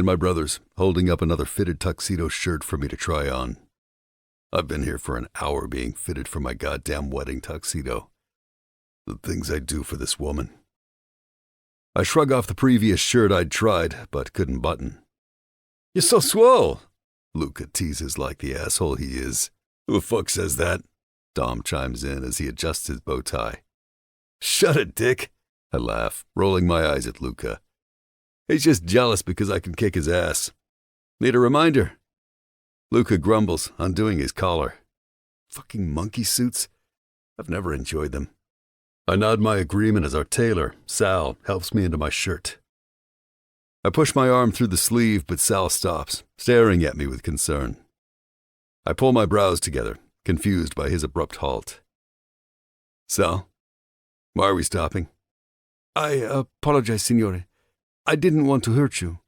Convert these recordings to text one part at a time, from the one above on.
And my brother's holding up another fitted tuxedo shirt for me to try on. I've been here for an hour being fitted for my goddamn wedding tuxedo. The things I do for this woman. I shrug off the previous shirt I'd tried, but couldn't button. "You're so swole," Luca teases like the asshole he is. "Who the fuck says that?" Dom chimes in as he adjusts his bow tie. "Shut it, dick," I laugh, rolling my eyes at Luca. "He's just jealous because I can kick his ass. Need a reminder?" Luca grumbles, undoing his collar. Fucking monkey suits. I've never enjoyed them. I nod my agreement as our tailor, Sal, helps me into my shirt. I push my arm through the sleeve, but Sal stops, staring at me with concern. I pull my brows together, confused by his abrupt halt. "Sal, why are we stopping?" "I apologize, signore. I didn't want to hurt you."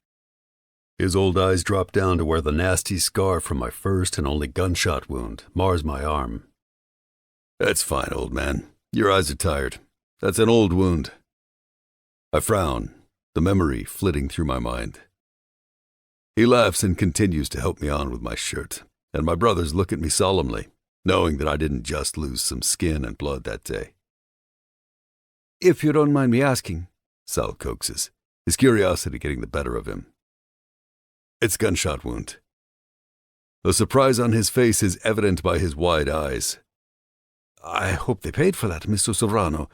His old eyes drop down to where the nasty scar from my first and only gunshot wound mars my arm. "That's fine, old man. Your eyes are tired. That's an old wound." I frown, the memory flitting through my mind. He laughs and continues to help me on with my shirt, and my brothers look at me solemnly, knowing that I didn't just lose some skin and blood that day. "If you don't mind me asking," Sal coaxes, his curiosity getting the better of him. "It's gunshot wound." The surprise on his face is evident by his wide eyes. "I hope they paid for that, Mr. Serrano.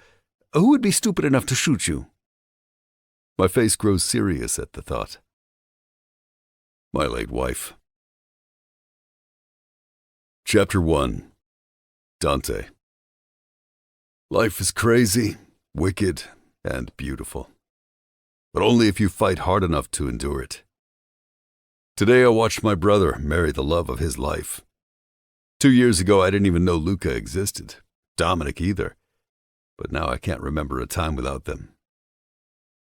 Who would be stupid enough to shoot you?" My face grows serious at the thought. My late wife. Chapter 1. Dante. Life is crazy, wicked, and beautiful. But only if you fight hard enough to endure it. Today I watched my brother marry the love of his life. 2 years ago I didn't even know Luca existed, Dominic either, but now I can't remember a time without them.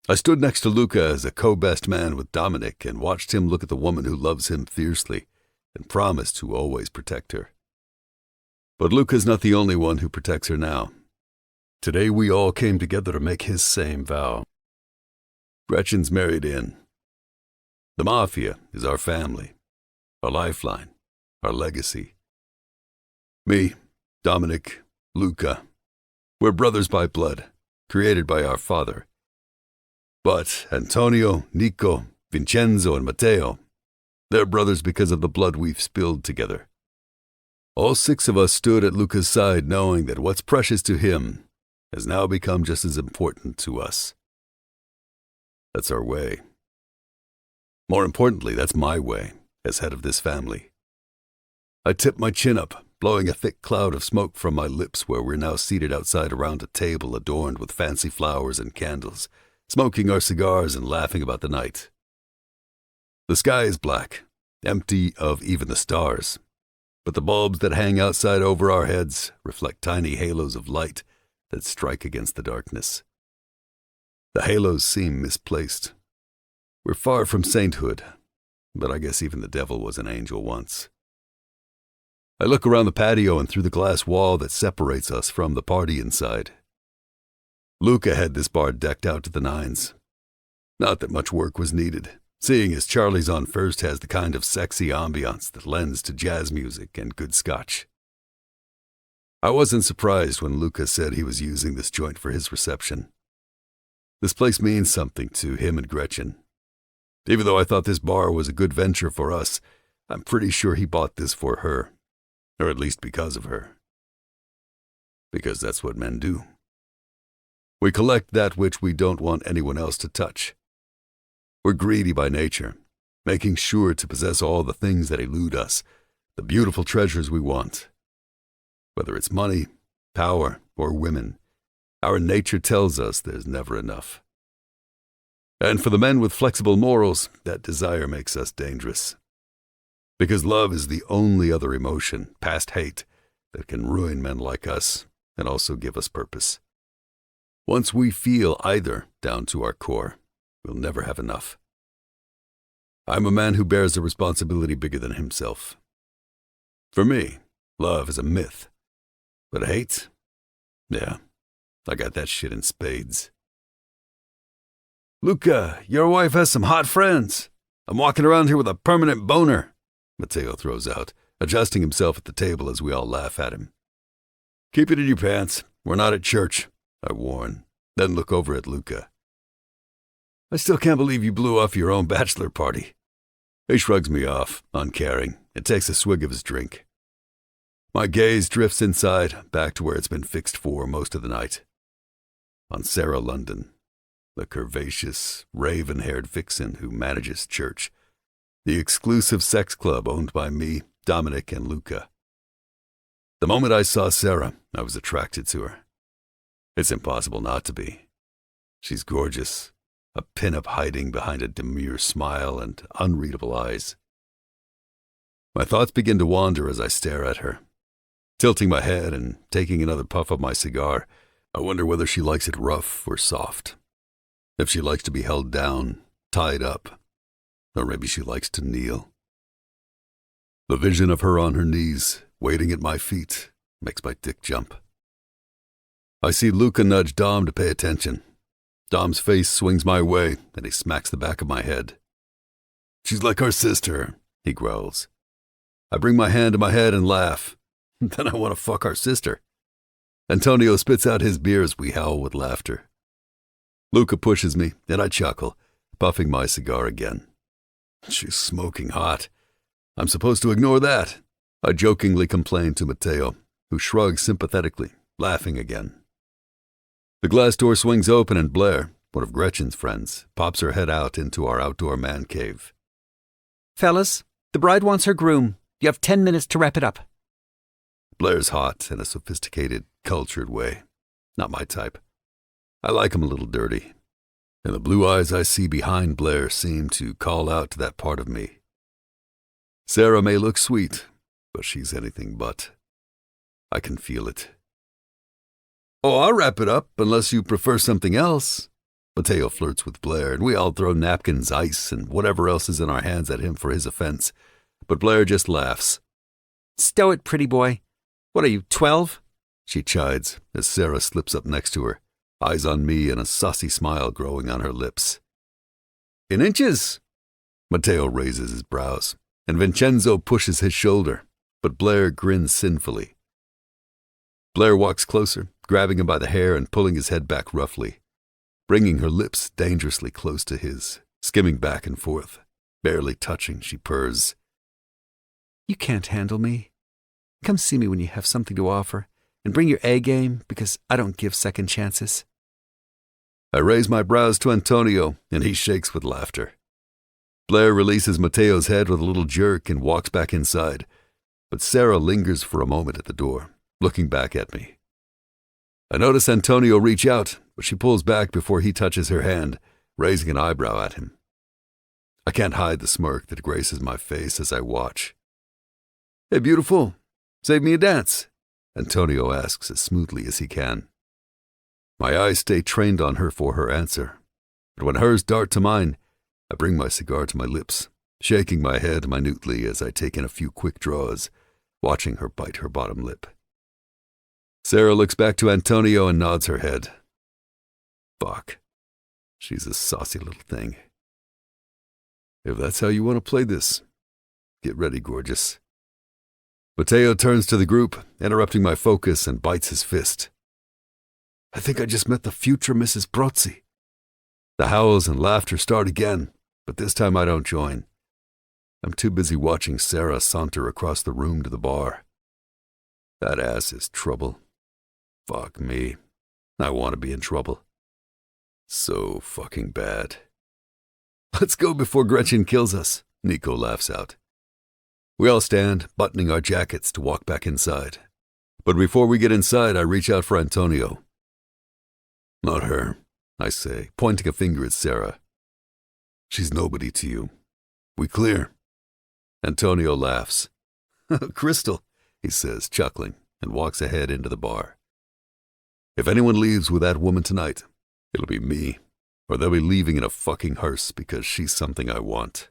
I stood next to Luca as a co-best man with Dominic and watched him look at the woman who loves him fiercely and promised to always protect her. But Luca's not the only one who protects her now. Today we all came together to make his same vow. Gretchen's married in. The Mafia is our family, our lifeline, our legacy. Me, Dominic, Luca, we're brothers by blood, created by our father. But Antonio, Nico, Vincenzo, and Matteo, they're brothers because of the blood we've spilled together. All 6 of us stood at Luca's side knowing that what's precious to him has now become just as important to us. That's our way. More importantly, that's my way, as head of this family. I tip my chin up, blowing a thick cloud of smoke from my lips where we're now seated outside around a table adorned with fancy flowers and candles, smoking our cigars and laughing about the night. The sky is black, empty of even the stars, but the bulbs that hang outside over our heads reflect tiny halos of light that strike against the darkness. The halos seem misplaced. We're far from sainthood, but I guess even the devil was an angel once. I look around the patio and through the glass wall that separates us from the party inside. Luca had this bar decked out to the nines. Not that much work was needed, seeing as Charlie's on First has the kind of sexy ambiance that lends to jazz music and good scotch. I wasn't surprised when Luca said he was using this joint for his reception. This place means something to him and Gretchen. Even though I thought this bar was a good venture for us, I'm pretty sure he bought this for her, or at least because of her. Because that's what men do. We collect that which we don't want anyone else to touch. We're greedy by nature, making sure to possess all the things that elude us, the beautiful treasures we want. Whether it's money, power, or women, our nature tells us there's never enough. And for the men with flexible morals, that desire makes us dangerous. Because love is the only other emotion, past hate, that can ruin men like us and also give us purpose. Once we feel either down to our core, we'll never have enough. I'm a man who bears a responsibility bigger than himself. For me, love is a myth. But hate? Yeah, I got that shit in spades. "Luca, your wife has some hot friends," I'm walking around here with a permanent boner, Mateo throws out, adjusting himself at the table as we all laugh at him. Keep it in your pants. We're not at church, I warn, then look over at Luca. I still can't believe you blew off your own bachelor party. He shrugs me off, uncaring, and takes a swig of his drink. My gaze drifts inside, back to where it's been fixed for most of the night. On Sarah London, the curvaceous, raven-haired vixen who manages church, the exclusive sex club owned by me, Dominic, and Luca. The moment I saw Sarah, I was attracted to her. It's impossible not to be. She's gorgeous, a pin-up hiding behind a demure smile and unreadable eyes. My thoughts begin to wander as I stare at her. Tilting my head and taking another puff of my cigar, I wonder whether she likes it rough or soft. If she likes to be held down, tied up, or maybe she likes to kneel. The vision of her on her knees, waiting at my feet, makes my dick jump. I see Luca nudge Dom to pay attention. Dom's face swings my way, and he smacks the back of my head. She's like our sister, he growls. I bring my hand to my head and laugh. Then I want to fuck our sister. Antonio spits out his beer as we howl with laughter. Luca pushes me, and I chuckle, puffing my cigar again. She's smoking hot. I'm supposed to ignore that, I jokingly complain to Mateo, who shrugs sympathetically, laughing again. The glass door swings open and Blair, one of Gretchen's friends, pops her head out into our outdoor man cave. Fellas, the bride wants her groom. You have 10 minutes to wrap it up. Blair's hot in a sophisticated, cultured way. Not my type. I like him a little dirty. And the blue eyes I see behind Blair seem to call out to that part of me. Sarah may look sweet, but she's anything but. I can feel it. Oh, I'll wrap it up, unless you prefer something else. Mateo flirts with Blair, and we all throw napkins, ice, and whatever else is in our hands at him for his offense. But Blair just laughs. Stow it, pretty boy. What are you, 12? She chides as Sarah slips up next to her, eyes on me and a saucy smile growing on her lips. In inches? Mateo raises his brows, and Vincenzo pushes his shoulder, but Blair grins sinfully. Blair walks closer, grabbing him by the hair and pulling his head back roughly, bringing her lips dangerously close to his, skimming back and forth. Barely touching, she purrs. You can't handle me. Come see me when you have something to offer, and bring your A game, because I don't give second chances. I raise my brows to Antonio, and he shakes with laughter. Blair releases Mateo's head with a little jerk and walks back inside, but Sarah lingers for a moment at the door, looking back at me. I notice Antonio reach out, but she pulls back before he touches her hand, raising an eyebrow at him. I can't hide the smirk that graces my face as I watch. Hey, beautiful, save me a dance, Antonio asks as smoothly as he can. My eyes stay trained on her for her answer, but when hers dart to mine, I bring my cigar to my lips, shaking my head minutely as I take in a few quick draws, watching her bite her bottom lip. Sarah looks back to Antonio and nods her head. Fuck. She's a saucy little thing. If that's how you want to play this, get ready, gorgeous. Mateo turns to the group, interrupting my focus, and bites his fist. I think I just met the future Mrs. Brozzi. The howls and laughter start again, but this time I don't join. I'm too busy watching Sarah saunter across the room to the bar. That ass is trouble. Fuck me. I want to be in trouble. So fucking bad. Let's go before Gretchen kills us, Nico laughs out. We all stand, buttoning our jackets to walk back inside. But before we get inside, I reach out for Antonio. Not her, I say, pointing a finger at Sarah. She's nobody to you. We clear? Antonio laughs. Crystal, he says, chuckling, and walks ahead into the bar. If anyone leaves with that woman tonight, it'll be me, or they'll be leaving in a fucking hearse because she's something I want.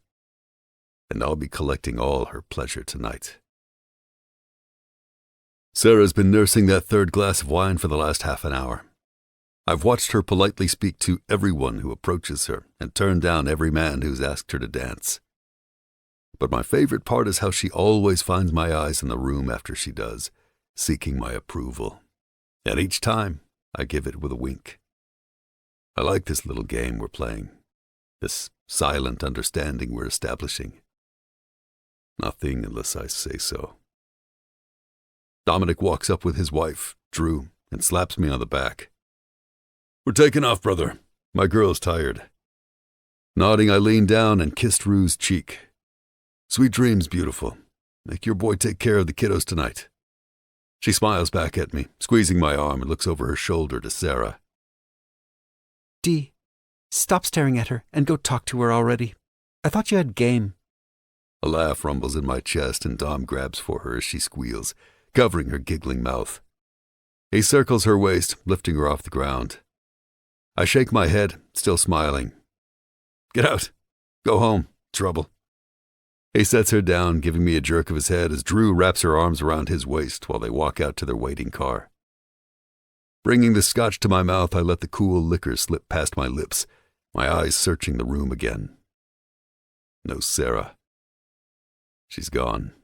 And I'll be collecting all her pleasure tonight. Sarah's been nursing that third glass of wine for the last half an hour. I've watched her politely speak to everyone who approaches her and turn down every man who's asked her to dance. But my favorite part is how she always finds my eyes in the room after she does, seeking my approval. And each time, I give it with a wink. I like this little game we're playing, this silent understanding we're establishing. Nothing unless I say so. Dominic walks up with his wife, Drew, and slaps me on the back. "We're taking off, brother. My girl's tired." Nodding, I leaned down and kissed Rue's cheek. "Sweet dreams, beautiful. Make your boy take care of the kiddos tonight." She smiles back at me, squeezing my arm, and looks over her shoulder to Sarah. Dee, stop staring at her and go talk to her already. I thought you had game. A laugh rumbles in my chest, and Dom grabs for her as she squeals, covering her giggling mouth. He circles her waist, lifting her off the ground. I shake my head, still smiling. "Get out. Go home. Trouble." He sets her down, giving me a jerk of his head as Drew wraps her arms around his waist while they walk out to their waiting car. Bringing the scotch to my mouth, I let the cool liquor slip past my lips, my eyes searching the room again. No Sarah. She's gone.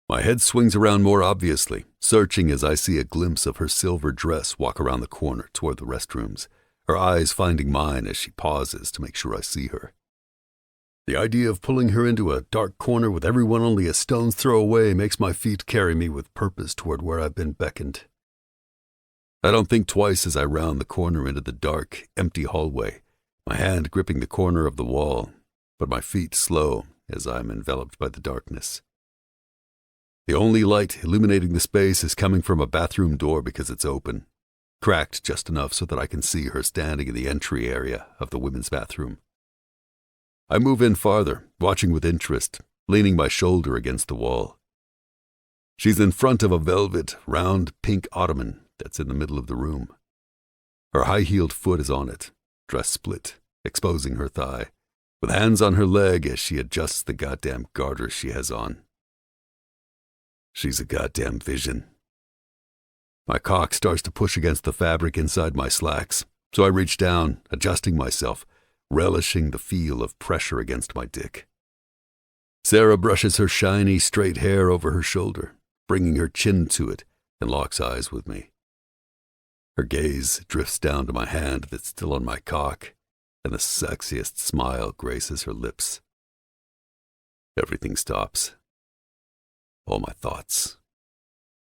My head swings around more obviously, searching as I see a glimpse of her silver dress walk around the corner toward the restrooms, her eyes finding mine as she pauses to make sure I see her. The idea of pulling her into a dark corner with everyone only a stone's throw away makes my feet carry me with purpose toward where I've been beckoned. I don't think twice as I round the corner into the dark, empty hallway, my hand gripping the corner of the wall, but my feet slow as I'm enveloped by the darkness. The only light illuminating the space is coming from a bathroom door because it's open, cracked just enough so that I can see her standing in the entry area of the women's bathroom. I move in farther, watching with interest, leaning my shoulder against the wall. She's in front of a velvet, round, pink ottoman that's in the middle of the room. Her high-heeled foot is on it, dress split, exposing her thigh, with hands on her leg as she adjusts the goddamn garter she has on. She's a goddamn vision. My cock starts to push against the fabric inside my slacks, so I reach down, adjusting myself, relishing the feel of pressure against my dick. Sarah brushes her shiny, straight hair over her shoulder, bringing her chin to it, and locks eyes with me. Her gaze drifts down to my hand that's still on my cock, and the sexiest smile graces her lips. Everything stops. All my thoughts,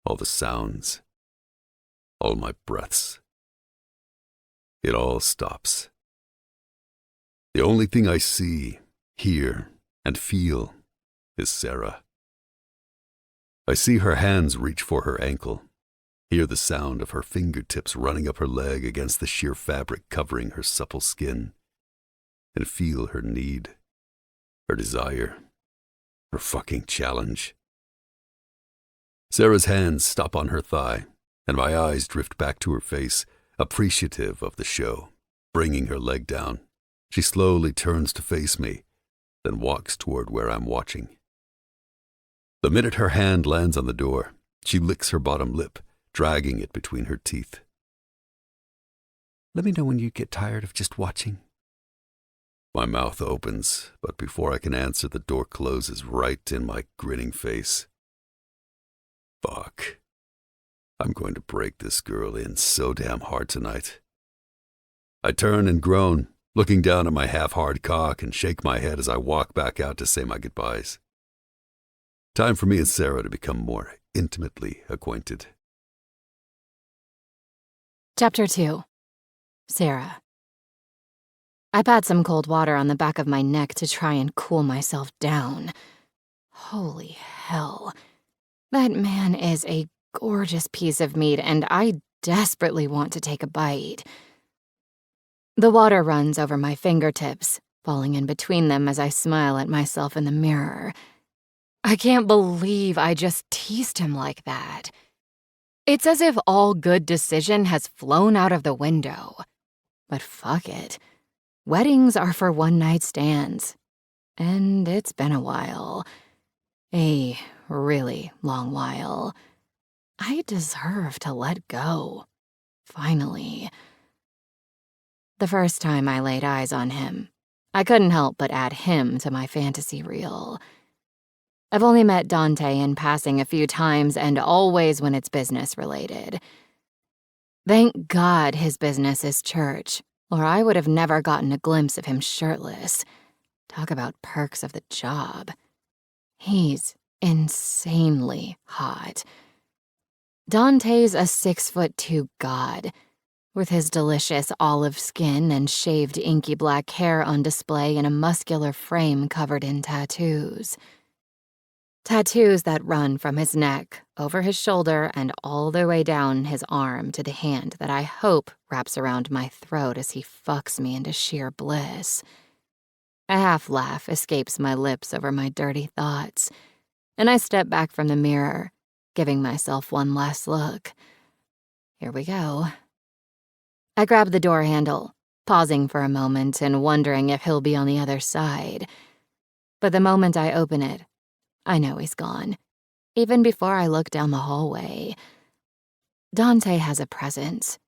all the sounds, all my breaths. It all stops. The only thing I see, hear, and feel is Sarah. I see her hands reach for her ankle, hear the sound of her fingertips running up her leg against the sheer fabric covering her supple skin, and feel her need, her desire, her fucking challenge. Sarah's hands stop on her thigh, and my eyes drift back to her face, appreciative of the show. Bringing her leg down, she slowly turns to face me, then walks toward where I'm watching. The minute her hand lands on the door, she licks her bottom lip, dragging it between her teeth. Let me know when you get tired of just watching. My mouth opens, but before I can answer, the door closes right in my grinning face. Fuck. I'm going to break this girl in so damn hard tonight. I turn and groan, looking down at my half-hard cock, and shake my head as I walk back out to say my goodbyes. Time for me and Sarah to become more intimately acquainted. Chapter 2. Sarah. I pat some cold water on the back of my neck to try and cool myself down. Holy hell. That man is a gorgeous piece of meat, and I desperately want to take a bite. The water runs over my fingertips, falling in between them as I smile at myself in the mirror. I can't believe I just teased him like that. It's as if all good decision has flown out of the window. But fuck it. Weddings are for one-night stands. And it's been a while. A really long while. I deserve to let go. Finally. The first time I laid eyes on him, I couldn't help but add him to my fantasy reel. I've only met Dante in passing a few times and always when it's business-related. Thank God his business is church, or I would have never gotten a glimpse of him shirtless. Talk about perks of the job. He's insanely hot. Dante's a 6'2" god, with his delicious olive skin and shaved inky black hair on display in a muscular frame covered in tattoos. Tattoos that run from his neck, over his shoulder, and all the way down his arm to the hand that I hope wraps around my throat as he fucks me into sheer bliss. A half laugh escapes my lips over my dirty thoughts, and I step back from the mirror, giving myself one last look. Here we go. I grab the door handle, pausing for a moment and wondering if he'll be on the other side. But the moment I open it, I know he's gone, even before I look down the hallway. Dante has a presence.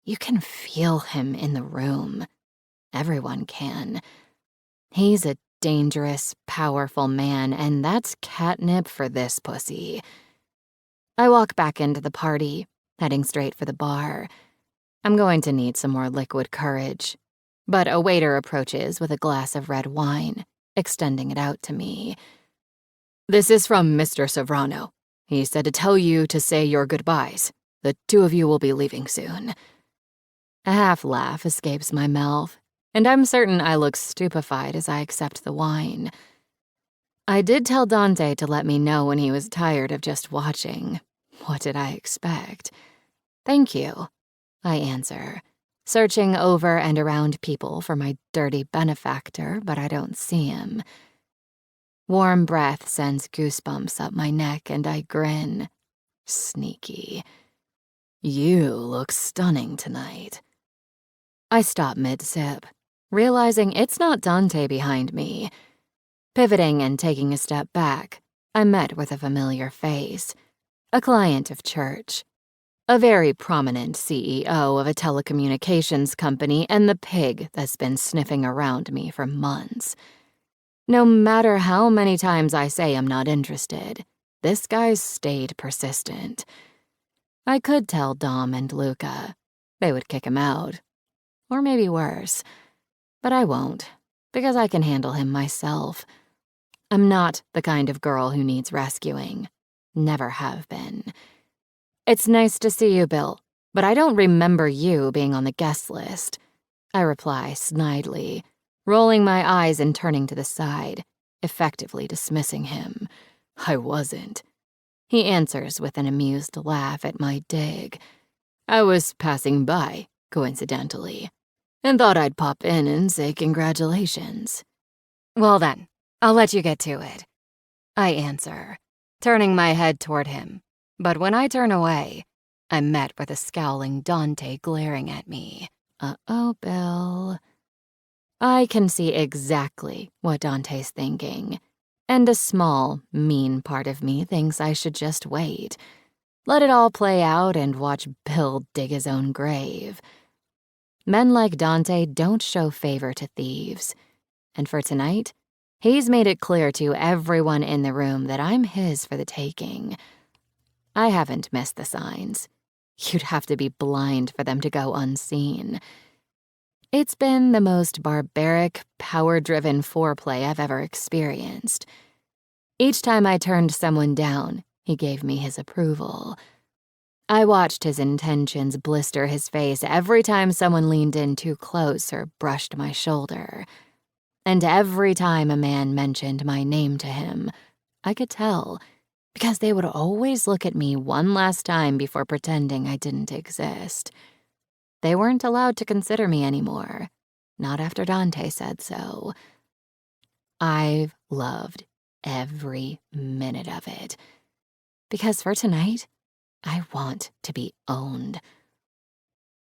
You can feel him in the room. Everyone can. He's a dangerous, powerful man, and that's catnip for this pussy. I walk back into the party, heading straight for the bar. I'm going to need some more liquid courage. But a waiter approaches with a glass of red wine, extending it out to me. "This is from Mr. Sovrano. He said to tell you to say your goodbyes. The two of you will be leaving soon." A half laugh escapes my mouth, and I'm certain I look stupefied as I accept the wine. I did tell Dante to let me know when he was tired of just watching. What did I expect? "Thank you," I answer, searching over and around people for my dirty benefactor, but I don't see him. Warm breath sends goosebumps up my neck, and I grin. Sneaky. "You look stunning tonight." I stop mid-sip, realizing it's not Dante behind me. Pivoting and taking a step back, I'm met with a familiar face. A client of church. A very prominent CEO of a telecommunications company and the pig that's been sniffing around me for months. No matter how many times I say I'm not interested, this guy's stayed persistent. I could tell Dom and Luca. They would kick him out. Or maybe worse. But I won't, because I can handle him myself. I'm not the kind of girl who needs rescuing. Never have been. "It's nice to see you, Bill, but I don't remember you being on the guest list," I reply snidely, rolling my eyes and turning to the side, effectively dismissing him. "I wasn't." He answers with an amused laugh at my dig. "I was passing by, coincidentally, and thought I'd pop in and say congratulations." "Well then, I'll let you get to it," I answer, turning my head toward him. But when I turn away, I'm met with a scowling Dante glaring at me. Uh-oh, Bill. I can see exactly what Dante's thinking, and a small, mean part of me thinks I should just wait. Let it all play out and watch Bill dig his own grave. Men like Dante don't show favor to thieves, and for tonight, he's made it clear to everyone in the room that I'm his for the taking. I haven't missed the signs. You'd have to be blind for them to go unseen. It's been the most barbaric, power-driven foreplay I've ever experienced. Each time I turned someone down, he gave me his approval. I watched his intentions blister his face every time someone leaned in too close or brushed my shoulder. And every time a man mentioned my name to him, I could tell, because they would always look at me one last time before pretending I didn't exist. They weren't allowed to consider me anymore, not after Dante said so. I've loved every minute of it, because for tonight, I want to be owned.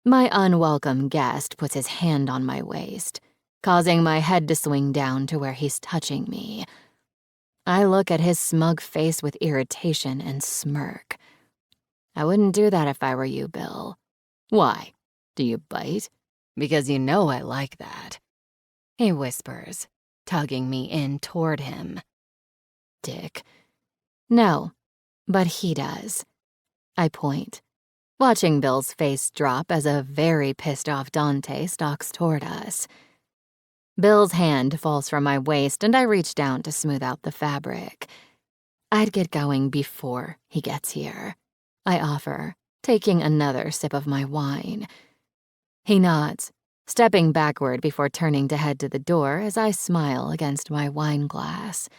My unwelcome guest puts his hand on my waist, causing my head to swing down to where he's touching me. I look at his smug face with irritation and smirk. "I wouldn't do that if I were you, Bill." "Why? Do you bite? Because you know I like that," he whispers, tugging me in toward him. Dick. No, but he does. I point, watching Bill's face drop as a very pissed-off Dante stalks toward us. Bill's hand falls from my waist and I reach down to smooth out the fabric. I'd get going before he gets here, I offer, taking another sip of my wine. He nods, stepping backward before turning to head to the door as I smile against my wine glass.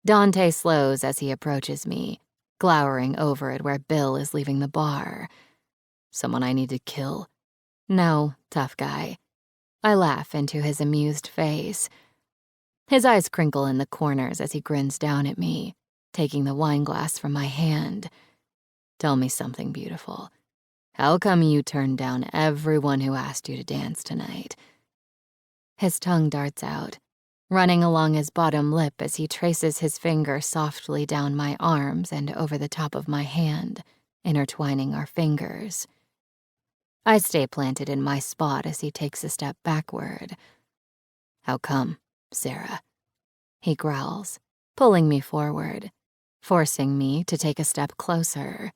Dante slows as he approaches me, glowering over at where Bill is leaving the bar. Someone I need to kill? No, tough guy. I laugh into his amused face. His eyes crinkle in the corners as he grins down at me, taking the wine glass from my hand. Tell me something beautiful. How come you turned down everyone who asked you to dance tonight? His tongue darts out, running along his bottom lip as he traces his finger softly down my arms and over the top of my hand, intertwining our fingers. I stay planted in my spot as he takes a step backward. How come, Sarah? He growls, pulling me forward, forcing me to take a step closer.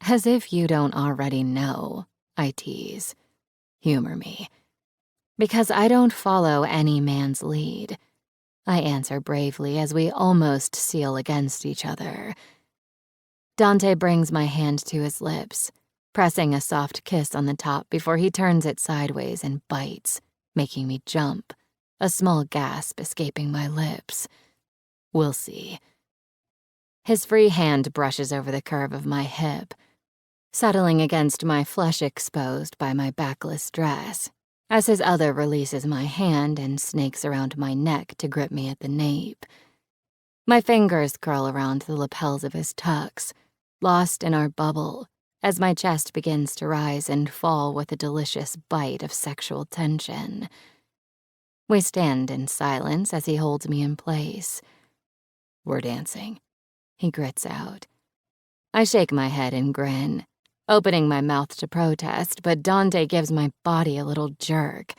As if you don't already know, I tease. Humor me. Because I don't follow any man's lead. I answer bravely as we almost seal against each other. Dante brings my hand to his lips, pressing a soft kiss on the top before he turns it sideways and bites, making me jump, a small gasp escaping my lips. We'll see. His free hand brushes over the curve of my hip, settling against my flesh exposed by my backless dress, as his other releases my hand and snakes around my neck to grip me at the nape. My fingers curl around the lapels of his tux, lost in our bubble, as my chest begins to rise and fall with a delicious bite of sexual tension. We stand in silence as he holds me in place. We're dancing, he grits out. I shake my head and grin, opening my mouth to protest, but Dante gives my body a little jerk,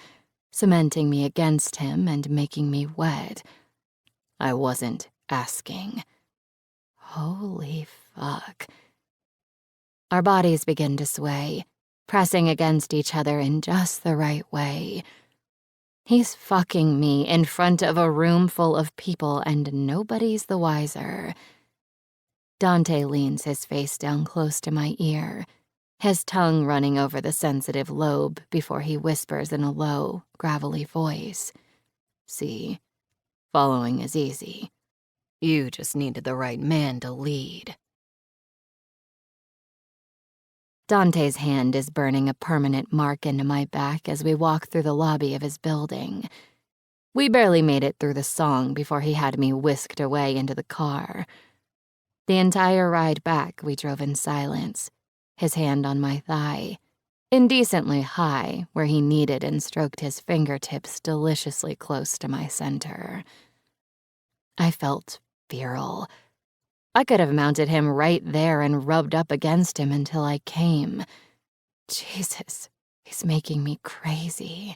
cementing me against him and making me wet. I wasn't asking. Holy fuck. Our bodies begin to sway, pressing against each other in just the right way. He's fucking me in front of a room full of people and nobody's the wiser. Dante leans his face down close to my ear, his tongue running over the sensitive lobe before he whispers in a low, gravelly voice. See, following is easy. You just needed the right man to lead. Dante's hand is burning a permanent mark into my back as we walk through the lobby of his building. We barely made it through the song before he had me whisked away into the car. The entire ride back, we drove in silence, his hand on my thigh, indecently high where he kneaded and stroked his fingertips deliciously close to my center. I felt virile. I could have mounted him right there and rubbed up against him until I came. Jesus, he's making me crazy.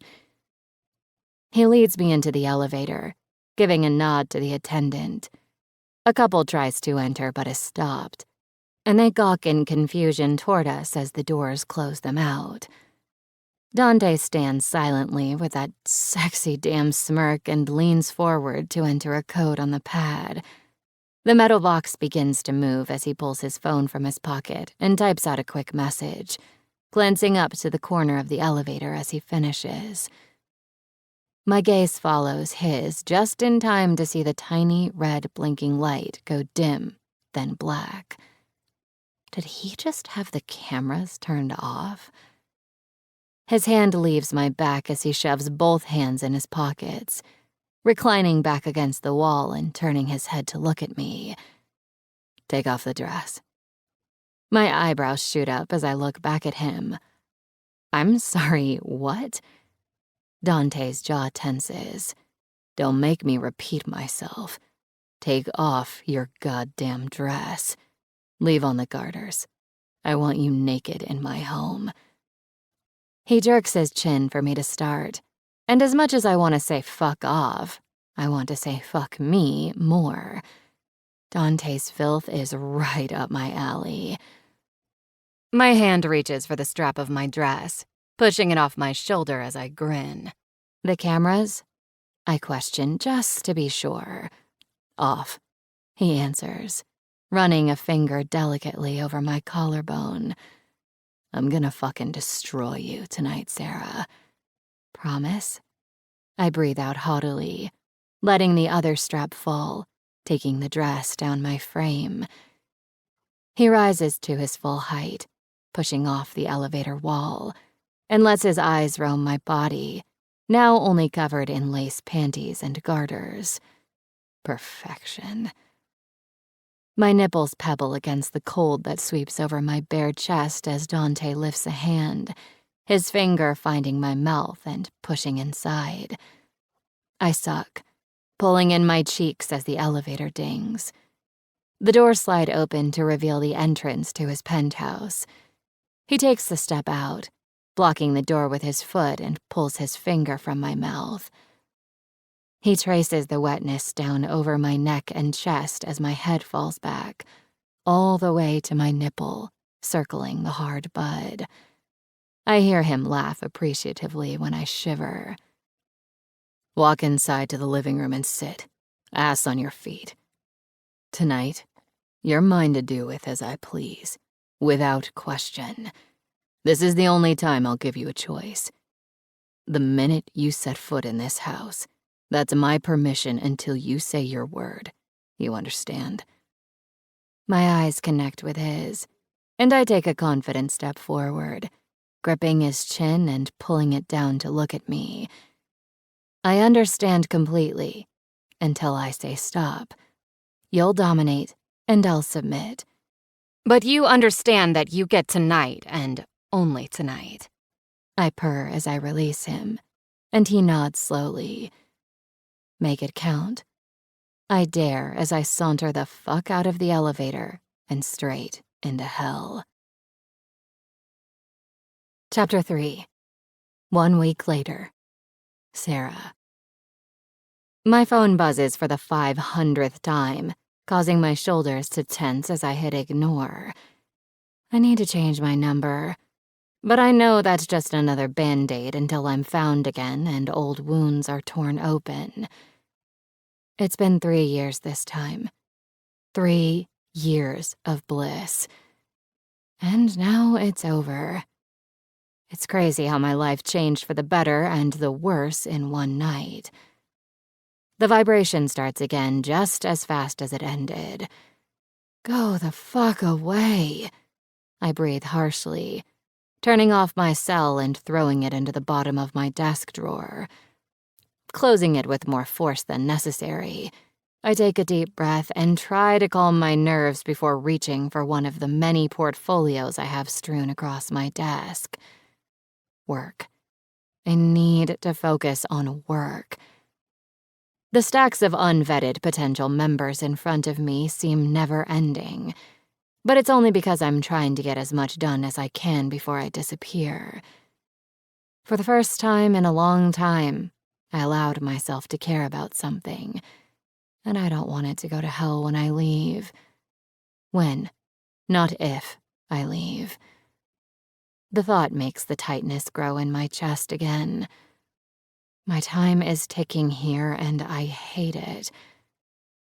He leads me into the elevator, giving a nod to the attendant. A couple tries to enter but is stopped, and they gawk in confusion toward us as the doors close them out. Dante stands silently with that sexy damn smirk and leans forward to enter a code on the pad. The metal box begins to move as he pulls his phone from his pocket and types out a quick message, glancing up to the corner of the elevator as he finishes. My gaze follows his just in time to see the tiny red blinking light go dim, then black. Did he just have the cameras turned off? His hand leaves my back as he shoves both hands in his pockets, reclining back against the wall and turning his head to look at me. Take off the dress. My eyebrows shoot up as I look back at him. I'm sorry, what? Dante's jaw tenses. Don't make me repeat myself. Take off your goddamn dress. Leave on the garters. I want you naked in my home. He jerks his chin for me to start. And as much as I want to say fuck off, I want to say fuck me more. Dante's filth is right up my alley. My hand reaches for the strap of my dress, pushing it off my shoulder as I grin. The cameras? I question, just to be sure. Off, he answers, running a finger delicately over my collarbone. I'm gonna fucking destroy you tonight, Sarah. Promise? I breathe out haughtily, letting the other strap fall, taking the dress down my frame. He rises to his full height, pushing off the elevator wall, and lets his eyes roam my body, now only covered in lace panties and garters. Perfection. My nipples pebble against the cold that sweeps over my bare chest as Dante lifts a hand, his finger finding my mouth and pushing inside. I suck, pulling in my cheeks as the elevator dings. The doors slide open to reveal the entrance to his penthouse. He takes the step out, blocking the door with his foot and pulls his finger from my mouth. He traces the wetness down over my neck and chest as my head falls back, all the way to my nipple, circling the hard bud. I hear him laugh appreciatively when I shiver. Walk inside to the living room and sit, ass on your feet. Tonight, you're mine to do with as I please, without question. This is the only time I'll give you a choice. The minute you set foot in this house, that's my permission until you say your word. You understand? My eyes connect with his, and I take a confident step forward, gripping his chin and pulling it down to look at me. I understand completely, until I say stop. You'll dominate, and I'll submit. But you understand that you get tonight, and only tonight. I purr as I release him, and he nods slowly. Make it count. I dare as I saunter the fuck out of the elevator and straight into hell. Chapter 3. 1 week later. Sarah. My phone buzzes for the 500th time, causing my shoulders to tense as I hit ignore. I need to change my number, but I know that's just another band-aid until I'm found again and old wounds are torn open. It's been 3 years this time. 3 years of bliss. And now it's over. It's crazy how my life changed for the better and the worse in one night. The vibration starts again just as fast as it ended. Go the fuck away. I breathe harshly, turning off my cell and throwing it into the bottom of my desk drawer. Closing it with more force than necessary, I take a deep breath and try to calm my nerves before reaching for one of the many portfolios I have strewn across my desk. Work. I need to focus on work. The stacks of unvetted potential members in front of me seem never-ending, but it's only because I'm trying to get as much done as I can before I disappear. For the first time in a long time, I allowed myself to care about something, and I don't want it to go to hell when I leave. When, not if, I leave. The thought makes the tightness grow in my chest again. My time is ticking here, and I hate it.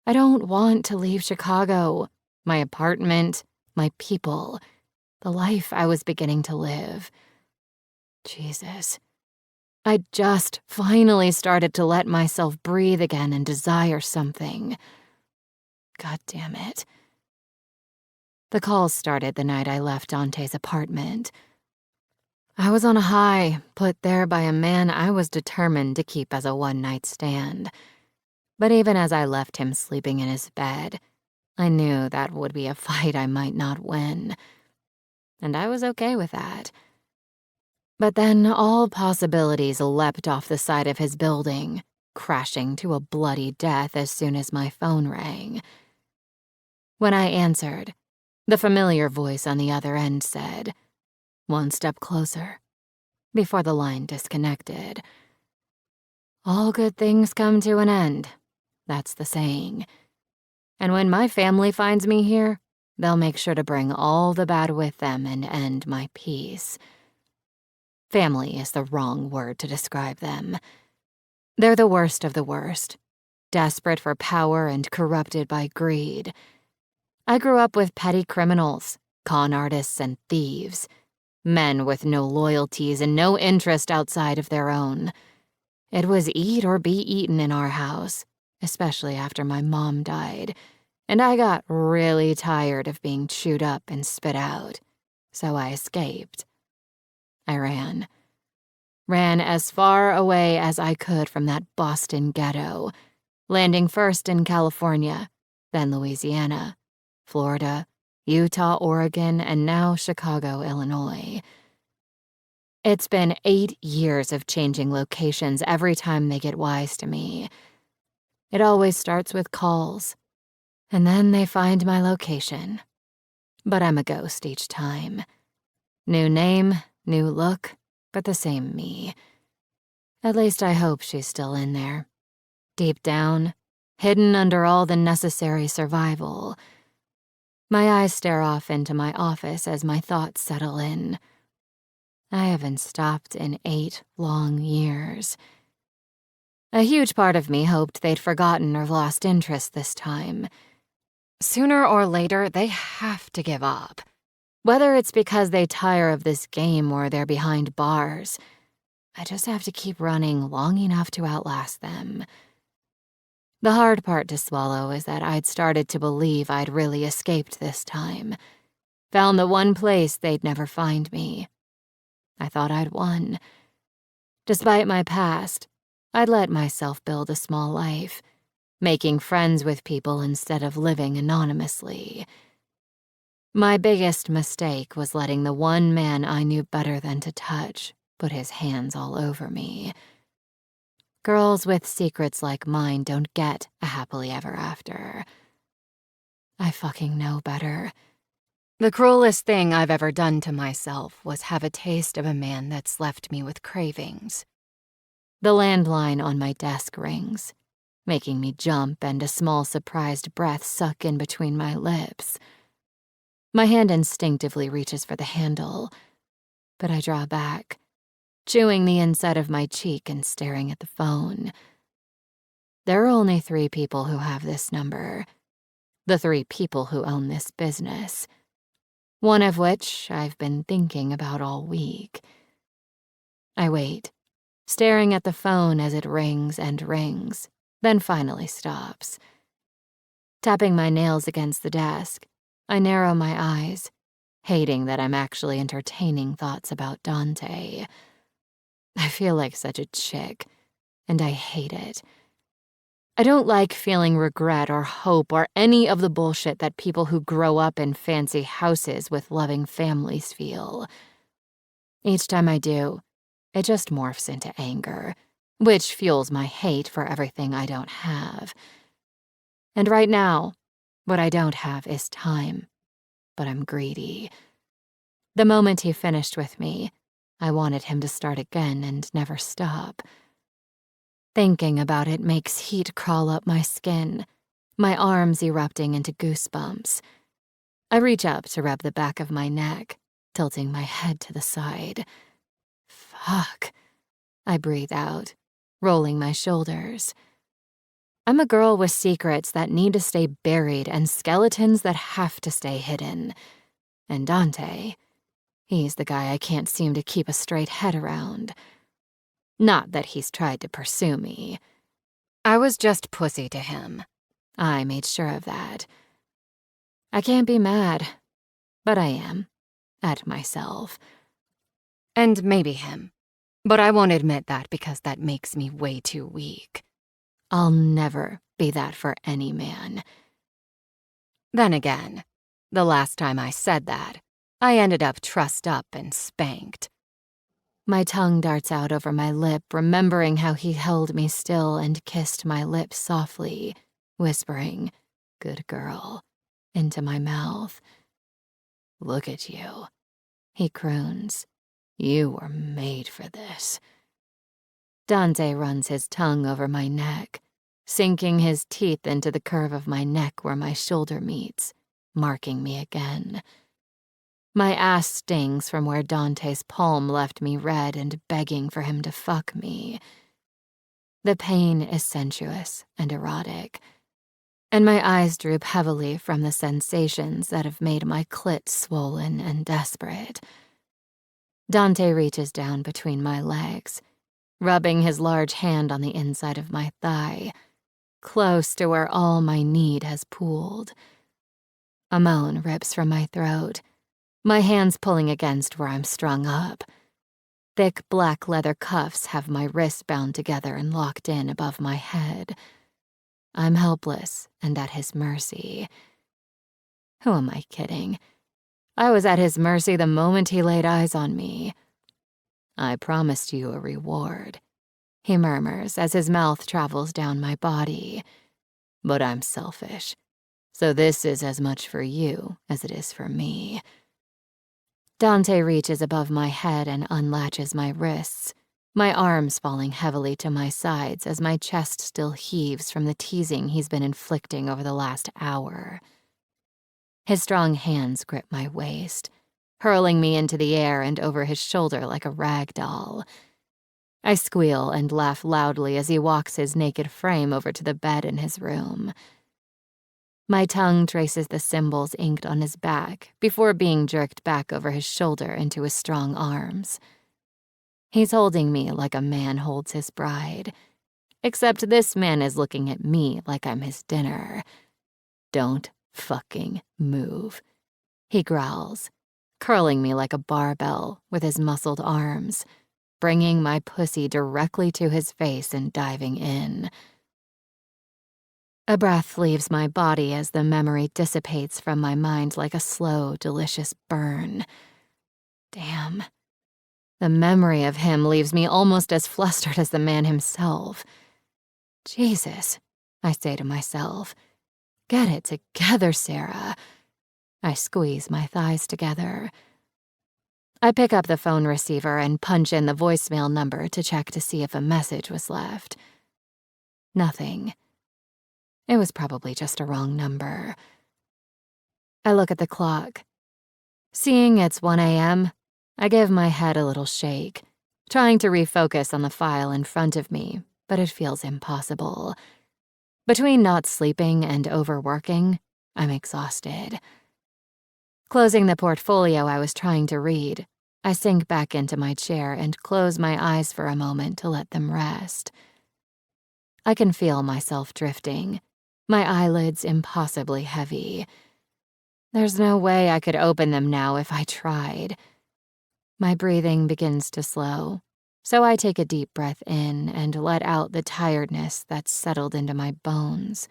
I don't want to leave Chicago, my apartment, my people, the life I was beginning to live. Jesus. I just finally started to let myself breathe again and desire something. God damn it. The calls started the night I left Dante's apartment. I was on a high, put there by a man I was determined to keep as a one-night stand. But even as I left him sleeping in his bed, I knew that would be a fight I might not win. And I was okay with that. But then all possibilities leapt off the side of his building, crashing to a bloody death as soon as my phone rang. When I answered, the familiar voice on the other end said, "One step closer," before the line disconnected. All good things come to an end, that's the saying. And when my family finds me here, they'll make sure to bring all the bad with them and end my peace. Family is the wrong word to describe them. They're the worst of the worst, desperate for power and corrupted by greed. I grew up with petty criminals, con artists, and thieves. Men with no loyalties and no interest outside of their own. It was eat or be eaten in our house, especially after my mom died, and I got really tired of being chewed up and spit out, so I escaped. I ran. Ran as far away as I could from that Boston ghetto, landing first in California, then Louisiana, Florida, Utah, Oregon, and now Chicago, Illinois. It's been 8 years of changing locations every time they get wise to me. It always starts with calls, and then they find my location. But I'm a ghost each time. New name, new look, but the same me. At least I hope she's still in there. Deep down, hidden under all the necessary survival. My eyes stare off into my office as my thoughts settle in. I haven't stopped in 8 long years. A huge part of me hoped they'd forgotten or lost interest this time. Sooner or later, they have to give up. Whether it's because they tire of this game or they're behind bars, I just have to keep running long enough to outlast them. The hard part to swallow is that I'd started to believe I'd really escaped this time. Found the one place they'd never find me. I thought I'd won. Despite my past, I'd let myself build a small life, making friends with people instead of living anonymously. My biggest mistake was letting the one man I knew better than to touch put his hands all over me. Girls with secrets like mine don't get a happily ever after. I fucking know better. The cruelest thing I've ever done to myself was have a taste of a man that's left me with cravings. The landline on my desk rings, making me jump and a small surprised breath suck in between my lips. My hand instinctively reaches for the handle, but I draw back, chewing the inside of my cheek and staring at the phone. There are only 3 people who have this number. The 3 people who own this business. One of which I've been thinking about all week. I wait, staring at the phone as it rings and rings, then finally stops. Tapping my nails against the desk, I narrow my eyes, hating that I'm actually entertaining thoughts about Dante. I feel like such a chick, and I hate it. I don't like feeling regret or hope or any of the bullshit that people who grow up in fancy houses with loving families feel. Each time I do, it just morphs into anger, which fuels my hate for everything I don't have. And right now, what I don't have is time, but I'm greedy. The moment he finished with me, I wanted him to start again and never stop. Thinking about it makes heat crawl up my skin, my arms erupting into goosebumps. I reach up to rub the back of my neck, tilting my head to the side. Fuck. I breathe out, rolling my shoulders. I'm a girl with secrets that need to stay buried and skeletons that have to stay hidden. And Dante, he's the guy I can't seem to keep a straight head around. Not that he's tried to pursue me. I was just pussy to him. I made sure of that. I can't be mad, but I am, at myself. And maybe him. But I won't admit that because that makes me way too weak. I'll never be that for any man. Then again, the last time I said that, I ended up trussed up and spanked. My tongue darts out over my lip, remembering how he held me still and kissed my lips softly, whispering, "Good girl," into my mouth. "Look at you," he croons. "You were made for this." Dante runs his tongue over my neck, sinking his teeth into the curve of my neck where my shoulder meets, marking me again. My ass stings from where Dante's palm left me red and begging for him to fuck me. The pain is sensuous and erotic, and my eyes droop heavily from the sensations that have made my clit swollen and desperate. Dante reaches down between my legs, rubbing his large hand on the inside of my thigh, close to where all my need has pooled. A moan rips from my throat, my hands pulling against where I'm strung up. Thick black leather cuffs have my wrists bound together and locked in above my head. I'm helpless and at his mercy. Who am I kidding? I was at his mercy the moment he laid eyes on me. I promised you a reward, he murmurs as his mouth travels down my body. But I'm selfish, so this is as much for you as it is for me. Dante reaches above my head and unlatches my wrists, my arms falling heavily to my sides as my chest still heaves from the teasing he's been inflicting over the last hour. His strong hands grip my waist, hurling me into the air and over his shoulder like a rag doll. I squeal and laugh loudly as he walks his naked frame over to the bed in his room. My tongue traces the symbols inked on his back before being jerked back over his shoulder into his strong arms. He's holding me like a man holds his bride, except this man is looking at me like I'm his dinner. Don't fucking move, he growls, curling me like a barbell with his muscled arms, bringing my pussy directly to his face and diving in. A breath leaves my body as the memory dissipates from my mind like a slow, delicious burn. Damn. The memory of him leaves me almost as flustered as the man himself. Jesus, I say to myself. Get it together, Sarah. I squeeze my thighs together. I pick up the phone receiver and punch in the voicemail number to check to see if a message was left. Nothing. It was probably just a wrong number. I look at the clock. Seeing it's 1 a.m., I give my head a little shake, trying to refocus on the file in front of me, but it feels impossible. Between not sleeping and overworking, I'm exhausted. Closing the portfolio I was trying to read, I sink back into my chair and close my eyes for a moment to let them rest. I can feel myself drifting, my eyelids impossibly heavy. There's no way I could open them now if I tried. My breathing begins to slow, so I take a deep breath in and let out the tiredness that's settled into my bones.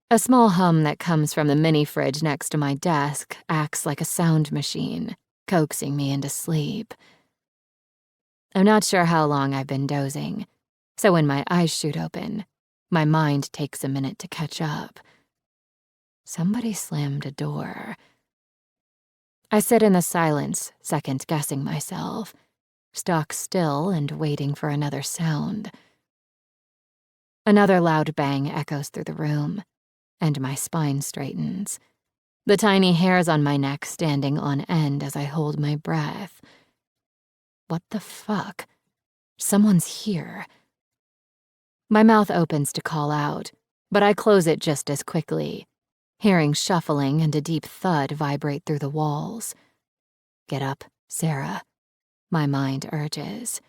A small hum that comes from the mini fridge next to my desk acts like a sound machine, coaxing me into sleep. I'm not sure how long I've been dozing, so when my eyes shoot open, my mind takes a minute to catch up. Somebody slammed a door. I sit in the silence, second-guessing myself, stock still and waiting for another sound. Another loud bang echoes through the room, and my spine straightens, the tiny hairs on my neck standing on end as I hold my breath. What the fuck? Someone's here. My mouth opens to call out, but I close it just as quickly, hearing shuffling and a deep thud vibrate through the walls. Get up, Sarah, my mind urges.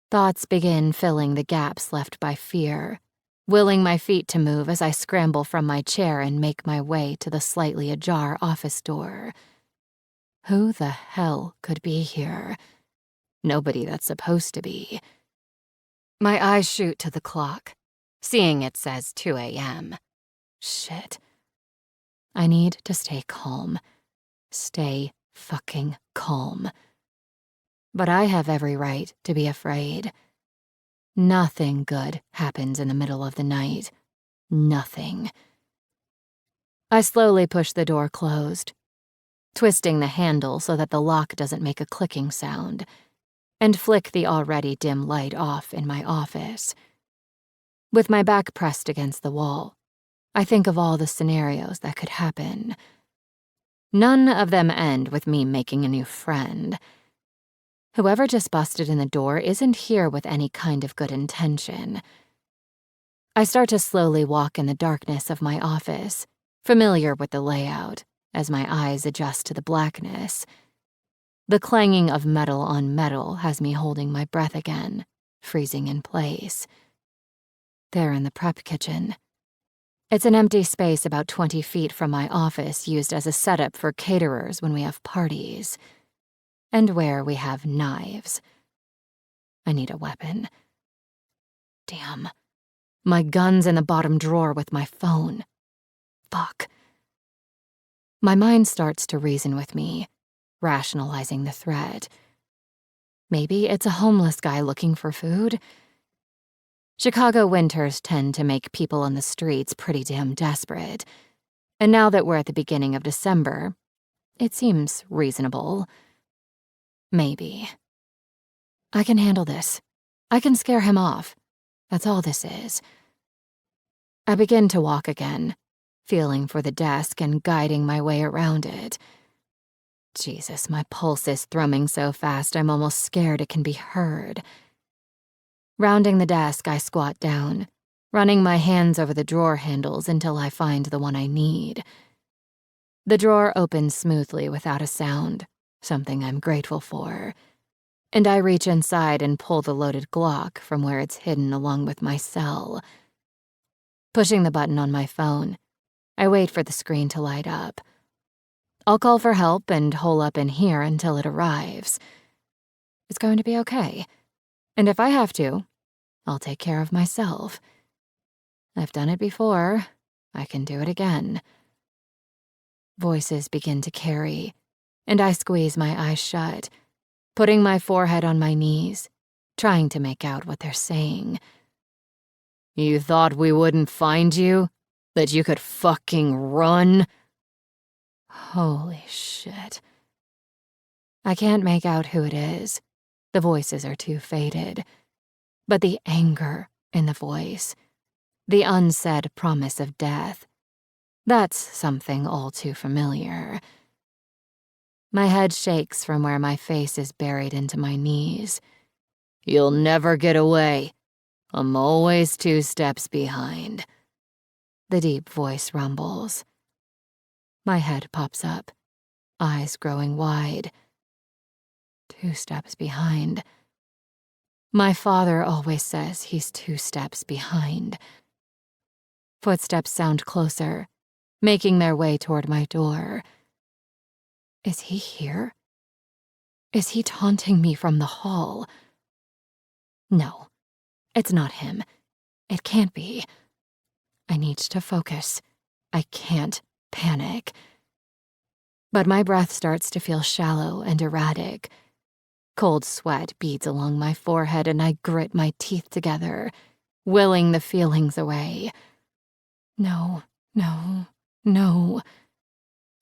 Thoughts begin filling the gaps left by fear, willing my feet to move as I scramble from my chair and make my way to the slightly ajar office door. Who the hell could be here? Nobody that's supposed to be. My eyes shoot to the clock, seeing it says 2 a.m. Shit. I need to stay calm. Stay fucking calm. But I have every right to be afraid. Nothing good happens in the middle of the night. Nothing. I slowly push the door closed, twisting the handle so that the lock doesn't make a clicking sound, and flick the already dim light off in my office. With my back pressed against the wall, I think of all the scenarios that could happen. None of them end with me making a new friend. Whoever just busted in the door isn't here with any kind of good intention. I start to slowly walk in the darkness of my office, familiar with the layout, as my eyes adjust to the blackness. The clanging of metal on metal has me holding my breath again, freezing in place. There in the prep kitchen. It's an empty space about 20 feet from my office used as a setup for caterers when we have parties. And where we have knives. I need a weapon. Damn. My gun's in the bottom drawer with my phone. Fuck. My mind starts to reason with me, rationalizing the threat. Maybe it's a homeless guy looking for food? Chicago winters tend to make people on the streets pretty damn desperate. And now that we're at the beginning of December, it seems reasonable. Maybe. I can handle this. I can scare him off. That's all this is. I begin to walk again, feeling for the desk and guiding my way around it. Jesus, my pulse is thrumming so fast I'm almost scared it can be heard. Rounding the desk, I squat down, running my hands over the drawer handles until I find the one I need. The drawer opens smoothly without a sound, something I'm grateful for. And I reach inside and pull the loaded Glock from where it's hidden along with my cell. Pushing the button on my phone, I wait for the screen to light up. I'll call for help and hole up in here until it arrives. It's going to be okay. And if I have to, I'll take care of myself. I've done it before. I can do it again. Voices begin to carry, and I squeeze my eyes shut, putting my forehead on my knees, trying to make out what they're saying. You thought we wouldn't find you? That you could fucking run? Holy shit. I can't make out who it is. The voices are too faded. But the anger in the voice, the unsaid promise of death, that's something all too familiar. My head shakes from where my face is buried into my knees. You'll never get away. I'm always 2 steps behind. The deep voice rumbles. My head pops up, eyes growing wide. 2 steps behind. My father always says he's 2 steps behind. Footsteps sound closer, making their way toward my door. Is he here? Is he taunting me from the hall? No, it's not him. It can't be. I need to focus. I can't panic. But my breath starts to feel shallow and erratic. Cold sweat beads along my forehead and I grit my teeth together, willing the feelings away. No, no, no.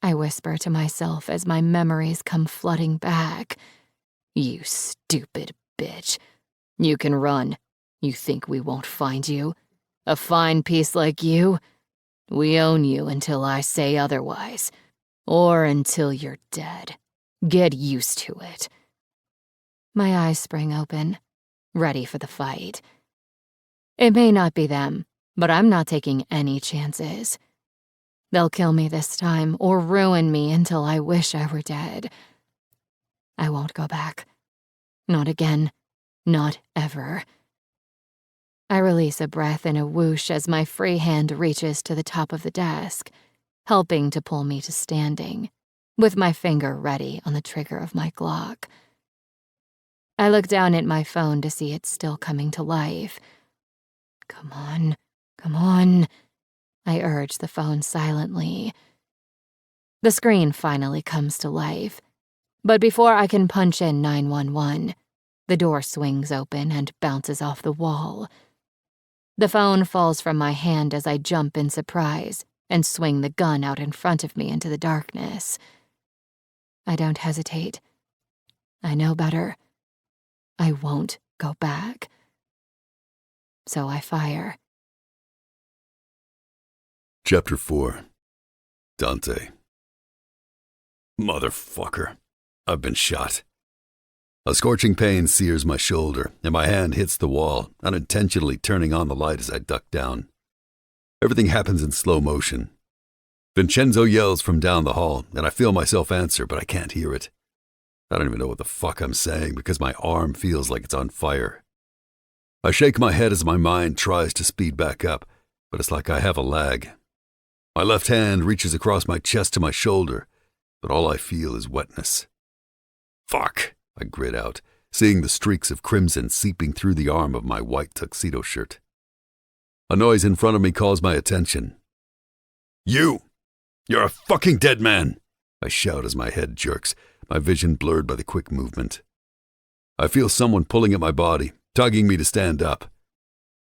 I whisper to myself as my memories come flooding back. You stupid bitch. You can run. You think we won't find you? A fine piece like you? We own you until I say otherwise. Or until you're dead. Get used to it. My eyes spring open, ready for the fight. It may not be them, but I'm not taking any chances. They'll kill me this time or ruin me until I wish I were dead. I won't go back. Not again. Not ever. I release a breath in a whoosh as my free hand reaches to the top of the desk, helping to pull me to standing, with my finger ready on the trigger of my Glock. I look down at my phone to see it's still coming to life. Come on, come on. I urge the phone silently. The screen finally comes to life, but before I can punch in 911, the door swings open and bounces off the wall. The phone falls from my hand as I jump in surprise and swing the gun out in front of me into the darkness. I don't hesitate. I know better. I won't go back. So I fire, Chapter 4. Dante. Motherfucker. I've been shot. A scorching pain sears my shoulder, and my hand hits the wall, unintentionally turning on the light as I duck down. Everything happens in slow motion. Vincenzo yells from down the hall, and I feel myself answer, but I can't hear it. I don't even know what the fuck I'm saying because my arm feels like it's on fire. I shake my head as my mind tries to speed back up, but it's like I have a lag. My left hand reaches across my chest to my shoulder, but all I feel is wetness. Fuck, I grit out, seeing the streaks of crimson seeping through the arm of my white tuxedo shirt. A noise in front of me calls my attention. You're a fucking dead man, I shout as my head jerks, my vision blurred by the quick movement. I feel someone pulling at my body, tugging me to stand up.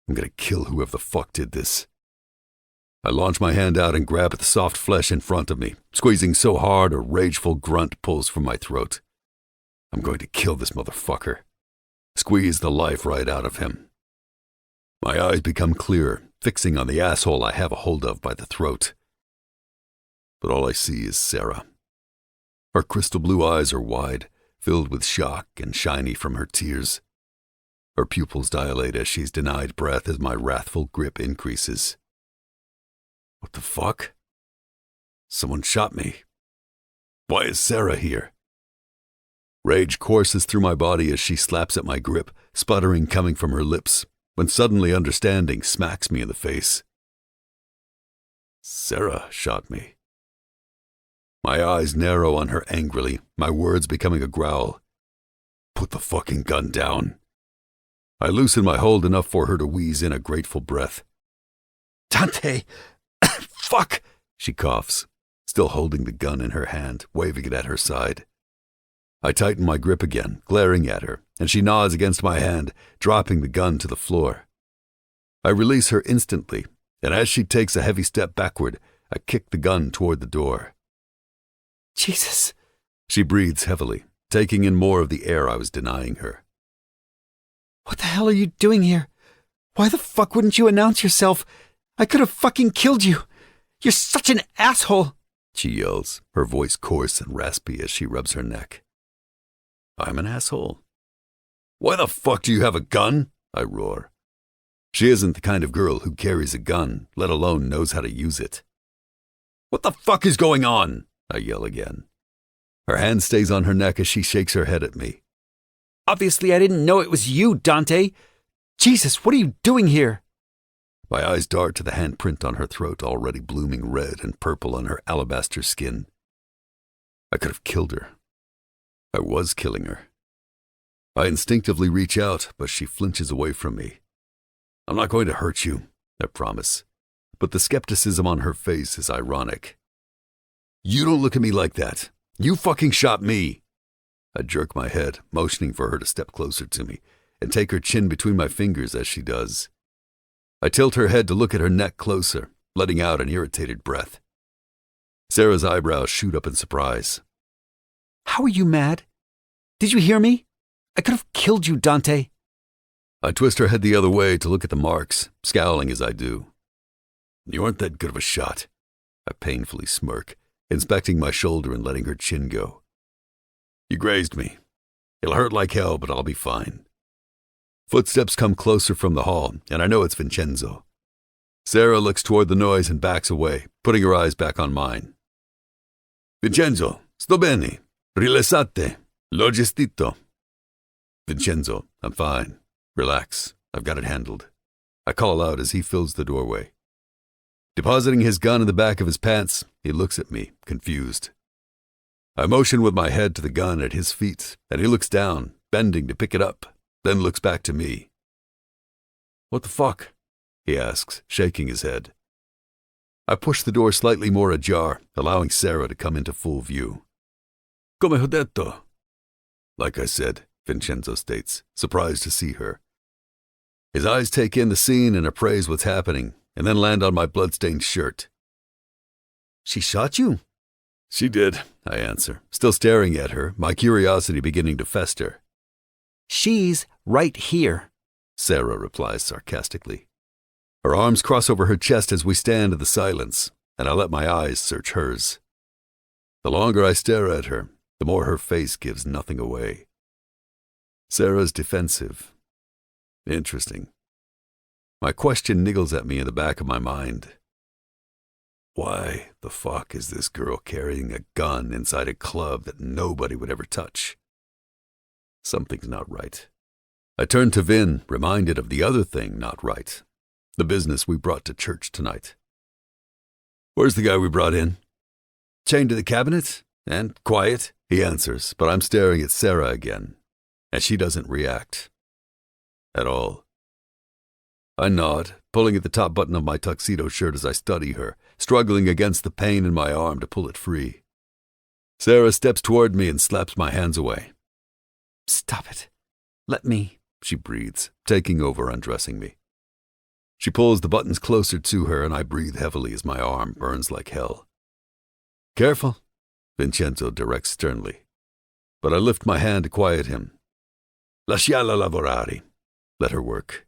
I'm gonna kill whoever the fuck did this. I launch my hand out and grab at the soft flesh in front of me, squeezing so hard a rageful grunt pulls from my throat. I'm going to kill this motherfucker. Squeeze the life right out of him. My eyes become clearer, fixing on the asshole I have a hold of by the throat. But all I see is Sarah. Her crystal blue eyes are wide, filled with shock and shiny from her tears. Her pupils dilate as she's denied breath as my wrathful grip increases. What the fuck? Someone shot me. Why is Sarah here? Rage courses through my body as she slaps at my grip, sputtering coming from her lips, when suddenly understanding smacks me in the face. Sarah shot me. My eyes narrow on her angrily, my words becoming a growl. Put the fucking gun down. I loosen my hold enough for her to wheeze in a grateful breath. Dante! Fuck! She coughs, still holding the gun in her hand, waving it at her side. I tighten my grip again, glaring at her, and she nods against my hand, dropping the gun to the floor. I release her instantly, and as she takes a heavy step backward, I kick the gun toward the door. Jesus! She breathes heavily, taking in more of the air I was denying her. What the hell are you doing here? Why the fuck wouldn't you announce yourself? I could have fucking killed you. You're such an asshole, she yells, her voice coarse and raspy as she rubs her neck. I'm an asshole. Why the fuck do you have a gun? I roar. She isn't the kind of girl who carries a gun, let alone knows how to use it. What the fuck is going on? I yell again. Her hand stays on her neck as she shakes her head at me. Obviously I didn't know it was you, Dante. Jesus, what are you doing here? My eyes dart to the handprint on her throat, already blooming red and purple on her alabaster skin. I could have killed her. I was killing her. I instinctively reach out, but she flinches away from me. I'm not going to hurt you, I promise, but the skepticism on her face is ironic. You don't look at me like that. You fucking shot me. I jerk my head, motioning for her to step closer to me, and take her chin between my fingers as she does. I tilt her head to look at her neck closer, letting out an irritated breath. Sarah's eyebrows shoot up in surprise. How are you mad? Did you hear me? I could have killed you, Dante. I twist her head the other way to look at the marks, scowling as I do. You aren't that good of a shot. I painfully smirk, inspecting my shoulder and letting her chin go. You grazed me. It'll hurt like hell, but I'll be fine. Footsteps come closer from the hall, and I know it's Vincenzo. Sarah looks toward the noise and backs away, putting her eyes back on mine. Vincenzo, sto bene. Rilassate. L'ho gestito. Vincenzo, I'm fine. Relax. I've got it handled. I call out as he fills the doorway. Depositing his gun in the back of his pants, he looks at me, confused. I motion with my head to the gun at his feet, and he looks down, bending to pick it up, then looks back to me. What the fuck? He asks, shaking his head. I push the door slightly more ajar, allowing Sarah to come into full view. Come ho detto. Like I said, Vincenzo states, surprised to see her. His eyes take in the scene and appraise what's happening, and then land on my blood-stained shirt. She shot you? She did, I answer, still staring at her, my curiosity beginning to fester. She's right here, Sarah replies sarcastically. Her arms cross over her chest as we stand in the silence, and I let my eyes search hers. The longer I stare at her, the more her face gives nothing away. Sarah's defensive. Interesting. My question niggles at me in the back of my mind. Why the fuck is this girl carrying a gun inside a club that nobody would ever touch? Something's not right. I turn to Vin, reminded of the other thing not right. The business we brought to church tonight. Where's the guy we brought in? Chained to the cabinet? And quiet, he answers, but I'm staring at Sarah again, and she doesn't react. At all. I nod, pulling at the top button of my tuxedo shirt as I study her, struggling against the pain in my arm to pull it free. Sarah steps toward me and slaps my hands away. Stop it. Let me, she breathes, taking over, undressing me. She pulls the buttons closer to her, and I breathe heavily as my arm burns like hell. Careful, Vincenzo directs sternly, but I lift my hand to quiet him. Lasciala lavorare. Let her work.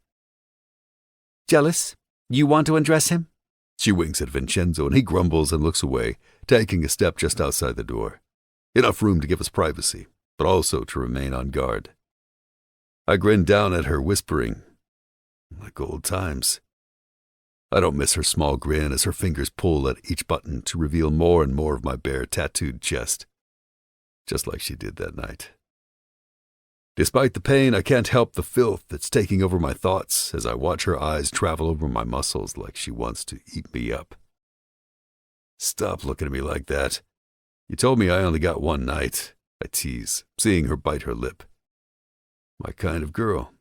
Jealous? You want to undress him? She winks at Vincenzo, and he grumbles and looks away, taking a step just outside the door. Enough room to give us privacy, but also to remain on guard. I grin down at her, whispering, like old times. I don't miss her small grin as her fingers pull at each button to reveal more and more of my bare, tattooed chest, just like she did that night. Despite the pain, I can't help the filth that's taking over my thoughts as I watch her eyes travel over my muscles like she wants to eat me up. Stop looking at me like that. You told me I only got one night, I tease, seeing her bite her lip. My kind of girl,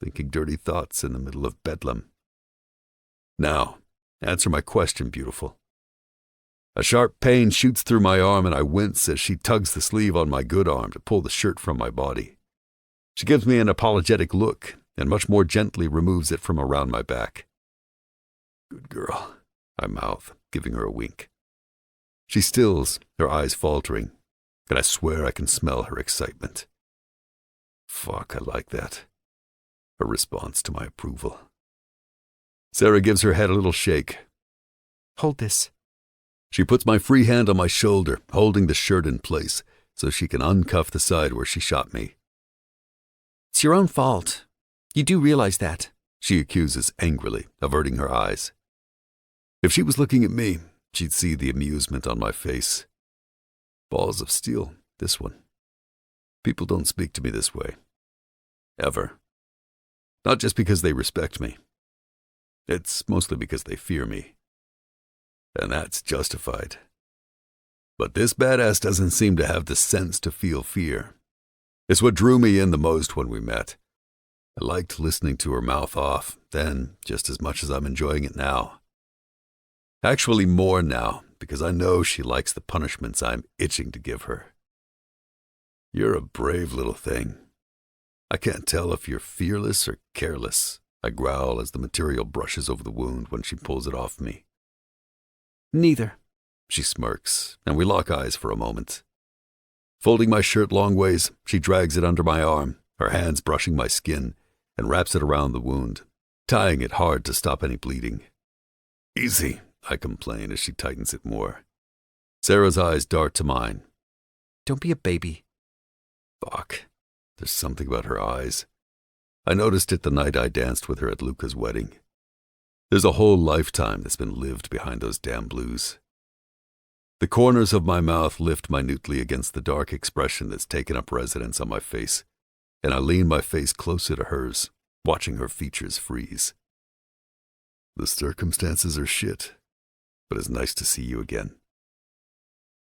thinking dirty thoughts in the middle of bedlam. Now, answer my question, beautiful. A sharp pain shoots through my arm and I wince as she tugs the sleeve on my good arm to pull the shirt from my body. She gives me an apologetic look and much more gently removes it from around my back. Good girl, I mouth, giving her a wink. She stills, her eyes faltering, and I swear I can smell her excitement. Fuck, I like that. Her response to my approval. Sarah gives her head a little shake. Hold this. She puts my free hand on my shoulder, holding the shirt in place so she can uncuff the side where she shot me. It's your own fault. You do realize that, she accuses angrily, averting her eyes. If she was looking at me, she'd see the amusement on my face. Balls of steel, this one. People don't speak to me this way. Ever. Not just because they respect me. It's mostly because they fear me. And that's justified. But this badass doesn't seem to have the sense to feel fear. It's what drew me in the most when we met. I liked listening to her mouth off then just as much as I'm enjoying it now. Actually more now, because I know she likes the punishments I'm itching to give her. You're a brave little thing. I can't tell if you're fearless or careless, I growl as the material brushes over the wound when she pulls it off me. Neither, she smirks, and we lock eyes for a moment. Folding my shirt long ways, she drags it under my arm, her hands brushing my skin, and wraps it around the wound, tying it hard to stop any bleeding. Easy, I complain as she tightens it more. Sarah's eyes dart to mine. Don't be a baby. Fuck. There's something about her eyes. I noticed it the night I danced with her at Luca's wedding. There's a whole lifetime that's been lived behind those damn blues. The corners of my mouth lift minutely against the dark expression that's taken up residence on my face, and I lean my face closer to hers, watching her features freeze. The circumstances are shit, but it's nice to see you again.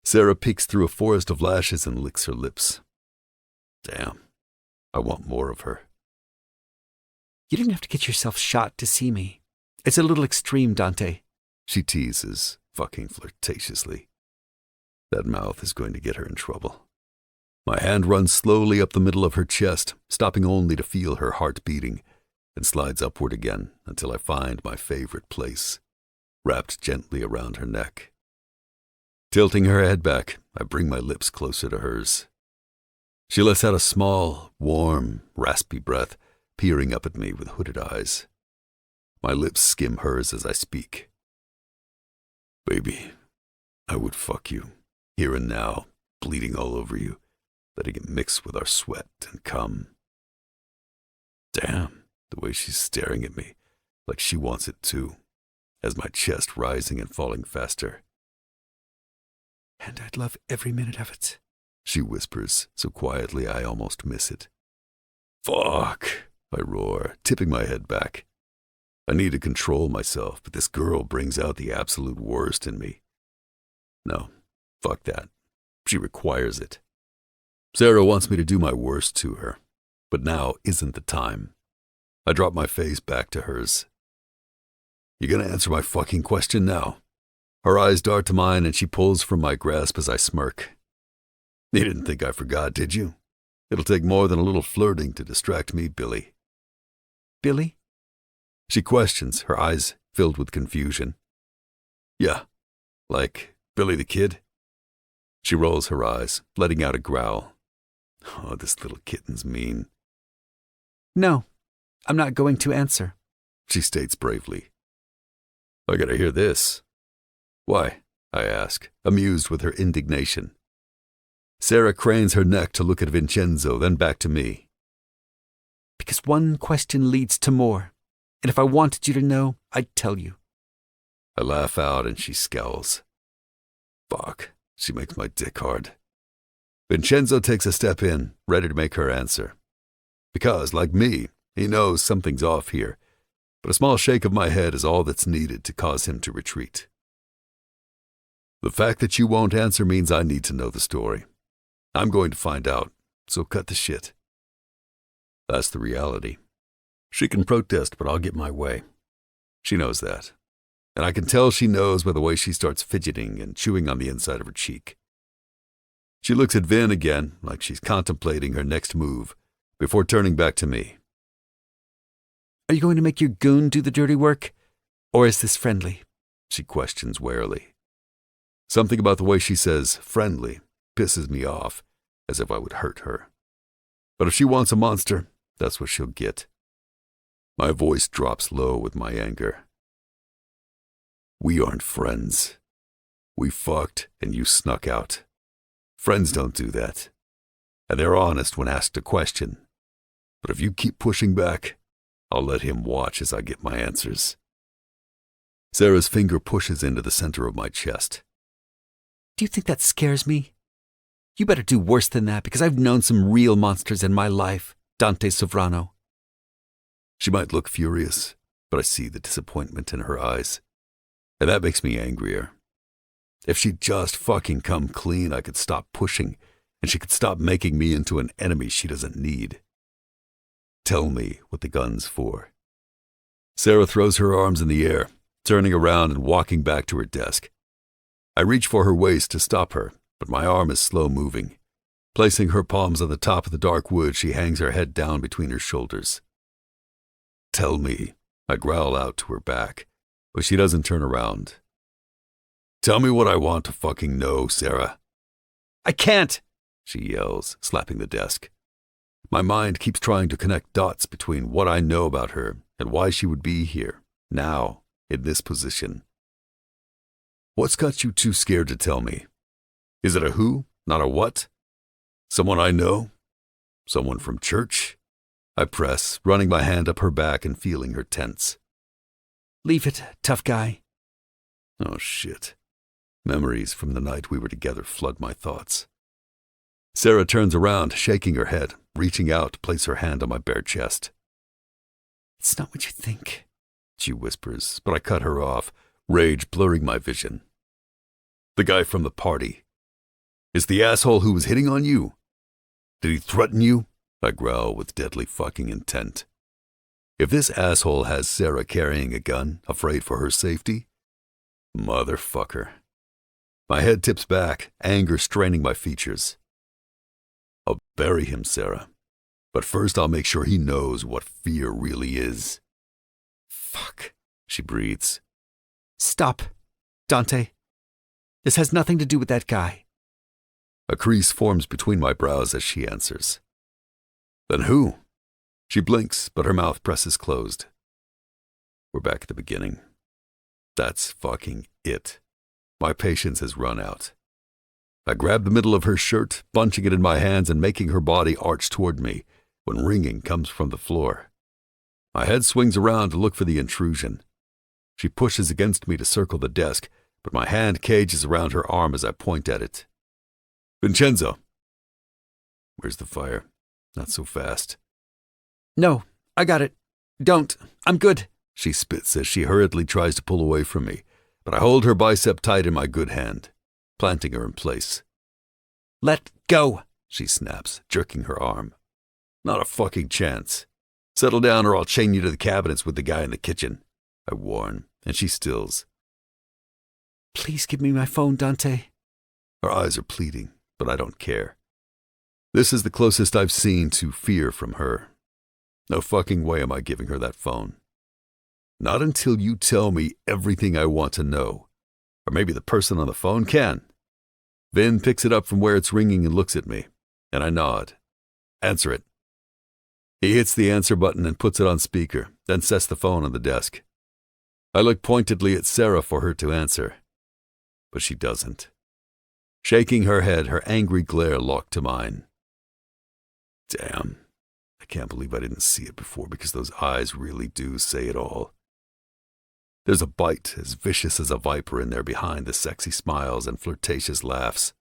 Sarah peeks through a forest of lashes and licks her lips. Damn, I want more of her. You didn't have to get yourself shot to see me. It's a little extreme, Dante, she teases, fucking flirtatiously. That mouth is going to get her in trouble. My hand runs slowly up the middle of her chest, stopping only to feel her heart beating, and slides upward again until I find my favorite place, wrapped gently around her neck. Tilting her head back, I bring my lips closer to hers. She lets out a small, warm, raspy breath, peering up at me with hooded eyes. My lips skim hers as I speak. Baby, I would fuck you, here and now, bleeding all over you, letting it mix with our sweat and cum. Damn, the way she's staring at me, like she wants it too, as my chest rising and falling faster. And I'd love every minute of it, she whispers, so quietly I almost miss it. Fuck, I roar, tipping my head back. I need to control myself, but this girl brings out the absolute worst in me. No, fuck that. She requires it. Sarah wants me to do my worst to her, but now isn't the time. I drop my face back to hers. You gonna answer my fucking question now? Her eyes dart to mine and she pulls from my grasp as I smirk. You didn't think I forgot, did you? It'll take more than a little flirting to distract me, Billy. Billy? She questions, her eyes filled with confusion. Yeah, like Billy the Kid? She rolls her eyes, letting out a growl. Oh, this little kitten's mean. No, I'm not going to answer, she states bravely. I gotta hear this. Why? I ask, amused with her indignation. Sarah cranes her neck to look at Vincenzo, then back to me. Because one question leads to more, and if I wanted you to know, I'd tell you. I laugh out and she scowls. Fuck, she makes my dick hard. Vincenzo takes a step in, ready to make her answer. Because, like me, he knows something's off here, but a small shake of my head is all that's needed to cause him to retreat. The fact that you won't answer means I need to know the story. I'm going to find out, so cut the shit. That's the reality. She can protest, but I'll get my way. She knows that. And I can tell she knows by the way she starts fidgeting and chewing on the inside of her cheek. She looks at Vin again, like she's contemplating her next move, before turning back to me. Are you going to make your goon do the dirty work? Or is this friendly? She questions warily. Something about the way she says friendly pisses me off, as if I would hurt her. But if she wants a monster, that's what she'll get. My voice drops low with my anger. We aren't friends. We fucked and you snuck out. Friends don't do that. And they're honest when asked a question. But if you keep pushing back, I'll let him watch as I get my answers. Sarah's finger pushes into the center of my chest. Do you think that scares me? You better do worse than that, because I've known some real monsters in my life, Dante Sovrano. She might look furious, but I see the disappointment in her eyes. And that makes me angrier. If she'd just fucking come clean, I could stop pushing, and she could stop making me into an enemy she doesn't need. Tell me what the gun's for. Sarah throws her arms in the air, turning around and walking back to her desk. I reach for her waist to stop her, but my arm is slow moving. Placing her palms on the top of the dark wood, she hangs her head down between her shoulders. Tell me, I growl out to her back, but she doesn't turn around. Tell me what I want to fucking know, Sarah. I can't, she yells, slapping the desk. My mind keeps trying to connect dots between what I know about her and why she would be here, now, in this position. What's got you too scared to tell me? Is it a who, not a what? Someone I know? Someone from church? I press, running my hand up her back and feeling her tense. Leave it, tough guy. Oh, shit. Memories from the night we were together flood my thoughts. Sarah turns around, shaking her head, reaching out to place her hand on my bare chest. It's not what you think, she whispers, but I cut her off, rage blurring my vision. The guy from the party. Is the asshole who was hitting on you? Did he threaten you? I growl with deadly fucking intent. If this asshole has Sarah carrying a gun, afraid for her safety, motherfucker. My head tips back, anger straining my features. I'll bury him, Sarah. But first I'll make sure he knows what fear really is. Fuck, she breathes. Stop, Dante. This has nothing to do with that guy. A crease forms between my brows as she answers. Then who? She blinks, but her mouth presses closed. We're back at the beginning. That's fucking it. My patience has run out. I grab the middle of her shirt, bunching it in my hands and making her body arch toward me, when ringing comes from the floor. My head swings around to look for the intrusion. She pushes against me to circle the desk, but my hand cages around her arm as I point at it. Vincenzo! Where's the fire? Not so fast. No, I got it. Don't. I'm good. She spits as she hurriedly tries to pull away from me, but I hold her bicep tight in my good hand, planting her in place. Let go, she snaps, jerking her arm. Not a fucking chance. Settle down or I'll chain you to the cabinets with the guy in the kitchen, I warn, and she stills. Please give me my phone, Dante. Her eyes are pleading, but I don't care. This is the closest I've seen to fear from her. No fucking way am I giving her that phone. Not until you tell me everything I want to know. Or maybe the person on the phone can. Vin picks it up from where it's ringing and looks at me, and I nod. Answer it. He hits the answer button and puts it on speaker, then sets the phone on the desk. I look pointedly at Sarah for her to answer, but she doesn't. Shaking her head, her angry glare locked to mine. Damn, I can't believe I didn't see it before because those eyes really do say it all. There's a bite as vicious as a viper in there behind the sexy smiles and flirtatious laughs.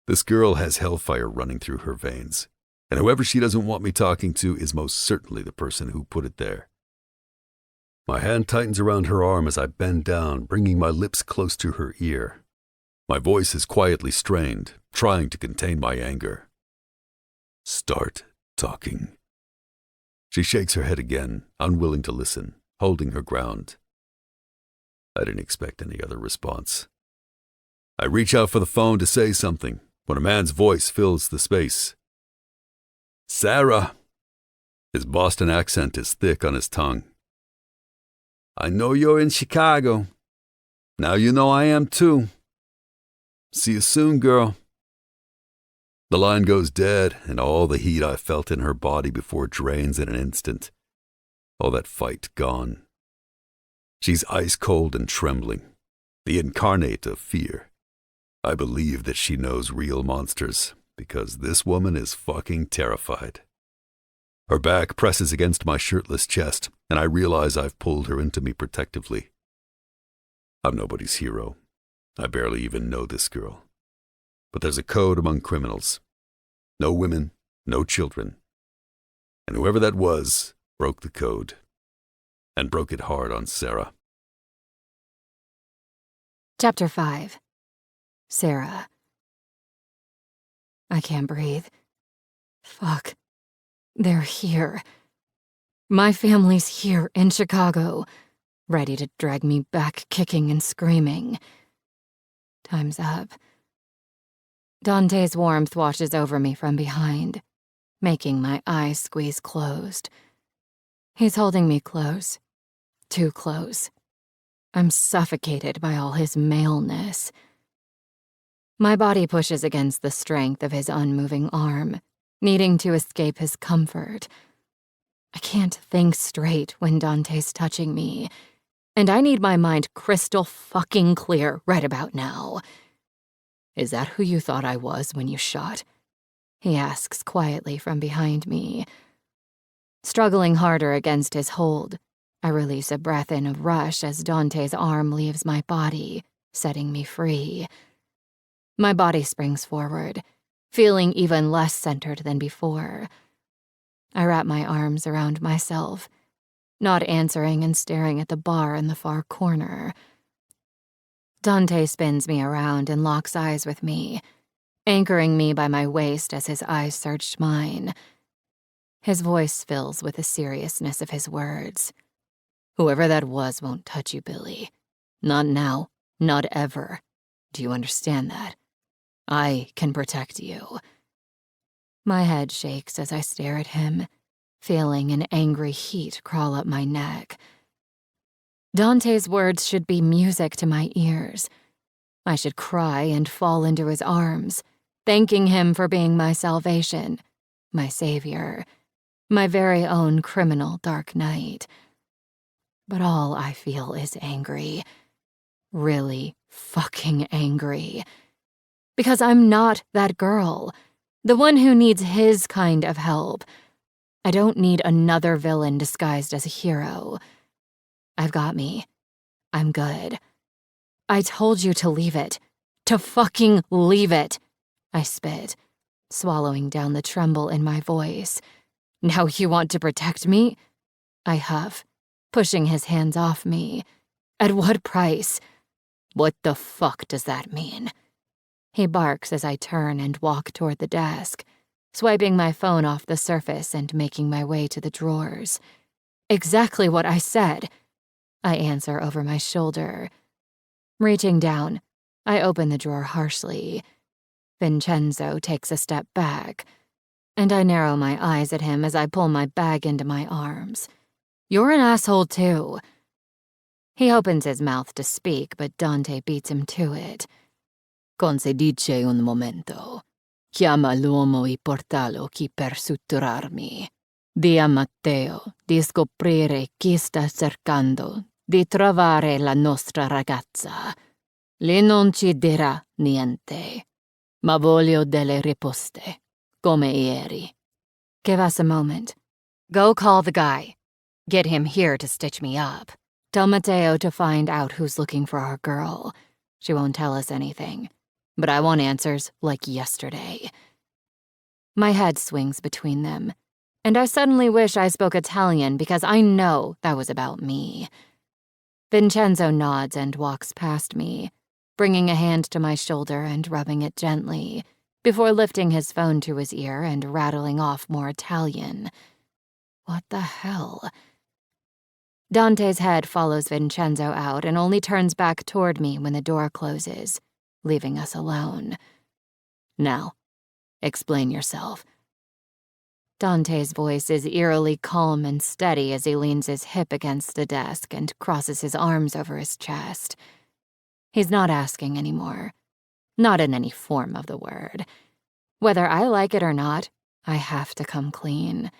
This girl has hellfire running through her veins, and whoever she doesn't want me talking to is most certainly the person who put it there. My hand tightens around her arm as I bend down, bringing my lips close to her ear. My voice is quietly strained, trying to contain my anger. Start talking. She shakes her head again, unwilling to listen, holding her ground. I didn't expect any other response. I reach out for the phone to say something when a man's voice fills the space. Sarah! His Boston accent is thick on his tongue. I know you're in Chicago. Now you know I am too. See you soon, girl. The line goes dead, and all the heat I felt in her body before drains in an instant. All that fight gone. She's ice cold and trembling, the incarnate of fear. I believe that she knows real monsters, because this woman is fucking terrified. Her back presses against my shirtless chest, and I realize I've pulled her into me protectively. I'm nobody's hero. I barely even know this girl. But there's a code among criminals. No women, no children. And whoever that was broke the code. And broke it hard on Sarah. Chapter 5. Sarah. I can't breathe. Fuck. They're here. My family's here in Chicago, ready to drag me back kicking and screaming. Time's up. Dante's warmth washes over me from behind, making my eyes squeeze closed. He's holding me close. Too close. I'm suffocated by all his maleness. My body pushes against the strength of his unmoving arm, needing to escape his comfort. I can't think straight when Dante's touching me, and I need my mind crystal fucking clear right about now. Is that who you thought I was when you shot? He asks quietly from behind me. Struggling harder against his hold, I release a breath in a rush as Dante's arm leaves my body, setting me free. My body springs forward, feeling even less centered than before. I wrap my arms around myself, not answering and staring at the bar in the far corner. Dante spins me around and locks eyes with me, anchoring me by my waist as his eyes searched mine. His voice fills with the seriousness of his words. Whoever that was won't touch you, Billy. Not now, not ever. Do you understand that? I can protect you. My head shakes as I stare at him, feeling an angry heat crawl up my neck. Dante's words should be music to my ears. I should cry and fall into his arms, thanking him for being my salvation, my savior, my very own criminal dark knight. But all I feel is angry. Really fucking angry. Because I'm not that girl. The one who needs his kind of help. I don't need another villain disguised as a hero. I've got me. I'm good. I told you to leave it. To fucking leave it. I spit, swallowing down the tremble in my voice. Now you want to protect me? I huff, pushing his hands off me. At what price? What the fuck does that mean? He barks as I turn and walk toward the desk, swiping my phone off the surface and making my way to the drawers. Exactly what I said, I answer over my shoulder. Reaching down, I open the drawer harshly. Vincenzo takes a step back, and I narrow my eyes at him as I pull my bag into my arms. You're an asshole too. He opens his mouth to speak, but Dante beats him to it. Concedice un momento. Chiama l'uomo e portalo qui per suturrarmi. Di a Matteo di scoprire chi sta cercando di trovare la nostra ragazza. Lei non ci dirà niente, ma voglio delle risposte, come ieri. Give us a moment. Go call the guy. Get him here to stitch me up. Tell Matteo to find out who's looking for our girl. She won't tell us anything, but I want answers like yesterday. My head swings between them, and I suddenly wish I spoke Italian because I know that was about me. Vincenzo nods and walks past me, bringing a hand to my shoulder and rubbing it gently, before lifting his phone to his ear and rattling off more Italian. What the hell? Dante's head follows Vincenzo out and only turns back toward me when the door closes, leaving us alone. Now, explain yourself. Dante's voice is eerily calm and steady as he leans his hip against the desk and crosses his arms over his chest. He's not asking anymore. Not in any form of the word. Whether I like it or not, I have to come clean.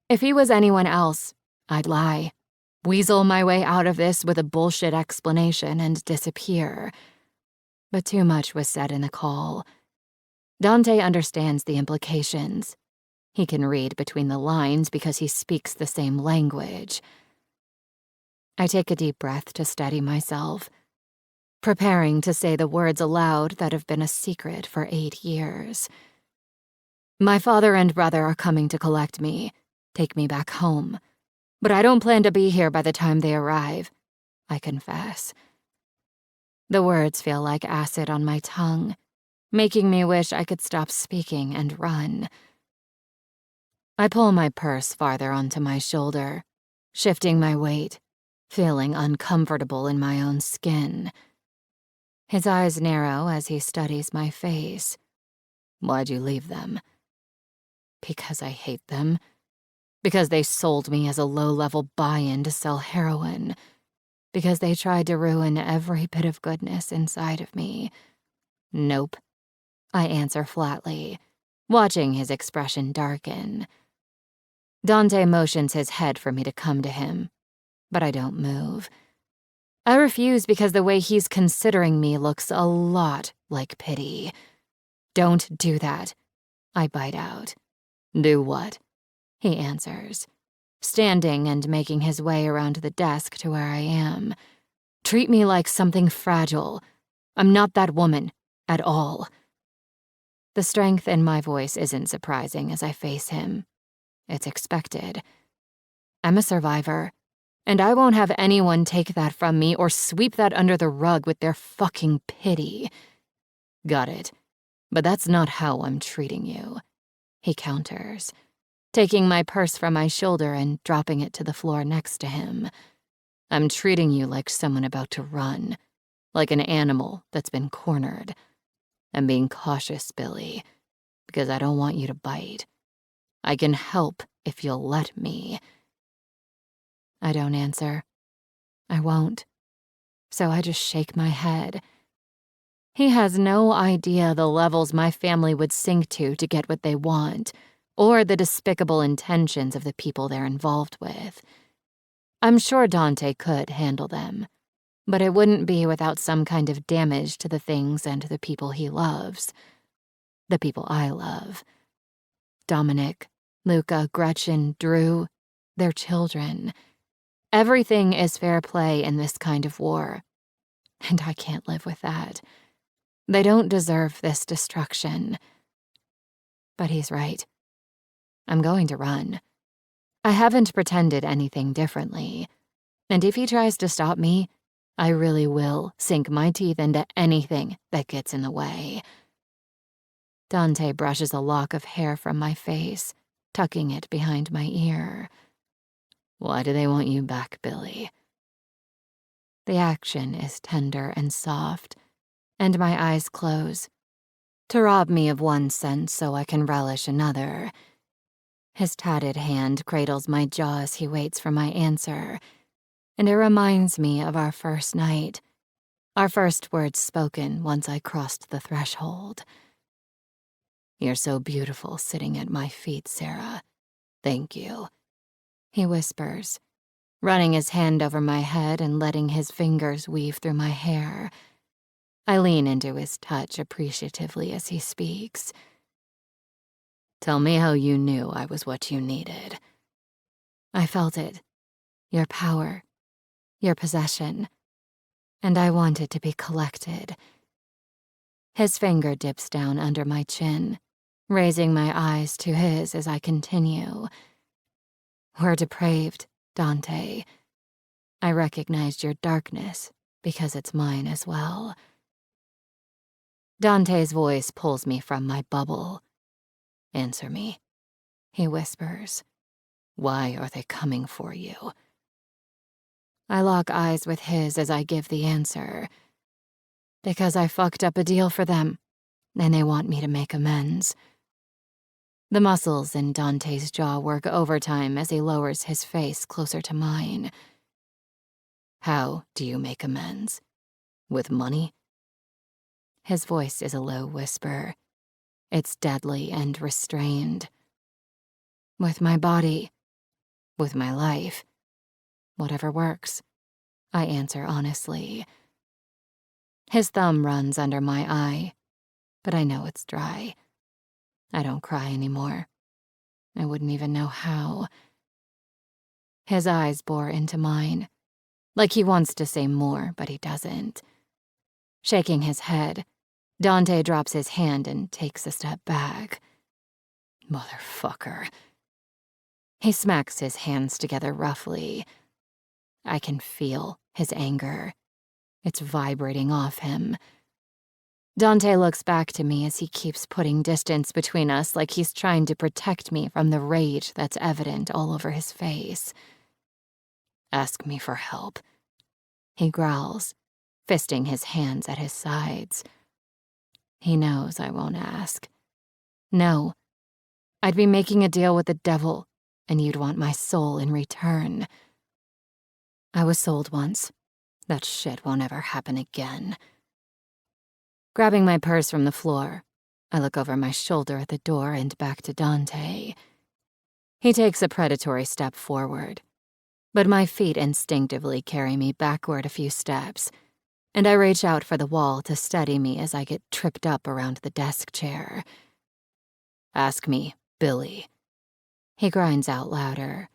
If he was anyone else, I'd lie, weasel my way out of this with a bullshit explanation and disappear. But too much was said in the call. Dante understands the implications. He can read between the lines because he speaks the same language. I take a deep breath to steady myself, preparing to say the words aloud that have been a secret for 8 years. My father and brother are coming to collect me, take me back home. But I don't plan to be here by the time they arrive, I confess. The words feel like acid on my tongue, making me wish I could stop speaking and run. I pull my purse farther onto my shoulder, shifting my weight, feeling uncomfortable in my own skin. His eyes narrow as he studies my face. Why'd you leave them? Because I hate them. Because they sold me as a low-level buy-in to sell heroin. Because they tried to ruin every bit of goodness inside of me. Nope, I answer flatly, watching his expression darken. Dante motions his head for me to come to him, but I don't move. I refuse because the way he's considering me looks a lot like pity. Don't do that, I bite out. Do what? He answers, standing and making his way around the desk to where I am. Treat me like something fragile. I'm not that woman, at all. The strength in my voice isn't surprising as I face him. It's expected. I'm a survivor, and I won't have anyone take that from me or sweep that under the rug with their fucking pity. Got it, but that's not how I'm treating you, he counters, taking my purse from my shoulder and dropping it to the floor next to him. I'm treating you like someone about to run, like an animal that's been cornered. I'm being cautious, Billy, because I don't want you to bite. I can help if you'll let me. I don't answer. I won't. So I just shake my head. He has no idea the levels my family would sink to get what they want, or the despicable intentions of the people they're involved with. I'm sure Dante could handle them, but it wouldn't be without some kind of damage to the things and the people he loves. The people I love. Dominic, Luca, Gretchen, Drew, their children. Everything is fair play in this kind of war, and I can't live with that. They don't deserve this destruction. But he's right. I'm going to run. I haven't pretended anything differently, and if he tries to stop me, I really will sink my teeth into anything that gets in the way. Dante brushes a lock of hair from my face, tucking it behind my ear. Why do they want you back, Billy? The action is tender and soft, and my eyes close, to rob me of one sense so I can relish another. His tatted hand cradles my jaw as he waits for my answer, and it reminds me of our first night, our first words spoken once I crossed the threshold. You're so beautiful sitting at my feet, Sarah. Thank you, he whispers, running his hand over my head and letting his fingers weave through my hair. I lean into his touch appreciatively as he speaks. Tell me how you knew I was what you needed. I felt it. Your power. Your possession. And I wanted to be collected. His finger dips down under my chin, raising my eyes to his as I continue. We're depraved, Dante. I recognized your darkness because it's mine as well. Dante's voice pulls me from my bubble. Answer me, he whispers. Why are they coming for you? I lock eyes with his as I give the answer. Because I fucked up a deal for them, and they want me to make amends. The muscles in Dante's jaw work overtime as he lowers his face closer to mine. How do you make amends? With money? His voice is a low whisper. It's deadly and restrained. With my body. With my life. Whatever works, I answer honestly. His thumb runs under my eye, but I know it's dry. I don't cry anymore. I wouldn't even know how. His eyes bore into mine, like he wants to say more, but he doesn't. Shaking his head, Dante drops his hand and takes a step back. Motherfucker. He smacks his hands together roughly. I can feel his anger. It's vibrating off him. Dante looks back to me as he keeps putting distance between us like he's trying to protect me from the rage that's evident all over his face. Ask me for help, he growls, fisting his hands at his sides. He knows I won't ask. No, I'd be making a deal with the devil, and you'd want my soul in return. I was sold once. That shit won't ever happen again. Grabbing my purse from the floor, I look over my shoulder at the door and back to Dante. He takes a predatory step forward, but my feet instinctively carry me backward a few steps, and I reach out for the wall to steady me as I get tripped up around the desk chair. Ask me, Billy. He grinds out louder,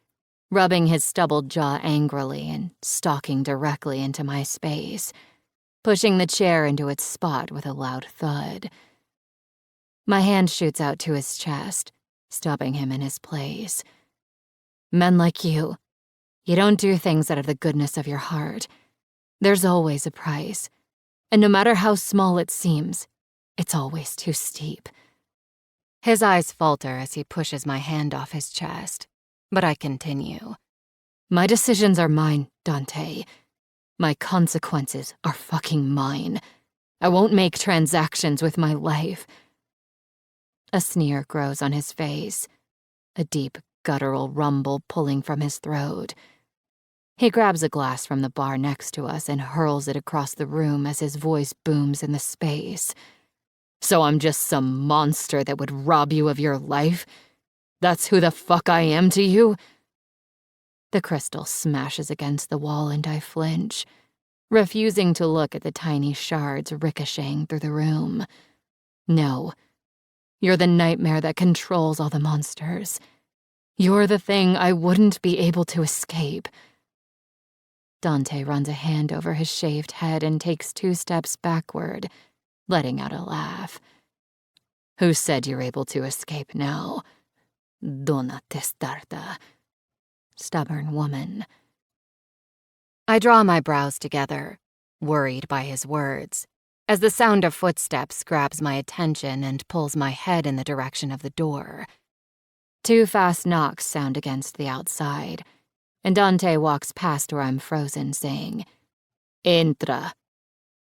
rubbing his stubbled jaw angrily and stalking directly into my space, pushing the chair into its spot with a loud thud. My hand shoots out to his chest, stopping him in his place. Men like you don't do things out of the goodness of your heart. There's always a price, and no matter how small it seems, it's always too steep. His eyes falter as he pushes my hand off his chest, but I continue. My decisions are mine, Dante. My consequences are fucking mine. I won't make transactions with my life. A sneer grows on his face, a deep, guttural rumble pulling from his throat. He grabs a glass from the bar next to us and hurls it across the room as his voice booms in the space. So I'm just some monster that would rob you of your life? That's who the fuck I am to you? The crystal smashes against the wall and I flinch, refusing to look at the tiny shards ricocheting through the room. No, you're the nightmare that controls all the monsters. You're the thing I wouldn't be able to escape. Dante runs a hand over his shaved head and takes 2 steps backward, letting out a laugh. Who said you're able to escape now? Donna testarda. Stubborn woman. I draw my brows together, worried by his words, as the sound of footsteps grabs my attention and pulls my head in the direction of the door. 2 fast knocks sound against the outside, and Dante walks past where I'm frozen, saying, "Entra,"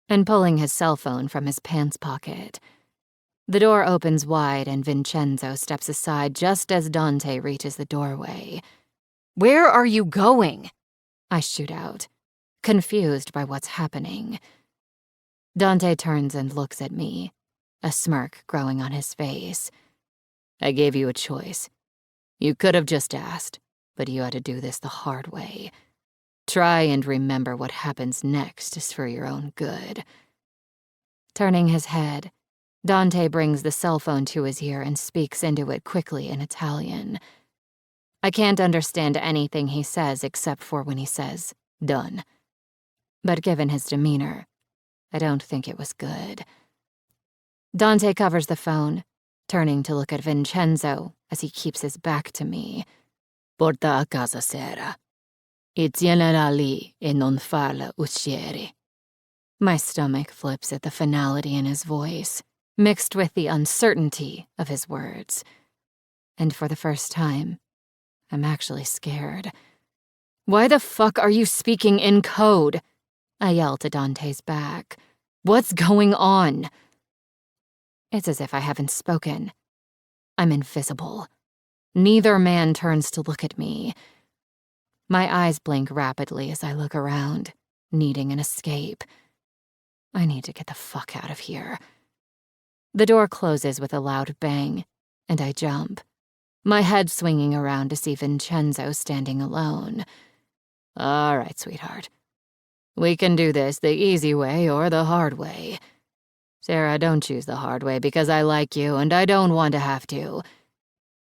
and pulling his cell phone from his pants pocket. The door opens wide and Vincenzo steps aside just as Dante reaches the doorway. "Where are you going?" I shoot out, confused by what's happening. Dante turns and looks at me, a smirk growing on his face. "I gave you a choice. You could have just asked, but you had to do this the hard way. Try and remember what happens next is for your own good." Turning his head, Dante brings the cell phone to his ear and speaks into it quickly in Italian. I can't understand anything he says except for when he says, "done." But given his demeanor, I don't think it was good. Dante covers the phone, turning to look at Vincenzo as he keeps his back to me. "Porta a casa Sera. E tienila lì e non farla uscire." My stomach flips at the finality in his voice, mixed with the uncertainty of his words. And for the first time, I'm actually scared. "Why the fuck are you speaking in code?" I yell to Dante's back. "What's going on?" It's as if I haven't spoken. I'm invisible. Neither man turns to look at me. My eyes blink rapidly as I look around, needing an escape. I need to get the fuck out of here. The door closes with a loud bang, and I jump, my head swinging around to see Vincenzo standing alone. "All right, sweetheart. We can do this the easy way or the hard way. Sarah, don't choose the hard way because I like you and I don't want to have to."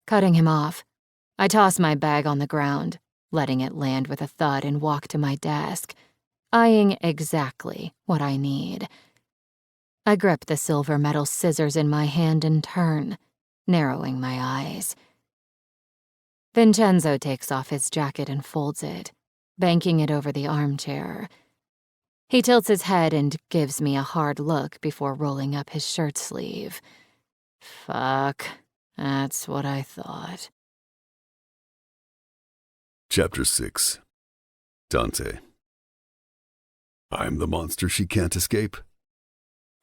Cutting him off, I toss my bag on the ground, letting it land with a thud and walk to my desk, eyeing exactly what I need. I grip the silver metal scissors in my hand and turn, narrowing my eyes. Vincenzo takes off his jacket and folds it, banking it over the armchair. He tilts his head and gives me a hard look before rolling up his shirt sleeve. Fuck, that's what I thought. Chapter 6. Dante. I'm the monster she can't escape.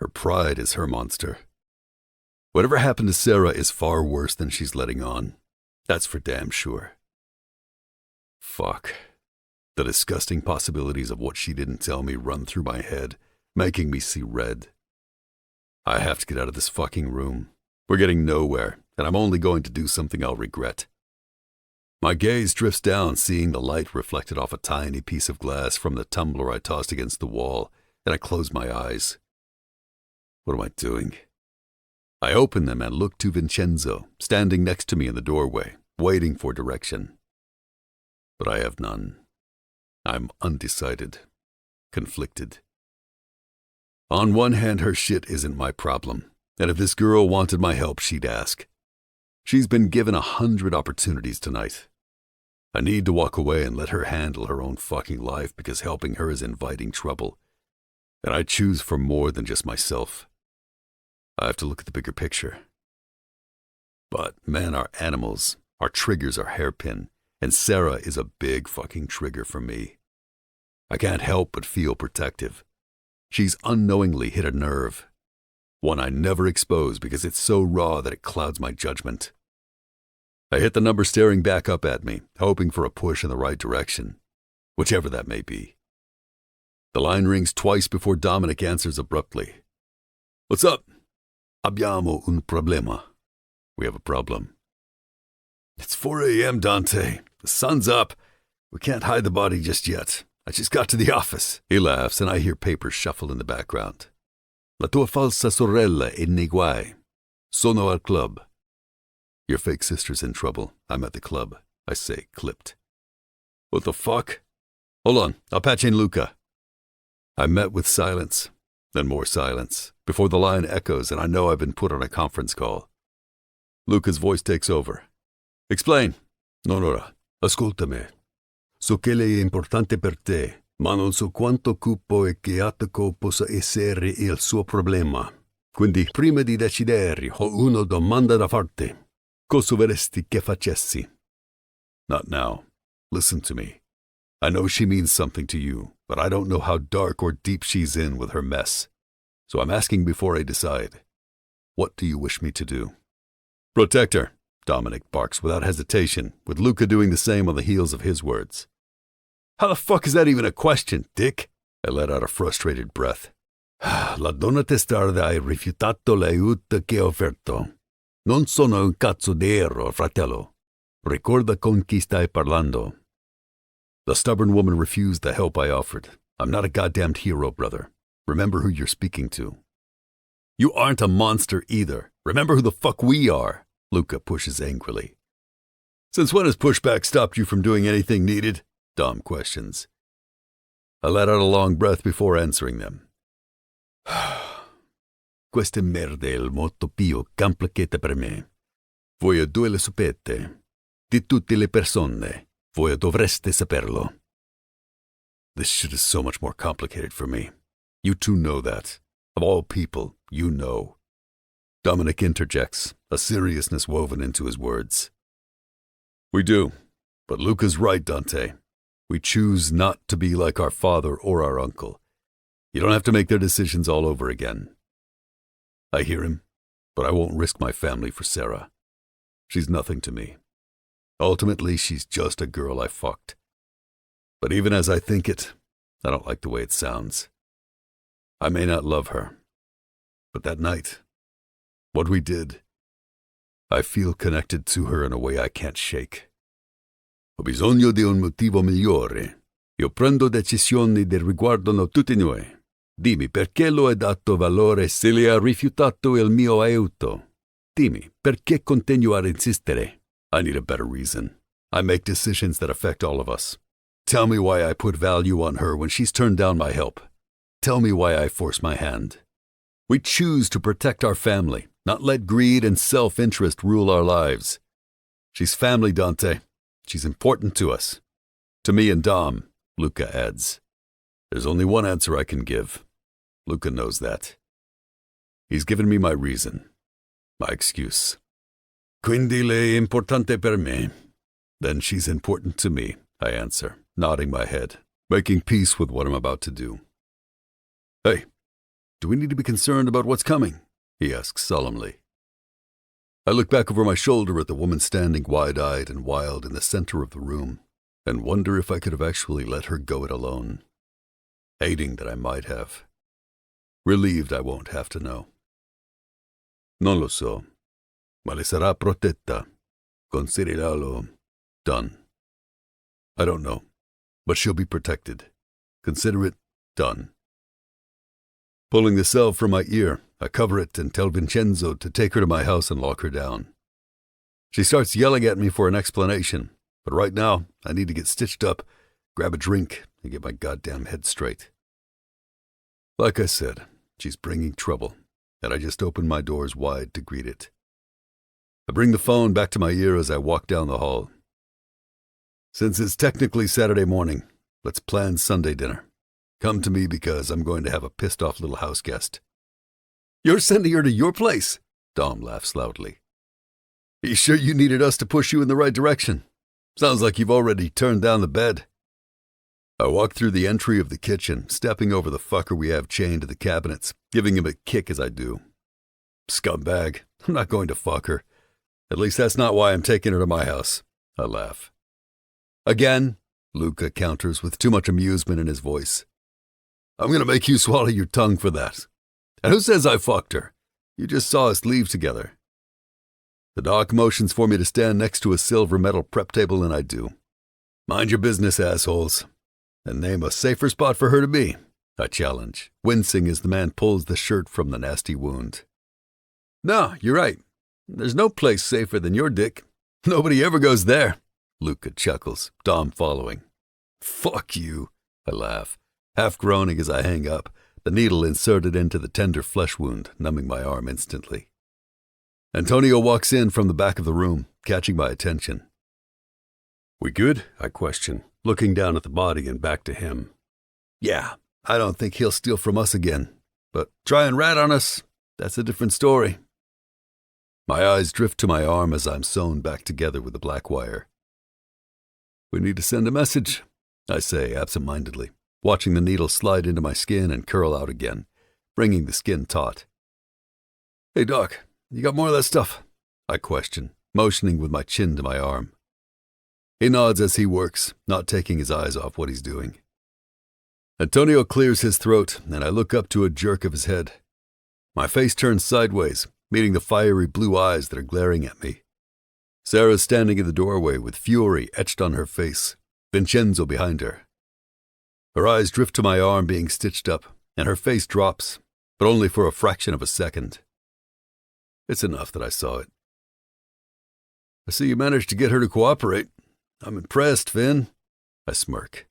Her pride is her monster. Whatever happened to Sarah is far worse than she's letting on. That's for damn sure. Fuck. The disgusting possibilities of what she didn't tell me run through my head, making me see red. I have to get out of this fucking room. We're getting nowhere, and I'm only going to do something I'll regret. My gaze drifts down, seeing the light reflected off a tiny piece of glass from the tumbler I tossed against the wall, and I close my eyes. What am I doing? I open them and look to Vincenzo, standing next to me in the doorway, waiting for direction. But I have none. I'm undecided, conflicted. On one hand, her shit isn't my problem, and if this girl wanted my help, she'd ask. She's been given 100 opportunities tonight. I need to walk away and let her handle her own fucking life because helping her is inviting trouble. And I choose for more than just myself. I have to look at the bigger picture. But men are animals, our triggers are hairpin, and Sarah is a big fucking trigger for me. I can't help but feel protective. She's unknowingly hit a nerve, one I never expose because it's so raw that it clouds my judgment. I hit the number staring back up at me, hoping for a push in the right direction, whichever that may be. The line rings twice before Dominic answers abruptly. What's up? Abbiamo un problema. We have a problem. It's 4 a.m., Dante. The sun's up. We can't hide the body just yet. I just got to the office. He laughs, and I hear papers shuffle in the background. La tua falsa sorella è nei guai. Sono al club. Your fake sister's in trouble. I'm at the club, I say, clipped. What the fuck? Hold on, I'll patch in Luca. I'm met with silence, then more silence, before the line echoes and I know I've been put on a conference call. Luca's voice takes over. Explain. Nonora, ascoltami. So che lei è importante per te, ma non so quanto cupo e che attacco possa essere il suo problema. Quindi, prima di decidere, ho una domanda da farti. Cosa vorresti che facessi? Not now. Listen to me. I know she means something to you, but I don't know how dark or deep she's in with her mess. So I'm asking before I decide. What do you wish me to do? Protect her, Dominic barks without hesitation, with Luca doing the same on the heels of his words. How the fuck is that even a question, Dick? I let out a frustrated breath. La donna testarda hai rifiutato l'aiuto che ho offerto. Non sono un cazzo di ero, fratello. Ricorda con chi stai parlando. The stubborn woman refused the help I offered. I'm not a goddamned hero, brother. Remember who you're speaking to. You aren't a monster either. Remember who the fuck we are, Luca pushes angrily. Since when has pushback stopped you from doing anything needed? Dom questions. I let out a long breath before answering them. Queste merde è molto più complicate per me. Voi due le sapete. Di tutte le persone, voi dovreste saperlo. This shit is so much more complicated for me. You two know that. Of all people, you know. Dominic interjects, a seriousness woven into his words. We do. But Luca's right, Dante. We choose not to be like our father or our uncle. You don't have to make their decisions all over again. I hear him, but I won't risk my family for Sarah. She's nothing to me. Ultimately, she's just a girl I fucked. But even as I think it, I don't like the way it sounds. I may not love her, but that night, what we did, I feel connected to her in a way I can't shake. Ho bisogno di un motivo migliore. Io prendo decisioni che riguardano tutti noi. Dimmi perché lo hai dato valore se le ha rifiutato il mio aiuto. Dimmi perché continuo ad insistere. I need a better reason. I make decisions that affect all of us. Tell me why I put value on her when she's turned down my help. Tell me why I force my hand. We choose to protect our family, not let greed and self-interest rule our lives. She's family, Dante. She's important to us. To me and Dom, Luca adds. There's only one answer I can give. Luca knows that. He's given me my reason, my excuse. Quindi lei è importante per me. Then she's important to me, I answer, nodding my head, making peace with what I'm about to do. Hey, do we need to be concerned about what's coming? He asks solemnly. I look back over my shoulder at the woman standing wide-eyed and wild in the center of the room, and wonder if I could have actually let her go it alone. Hating that I might have. Relieved I won't have to know. Non lo so, ma le sarà protetta. Consideralo done. I don't know, but she'll be protected. Consider it done. Pulling the salve from my ear, I cover it and tell Vincenzo to take her to my house and lock her down. She starts yelling at me for an explanation, but right now I need to get stitched up, grab a drink, and get my goddamn head straight. Like I said, she's bringing trouble, and I just open my doors wide to greet it. I bring the phone back to my ear as I walk down the hall. Since it's technically Saturday morning, let's plan Sunday dinner. Come to me because I'm going to have a pissed-off little house guest. You're sending her to your place? Dom laughs loudly. Are you sure you needed us to push you in the right direction? Sounds like you've already turned down the bed. I walk through the entry of the kitchen, stepping over the fucker we have chained to the cabinets, giving him a kick as I do. Scumbag. I'm not going to fuck her. At least that's not why I'm taking her to my house. I laugh. Again, Luca counters with too much amusement in his voice. I'm going to make you swallow your tongue for that. And who says I fucked her? You just saw us leave together. The doc motions for me to stand next to a silver metal prep table, and I do. Mind your business, assholes, and name a safer spot for her to be, I challenge, wincing as the man pulls the shirt from the nasty wound. No, you're right. There's no place safer than your dick. Nobody ever goes there, Luca chuckles, Dom following. Fuck you, I laugh, half groaning as I hang up, the needle inserted into the tender flesh wound, numbing my arm instantly. Antonio walks in from the back of the room, catching my attention. We good? I question, looking down at the body and back to him. Yeah, I don't think he'll steal from us again, but try and rat on us, that's a different story. My eyes drift to my arm as I'm sewn back together with the black wire. We need to send a message, I say absent-mindedly, watching the needle slide into my skin and curl out again, bringing the skin taut. Hey, Doc, you got more of that stuff? I question, motioning with my chin to my arm. He nods as he works, not taking his eyes off what he's doing. Antonio clears his throat, and I look up to a jerk of his head. My face turns sideways, meeting the fiery blue eyes that are glaring at me. Sarah's standing in the doorway with fury etched on her face, Vincenzo behind her. Her eyes drift to my arm being stitched up, and her face drops, but only for a fraction of a second. It's enough that I saw it. I see you managed to get her to cooperate. I'm impressed, Vin. I smirk.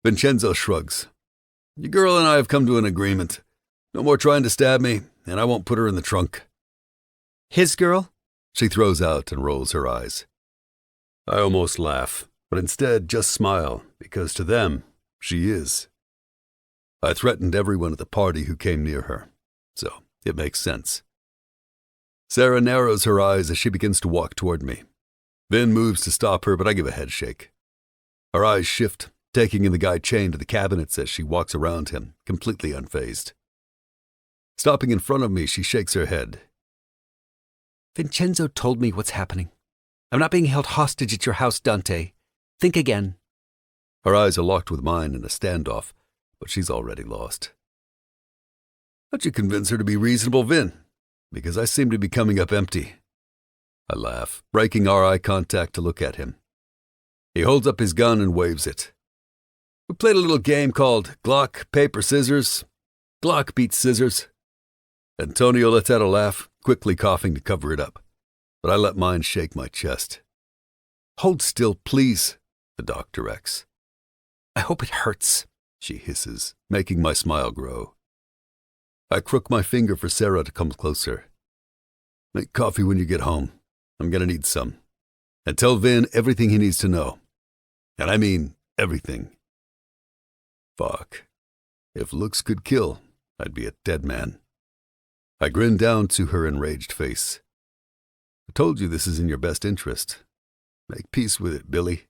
Vincenzo shrugs. Your girl and I have come to an agreement. No more trying to stab me, and I won't put her in the trunk. His girl? She throws out and rolls her eyes. I almost laugh, but instead just smile, because to them, she is. I threatened everyone at the party who came near her, so it makes sense. Sarah narrows her eyes as she begins to walk toward me. Vin moves to stop her, but I give a head shake. Her eyes shift, taking in the guy chained to the cabinets as she walks around him, completely unfazed. Stopping in front of me, she shakes her head. Vincenzo told me what's happening. I'm not being held hostage at your house, Dante. Think again. Her eyes are locked with mine in a standoff, but she's already lost. How'd you convince her to be reasonable, Vin? Because I seem to be coming up empty. I laugh, breaking our eye contact to look at him. He holds up his gun and waves it. We played a little game called Glock, Paper, Scissors. Glock beats scissors. Antonio lets out a laugh, quickly coughing to cover it up, but I let mine shake my chest. Hold still, please, the doc directs. I hope it hurts, she hisses, making my smile grow. I crook my finger for Sarah to come closer. Make coffee when you get home. I'm gonna need some. And tell Vin everything he needs to know. And I mean everything. Fuck. If looks could kill, I'd be a dead man. I grin down to her enraged face. I told you this is in your best interest. Make peace with it, Billy.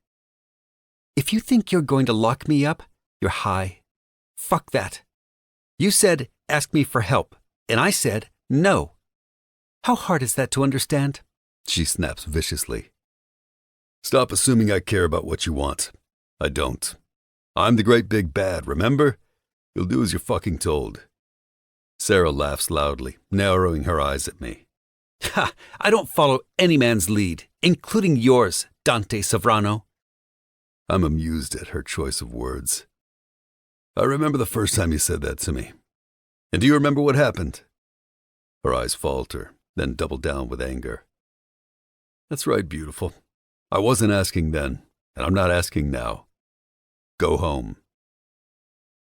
If you think you're going to lock me up, you're high. Fuck that. You said, ask me for help, and I said, no. How hard is that to understand? She snaps viciously. Stop assuming I care about what you want. I don't. I'm the great big bad, remember? You'll do as you're fucking told. Sarah laughs loudly, narrowing her eyes at me. Ha! I don't follow any man's lead, including yours, Dante Sovrano. I'm amused at her choice of words. I remember the first time you said that to me. And do you remember what happened? Her eyes falter, then double down with anger. That's right, beautiful. I wasn't asking then, and I'm not asking now. Go home.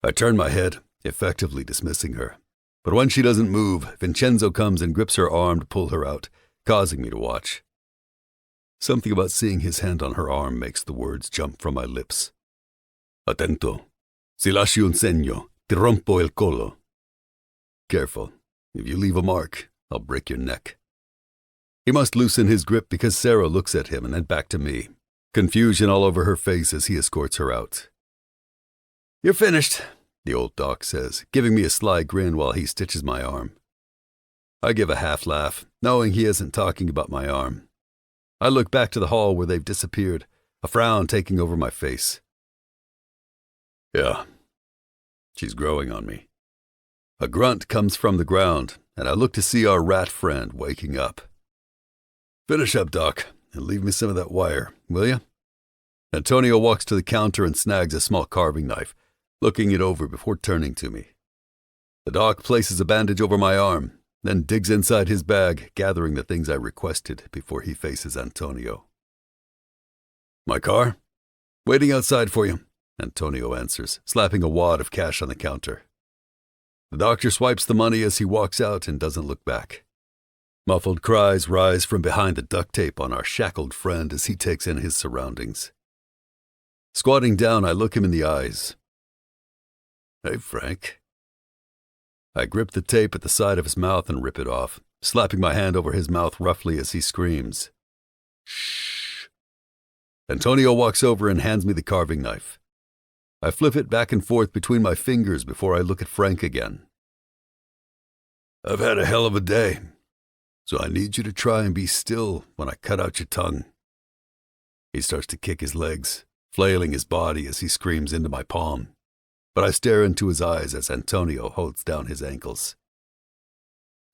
I turn my head, effectively dismissing her. But when she doesn't move, Vincenzo comes and grips her arm to pull her out, causing me to watch. Something about seeing his hand on her arm makes the words jump from my lips. Attento. Si lasci un segno, ti rompo il collo. Careful. If you leave a mark, I'll break your neck. He must loosen his grip because Sarah looks at him and then back to me, confusion all over her face as he escorts her out. You're finished, the old doc says, giving me a sly grin while he stitches my arm. I give a half laugh, knowing he isn't talking about my arm. I look back to the hall where they've disappeared, a frown taking over my face. Yeah, she's growing on me. A grunt comes from the ground, and I look to see our rat friend waking up. Finish up, Doc, and leave me some of that wire, will you? Antonio walks to the counter and snags a small carving knife, looking it over before turning to me. The doc places a bandage over my arm, then digs inside his bag, gathering the things I requested before he faces Antonio. "My car? Waiting outside for you," Antonio answers, slapping a wad of cash on the counter. The doctor swipes the money as he walks out and doesn't look back. Muffled cries rise from behind the duct tape on our shackled friend as he takes in his surroundings. Squatting down, I look him in the eyes. "Hey, Frank." I grip the tape at the side of his mouth and rip it off, slapping my hand over his mouth roughly as he screams. "Shh." Antonio walks over and hands me the carving knife. I flip it back and forth between my fingers before I look at Frank again. "I've had a hell of a day, so I need you to try and be still when I cut out your tongue." He starts to kick his legs, flailing his body as he screams into my palm, but I stare into his eyes as Antonio holds down his ankles.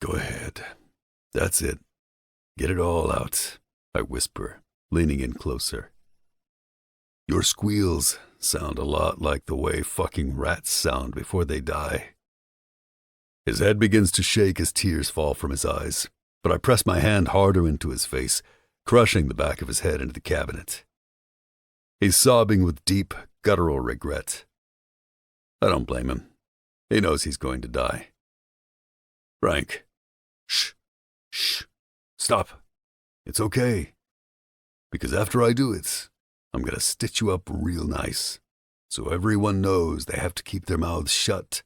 "Go ahead. That's it. Get it all out," I whisper, leaning in closer. "Your squeals sound a lot like the way fucking rats sound before they die." His head begins to shake as tears fall from his eyes, but I press my hand harder into his face, crushing the back of his head into the cabinet. He's sobbing with deep, guttural regret. I don't blame him. He knows he's going to die. "Frank, shh, stop. It's okay. Because after I do it, I'm going to stitch you up real nice, so everyone knows they have to keep their mouths shut,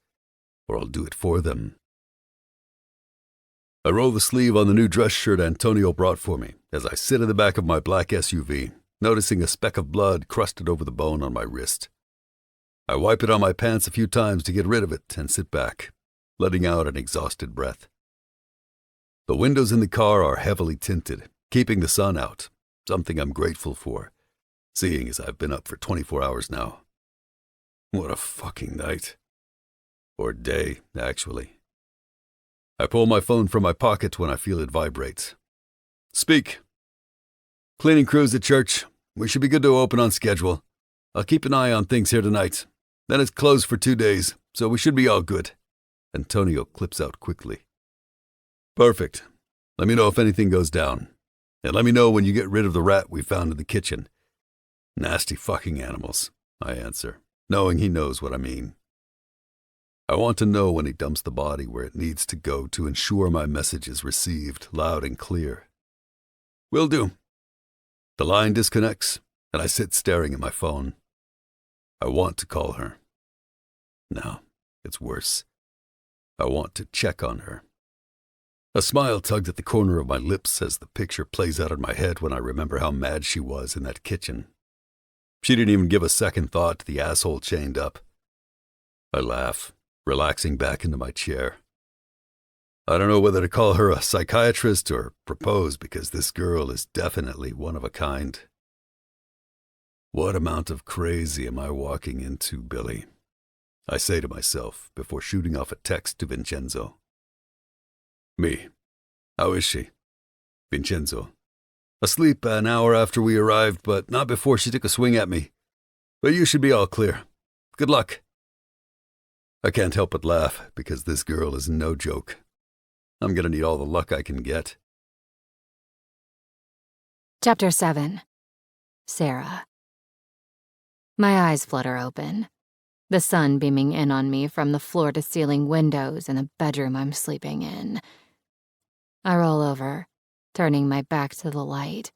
or I'll do it for them." I roll the sleeve on the new dress shirt Antonio brought for me as I sit in the back of my black SUV, noticing a speck of blood crusted over the bone on my wrist. I wipe it on my pants a few times to get rid of it and sit back, letting out an exhausted breath. The windows in the car are heavily tinted, keeping the sun out, something I'm grateful for, seeing as I've been up for 24 hours now. What a fucking night. Or day, actually. I pull my phone from my pocket when I feel it vibrate. "Speak." "Cleaning crews at church. We should be good to open on schedule. I'll keep an eye on things here tonight. Then it's closed for 2 days, so we should be all good." Antonio clips out quickly. "Perfect. Let me know if anything goes down. And let me know when you get rid of the rat we found in the kitchen." "Nasty fucking animals," I answer, knowing he knows what I mean. I want to know when he dumps the body where it needs to go to ensure my message is received loud and clear. "Will do." The line disconnects, and I sit staring at my phone. I want to call her. No, it's worse. I want to check on her. A smile tugged at the corner of my lips as the picture plays out in my head when I remember how mad she was in that kitchen. She didn't even give a second thought to the asshole chained up. I laugh, relaxing back into my chair. I don't know whether to call her a psychiatrist or propose because this girl is definitely one of a kind. What amount of crazy am I walking into, Billy? I say to myself before shooting off a text to Vincenzo. Me. How is she? Vincenzo. Asleep an hour after we arrived, but not before she took a swing at me. But you should be all clear. Good luck. I can't help but laugh because this girl is no joke. I'm gonna need all the luck I can get. Chapter 7. Sarah. My eyes flutter open, the sun beaming in on me from the floor-to-ceiling windows in the bedroom I'm sleeping in. I roll over, turning my back to the light,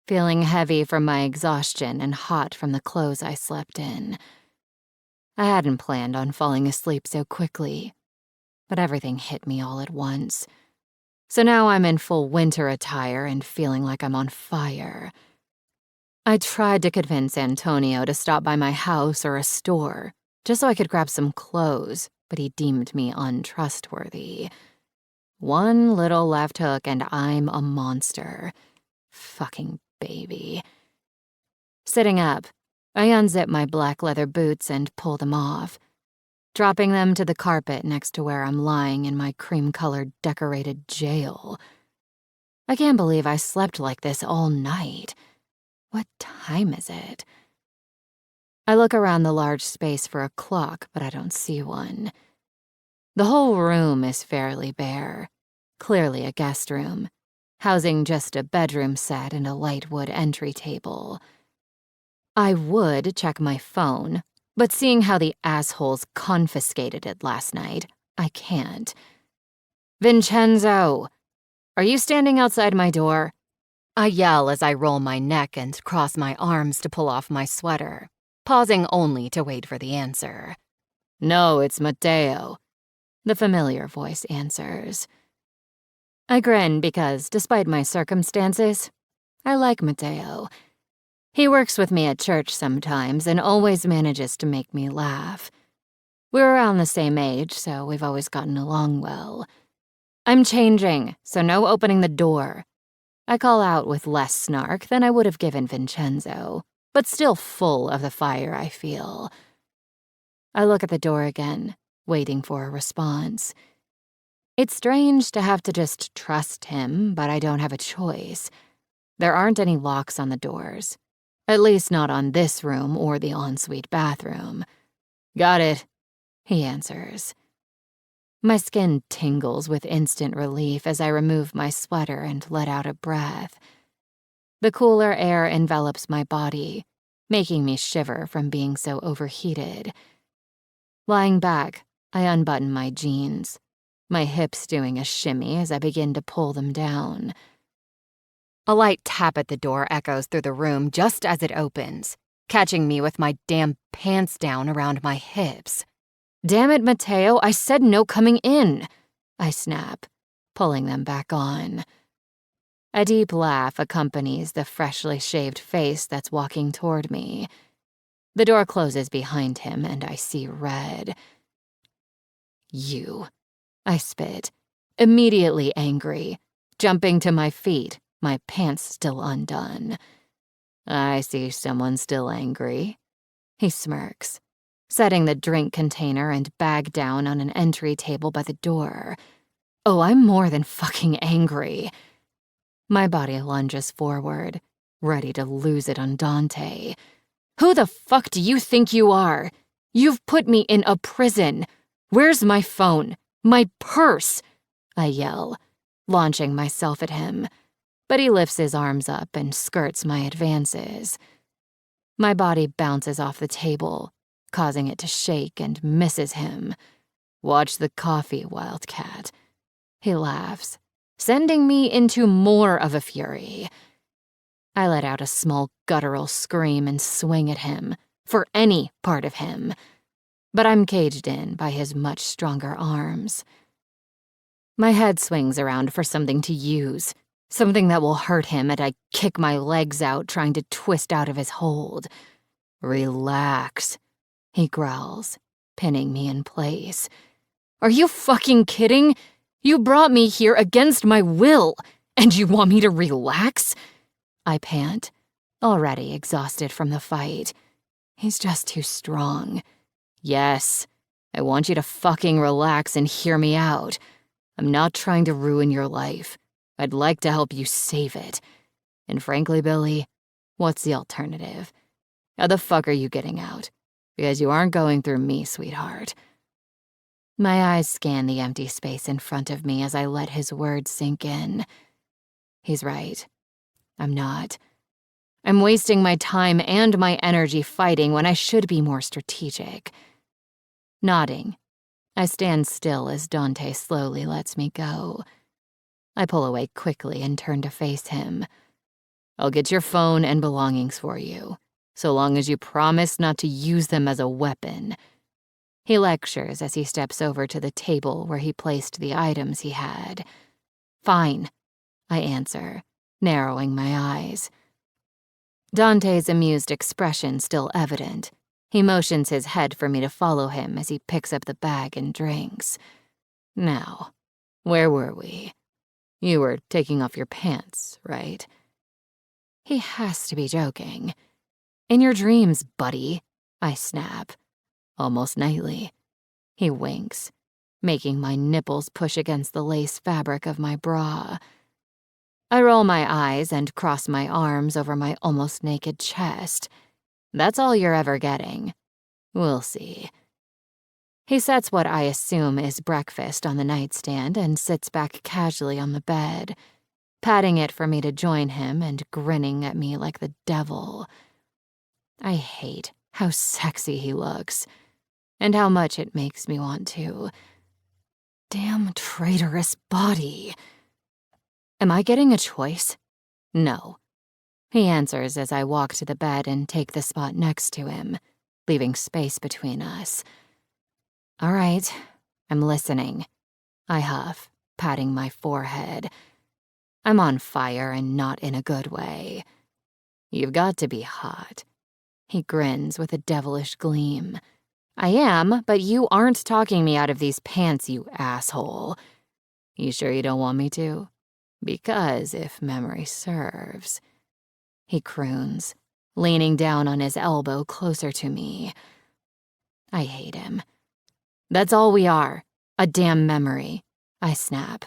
feeling heavy from my exhaustion and hot from the clothes I slept in. I hadn't planned on falling asleep so quickly, but everything hit me all at once. So now I'm in full winter attire and feeling like I'm on fire. I tried to convince Antonio to stop by my house or a store, just so I could grab some clothes, but he deemed me untrustworthy. One little left hook and I'm a monster. Fucking baby. Sitting up, I unzip my black leather boots and pull them off, dropping them to the carpet next to where I'm lying in my cream-colored decorated jail. I can't believe I slept like this all night. What time is it? I look around the large space for a clock, but I don't see one. The whole room is fairly bare, clearly a guest room, housing just a bedroom set and a light wood entry table. I would check my phone, but seeing how the assholes confiscated it last night, I can't. Vincenzo! Are you standing outside my door? I yell as I roll my neck and cross my arms to pull off my sweater, pausing only to wait for the answer. No, it's Matteo, the familiar voice answers. I grin because, despite my circumstances, I like Matteo. He works with me at church sometimes and always manages to make me laugh. We're around the same age, so we've always gotten along well. I'm changing, so no opening the door. I call out with less snark than I would have given Vincenzo, but still full of the fire I feel. I look at the door again, waiting for a response. It's strange to have to just trust him, but I don't have a choice. There aren't any locks on the doors. At least not on this room or the ensuite bathroom. Got it, he answers. My skin tingles with instant relief as I remove my sweater and let out a breath. The cooler air envelops my body, making me shiver from being so overheated. Lying back, I unbutton my jeans, my hips doing a shimmy as I begin to pull them down. A light tap at the door echoes through the room just as it opens, catching me with my damn pants down around my hips. Damn it, Matteo, I said no coming in, I snap, pulling them back on. A deep laugh accompanies the freshly shaved face that's walking toward me. The door closes behind him and I see red. You, I spit, immediately angry, jumping to my feet, my pants still undone. I see someone still angry. He smirks, setting the drink container and bag down on an entry table by the door. Oh, I'm more than fucking angry. My body lunges forward, ready to lose it on Dante. Who the fuck do you think you are? You've put me in a prison. Where's my phone? My purse? I yell, launching myself at him. But he lifts his arms up and skirts my advances. My body bounces off the table, causing it to shake and misses him. Watch the coffee, Wildcat. He laughs, sending me into more of a fury. I let out a small guttural scream and swing at him, for any part of him. But I'm caged in by his much stronger arms. My head swings around for something to use, something that will hurt him, and I kick my legs out trying to twist out of his hold. Relax, he growls, pinning me in place. Are you fucking kidding? You brought me here against my will, and you want me to relax? I pant, already exhausted from the fight. He's just too strong. Yes, I want you to fucking relax and hear me out. I'm not trying to ruin your life. I'd like to help you save it. And frankly, Billy, what's the alternative? How the fuck are you getting out? Because you aren't going through me, sweetheart. My eyes scan the empty space in front of me as I let his words sink in. He's right. I'm not. I'm wasting my time and my energy fighting when I should be more strategic. Nodding, I stand still as Dante slowly lets me go. I pull away quickly and turn to face him. I'll get your phone and belongings for you, so long as you promise not to use them as a weapon. He lectures as he steps over to the table where he placed the items he had. Fine, I answer, narrowing my eyes. Dante's amused expression still evident. He motions his head for me to follow him as he picks up the bag and drinks. Now, where were we? You were taking off your pants, right? He has to be joking. In your dreams, buddy, I snap. Almost nightly. He winks, making my nipples push against the lace fabric of my bra. I roll my eyes and cross my arms over my almost naked chest. That's all you're ever getting. We'll see. He sets what I assume is breakfast on the nightstand and sits back casually on the bed, patting it for me to join him and grinning at me like the devil. I hate how sexy he looks, and how much it makes me want to. Damn traitorous body. Am I getting a choice? No. He answers as I walk to the bed and take the spot next to him, leaving space between us. All right, I'm listening. I huff, patting my forehead. I'm on fire and not in a good way. You've got to be hot. He grins with a devilish gleam. I am, but you aren't talking me out of these pants, you asshole. You sure you don't want me to? Because if memory serves... He croons, leaning down on his elbow closer to me. I hate him. That's all we are, a damn memory, I snap,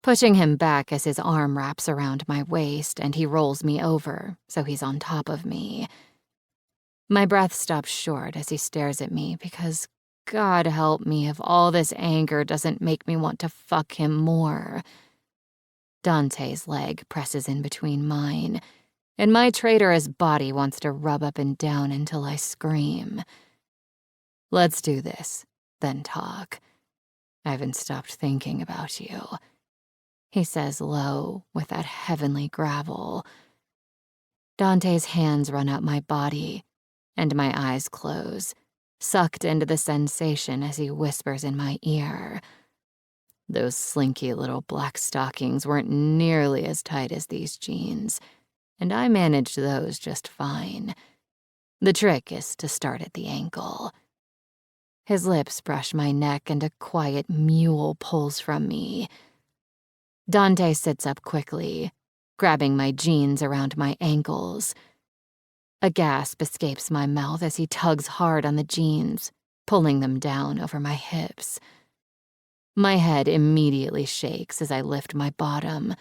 pushing him back as his arm wraps around my waist and he rolls me over so he's on top of me. My breath stops short as he stares at me because, God help me if all this anger doesn't make me want to fuck him more. Dante's leg presses in between mine, and my traitorous body wants to rub up and down until I scream. Let's do this, then talk. I haven't stopped thinking about you, he says low with that heavenly gravel. Dante's hands run up my body, and my eyes close, sucked into the sensation as he whispers in my ear. Those slinky little black stockings weren't nearly as tight as these jeans, and I managed those just fine. The trick is to start at the ankle. His lips brush my neck and a quiet mule pulls from me. Dante sits up quickly, grabbing my jeans around my ankles. A gasp escapes my mouth as he tugs hard on the jeans, pulling them down over my hips. My head immediately shakes as I lift my bottom,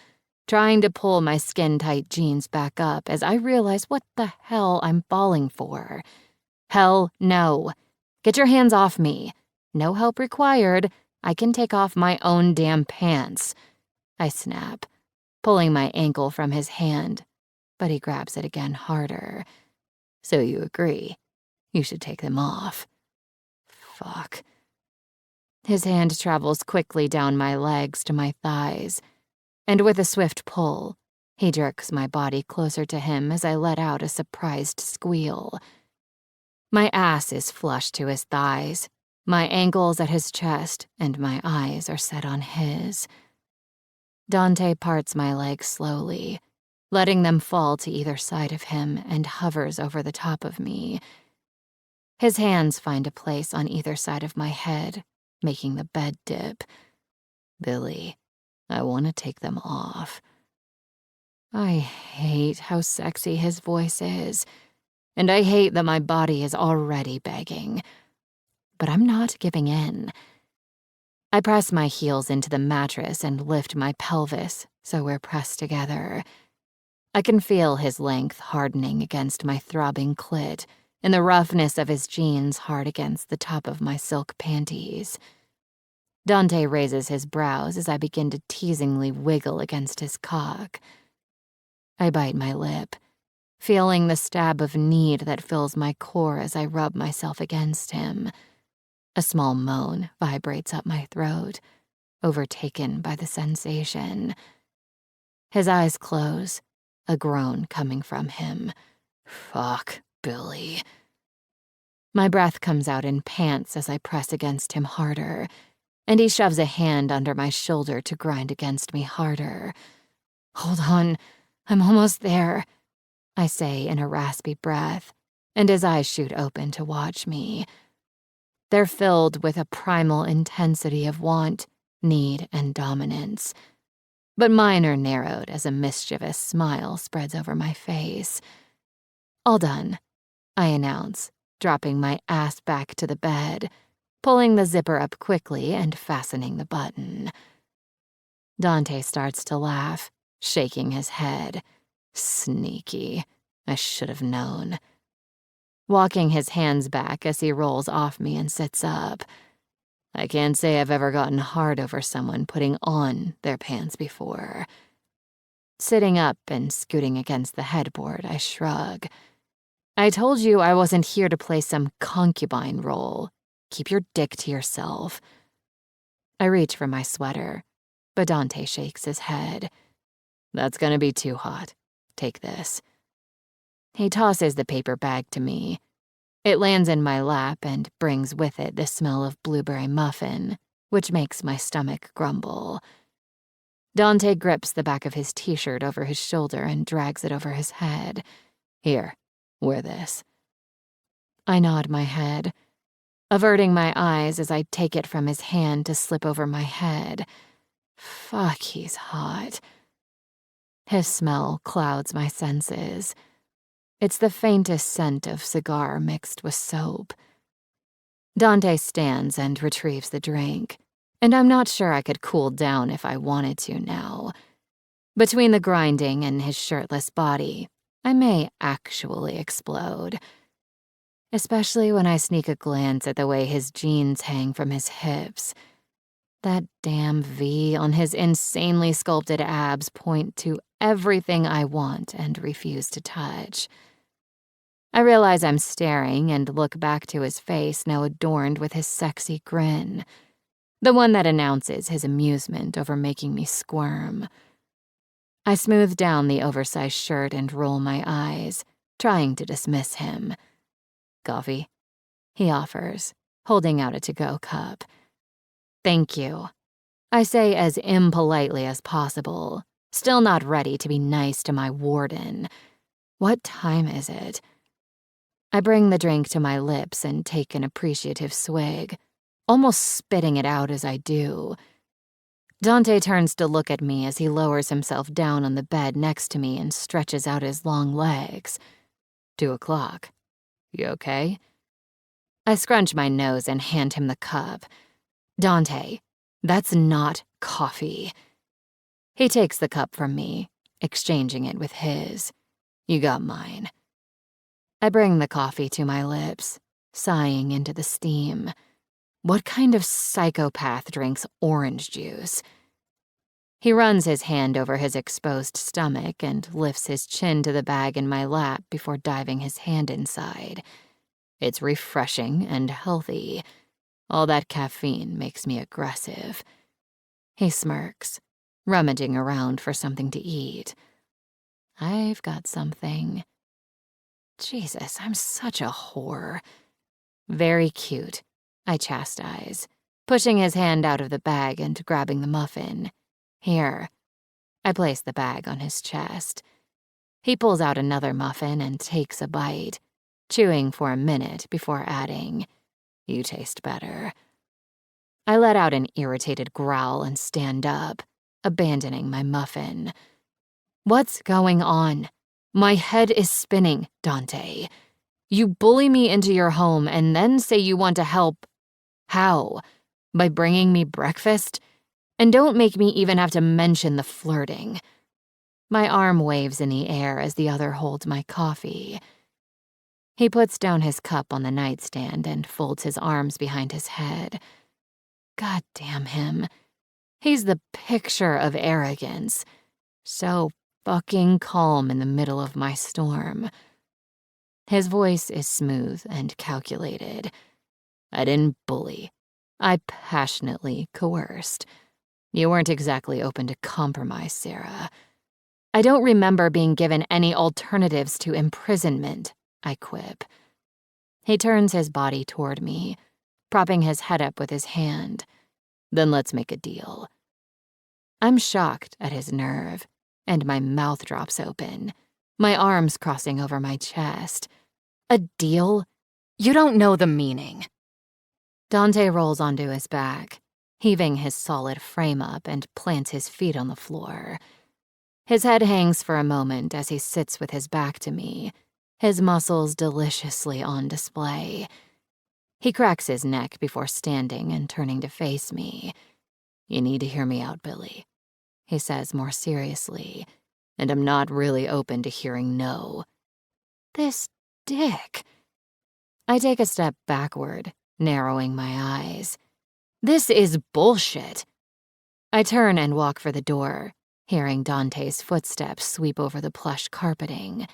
trying to pull my skin-tight jeans back up as I realize what the hell I'm falling for. Hell no. Get your hands off me. No help required. I can take off my own damn pants. I snap, pulling my ankle from his hand, but he grabs it again harder. So you agree. You should take them off. Fuck. His hand travels quickly down my legs to my thighs, and with a swift pull, he jerks my body closer to him as I let out a surprised squeal. My ass is flush to his thighs, my ankles at his chest, and my eyes are set on his. Dante parts my legs slowly, letting them fall to either side of him, and hovers over the top of me. His hands find a place on either side of my head, making the bed dip. Billy, I want to take them off. I hate how sexy his voice is, and I hate that my body is already begging. But I'm not giving in. I press my heels into the mattress and lift my pelvis so we're pressed together. I can feel his length hardening against my throbbing clit and the roughness of his jeans hard against the top of my silk panties. Dante raises his brows as I begin to teasingly wiggle against his cock. I bite my lip, feeling the stab of need that fills my core as I rub myself against him. A small moan vibrates up my throat, overtaken by the sensation. His eyes close, a groan coming from him. Fuck, Billy. My breath comes out in pants as I press against him harder, and he shoves a hand under my shoulder to grind against me harder. Hold on, I'm almost there, I say in a raspy breath, and his eyes shoot open to watch me. They're filled with a primal intensity of want, need, and dominance. But mine are narrowed as a mischievous smile spreads over my face. All done, I announce, dropping my ass back to the bed, pulling the zipper up quickly and fastening the button. Dante starts to laugh, shaking his head. Sneaky. I should have known. Walking his hands back as he rolls off me and sits up. I can't say I've ever gotten hard over someone putting on their pants before. Sitting up and scooting against the headboard, I shrug. I told you I wasn't here to play some concubine role. Keep your dick to yourself. I reach for my sweater, but Dante shakes his head. That's gonna be too hot. Take this. He tosses the paper bag to me. It lands in my lap and brings with it the smell of blueberry muffin, which makes my stomach grumble. Dante grips the back of his t-shirt over his shoulder and drags it over his head. Here, wear this. I nod my head, averting my eyes as I take it from his hand to slip over my head. Fuck, he's hot. His smell clouds my senses. It's the faintest scent of cigar mixed with soap. Dante stands and retrieves the drink, and I'm not sure I could cool down if I wanted to now. Between the grinding and his shirtless body, I may actually explode. Especially when I sneak a glance at the way his jeans hang from his hips. That damn V on his insanely sculpted abs point to everything I want and refuse to touch. I realize I'm staring and look back to his face now adorned with his sexy grin, the one that announces his amusement over making me squirm. I smooth down the oversized shirt and roll my eyes, trying to dismiss him. Coffee? He offers, holding out a to-go cup. Thank you. I say as impolitely as possible, still not ready to be nice to my warden. What time is it? I bring the drink to my lips and take an appreciative swig, almost spitting it out as I do. Dante turns to look at me as he lowers himself down on the bed next to me and stretches out his long legs. 2:00. You okay? I scrunch my nose and hand him the cup. Dante, that's not coffee. He takes the cup from me, exchanging it with his. You got mine. I bring the coffee to my lips, sighing into the steam. What kind of psychopath drinks orange juice? He runs his hand over his exposed stomach and lifts his chin to the bag in my lap before diving his hand inside. It's refreshing and healthy. All that caffeine makes me aggressive. He smirks, rummaging around for something to eat. I've got something. Jesus, I'm such a whore. Very cute, I chastise, pushing his hand out of the bag and grabbing the muffin. Here. I place the bag on his chest. He pulls out another muffin and takes a bite, chewing for a minute before adding, You taste better. I let out an irritated growl and stand up, abandoning my muffin. What's going on? My head is spinning, Dante. You bully me into your home and then say you want to help. How? By bringing me breakfast? And don't make me even have to mention the flirting. My arm waves in the air as the other holds my coffee. He puts down his cup on the nightstand and folds his arms behind his head. God damn him. He's the picture of arrogance. So fucking calm in the middle of my storm. His voice is smooth and calculated. I didn't bully. I passionately coerced. You weren't exactly open to compromise, Sarah. I don't remember being given any alternatives to imprisonment, I quip. He turns his body toward me, propping his head up with his hand. Then let's make a deal. I'm shocked at his nerve, and my mouth drops open, my arms crossing over my chest. A deal? You don't know the meaning. Dante rolls onto his back, heaving his solid frame up and plants his feet on the floor. His head hangs for a moment as he sits with his back to me, his muscles deliciously on display. He cracks his neck before standing and turning to face me. You need to hear me out, Billy. he says more seriously, and I'm not really open to hearing no. This dick. I take a step backward, narrowing my eyes. This is bullshit. I turn and walk for the door, hearing Dante's footsteps sweep over the plush carpeting.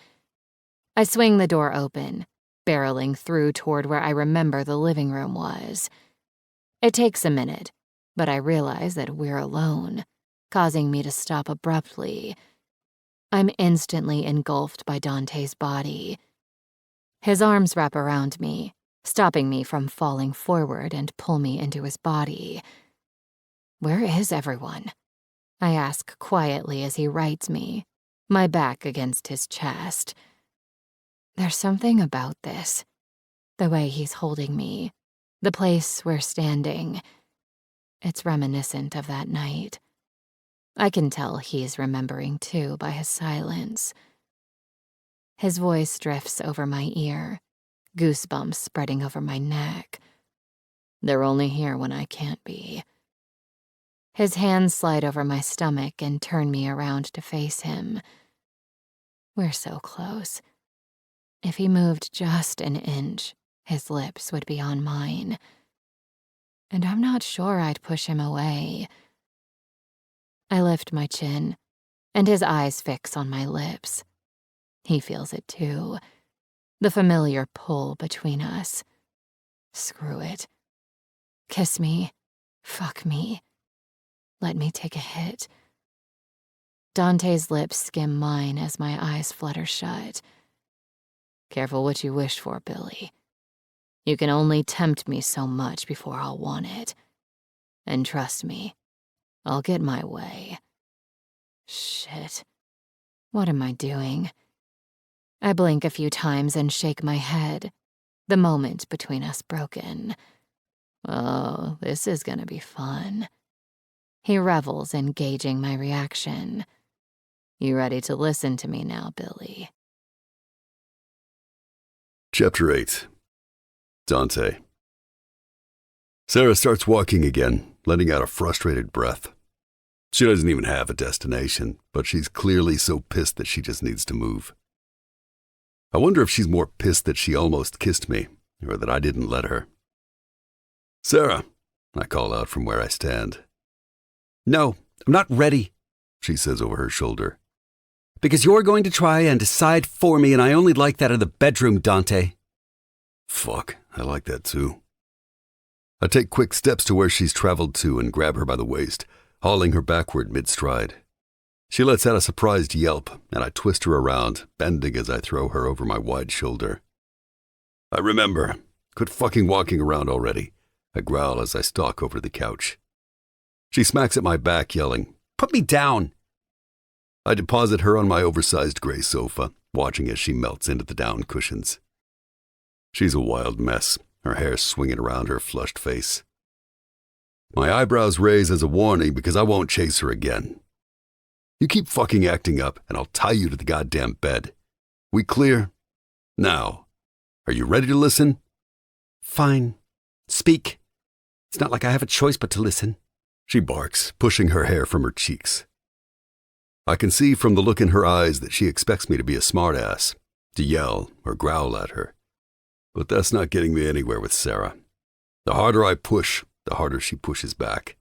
I swing the door open, barreling through toward where I remember the living room was. It takes a minute, but I realize that we're alone, causing me to stop abruptly. I'm instantly engulfed by Dante's body. His arms wrap around me, stopping me from falling forward and pull me into his body. Where is everyone? I ask quietly as he rights me, my back against his chest. There's something about this. The way he's holding me, the place we're standing. It's reminiscent of that night. I can tell he's remembering too by his silence. His voice drifts over my ear, goosebumps spreading over my neck. They're only here when I can't be. His hands slide over my stomach and turn me around to face him. We're so close. If he moved just an inch, his lips would be on mine. And I'm not sure I'd push him away. I lift my chin, and his eyes fix on my lips. He feels it too. The familiar pull between us. Screw it. Kiss me. Fuck me. Let me take a hit. Dante's lips skim mine as my eyes flutter shut. Careful what you wish for, Billy. You can only tempt me so much before I'll want it. And trust me, I'll get my way. Shit. What am I doing? I blink a few times and shake my head, the moment between us broken. Oh, this is gonna be fun. He revels in gauging my reaction. You ready to listen to me now, Billy? Chapter 8. Dante. Sarah starts walking again, letting out a frustrated breath. She doesn't even have a destination, but she's clearly so pissed that she just needs to move. I wonder if she's more pissed that she almost kissed me, or that I didn't let her. Sarah, I call out from where I stand. No, I'm not ready, she says over her shoulder. because you're going to try and decide for me, and I only like that in the bedroom, Dante. Fuck, I like that too. I take quick steps to where she's traveled to and grab her by the waist, hauling her backward mid-stride. She lets out a surprised yelp, and I twist her around, bending as I throw her over my wide shoulder. I remember. Quit fucking walking around already, I growl as I stalk over the couch. She smacks at my back, yelling, Put me down. I deposit her on my oversized gray sofa, watching as she melts into the down cushions. She's a wild mess, her hair swinging around her flushed face. My eyebrows raise as a warning because I won't chase her again. You keep fucking acting up, and I'll tie you to the goddamn bed. We clear? Now, are you ready to listen? Fine. Speak. It's not like I have a choice but to listen. She barks, pushing her hair from her cheeks. I can see from the look in her eyes that she expects me to be a smartass, to yell or growl at her. But that's not getting me anywhere with Sarah. The harder I push, the harder she pushes back.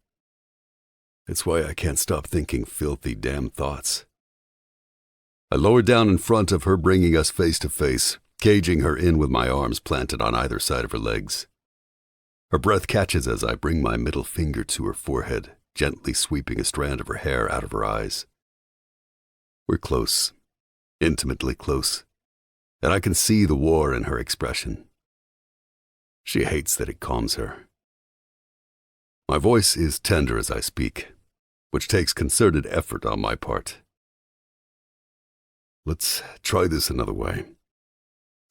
It's why I can't stop thinking filthy damn thoughts. I lower down in front of her, bringing us face to face, caging her in with my arms planted on either side of her legs. Her breath catches as I bring my middle finger to her forehead, gently sweeping a strand of her hair out of her eyes. We're close, intimately close, and I can see the war in her expression. She hates that it calms her. My voice is tender as I speak, which takes concerted effort on my part. Let's try this another way.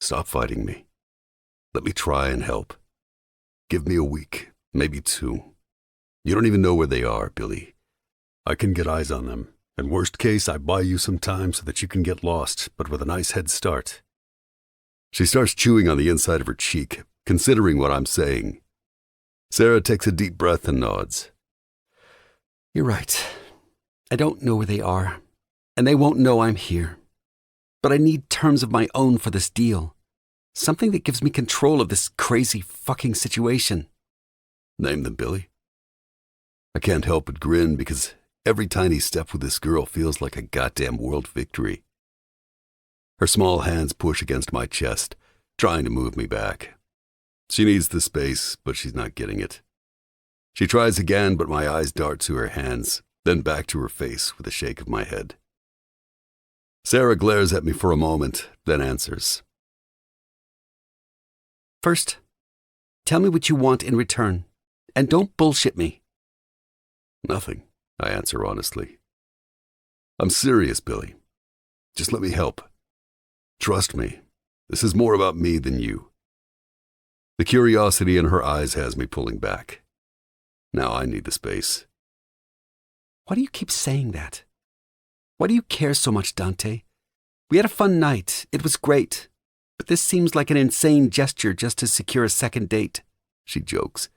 Stop fighting me. Let me try and help. Give me a week, maybe 2. You don't even know where they are, Billy. I can get eyes on them, and worst case, I buy you some time so that you can get lost, but with a nice head start. She starts chewing on the inside of her cheek, considering what I'm saying. Sarah takes a deep breath and nods. You're right. I don't know where they are, and they won't know I'm here. But I need terms of my own for this deal. Something that gives me control of this crazy fucking situation. Name them, Billy. I can't help but grin because every tiny step with this girl feels like a goddamn world victory. Her small hands push against my chest, trying to move me back. She needs the space, but she's not getting it. She tries again, but my eyes dart to her hands, then back to her face with a shake of my head. Sarah glares at me for a moment, then answers. First, tell me what you want in return, and don't bullshit me. Nothing, I answer honestly. I'm serious, Billy. Just let me help. Trust me, this is more about me than you. The curiosity in her eyes has me pulling back. Now I need the space. Why do you keep saying that? Why do you care so much, Dante? We had a fun night. It was great. But this seems like an insane gesture just to secure a second date. She jokes,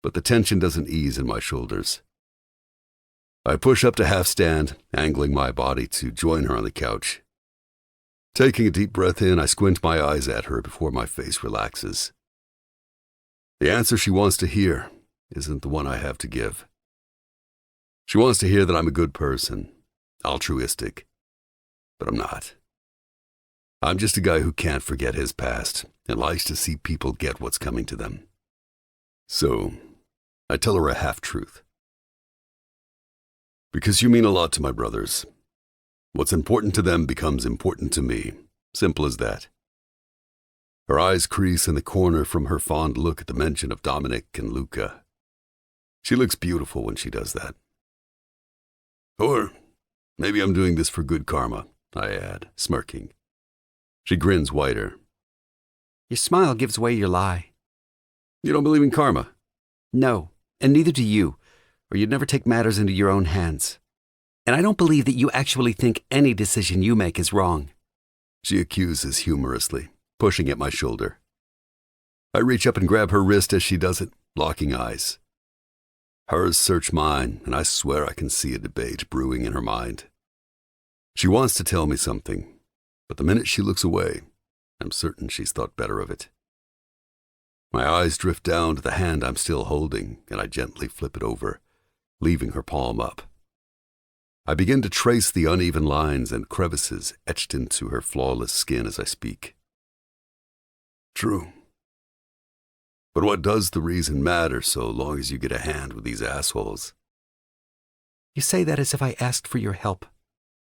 but the tension doesn't ease in my shoulders. I push up to half stand, angling my body to join her on the couch. Taking a deep breath in, I squint my eyes at her before my face relaxes. The answer she wants to hear isn't the one I have to give. She wants to hear that I'm a good person, altruistic, but I'm not. I'm just a guy who can't forget his past and likes to see people get what's coming to them. So, I tell her a half-truth. Because you mean a lot to my brothers. What's important to them becomes important to me. Simple as that. Her eyes crease in the corner from her fond look at the mention of Dominic and Luca. She looks beautiful when she does that. Or maybe I'm doing this for good karma, I add, smirking. She grins wider. Your smile gives away your lie. You don't believe in karma? No, and neither do you, or you'd never take matters into your own hands. And I don't believe that you actually think any decision you make is wrong. She accuses humorously, pushing at my shoulder. I reach up and grab her wrist as she does it, locking eyes. Hers search mine, and I swear I can see a debate brewing in her mind. She wants to tell me something, but the minute she looks away, I'm certain she's thought better of it. My eyes drift down to the hand I'm still holding, and I gently flip it over, leaving her palm up. I begin to trace the uneven lines and crevices etched into her flawless skin as I speak. True. But what does the reason matter so long as you get a hand with these assholes? You say that as if I asked for your help,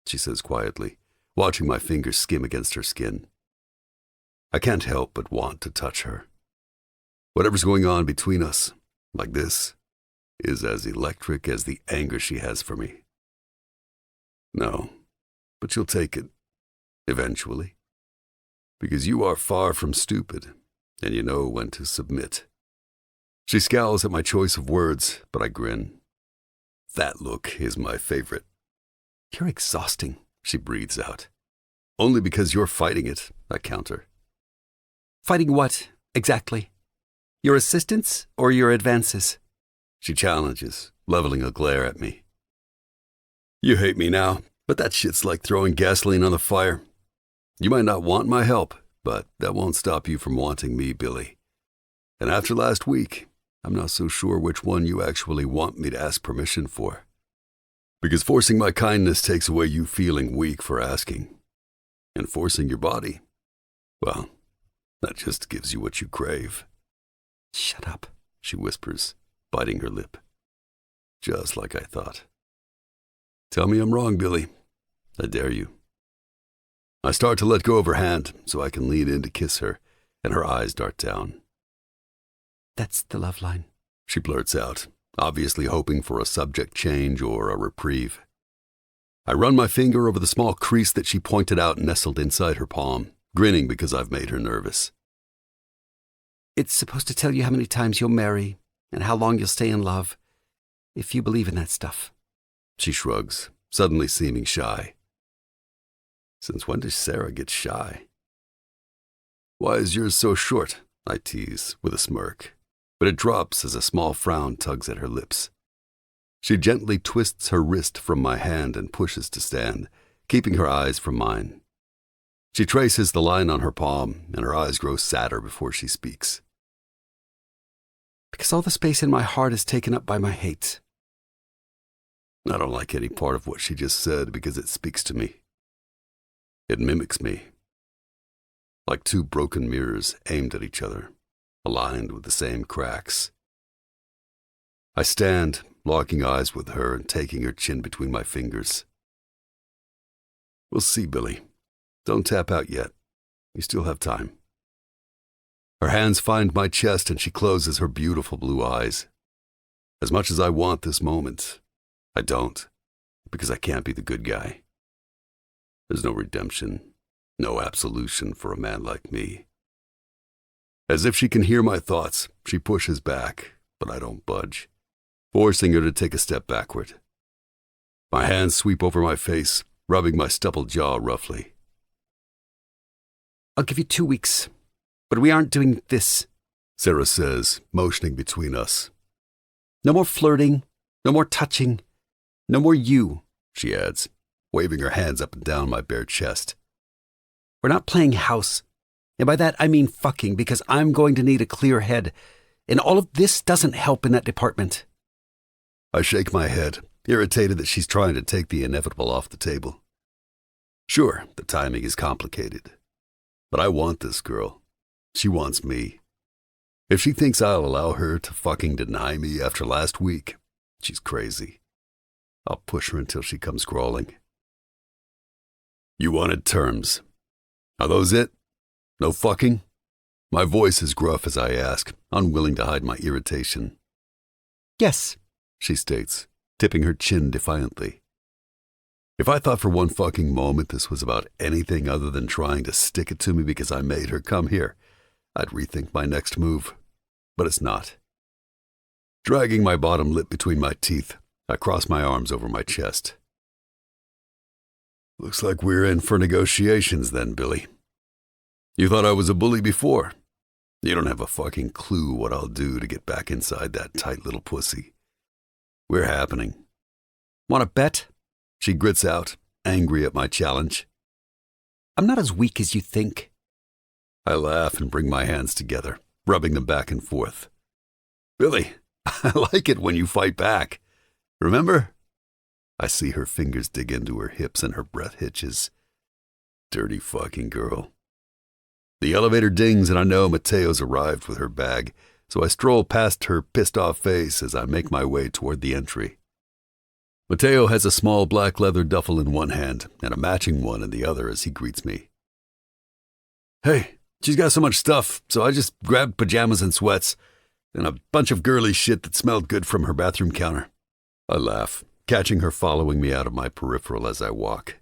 she says quietly, watching my fingers skim against her skin. I can't help but want to touch her. Whatever's going on between us, like this, is as electric as the anger she has for me. No, but you'll take it, eventually. Because you are far from stupid, and you know when to submit. She scowls at my choice of words, but I grin. That look is my favorite. You're exhausting, she breathes out. Only because you're fighting it, I counter. Fighting what, exactly? Your assistance or your advances? She challenges, leveling a glare at me. You hate me now, but that shit's like throwing gasoline on the fire. You might not want my help, but that won't stop you from wanting me, Billy. And after last week, I'm not so sure which one you actually want me to ask permission for. Because forcing my kindness takes away you feeling weak for asking. And forcing your body, well, that just gives you what you crave. Shut up, she whispers, biting her lip. Just like I thought. Tell me I'm wrong, Billy. I dare you. I start to let go of her hand so I can lean in to kiss her, and her eyes dart down. That's the love line, she blurts out, obviously hoping for a subject change or a reprieve. I run my finger over the small crease that she pointed out nestled inside her palm, grinning because I've made her nervous. It's supposed to tell you how many times you'll marry and how long you'll stay in love, if you believe in that stuff. She shrugs, suddenly seeming shy. Since when does Sarah get shy? Why is yours so short? I tease, with a smirk, but it drops as a small frown tugs at her lips. She gently twists her wrist from my hand and pushes to stand, keeping her eyes from mine. She traces the line on her palm, and her eyes grow sadder before she speaks. Because all the space in my heart is taken up by my hate. I don't like any part of what she just said because it speaks to me. It mimics me. Like two broken mirrors aimed at each other, aligned with the same cracks. I stand, locking eyes with her and taking her chin between my fingers. We'll see, Billy. Don't tap out yet. You still have time. Her hands find my chest and she closes her beautiful blue eyes. As much as I want this moment, I don't, because I can't be the good guy. There's no redemption, no absolution for a man like me. As if she can hear my thoughts, she pushes back, but I don't budge, forcing her to take a step backward. My hands sweep over my face, rubbing my stubbled jaw roughly. I'll give you 2 weeks, but we aren't doing this, Sarah says, motioning between us. No more flirting, no more touching, no more you, she adds, waving her hands up and down my bare chest. We're not playing house, and by that I mean fucking, because I'm going to need a clear head, and all of this doesn't help in that department. I shake my head, irritated that she's trying to take the inevitable off the table. Sure, the timing is complicated, but I want this girl. She wants me. If she thinks I'll allow her to fucking deny me after last week, she's crazy. I'll push her until she comes crawling. You wanted terms. Are those it? No fucking? My voice is gruff as I ask, unwilling to hide my irritation. Yes, she states, tipping her chin defiantly. If I thought for one fucking moment this was about anything other than trying to stick it to me because I made her come here, I'd rethink my next move. But it's not. Dragging my bottom lip between my teeth, I cross my arms over my chest. Looks like we're in for negotiations then, Billy. You thought I was a bully before. You don't have a fucking clue what I'll do to get back inside that tight little pussy. We're happening. Want to bet? She grits out, angry at my challenge. I'm not as weak as you think. I laugh and bring my hands together, rubbing them back and forth. Billy, I like it when you fight back. Remember? I see her fingers dig into her hips and her breath hitches. Dirty fucking girl. The elevator dings and I know Mateo's arrived with her bag, so I stroll past her pissed-off face as I make my way toward the entry. Mateo has a small black leather duffel in one hand and a matching one in the other as he greets me. Hey, she's got so much stuff, so I just grabbed pajamas and sweats and a bunch of girly shit that smelled good from her bathroom counter. I laugh, catching her following me out of my peripheral as I walk.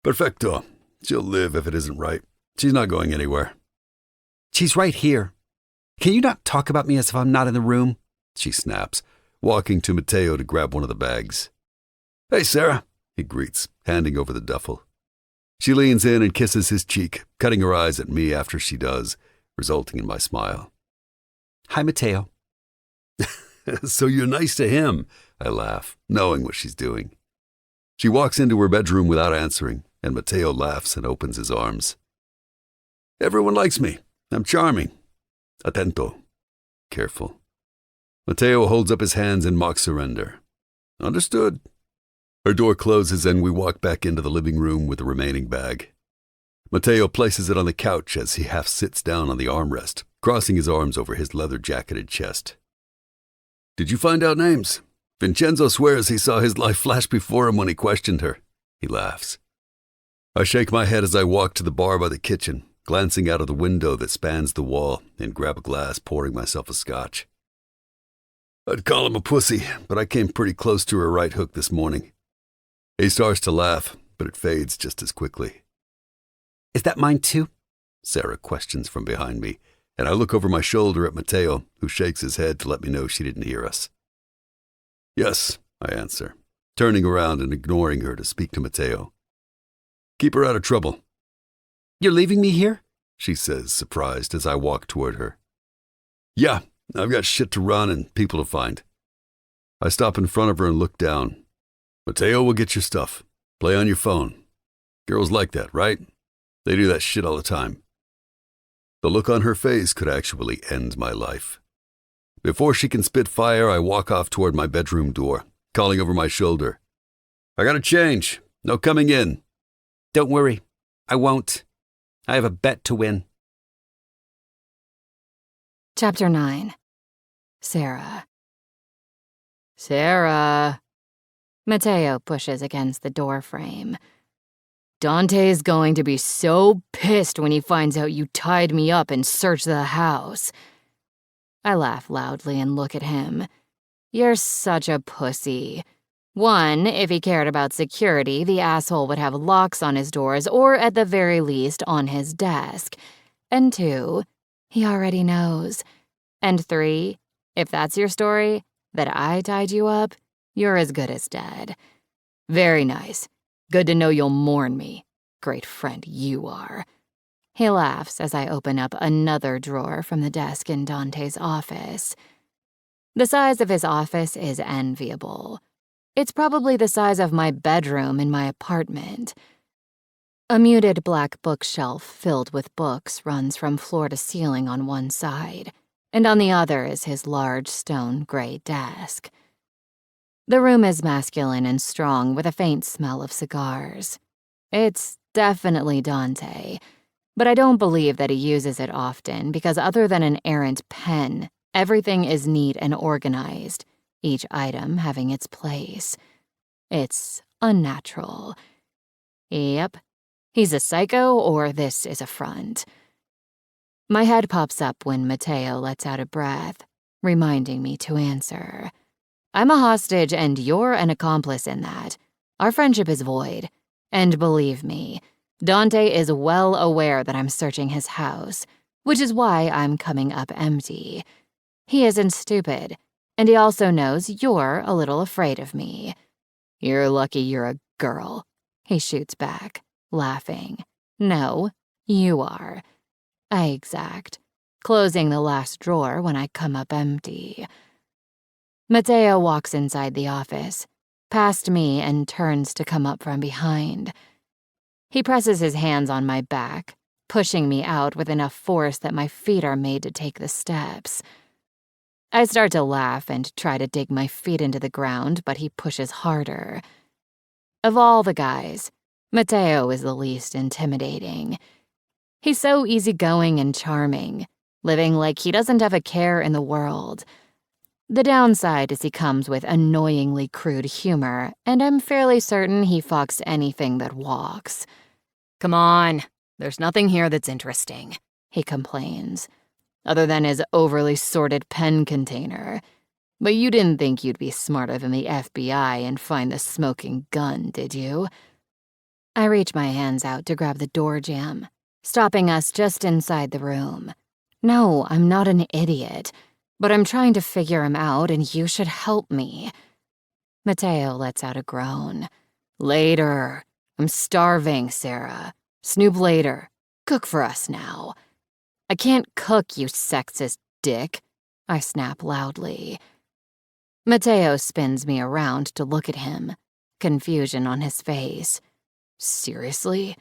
Perfecto. She'll live if it isn't right. She's not going anywhere. She's right here. Can you not talk about me as if I'm not in the room? She snaps, walking to Mateo to grab one of the bags. Hey, Sarah, he greets, handing over the duffel. She leans in and kisses his cheek, cutting her eyes at me after she does, resulting in my smile. Hi, Mateo. So you're nice to him, I laugh, knowing what she's doing. She walks into her bedroom without answering, and Mateo laughs and opens his arms. Everyone likes me. I'm charming. Atento. Careful. Mateo holds up his hands in mock surrender. Understood. Her door closes and we walk back into the living room with the remaining bag. Mateo places it on the couch as he half sits down on the armrest, crossing his arms over his leather-jacketed chest. Did you find out names? Vincenzo swears he saw his life flash before him when he questioned her. He laughs. I shake my head as I walk to the bar by the kitchen, glancing out of the window that spans the wall, and grab a glass, pouring myself a scotch. I'd call him a pussy, but I came pretty close to her right hook this morning. He starts to laugh, but it fades just as quickly. Is that mine too? Sarah questions from behind me, and I look over my shoulder at Mateo, who shakes his head to let me know she didn't hear us. Yes, I answer, turning around and ignoring her to speak to Mateo. Keep her out of trouble. You're leaving me here? She says, surprised, as I walk toward her. Yeah, I've got shit to run and people to find. I stop in front of her and look down. Mateo will get your stuff. Play on your phone. Girls like that, right? They do that shit all the time. The look on her face could actually end my life. Before she can spit fire, I walk off toward my bedroom door, calling over my shoulder. I gotta change. No coming in. Don't worry. I won't. I have a bet to win. Chapter 9. Sarah. Sarah. Mateo pushes against the door frame. Dante's going to be so pissed when he finds out you tied me up and searched the house. I laugh loudly and look at him. You're such a pussy. One, if he cared about security, the asshole would have locks on his doors or, at the very least, on his desk. And two, he already knows. And three, if that's your story, that I tied you up, you're as good as dead. Very nice. Good to know you'll mourn me. Great friend you are. He laughs as I open up another drawer from the desk in Dante's office. The size of his office is enviable. It's probably the size of my bedroom in my apartment. A muted black bookshelf filled with books runs from floor to ceiling on one side, and on the other is his large stone gray desk. The room is masculine and strong with a faint smell of cigars. It's definitely Dante, but I don't believe that he uses it often because other than an errant pen, everything is neat and organized, each item having its place. It's unnatural. Yep, he's a psycho or this is a front. My head pops up when Mateo lets out a breath, reminding me to answer. I'm a hostage and you're an accomplice in that. Our friendship is void. And believe me, Dante is well aware that I'm searching his house, which is why I'm coming up empty. He isn't stupid, and he also knows you're a little afraid of me. You're lucky you're a girl, he shoots back, laughing. No, you are. I exact, closing the last drawer when I come up empty. Mateo walks inside the office, past me and turns to come up from behind. He presses his hands on my back, pushing me out with enough force that my feet are made to take the steps. I start to laugh and try to dig my feet into the ground, but he pushes harder. Of all the guys, Mateo is the least intimidating. He's so easygoing and charming, living like he doesn't have a care in the world. The downside is he comes with annoyingly crude humor, and I'm fairly certain he fucks anything that walks. Come on, there's nothing here that's interesting, he complains, other than his overly sorted pen container. But you didn't think you'd be smarter than the FBI and find the smoking gun, did you? I reach my hands out to grab the door jamb, stopping us just inside the room. No, I'm not an idiot. But I'm trying to figure him out, and you should help me. Mateo lets out a groan. Later. I'm starving, Sarah. Snoop later. Cook for us now. I can't cook, you sexist dick. I snap loudly. Mateo spins me around to look at him, confusion on his face. Seriously?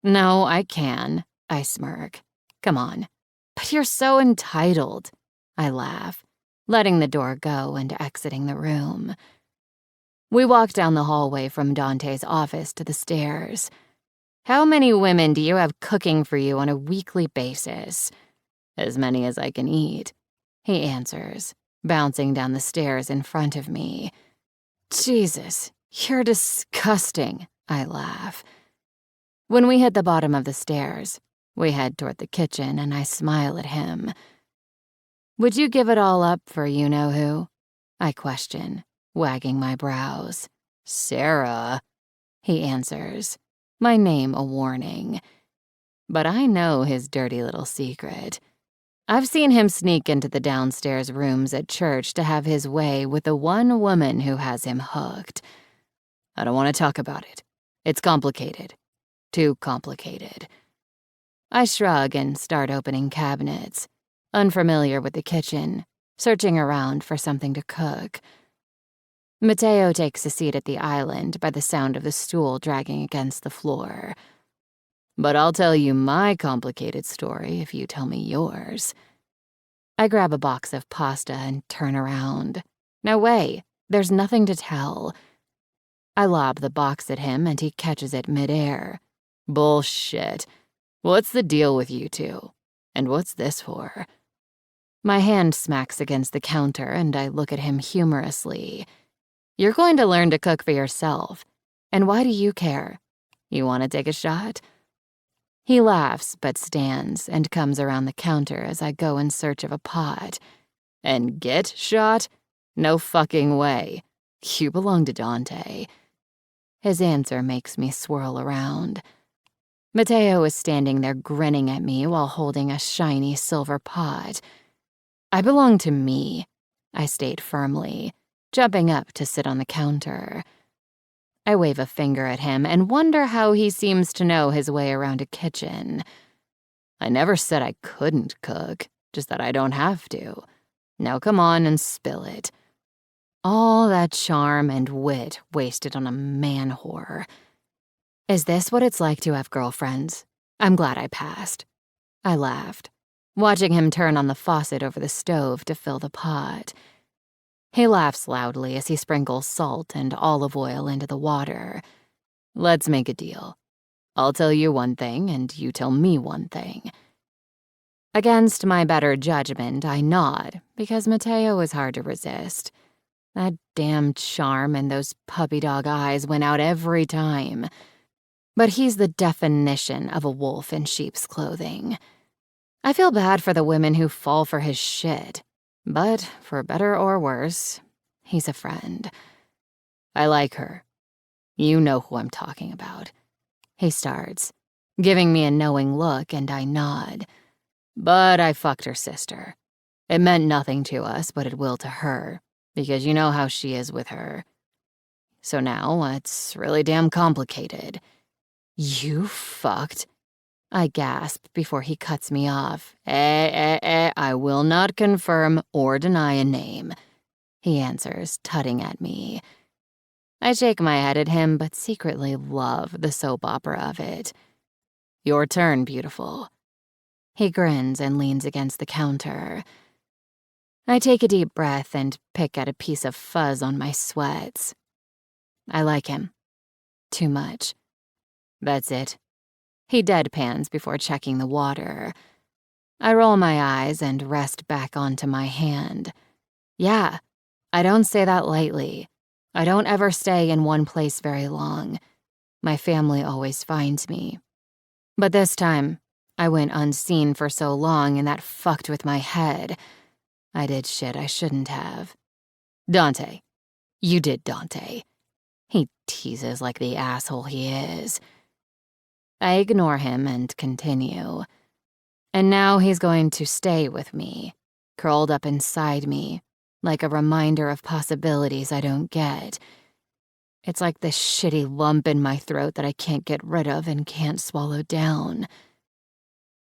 No, I can, I smirk. Come on. But you're so entitled. I laugh, letting the door go and exiting the room. We walk down the hallway from Dante's office to the stairs. How many women do you have cooking for you on a weekly basis? As many as I can eat, he answers, bouncing down the stairs in front of me. Jesus, you're disgusting, I laugh. When we hit the bottom of the stairs, we head toward the kitchen and I smile at him. Would you give it all up for you-know-who? I question, wagging my brows. Sarah, he answers, my name a warning. But I know his dirty little secret. I've seen him sneak into the downstairs rooms at church to have his way with the one woman who has him hooked. I don't want to talk about it. It's complicated. Too complicated. I shrug and start opening cabinets. Unfamiliar with the kitchen, searching around for something to cook. Mateo takes a seat at the island by the sound of the stool dragging against the floor. But I'll tell you my complicated story if you tell me yours. I grab a box of pasta and turn around. No way, there's nothing to tell. I lob the box at him and he catches it midair. Bullshit. What's the deal with you two? And what's this for? My hand smacks against the counter and I look at him humorously. You're going to learn to cook for yourself. And why do you care? You want to take a shot? He laughs but stands and comes around the counter as I go in search of a pot. And get shot? No fucking way. You belong to Dante. His answer makes me swirl around. Mateo is standing there grinning at me while holding a shiny silver pot. I belong to me, I state firmly, jumping up to sit on the counter. I wave a finger at him and wonder how he seems to know his way around a kitchen. I never said I couldn't cook, just that I don't have to. Now come on and spill it. All that charm and wit wasted on a man-whore. Is this what it's like to have girlfriends? I'm glad I passed. I laughed, watching him turn on the faucet over the stove to fill the pot. He laughs loudly as he sprinkles salt and olive oil into the water. Let's make a deal. I'll tell you one thing and you tell me one thing. Against my better judgment, I nod because Mateo is hard to resist. That damn charm and those puppy dog eyes win out every time. But he's the definition of a wolf in sheep's clothing. I feel bad for the women who fall for his shit. But, for better or worse, he's a friend. I like her. You know who I'm talking about. He starts, giving me a knowing look, and I nod. But I fucked her sister. It meant nothing to us, but it will to her, because you know how she is with her. So now, it's really damn complicated. You fucked? I gasp before he cuts me off. I will not confirm or deny a name, he answers, tutting at me. I shake my head at him, but secretly love the soap opera of it. Your turn, beautiful. He grins and leans against the counter. I take a deep breath and pick at a piece of fuzz on my sweats. I like him. Too much. That's it. He deadpans before checking the water. I roll my eyes and rest back onto my hand. Yeah, I don't say that lightly. I don't ever stay in one place very long. My family always finds me. But this time, I went unseen for so long and that fucked with my head. I did shit I shouldn't have. Dante. You did Dante. He teases like the asshole he is. I ignore him and continue. And now he's going to stay with me, curled up inside me, like a reminder of possibilities I don't get. It's like this shitty lump in my throat that I can't get rid of and can't swallow down.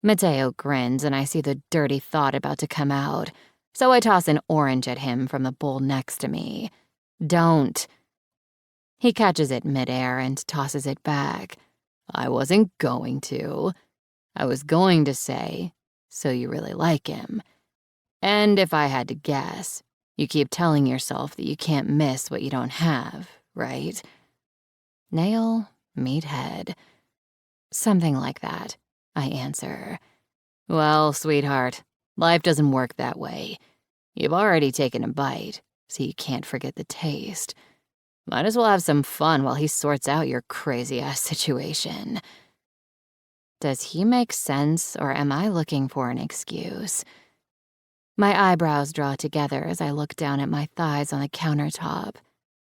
Mateo grins and I see the dirty thought about to come out, so I toss an orange at him from the bowl next to me. Don't. He catches it midair and tosses it back. I wasn't going to. I was going to say, so you really like him. And if I had to guess, you keep telling yourself that you can't miss what you don't have, right? Nail, meathead. Something like that, I answer. Well, sweetheart, life doesn't work that way. You've already taken a bite, so you can't forget the taste. Might as well have some fun while he sorts out your crazy-ass situation. Does he make sense, or am I looking for an excuse? My eyebrows draw together as I look down at my thighs on the countertop,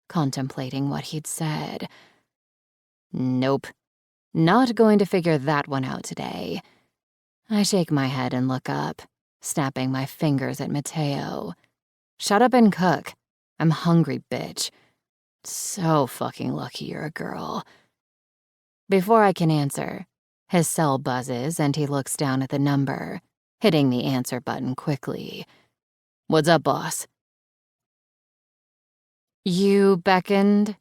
contemplating what he'd said. Nope. Not going to figure that one out today. I shake my head and look up, snapping my fingers at Mateo. Shut up and cook. I'm hungry, bitch. So fucking lucky you're a girl. Before I can answer, his cell buzzes and he looks down at the number, hitting the answer button quickly. What's up, boss? You beckoned?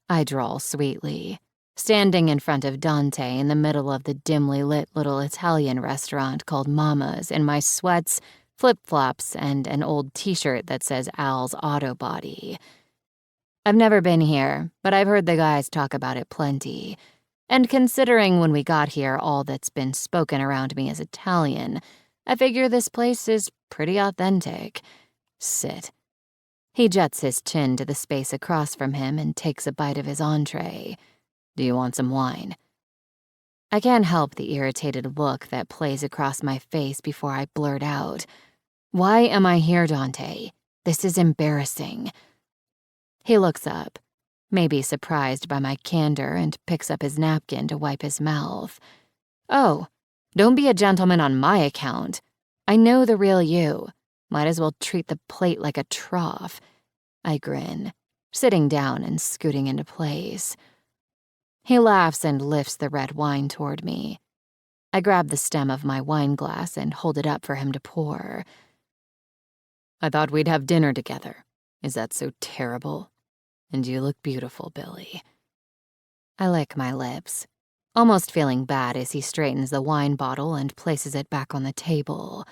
I drawl sweetly, standing in front of Dante in the middle of the dimly lit little Italian restaurant called Mama's in my sweats, flip-flops, and an old t-shirt that says Al's Auto Body. I've never been here, but I've heard the guys talk about it plenty. And considering when we got here all that's been spoken around me is Italian, I figure this place is pretty authentic. Sit. He jets his chin to the space across from him and takes a bite of his entree. Do you want some wine? I can't help the irritated look that plays across my face before I blurt out, "Why am I here, Dante? This is embarrassing." He looks up, maybe surprised by my candor, and picks up his napkin to wipe his mouth. "Oh, don't be a gentleman on my account. I know the real you. Might as well treat the plate like a trough." I grin, sitting down and scooting into place. He laughs and lifts the red wine toward me. I grab the stem of my wine glass and hold it up for him to pour. "I thought we'd have dinner together. Is that so terrible? And you look beautiful, Billy." I lick my lips, almost feeling bad as he straightens the wine bottle and places it back on the table.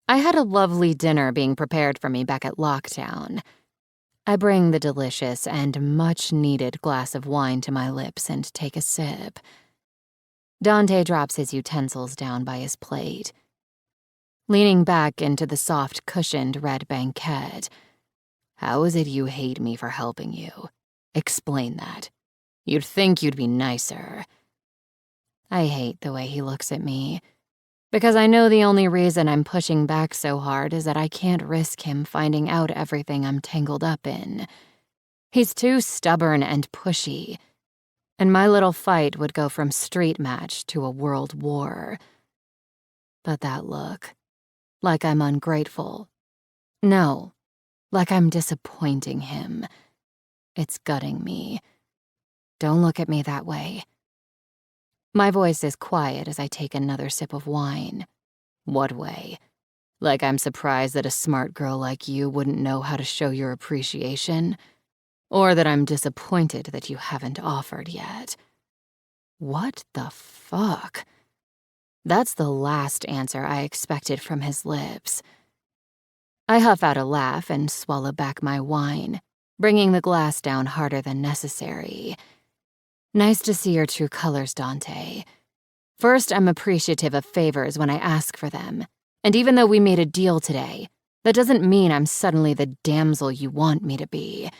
I had a lovely dinner being prepared for me back at Lockdown. I bring the delicious and much-needed glass of wine to my lips and take a sip. Dante drops his utensils down by his plate. Leaning back into the soft, cushioned red banquette. "How is it you hate me for helping you? Explain that. You'd think you'd be nicer." I hate the way he looks at me, because I know the only reason I'm pushing back so hard is that I can't risk him finding out everything I'm tangled up in. He's too stubborn and pushy, and my little fight would go from street match to a world war. But that look, like I'm ungrateful. No, like I'm disappointing him. It's gutting me. Don't look at me that way. My voice is quiet as I take another sip of wine. What way? Like I'm surprised that a smart girl like you wouldn't know how to show your appreciation? Or that I'm disappointed that you haven't offered yet? What the fuck? That's the last answer I expected from his lips. I huff out a laugh and swallow back my wine, bringing the glass down harder than necessary. Nice to see your true colors, Dante. First, I'm appreciative of favors when I ask for them. And even though we made a deal today, that doesn't mean I'm suddenly the damsel you want me to be.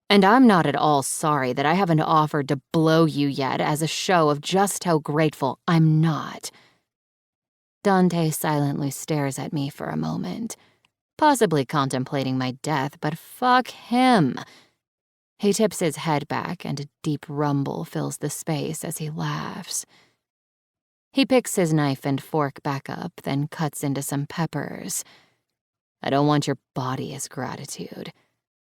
And I'm not at all sorry that I haven't offered to blow you yet as a show of just how grateful I'm not. Dante silently stares at me for a moment, possibly contemplating my death, but fuck him. He tips his head back and a deep rumble fills the space as he laughs. He picks his knife and fork back up, then cuts into some peppers. I don't want your body as gratitude.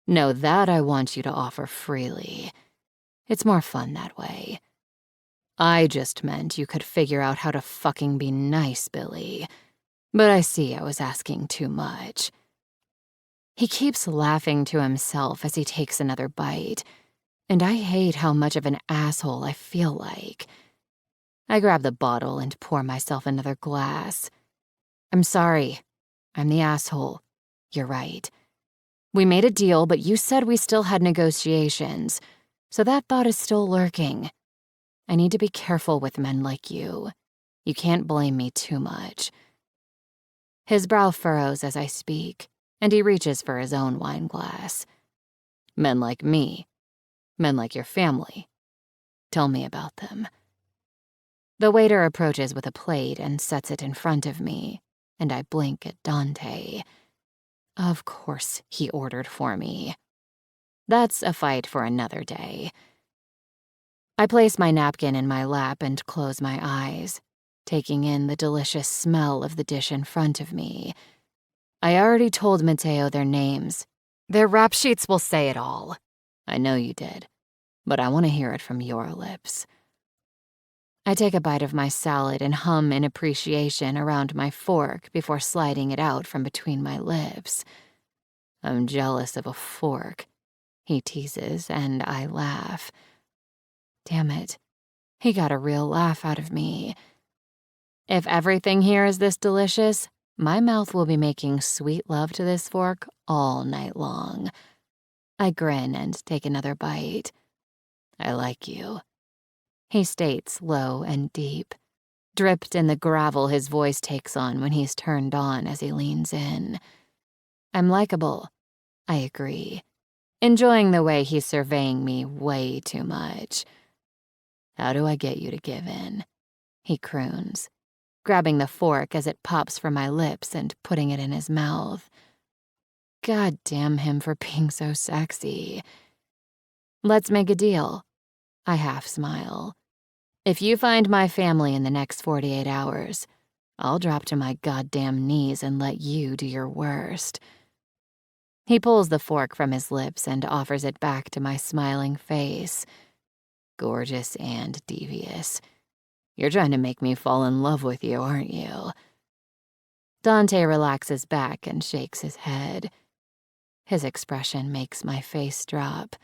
No, that I want you to offer freely. It's more fun that way. I just meant you could figure out how to fucking be nice, Billy. But I see I was asking too much. He keeps laughing to himself as he takes another bite, and I hate how much of an asshole I feel like. I grab the bottle and pour myself another glass. I'm sorry. I'm the asshole. You're right. We made a deal, but you said we still had negotiations, so that thought is still lurking. I need to be careful with men like you. You can't blame me too much. His brow furrows as I speak, and he reaches for his own wine glass. Men like me. Men like your family. Tell me about them. The waiter approaches with a plate and sets it in front of me, and I blink at Dante. Of course he ordered for me. That's a fight for another day. I place my napkin in my lap and close my eyes, taking in the delicious smell of the dish in front of me. I already told Mateo their names. Their rap sheets will say it all. I know you did, but I want to hear it from your lips. I take a bite of my salad and hum in appreciation around my fork before sliding it out from between my lips. I'm jealous of a fork. he teases, and I laugh. Damn it. He got a real laugh out of me. If everything here is this delicious, my mouth will be making sweet love to this fork all night long. I grin and take another bite. I like you, he states low and deep, dripped in the gravel his voice takes on when he's turned on as he leans in. I'm likable, I agree, enjoying the way he's surveying me way too much. How do I get you to give in? He croons, grabbing the fork as it pops from my lips and putting it in his mouth. God damn him for being so sexy. Let's make a deal. I half smile. If you find my family in the next 48 hours, I'll drop to my goddamn knees and let you do your worst. He pulls the fork from his lips and offers it back to my smiling face. Gorgeous and devious. You're trying to make me fall in love with you, aren't you? Dante relaxes back and shakes his head. His expression makes my face drop.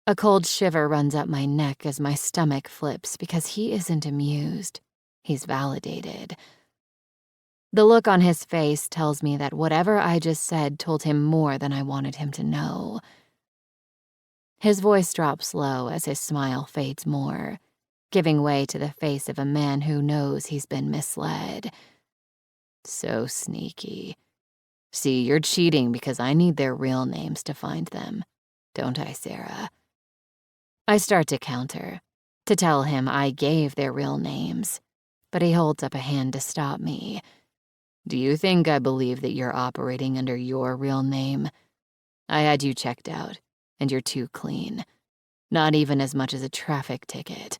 A cold shiver runs up my neck as my stomach flips because he isn't amused. He's validated. The look on his face tells me that whatever I just said told him more than I wanted him to know. His voice drops low as his smile fades more, giving way to the face of a man who knows he's been misled. So sneaky. See, you're cheating because I need their real names to find them, don't I, Sarah? I start to counter, to tell him I gave their real names, but he holds up a hand to stop me. Do you think I believe that you're operating under your real name? I had you checked out, and you're too clean. Not even as much as a traffic ticket.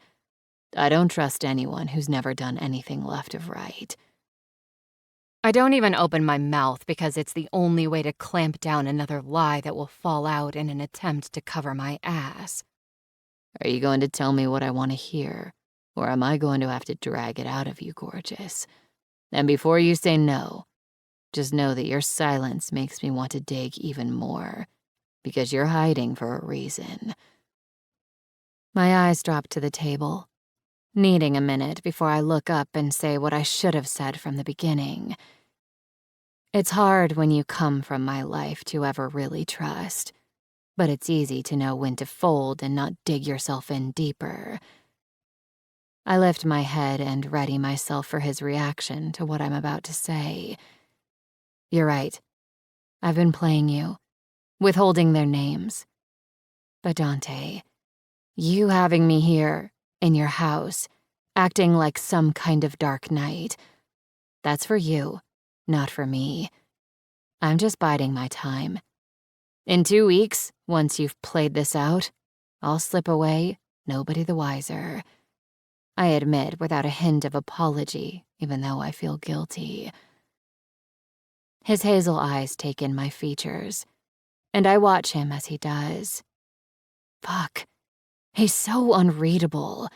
I don't trust anyone who's never done anything left of right. I don't even open my mouth because it's the only way to clamp down another lie that will fall out in an attempt to cover my ass. Are you going to tell me what I want to hear, or am I going to have to drag it out of you, gorgeous? And before you say no, just know that your silence makes me want to dig even more, because you're hiding for a reason. My eyes drop to the table, needing a minute before I look up and say what I should have said from the beginning. It's hard when you come from my life to ever really trust, but it's easy to know when to fold and not dig yourself in deeper. I lift my head and ready myself for his reaction to what I'm about to say. You're right. I've been playing you, withholding their names. But Dante, you having me here, in your house, acting like some kind of dark knight, that's for you, not for me. I'm just biding my time. In 2 weeks, once you've played this out, I'll slip away, nobody the wiser. I admit without a hint of apology, even though I feel guilty. His hazel eyes take in my features, and I watch him as he does. Fuck, he's so unreadable.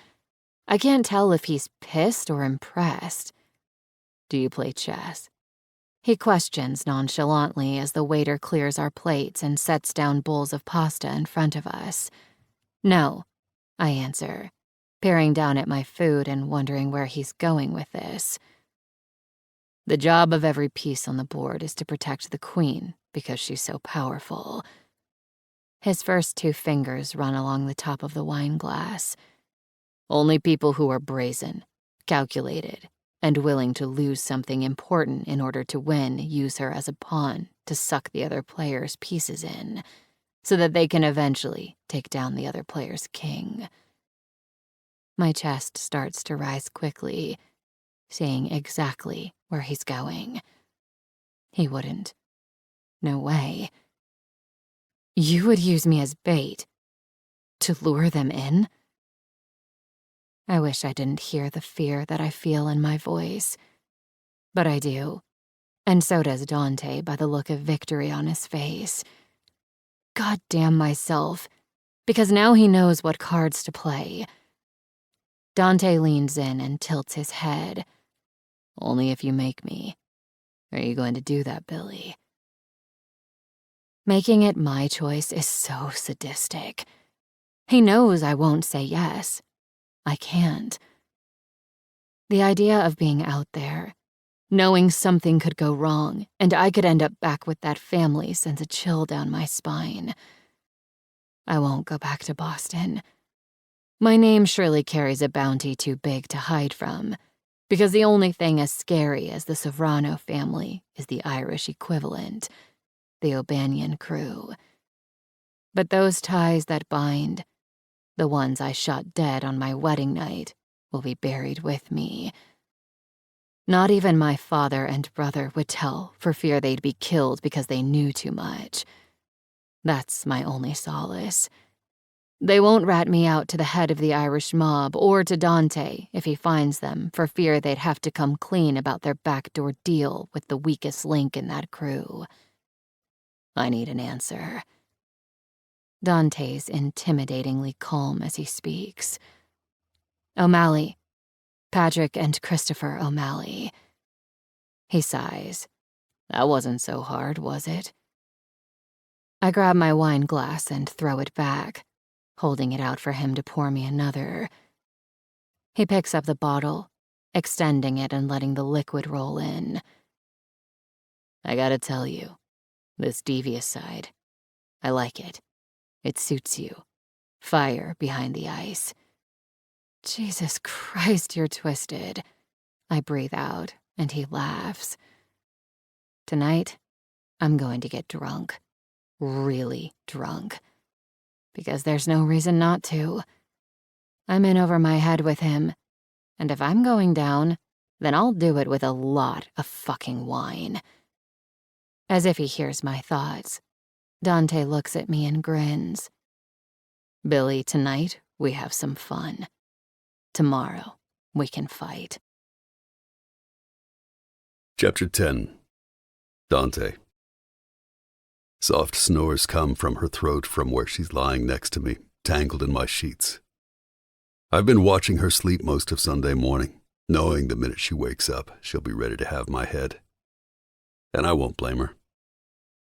I can't tell if he's pissed or impressed. Do you play chess? He questions nonchalantly as the waiter clears our plates and sets down bowls of pasta in front of us. No, I answer, peering down at my food and wondering where he's going with this. The job of every piece on the board is to protect the queen because she's so powerful. His first 2 fingers run along the top of the wine glass. Only people who are brazen, calculated, and willing to lose something important in order to win use her as a pawn to suck the other player's pieces in, so that they can eventually take down the other player's king. My chest starts to rise quickly, seeing exactly where he's going. He wouldn't. No way. You would use me as bait to lure them in? I wish I didn't hear the fear that I feel in my voice. But I do, and so does Dante by the look of victory on his face. God damn myself, because now he knows what cards to play. Dante leans in and tilts his head. Only if you make me. Are you going to do that, Billy? Making it my choice is so sadistic. He knows I won't say yes. I can't. The idea of being out there, knowing something could go wrong and I could end up back with that family sends a chill down my spine. I won't go back to Boston. My name surely carries a bounty too big to hide from, because the only thing as scary as the Sovrano family is the Irish equivalent, the O'Banion crew. But those ties that bind, the ones I shot dead on my wedding night, will be buried with me. Not even my father and brother would tell for fear they'd be killed because they knew too much. That's my only solace. They won't rat me out to the head of the Irish mob or to Dante if he finds them for fear they'd have to come clean about their backdoor deal with the weakest link in that crew. I need an answer. Dante's intimidatingly calm as he speaks. O'Malley. Patrick and Christopher O'Malley. He sighs. That wasn't so hard, was it? I grab my wine glass and throw it back, holding it out for him to pour me another. He picks up the bottle, extending it and letting the liquid roll in. I gotta tell you, this devious side, I like it. It suits you. Fire behind the ice. Jesus Christ, you're twisted. I breathe out, and he laughs. Tonight, I'm going to get drunk. Really drunk. Because there's no reason not to. I'm in over my head with him, and if I'm going down, then I'll do it with a lot of fucking wine. As if he hears my thoughts, Dante looks at me and grins. Billy, tonight we have some fun. Tomorrow we can fight. Chapter 10. Dante. Soft snores come from her throat from where she's lying next to me, tangled in my sheets. I've been watching her sleep most of Sunday morning, knowing the minute she wakes up, she'll be ready to have my head. And I won't blame her.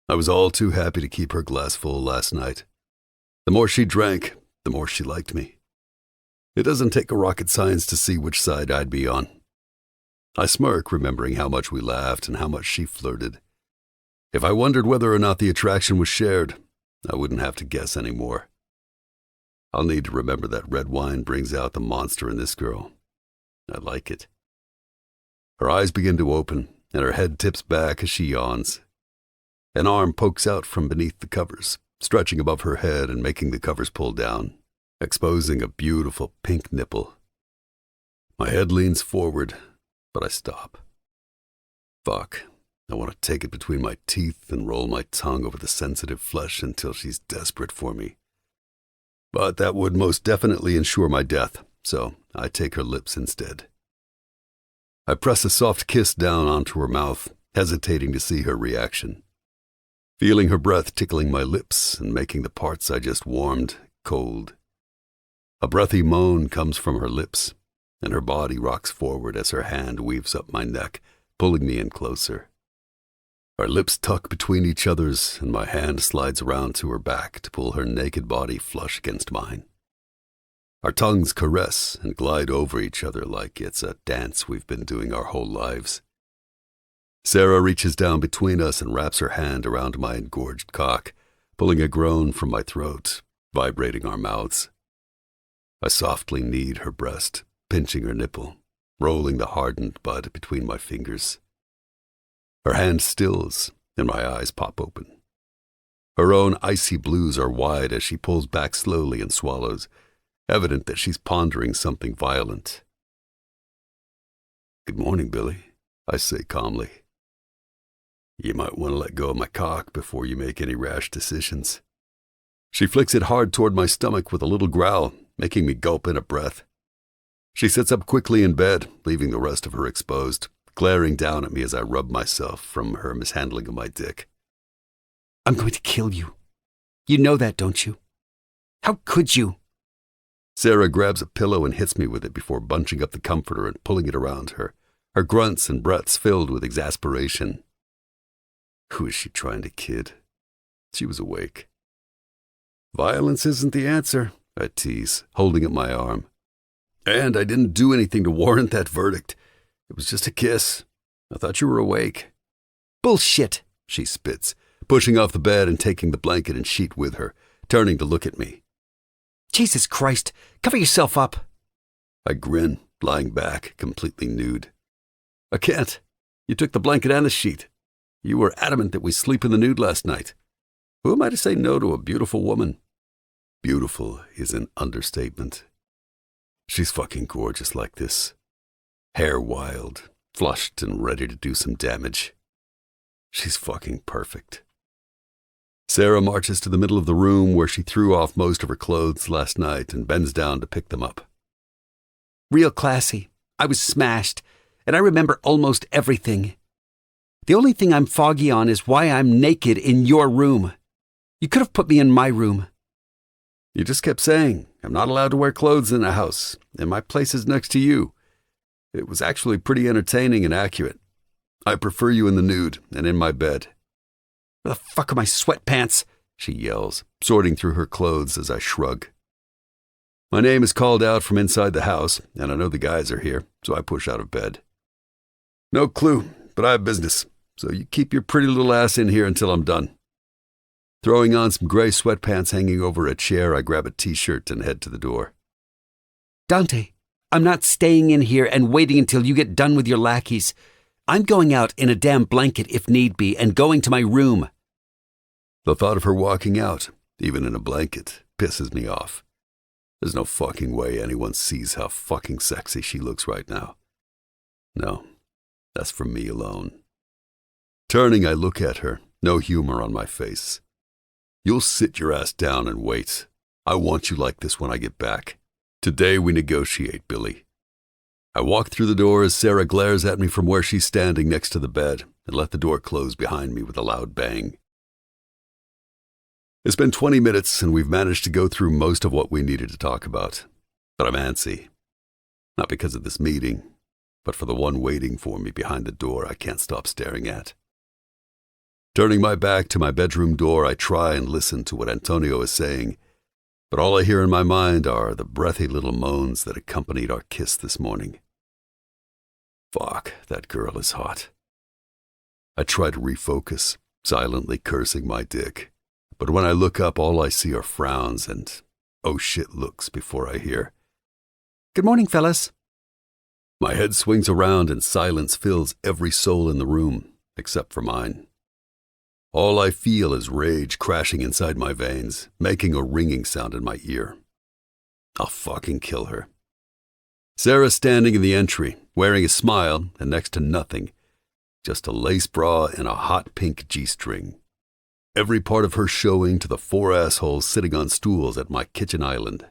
I was all too happy to keep her glass full last night. The more she drank, the more she liked me. It doesn't take a rocket science to see which side I'd be on. I smirk, remembering how much we laughed and how much she flirted. If I wondered whether or not the attraction was shared, I wouldn't have to guess anymore. I'll need to remember that red wine brings out the monster in this girl. I like it. Her eyes begin to open, and her head tips back as she yawns. An arm pokes out from beneath the covers, stretching above her head and making the covers pull down, exposing a beautiful pink nipple. My head leans forward, but I stop. Fuck. I want to take it between my teeth and roll my tongue over the sensitive flesh until she's desperate for me. But that would most definitely ensure my death, so I take her lips instead. I press a soft kiss down onto her mouth, hesitating to see her reaction. Feeling her breath tickling my lips and making the parts I just warmed cold. A breathy moan comes from her lips, and her body rocks forward as her hand weaves up my neck, pulling me in closer. Our lips tuck between each other's, and my hand slides around to her back to pull her naked body flush against mine. Our tongues caress and glide over each other like it's a dance we've been doing our whole lives. Sarah reaches down between us and wraps her hand around my engorged cock, pulling a groan from my throat, vibrating our mouths. I softly knead her breast, pinching her nipple, rolling the hardened bud between my fingers. Her hand stills, and my eyes pop open. Her own icy blues are wide as she pulls back slowly and swallows, evident that she's pondering something violent. Good morning, Billy, I say calmly. You might want to let go of my cock before you make any rash decisions. She flicks it hard toward my stomach with a little growl, making me gulp in a breath. She sits up quickly in bed, leaving the rest of her exposed, glaring down at me as I rub myself from her mishandling of my dick. I'm going to kill you. You know that, don't you? How could you? Sarah grabs a pillow and hits me with it before bunching up the comforter and pulling it around her, her grunts and breaths filled with exasperation. Who is she trying to kid? She was awake. Violence isn't the answer, I tease, holding up my arm. And I didn't do anything to warrant that verdict. It was just a kiss. I thought you were awake. Bullshit, she spits, pushing off the bed and taking the blanket and sheet with her, turning to look at me. Jesus Christ, cover yourself up. I grin, lying back, completely nude. I can't. You took the blanket and the sheet. You were adamant that we sleep in the nude last night. Who am I to say no to a beautiful woman? Beautiful is an understatement. She's fucking gorgeous like this. Hair wild, flushed and ready to do some damage. She's fucking perfect. Sarah marches to the middle of the room where she threw off most of her clothes last night and bends down to pick them up. Real classy. I was smashed, and I remember almost everything. The only thing I'm foggy on is why I'm naked in your room. You could have put me in my room. You just kept saying, I'm not allowed to wear clothes in the house, and my place is next to you. It was actually pretty entertaining and accurate. I prefer you in the nude and in my bed. Where the fuck are my sweatpants? She yells, sorting through her clothes as I shrug. My name is called out from inside the house, and I know the guys are here, so I push out of bed. No clue, but I have business, so you keep your pretty little ass in here until I'm done. Throwing on some gray sweatpants hanging over a chair, I grab a t-shirt and head to the door. Dante, I'm not staying in here and waiting until you get done with your lackeys. I'm going out in a damn blanket if need be and going to my room. The thought of her walking out, even in a blanket, pisses me off. There's no fucking way anyone sees how fucking sexy she looks right now. No, that's for me alone. Turning, I look at her, no humor on my face. You'll sit your ass down and wait. I want you like this when I get back. Today we negotiate, Billy. I walk through the door as Sarah glares at me from where she's standing next to the bed and let the door close behind me with a loud bang. It's been 20 minutes and we've managed to go through most of what we needed to talk about. But I'm antsy. Not because of this meeting, but for the one waiting for me behind the door I can't stop staring at. Turning my back to my bedroom door, I try and listen to what Antonio is saying, but all I hear in my mind are the breathy little moans that accompanied our kiss this morning. Fuck, that girl is hot. I try to refocus, silently cursing my dick, but when I look up, all I see are frowns and oh shit looks before I hear, Good morning, fellas. My head swings around and silence fills every soul in the room, except for mine. All I feel is rage crashing inside my veins, making a ringing sound in my ear. I'll fucking kill her. Sarah's standing in the entry, wearing a smile and next to nothing, just a lace bra and a hot pink G-string. Every part of her showing to the 4 assholes sitting on stools at my kitchen island.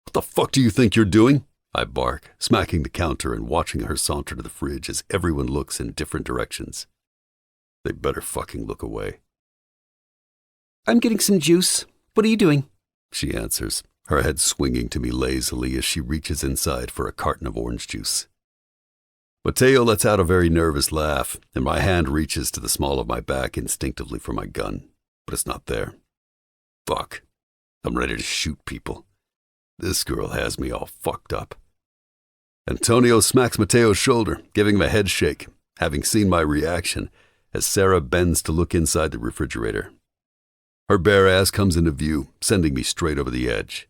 What the fuck do you think you're doing? I bark, smacking the counter and watching her saunter to the fridge as everyone looks in different directions. They better fucking look away. I'm getting some juice. What are you doing? She answers, her head swinging to me lazily as she reaches inside for a carton of orange juice. Mateo lets out a very nervous laugh, and my hand reaches to the small of my back instinctively for my gun, but it's not there. Fuck. I'm ready to shoot people. This girl has me all fucked up. Antonio smacks Mateo's shoulder, giving him a head shake, having seen my reaction, as Sarah bends to look inside the refrigerator. Her bare ass comes into view, sending me straight over the edge.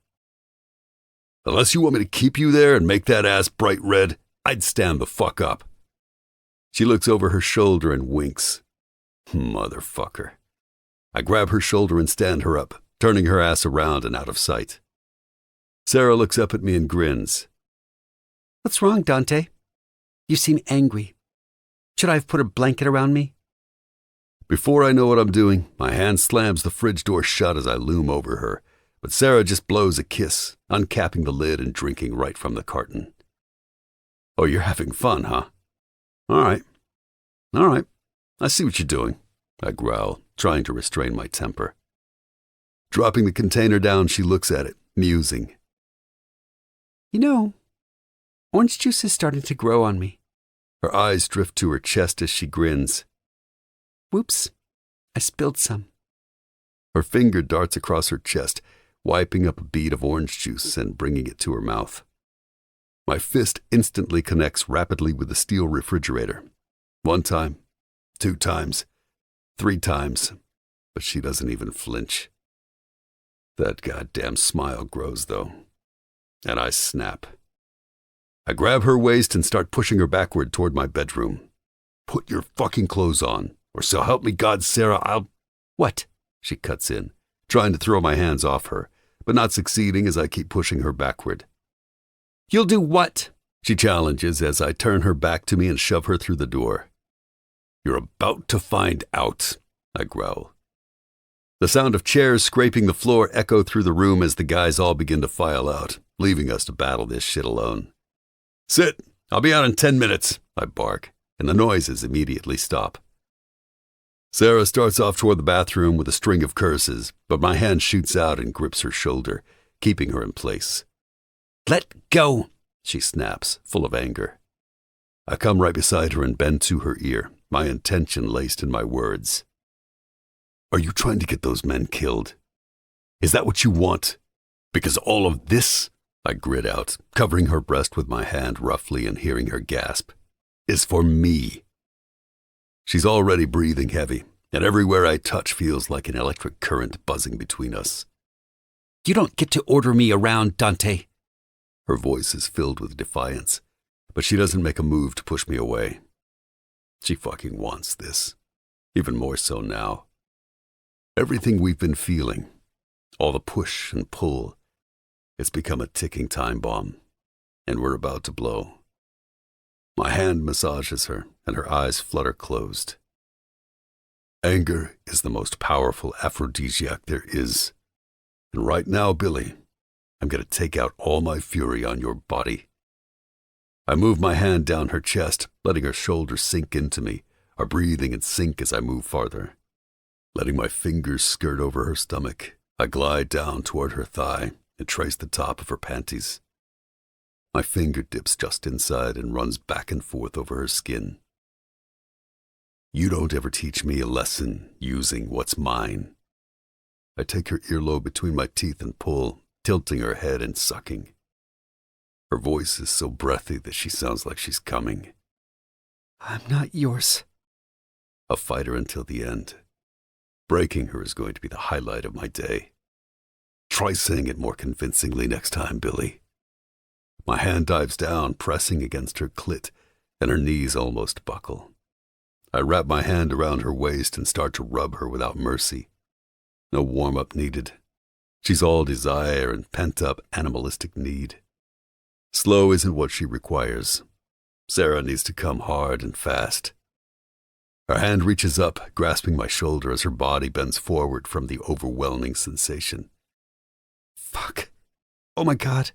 Unless you want me to keep you there and make that ass bright red, I'd stand the fuck up. She looks over her shoulder and winks. Motherfucker. I grab her shoulder and stand her up, turning her ass around and out of sight. Sarah looks up at me and grins. What's wrong, Dante? You seem angry. Should I have put a blanket around me? Before I know what I'm doing, my hand slams the fridge door shut as I loom over her, but Sarah just blows a kiss, uncapping the lid and drinking right from the carton. Oh, you're having fun, huh? All right. I see what you're doing, I growl, trying to restrain my temper. Dropping the container down, she looks at it, musing. You know, orange juice is starting to grow on me. Her eyes drift to her chest as she grins. Whoops, I spilled some. Her finger darts across her chest, wiping up a bead of orange juice and bringing it to her mouth. My fist instantly connects rapidly with the steel refrigerator. 1 time, 2 times, 3 times, but she doesn't even flinch. That goddamn smile grows, though, and I snap. I grab her waist and start pushing her backward toward my bedroom. Put your fucking clothes on, or so help me God, Sarah, I'll... What? She cuts in, trying to throw my hands off her, but not succeeding as I keep pushing her backward. You'll do what? She challenges as I turn her back to me and shove her through the door. You're about to find out, I growl. The sound of chairs scraping the floor echo through the room as the guys all begin to file out, leaving us to battle this shit alone. Sit! I'll be out in 10 minutes, I bark, and the noises immediately stop. Sarah starts off toward the bathroom with a string of curses, but my hand shoots out and grips her shoulder, keeping her in place. Let go, she snaps, full of anger. I come right beside her and bend to her ear, my intention laced in my words. Are you trying to get those men killed? Is that what you want? Because all of this, I grit out, covering her breast with my hand roughly and hearing her gasp, is for me. She's already breathing heavy, and everywhere I touch feels like an electric current buzzing between us. You don't get to order me around, Dante. Her voice is filled with defiance, but she doesn't make a move to push me away. She fucking wants this, even more so now. Everything we've been feeling, all the push and pull, it's become a ticking time bomb, and we're about to blow. My hand massages her, and her eyes flutter closed. Anger is the most powerful aphrodisiac there is. And right now, Billy, I'm going to take out all my fury on your body. I move my hand down her chest, letting her shoulders sink into me, our breathing in sync as I move farther. Letting my fingers skirt over her stomach, I glide down toward her thigh and trace the top of her panties. My finger dips just inside and runs back and forth over her skin. You don't ever teach me a lesson using what's mine. I take her earlobe between my teeth and pull, tilting her head and sucking. Her voice is so breathy that she sounds like she's coming. I'm not yours. A fighter until the end. Breaking her is going to be the highlight of my day. Try saying it more convincingly next time, Billy. My hand dives down, pressing against her clit, and her knees almost buckle. I wrap my hand around her waist and start to rub her without mercy. No warm-up needed. She's all desire and pent-up animalistic need. Slow isn't what she requires. Sarah needs to come hard and fast. Her hand reaches up, grasping my shoulder as her body bends forward from the overwhelming sensation. Fuck. Oh my God.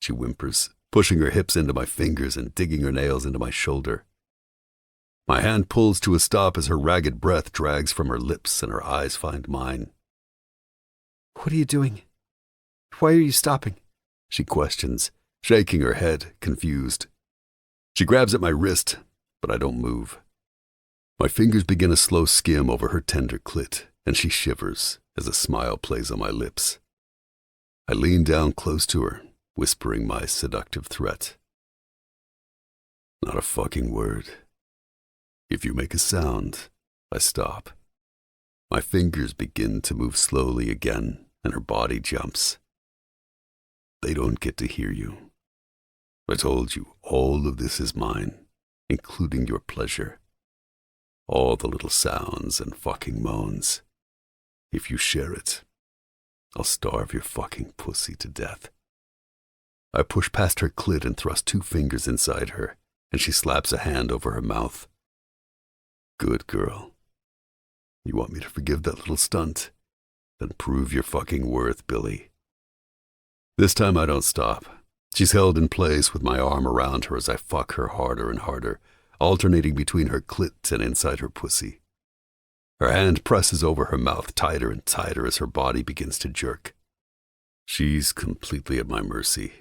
She whimpers, pushing her hips into my fingers and digging her nails into my shoulder. My hand pulls to a stop as her ragged breath drags from her lips and her eyes find mine. What are you doing? Why are you stopping? She questions, shaking her head, confused. She grabs at my wrist, but I don't move. My fingers begin a slow skim over her tender clit, and she shivers as a smile plays on my lips. I lean down close to her, whispering my seductive threat. Not a fucking word. If you make a sound, I stop. My fingers begin to move slowly again, and her body jumps. They don't get to hear you. I told you all of this is mine, including your pleasure. All the little sounds and fucking moans. If you share it, I'll starve your fucking pussy to death. I push past her clit and thrust 2 fingers inside her, and she slaps a hand over her mouth. Good girl. You want me to forgive that little stunt? Then prove your fucking worth, Billy. This time I don't stop. She's held in place with my arm around her as I fuck her harder and harder, alternating between her clit and inside her pussy. Her hand presses over her mouth tighter and tighter as her body begins to jerk. She's completely at my mercy,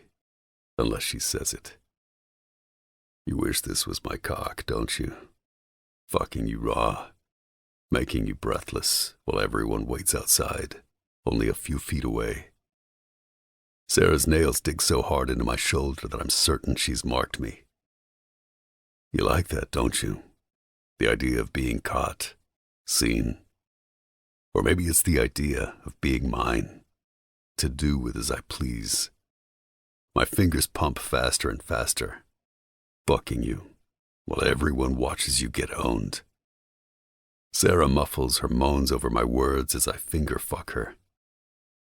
unless she says it. You wish this was my cock, don't you? Fucking you raw. making you breathless while everyone waits outside, only a few feet away. Sarah's nails dig so hard into my shoulder that I'm certain she's marked me. You like that, don't you? The idea of being caught, seen. Or maybe it's the idea of being mine, to do with as I please. My fingers pump faster and faster, bucking you, while everyone watches you get owned. Sarah muffles her moans over my words as I finger fuck her.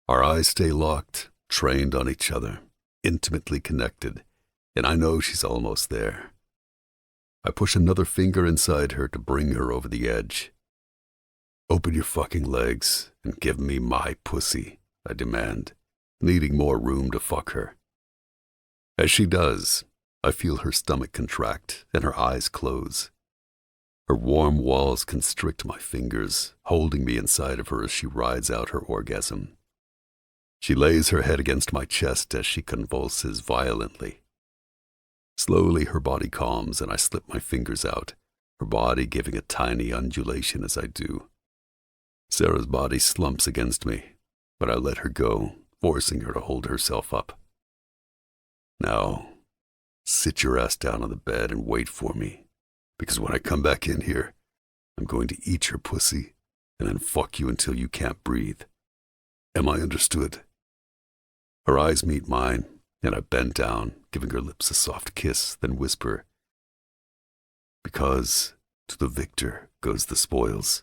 Our eyes stay locked, trained on each other, intimately connected, and I know she's almost there. I push another finger inside her to bring her over the edge. Open your fucking legs and give me my pussy, I demand, needing more room to fuck her. As she does, I feel her stomach contract and her eyes close. Her warm walls constrict my fingers, holding me inside of her as she rides out her orgasm. She lays her head against my chest as she convulses violently. Slowly her body calms and I slip my fingers out, her body giving a tiny undulation as I do. Sarah's body slumps against me, but I let her go, forcing her to hold herself up. Now, sit your ass down on the bed and wait for me, because when I come back in here, I'm going to eat your pussy and then fuck you until you can't breathe. Am I understood? Her eyes meet mine, and I bend down, giving her lips a soft kiss, then whisper, because to the victor goes the spoils.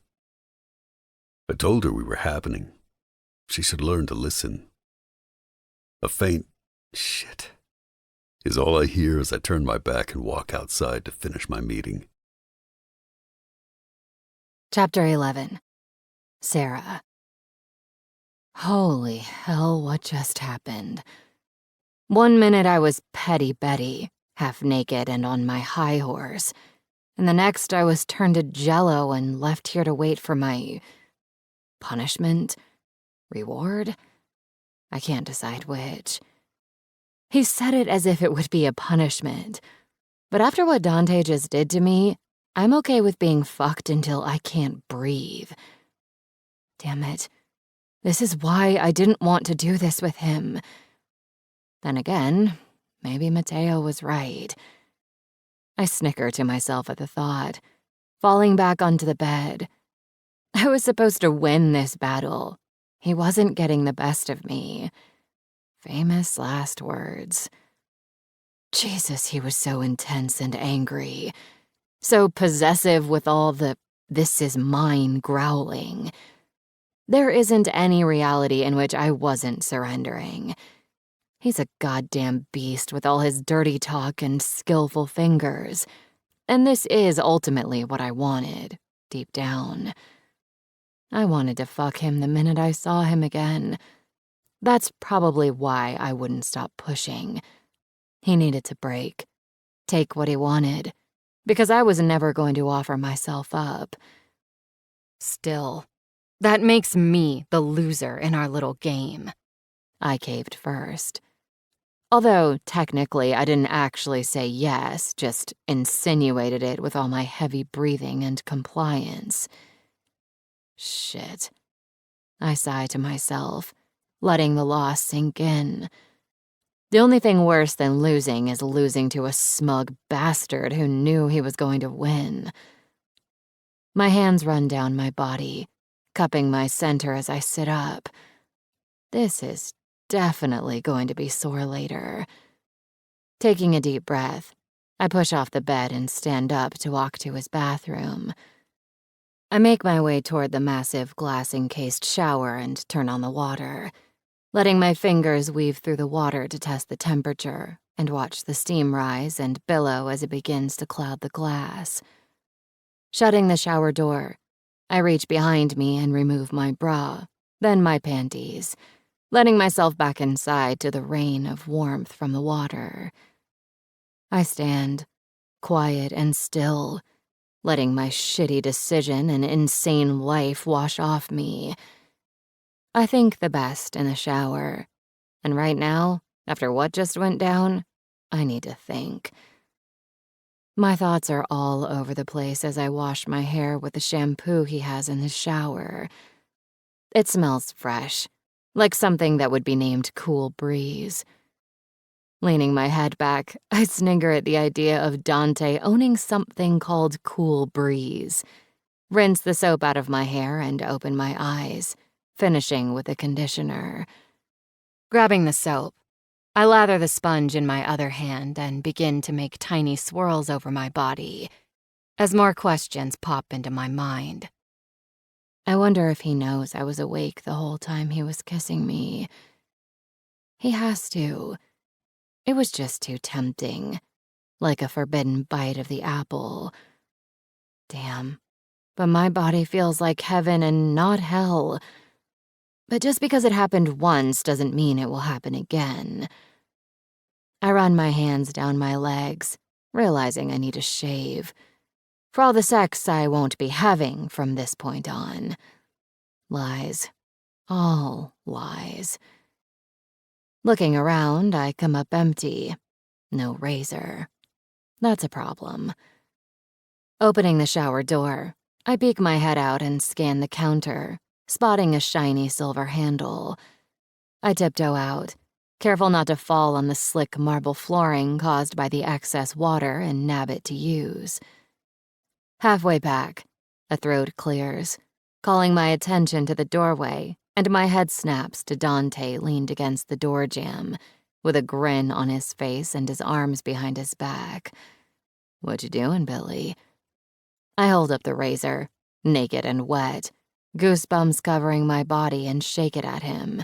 I told her we were happening. She should learn to listen. A faint shit is all I hear as I turn my back and walk outside to finish my meeting. Chapter 11. Sarah. Holy hell, what just happened? 1 minute I was petty Betty, half naked and on my high horse, and the next I was turned to jello and left here to wait for my punishment? Reward? I can't decide which. He said it as if it would be a punishment, but after what Dante just did to me, I'm okay with being fucked until I can't breathe. Damn it. This is why I didn't want to do this with him. Then again, maybe Mateo was right. I snicker to myself at the thought, falling back onto the bed. I was supposed to win this battle. He wasn't getting the best of me. Famous last words. Jesus, he was so intense and angry. So possessive with all the "this is mine" growling. There isn't any reality in which I wasn't surrendering. He's a goddamn beast with all his dirty talk and skillful fingers. And this is ultimately what I wanted, deep down. I wanted to fuck him the minute I saw him again. That's probably why I wouldn't stop pushing. He needed to break, take what he wanted, because I was never going to offer myself up. Still, that makes me the loser in our little game. I caved first. Although, technically, I didn't actually say yes, just insinuated it with all my heavy breathing and compliance. Shit. I sigh to myself, letting the loss sink in. The only thing worse than losing is losing to a smug bastard who knew he was going to win. My hands run down my body, cupping my center as I sit up. This is definitely going to be sore later. Taking a deep breath, I push off the bed and stand up to walk to his bathroom. I make my way toward the massive glass-encased shower and turn on the water, letting my fingers weave through the water to test the temperature and watch the steam rise and billow as it begins to cloud the glass. Shutting the shower door, I reach behind me and remove my bra, then my panties, letting myself back inside to the rain of warmth from the water. I stand, quiet and still, letting my shitty decision and insane life wash off me. I think the best in the shower, and right now, after what just went down, I need to think. My thoughts are all over the place as I wash my hair with the shampoo he has in the shower. It smells fresh, like something that would be named Cool Breeze. Leaning my head back, I snigger at the idea of Dante owning something called Cool Breeze. Rinse the soap out of my hair and open my eyes, finishing with the conditioner. Grabbing the soap, I lather the sponge in my other hand and begin to make tiny swirls over my body as more questions pop into my mind. I wonder if he knows I was awake the whole time he was kissing me. He has to. It was just too tempting, like a forbidden bite of the apple. Damn, but my body feels like heaven and not hell. But just because it happened once doesn't mean it will happen again. I run my hands down my legs, realizing I need a shave. For all the sex I won't be having from this point on. Lies. All lies. Looking around, I come up empty. No razor. That's a problem. Opening the shower door, I peek my head out and scan the counter, spotting a shiny silver handle. I tiptoe out, careful not to fall on the slick marble flooring caused by the excess water and nab it to use. Halfway back, a throat clears, calling my attention to the doorway, and my head snaps to Dante leaned against the door jamb, with a grin on his face and his arms behind his back. "What you doing, Billy?" I hold up the razor, naked and wet, goosebumps covering my body, and shake it at him.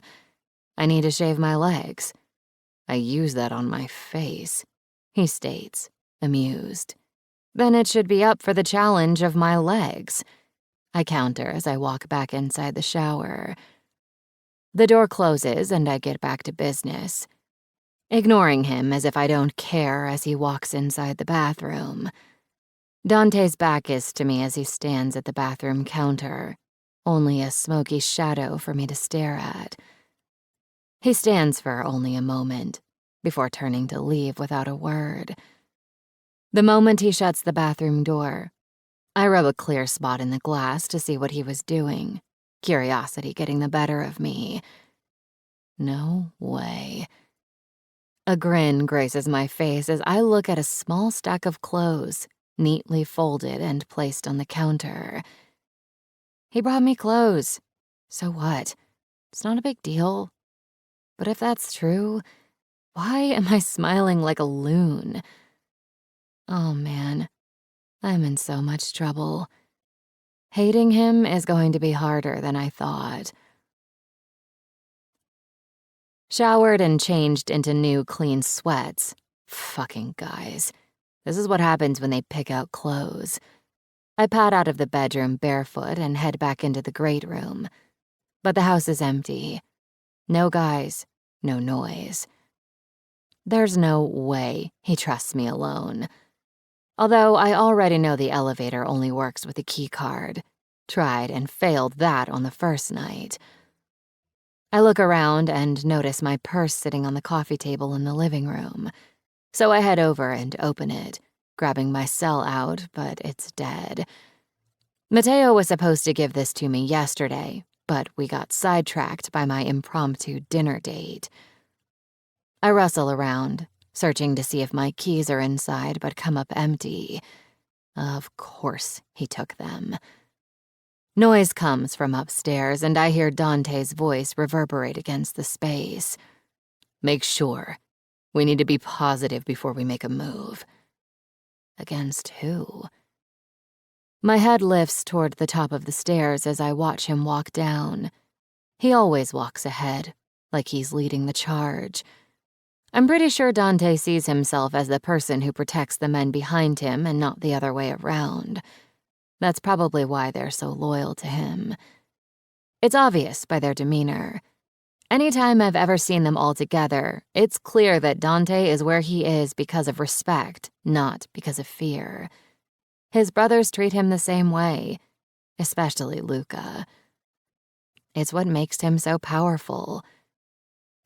I need to shave my legs. "I use that on my face," he states, amused. "Then it should be up for the challenge of my legs," I counter as I walk back inside the shower. The door closes and I get back to business, ignoring him as if I don't care as he walks inside the bathroom. Dante's back is to me as he stands at the bathroom counter, only a smoky shadow for me to stare at. He stands for only a moment, before turning to leave without a word. The moment he shuts the bathroom door, I rub a clear spot in the glass to see what he was doing, curiosity getting the better of me. No way. A grin graces my face as I look at a small stack of clothes, neatly folded and placed on the counter. He brought me clothes. So what? It's not a big deal. But if that's true, why am I smiling like a loon? Oh man, I'm in so much trouble. Hating him is going to be harder than I thought. Showered and changed into new clean sweats. Fucking guys. This is what happens when they pick out clothes. I pad out of the bedroom barefoot and head back into the great room. But the house is empty. No guys, no noise. There's no way he trusts me alone. Although I already know the elevator only works with a key card. Tried and failed that on the first night. I look around and notice my purse sitting on the coffee table in the living room. So I head over and open it, grabbing my cell out, but it's dead. Mateo was supposed to give this to me yesterday, but we got sidetracked by my impromptu dinner date. I rustle around, searching to see if my keys are inside, but come up empty. Of course he took them. Noise comes from upstairs, and I hear Dante's voice reverberate against the space. "Make sure. We need to be positive before we make a move." Against who? My head lifts toward the top of the stairs as I watch him walk down. He always walks ahead, like he's leading the charge. I'm pretty sure Dante sees himself as the person who protects the men behind him and not the other way around. That's probably why they're so loyal to him. It's obvious by their demeanor. Anytime I've ever seen them all together, it's clear that Dante is where he is because of respect, not because of fear. His brothers treat him the same way, especially Luca. It's what makes him so powerful.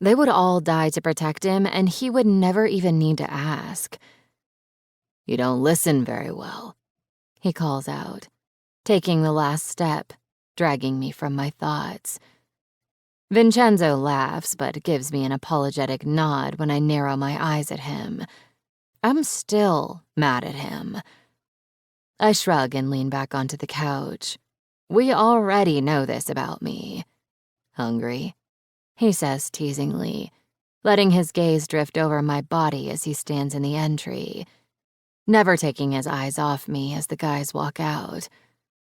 They would all die to protect him, and he would never even need to ask. You don't listen very well," he calls out, taking the last step, dragging me from my thoughts. Vincenzo laughs but gives me an apologetic nod when I narrow my eyes at him. I'm still mad at him. I shrug and lean back onto the couch. We already know this about me. "Hungry?" he says teasingly, letting his gaze drift over my body as he stands in the entry, never taking his eyes off me as the guys walk out.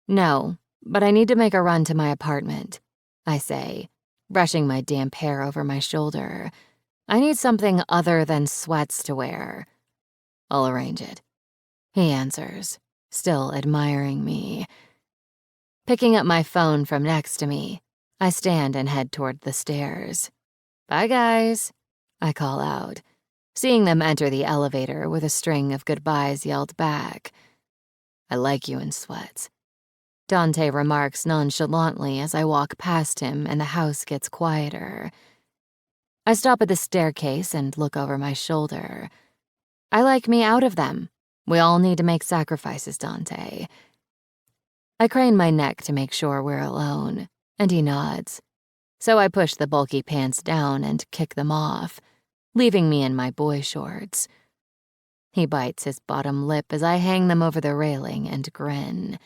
"No, but I need to make a run to my apartment," I say, brushing my damp hair over my shoulder. "I need something other than sweats to wear." "I'll arrange it," he answers, still admiring me. Picking up my phone from next to me, I stand and head toward the stairs. "Bye, guys," I call out, seeing them enter the elevator with a string of goodbyes yelled back. "I like you in sweats," Dante remarks nonchalantly as I walk past him and the house gets quieter. I stop at the staircase and look over my shoulder. "I like me out of them. We all need to make sacrifices, Dante." I crane my neck to make sure we're alone, and he nods. So I push the bulky pants down and kick them off, leaving me in my boy shorts. He bites his bottom lip as I hang them over the railing and grin.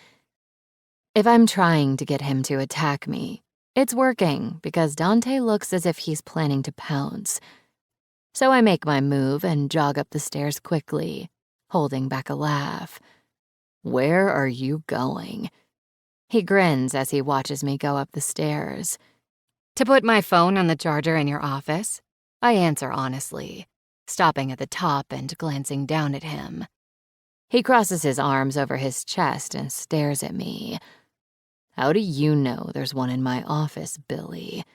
If I'm trying to get him to attack me, it's working because Dante looks as if he's planning to pounce. So I make my move and jog up the stairs quickly, holding back a laugh. "Where are you going?" He grins as he watches me go up the stairs. "To put my phone on the charger in your office," I answer honestly, stopping at the top and glancing down at him. He crosses his arms over his chest and stares at me. "How do you know there's one in my office, Billy?"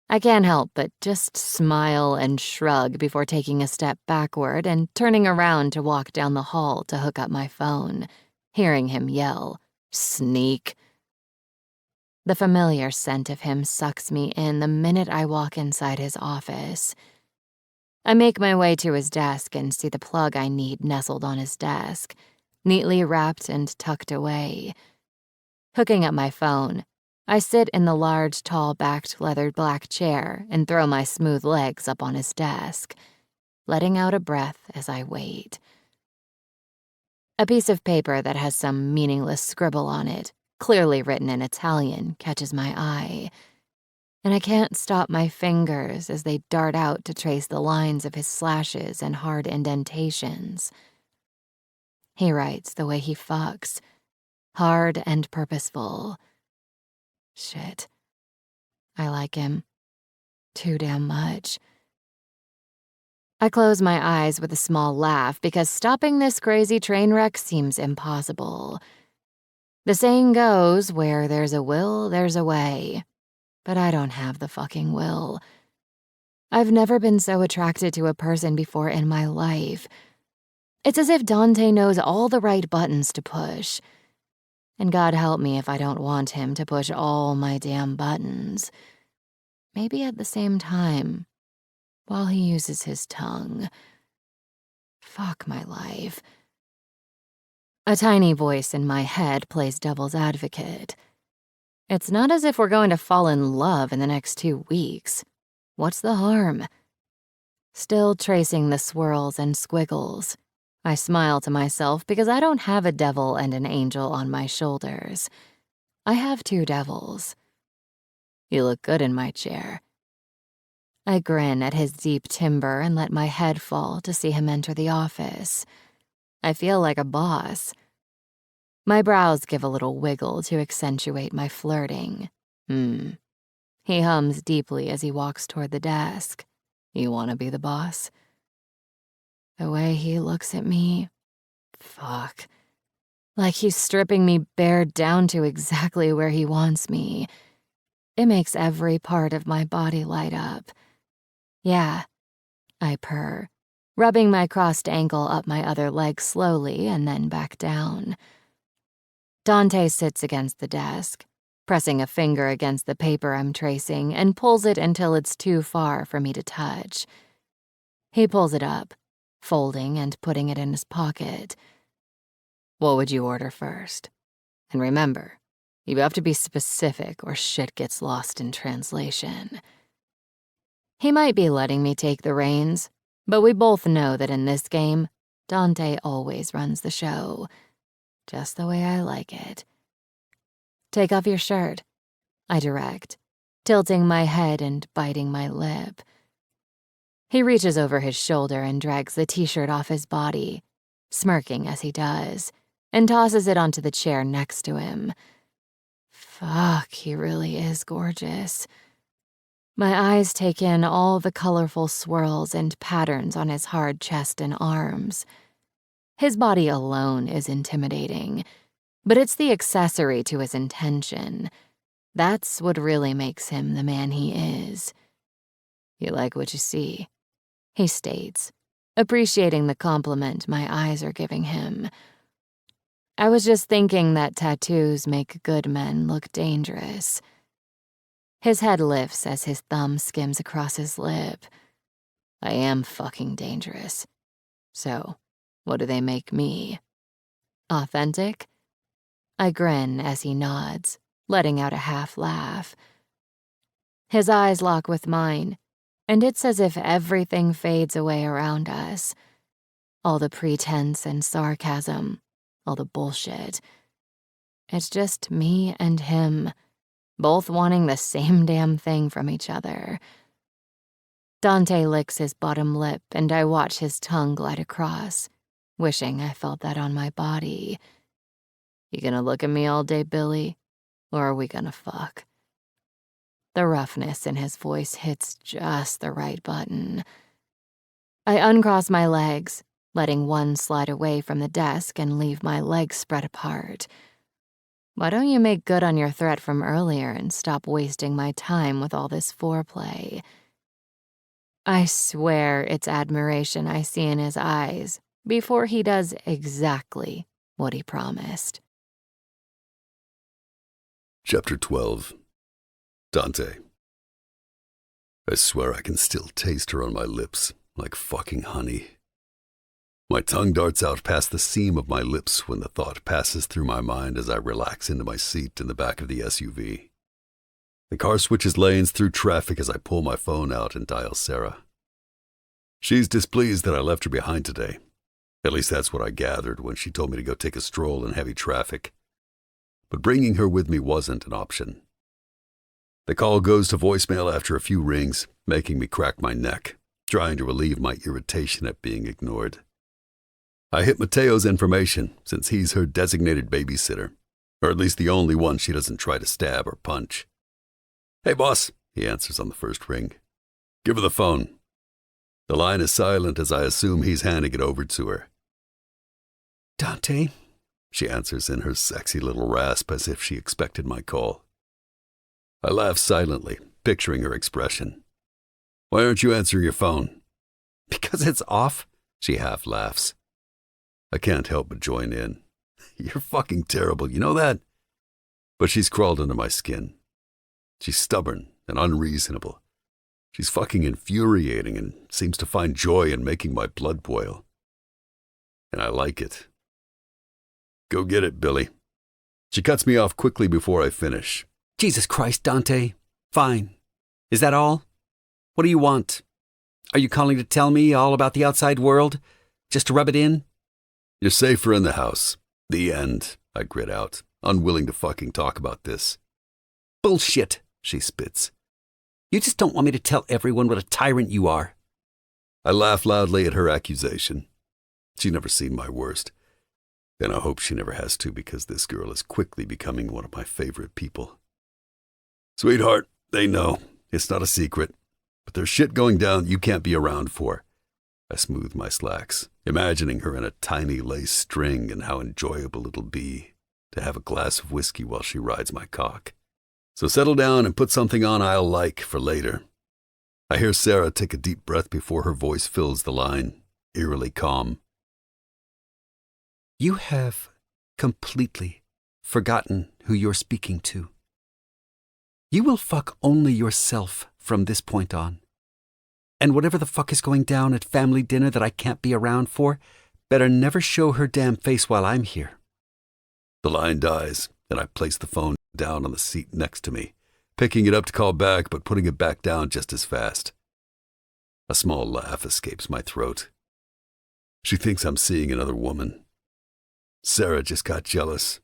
I can't help but just smile and shrug before taking a step backward and turning around to walk down the hall to hook up my phone, hearing him yell, "Sneak." The familiar scent of him sucks me in the minute I walk inside his office. I make my way to his desk and see the plug I need nestled on his desk, neatly wrapped and tucked away. Hooking up my phone, I sit in the large, tall-backed leather black chair and throw my smooth legs up on his desk, letting out a breath as I wait. A piece of paper that has some meaningless scribble on it, clearly written in Italian, catches my eye, and I can't stop my fingers as they dart out to trace the lines of his slashes and hard indentations. He writes the way he fucks, hard and purposeful. Shit. I like him. Too damn much. I close my eyes with a small laugh because stopping this crazy train wreck seems impossible. The saying goes, where there's a will, there's a way. But I don't have the fucking will. I've never been so attracted to a person before in my life. It's as if Dante knows all the right buttons to push. And God help me if I don't want him to push all my damn buttons. Maybe at the same time, while he uses his tongue. Fuck my life. A tiny voice in my head plays devil's advocate. It's not as if we're going to fall in love in the next 2 weeks. What's the harm? Still tracing the swirls and squiggles, I smile to myself because I don't have a devil and an angel on my shoulders. I have 2 devils. You look good in my chair. I grin at his deep timbre and let my head fall to see him enter the office. I feel like a boss. My brows give a little wiggle to accentuate my flirting. He hums deeply as he walks toward the desk. You want to be the boss? The way he looks at me, fuck. Like he's stripping me bare down to exactly where he wants me. It makes every part of my body light up. Yeah, I purr, rubbing my crossed ankle up my other leg slowly and then back down. Dante sits against the desk, pressing a finger against the paper I'm tracing and pulls it until it's too far for me to touch. He pulls it up, folding and putting it in his pocket. What would you order first? And remember, you have to be specific or shit gets lost in translation. He might be letting me take the reins, but we both know that in this game, Dante always runs the show. Just the way I like it. Take off your shirt, I direct, tilting my head and biting my lip. He reaches over his shoulder and drags the t-shirt off his body, smirking as he does, and tosses it onto the chair next to him. Fuck, he really is gorgeous. My eyes take in all the colorful swirls and patterns on his hard chest and arms. His body alone is intimidating, but it's the accessory to his intention. That's what really makes him the man he is. You like what you see, he states, appreciating the compliment my eyes are giving him. I was just thinking that tattoos make good men look dangerous. His head lifts as his thumb skims across his lip. I am fucking dangerous. So, what do they make me? Authentic? I grin as he nods, letting out a half laugh. His eyes lock with mine, and it's as if everything fades away around us. All the pretense and sarcasm, all the bullshit. It's just me and him, both wanting the same damn thing from each other. Dante licks his bottom lip, and I watch his tongue glide across, wishing I felt that on my body. You gonna look at me all day, Billy? Or are we gonna fuck? The roughness in his voice hits just the right button. I uncross my legs, letting one slide away from the desk and leave my legs spread apart. Why don't you make good on your threat from earlier and stop wasting my time with all this foreplay? I swear it's admiration I see in his eyes before he does exactly what he promised. Chapter 12. Dante. I swear I can still taste her on my lips, like fucking honey. My tongue darts out past the seam of my lips when the thought passes through my mind as I relax into my seat in the back of the SUV. The car switches lanes through traffic as I pull my phone out and dial Sarah. She's displeased that I left her behind today. At least that's what I gathered when she told me to go take a stroll in heavy traffic. But bringing her with me wasn't an option. The call goes to voicemail after a few rings, making me crack my neck, trying to relieve my irritation at being ignored. I hit Mateo's information since he's her designated babysitter, or at least the only one she doesn't try to stab or punch. Hey, boss, he answers on the first ring. Give her the phone. The line is silent as I assume he's handing it over to her. Dante? She answers in her sexy little rasp as if she expected my call. I laugh silently, picturing her expression. Why aren't you answering your phone? Because it's off, she half laughs. I can't help but join in. You're fucking terrible, you know that? But she's crawled under my skin. She's stubborn and unreasonable. She's fucking infuriating and seems to find joy in making my blood boil. And I like it. Go get it, Billy. She cuts me off quickly before I finish. Jesus Christ, Dante. Fine. Is that all? What do you want? Are you calling to tell me all about the outside world? Just to rub it in? You're safer in the house. The end, I grit out, unwilling to fucking talk about this. Bullshit, she spits. You just don't want me to tell everyone what a tyrant you are. I laugh loudly at her accusation. She's never seen my worst. And I hope she never has to, because this girl is quickly becoming one of my favorite people. Sweetheart, they know. It's not a secret. But there's shit going down you can't be around for. I smooth my slacks, imagining her in a tiny lace string and how enjoyable it'll be to have a glass of whiskey while she rides my cock. So settle down and put something on I'll like for later. I hear Sarah take a deep breath before her voice fills the line, eerily calm. You have completely forgotten who you're speaking to. You will fuck only yourself from this point on. And whatever the fuck is going down at family dinner that I can't be around for, better never show her damn face while I'm here. The line dies, and I place the phone down on the seat next to me, picking it up to call back, but putting it back down just as fast. A small laugh escapes my throat. She thinks I'm seeing another woman. Sarah just got jealous.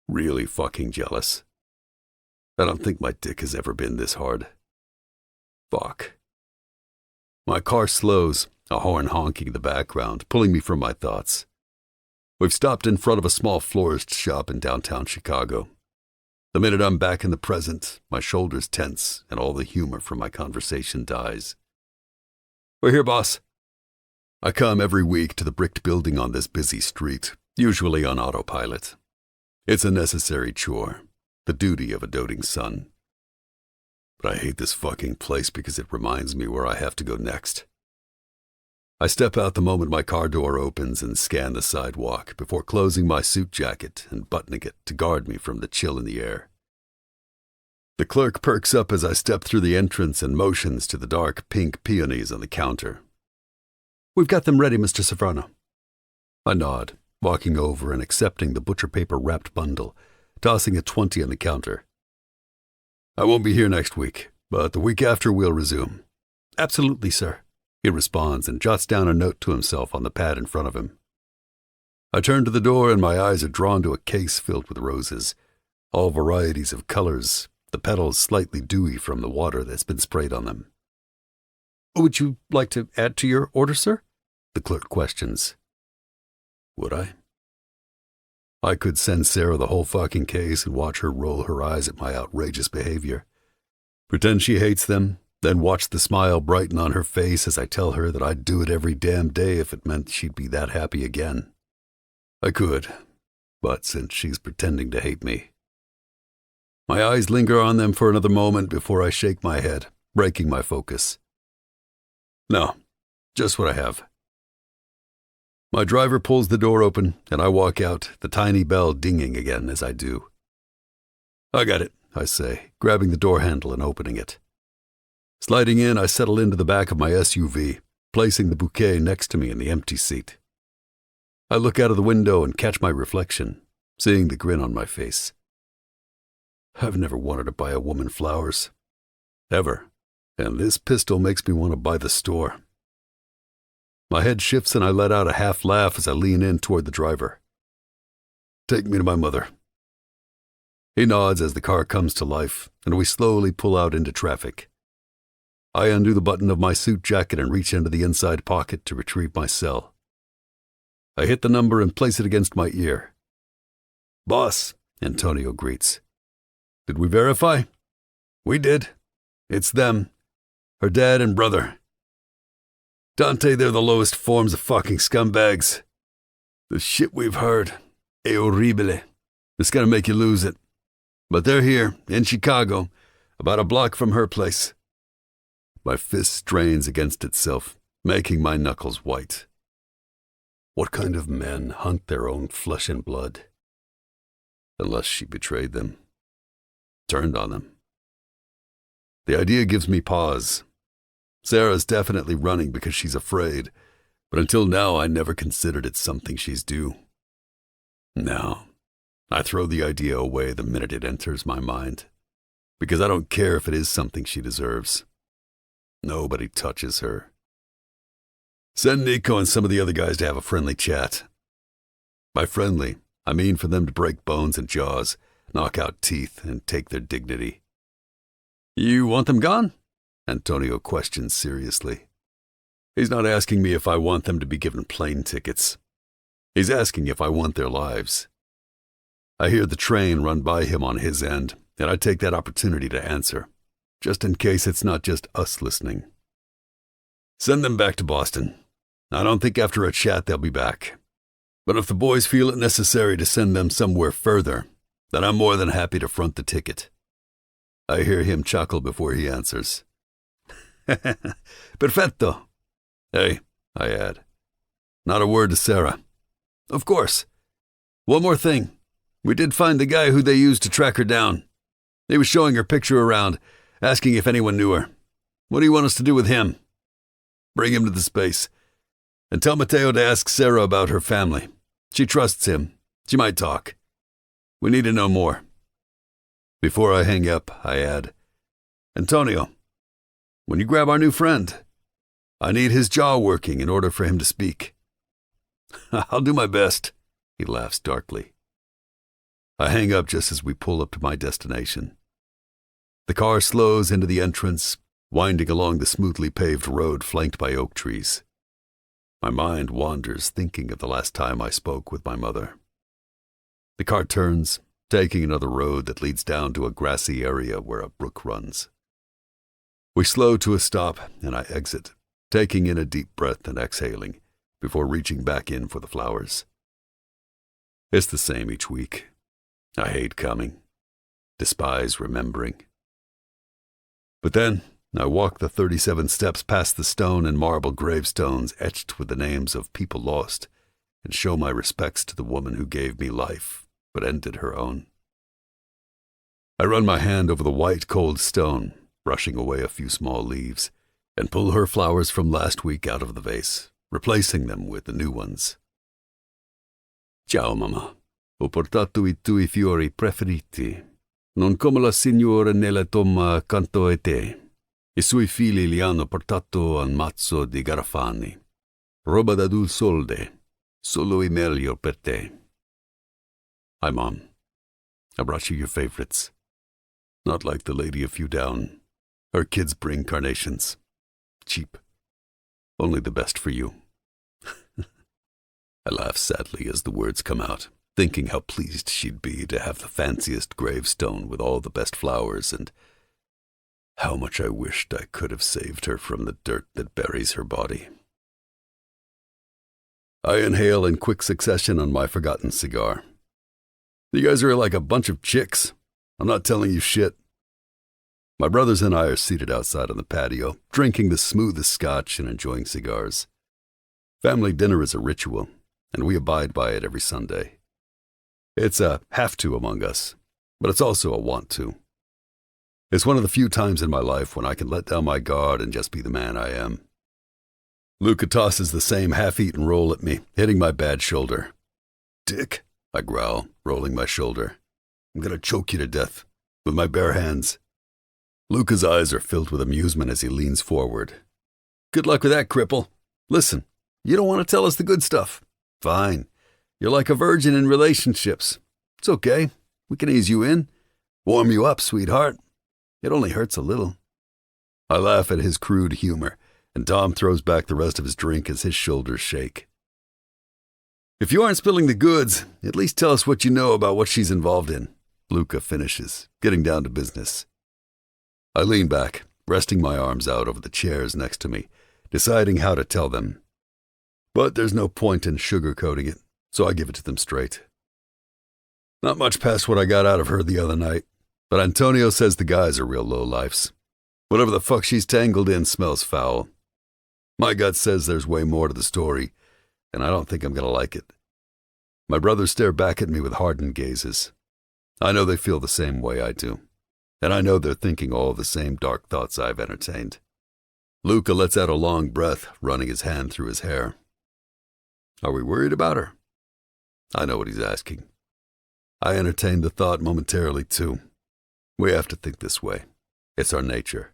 Really fucking jealous. I don't think my dick has ever been this hard. Fuck. My car slows, a horn honking in the background, pulling me from my thoughts. We've stopped in front of a small florist shop in downtown Chicago. The minute I'm back in the present, my shoulders tense and all the humor from my conversation dies. We're here, boss. I come every week to the bricked building on this busy street, usually on autopilot. It's a necessary chore, the duty of a doting son. But I hate this fucking place because it reminds me where I have to go next. I step out the moment my car door opens and scan the sidewalk before closing my suit jacket and buttoning it to guard me from the chill in the air. The clerk perks up as I step through the entrance and motions to the dark pink peonies on the counter. We've got them ready, Mr. Sovrano. I nod, walking over and accepting the butcher paper wrapped bundle, tossing a 20 on the counter. I won't be here next week, but the week after we'll resume. Absolutely, sir, he responds and jots down a note to himself on the pad in front of him. I turn to the door and my eyes are drawn to a case filled with roses, all varieties of colors, the petals slightly dewy from the water that's been sprayed on them. Would you like to add to your order, sir? The clerk questions. Would I? I could send Sarah the whole fucking case and watch her roll her eyes at my outrageous behavior. Pretend she hates them, then watch the smile brighten on her face as I tell her that I'd do it every damn day if it meant she'd be that happy again. I could, but since she's pretending to hate me. My eyes linger on them for another moment before I shake my head, breaking my focus. No, just what I have. My driver pulls the door open, and I walk out, the tiny bell dinging again as I do. I got it, I say, grabbing the door handle and opening it. Sliding in, I settle into the back of my SUV, placing the bouquet next to me in the empty seat. I look out of the window and catch my reflection, seeing the grin on my face. I've never wanted to buy a woman flowers. Ever. And this pistol makes me want to buy the store. My head shifts and I let out a half laugh as I lean in toward the driver. Take me to my mother. He nods as the car comes to life, and we slowly pull out into traffic. I undo the button of my suit jacket and reach into the inside pocket to retrieve my cell. I hit the number and place it against my ear. Boss, Antonio greets. Did we verify? We did. It's them. Her dad and brother. Dante, they're the lowest forms of fucking scumbags. The shit we've heard. E horribile. It's gonna make you lose it. But they're here, in Chicago, about a block from her place. My fist strains against itself, making my knuckles white. What kind of men hunt their own flesh and blood? Unless she betrayed them. Turned on them. The idea gives me pause. Sarah's definitely running because she's afraid, but until now I never considered it something she's due. No, I throw the idea away the minute it enters my mind, because I don't care if it is something she deserves. Nobody touches her. Send Nico and some of the other guys to have a friendly chat. By friendly, I mean for them to break bones and jaws, knock out teeth, and take their dignity. You want them gone? Antonio questions seriously. He's not asking me if I want them to be given plane tickets. He's asking if I want their lives. I hear the train run by him on his end, and I take that opportunity to answer, just in case it's not just us listening. Send them back to Boston. I don't think after a chat they'll be back. But if the boys feel it necessary to send them somewhere further, then I'm more than happy to front the ticket. I hear him chuckle before he answers. Perfetto. Hey, I add. Not a word to Sarah. Of course. One more thing. We did find the guy who they used to track her down. He was showing her picture around, asking if anyone knew her. What do you want us to do with him? Bring him to the space. And tell Mateo to ask Sarah about her family. She trusts him. She might talk. We need to know more. Before I hang up, I add, Antonio, when you grab our new friend, I need his jaw working in order for him to speak. I'll do my best, he laughs darkly. I hang up just as we pull up to my destination. The car slows into the entrance, winding along the smoothly paved road flanked by oak trees. My mind wanders thinking of the last time I spoke with my mother. The car turns, taking another road that leads down to a grassy area where a brook runs. We slow to a stop, and I exit, taking in a deep breath and exhaling, before reaching back in for the flowers. It's the same each week. I hate coming, despise remembering. But then I walk the 37 steps past the stone and marble gravestones etched with the names of people lost, and show my respects to the woman who gave me life, but ended her own. I run my hand over the white, cold stone, brushing away a few small leaves, and pull her flowers from last week out of the vase, replacing them with the new ones. Ciao, mamma. Ho portato I tuoi fiori preferiti, non come la signora nella tomba accanto a te. I suoi figli li hanno portato al mazzo di garafani. Roba da due soldi, solo I meglio per te. Hi, Mom. I brought you your favorites. Not like the lady a few down. Her kids bring carnations. Cheap. Only the best for you. I laugh sadly as the words come out, thinking how pleased she'd be to have the fanciest gravestone with all the best flowers, and how much I wished I could have saved her from the dirt that buries her body. I inhale in quick succession on my forgotten cigar. You guys are like a bunch of chicks. I'm not telling you shit. My brothers and I are seated outside on the patio, drinking the smoothest scotch and enjoying cigars. Family dinner is a ritual, and we abide by it every Sunday. It's a have to among us, but it's also a want to. It's one of the few times in my life when I can let down my guard and just be the man I am. Luca tosses the same half-eaten roll at me, hitting my bad shoulder. Dick, I growl, rolling my shoulder. I'm going to choke you to death, with my bare hands. Luca's eyes are filled with amusement as he leans forward. Good luck with that, cripple. Listen, you don't want to tell us the good stuff. Fine. You're like a virgin in relationships. It's okay. We can ease you in. Warm you up, sweetheart. It only hurts a little. I laugh at his crude humor, and Tom throws back the rest of his drink as his shoulders shake. If you aren't spilling the goods, at least tell us what you know about what she's involved in. Luca finishes, getting down to business. I lean back, resting my arms out over the chairs next to me, deciding how to tell them. But there's no point in sugarcoating it, so I give it to them straight. Not much past what I got out of her the other night, but Antonio says the guys are real lowlifes. Whatever the fuck she's tangled in smells foul. My gut says there's way more to the story, and I don't think I'm going to like it. My brothers stare back at me with hardened gazes. I know they feel the same way I do, and I know they're thinking all the same dark thoughts I've entertained. Luca lets out a long breath, running his hand through his hair. Are we worried about her? I know what he's asking. I entertained the thought momentarily, too. We have to think this way. It's our nature.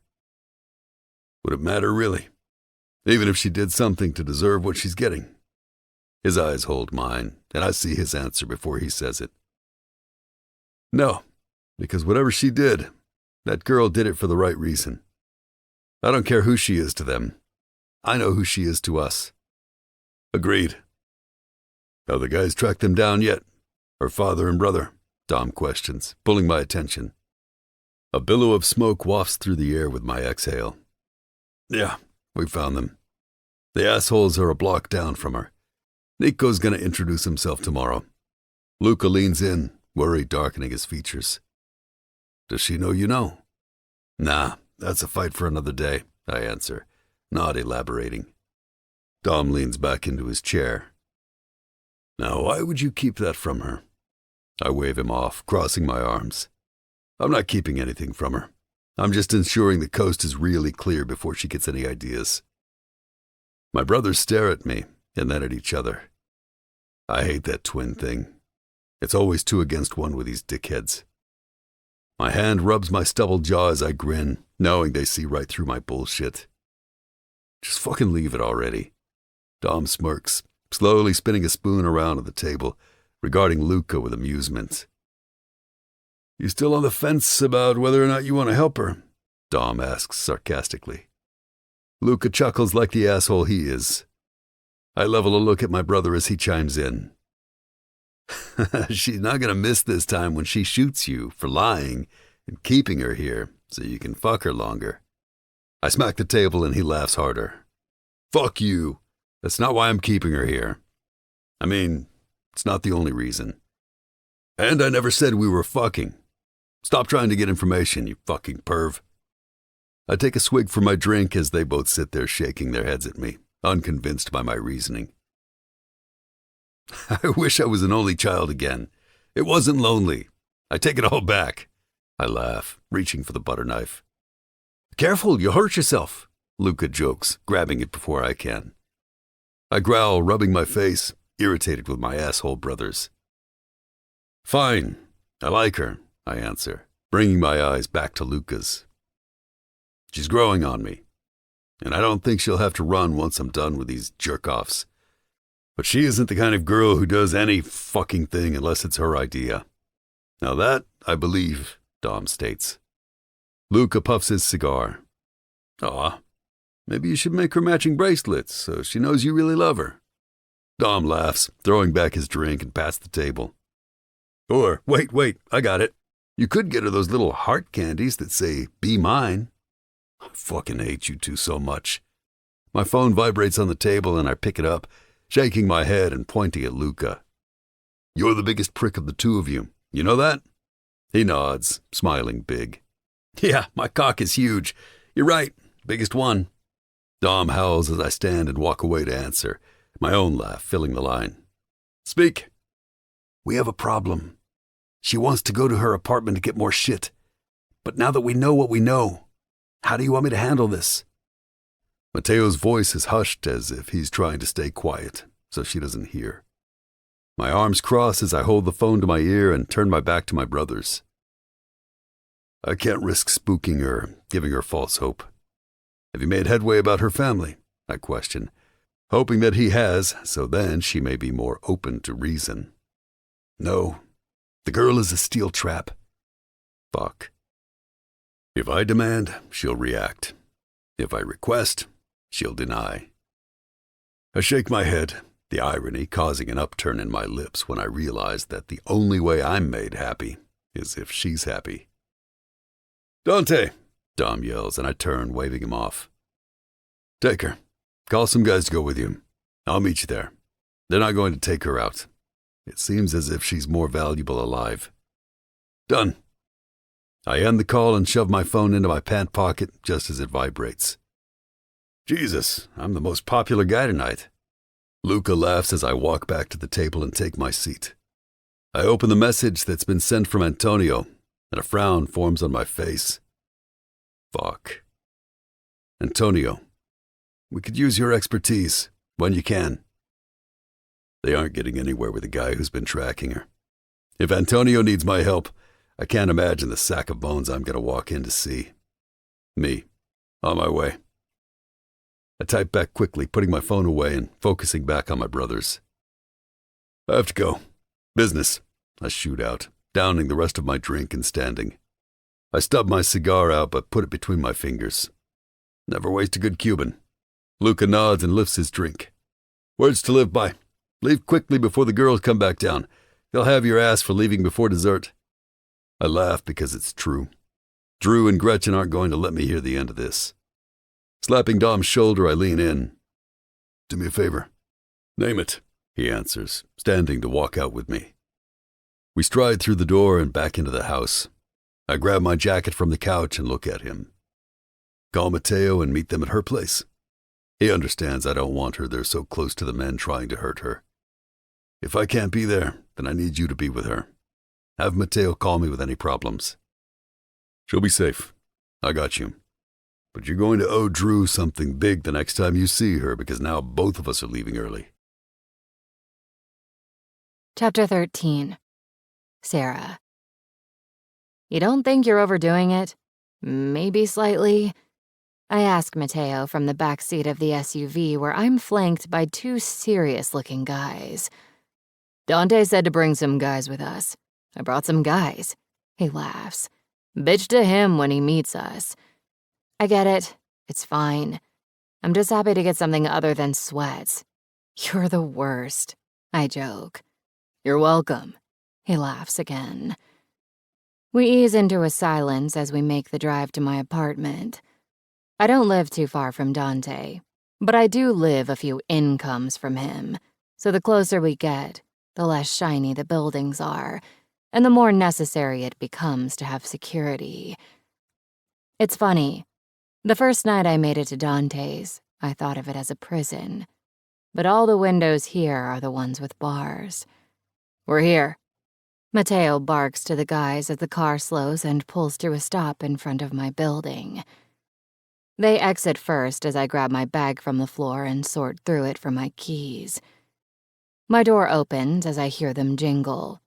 Would it matter, really? Even if she did something to deserve what she's getting? His eyes hold mine, and I see his answer before he says it. No, because whatever she did, that girl did it for the right reason. I don't care who she is to them. I know who she is to us. Agreed. Have the guys tracked them down yet? Her father and brother? Dom questions, pulling my attention. A billow of smoke wafts through the air with my exhale. Yeah, we found them. The assholes are a block down from her. Nico's gonna introduce himself tomorrow. Luca leans in, worry darkening his features. Does she know you know? Nah, that's a fight for another day, I answer, not elaborating. Dom leans back into his chair. Now, why would you keep that from her? I wave him off, crossing my arms. I'm not keeping anything from her. I'm just ensuring the coast is really clear before she gets any ideas. My brothers stare at me, and then at each other. I hate that twin thing. It's always 2 against 1 with these dickheads. My hand rubs my stubbled jaw as I grin, knowing they see right through my bullshit. Just fucking leave it already. Dom smirks, slowly spinning a spoon around on the table, regarding Luca with amusement. You still on the fence about whether or not you want to help her? Dom asks sarcastically. Luca chuckles like the asshole he is. I level a look at my brother as he chimes in. She's not going to miss this time when she shoots you for lying and keeping her here so you can fuck her longer. I smack the table and he laughs harder. Fuck you. That's not why I'm keeping her here. I mean, it's not the only reason. And I never said we were fucking. Stop trying to get information, you fucking perv. I take a swig from my drink as they both sit there shaking their heads at me, unconvinced by my reasoning. I wish I was an only child again. It wasn't lonely. I take it all back. I laugh, reaching for the butter knife. Careful, you'll hurt yourself, Luca jokes, grabbing it before I can. I growl, rubbing my face, irritated with my asshole brothers. Fine, I like her, I answer, bringing my eyes back to Luca's. She's growing on me, and I don't think she'll have to run once I'm done with these jerk-offs. But she isn't the kind of girl who does any fucking thing unless it's her idea. Now that, I believe, Dom states. Luca puffs his cigar. Aw, maybe you should make her matching bracelets so she knows you really love her. Dom laughs, throwing back his drink and past the table. Or, wait, I got it. You could get her those little heart candies that say, "Be mine." I fucking hate you two so much. My phone vibrates on the table and I pick it up, shaking my head and pointing at Luca. You're the biggest prick of the 2 of you. You know that? He nods, smiling big. Yeah, my cock is huge. You're right, biggest one. Dom howls as I stand and walk away to answer, my own laugh filling the line. Speak. We have a problem. She wants to go to her apartment to get more shit. But now that we know what we know, how do you want me to handle this? Mateo's voice is hushed as if he's trying to stay quiet, so she doesn't hear. My arms cross as I hold the phone to my ear and turn my back to my brothers. I can't risk spooking her, giving her false hope. Have you made headway about her family? I question, hoping that he has, so then she may be more open to reason. No, the girl is a steel trap. Fuck. If I demand, she'll react. If I request, she'll deny. I shake my head, the irony causing an upturn in my lips when I realize that the only way I'm made happy is if she's happy. Dante, Dom yells, and I turn, waving him off. Take her. Call some guys to go with you. I'll meet you there. They're not going to take her out. It seems as if she's more valuable alive. Done. I end the call and shove my phone into my pant pocket just as it vibrates. Jesus, I'm the most popular guy tonight. Luca laughs as I walk back to the table and take my seat. I open the message that's been sent from Antonio, and a frown forms on my face. Fuck. Antonio, we could use your expertise when you can. They aren't getting anywhere with the guy who's been tracking her. If Antonio needs my help, I can't imagine the sack of bones I'm going to walk in to see. Me. On my way. I type back quickly, putting my phone away and focusing back on my brothers. I have to go. Business. I shoot out, downing the rest of my drink and standing. I stub my cigar out but put it between my fingers. Never waste a good Cuban. Luca nods and lifts his drink. Words to live by. Leave quickly before the girls come back down. They'll have your ass for leaving before dessert. I laugh because it's true. Drew and Gretchen aren't going to let me hear the end of this. Slapping Dom's shoulder, I lean in. Do me a favor. Name it, he answers, standing to walk out with me. We stride through the door and back into the house. I grab my jacket from the couch and look at him. Call Mateo and meet them at her place. He understands I don't want her there so close to the men trying to hurt her. If I can't be there, then I need you to be with her. Have Mateo call me with any problems. She'll be safe. I got you. But you're going to owe Drew something big the next time you see her, because now both of us are leaving early. Chapter 13. Sarah. You don't think you're overdoing it? Maybe slightly? I ask Mateo from the back seat of the SUV where I'm flanked by two serious-looking guys. Dante said to bring some guys with us. I brought some guys. He laughs. Bitch to him when he meets us. I get it. It's fine. I'm just happy to get something other than sweats. You're the worst. I joke. You're welcome. He laughs again. We ease into a silence as we make the drive to my apartment. I don't live too far from Dante, but I do live a few incomes from him, so the closer we get, the less shiny the buildings are, and the more necessary it becomes to have security. It's funny. The first night I made it to Dante's, I thought of it as a prison, but all the windows here are the ones with bars. We're here. Mateo barks to the guys as the car slows and pulls to a stop in front of my building. They exit first as I grab my bag from the floor and sort through it for my keys. My door opens as I hear them jingle.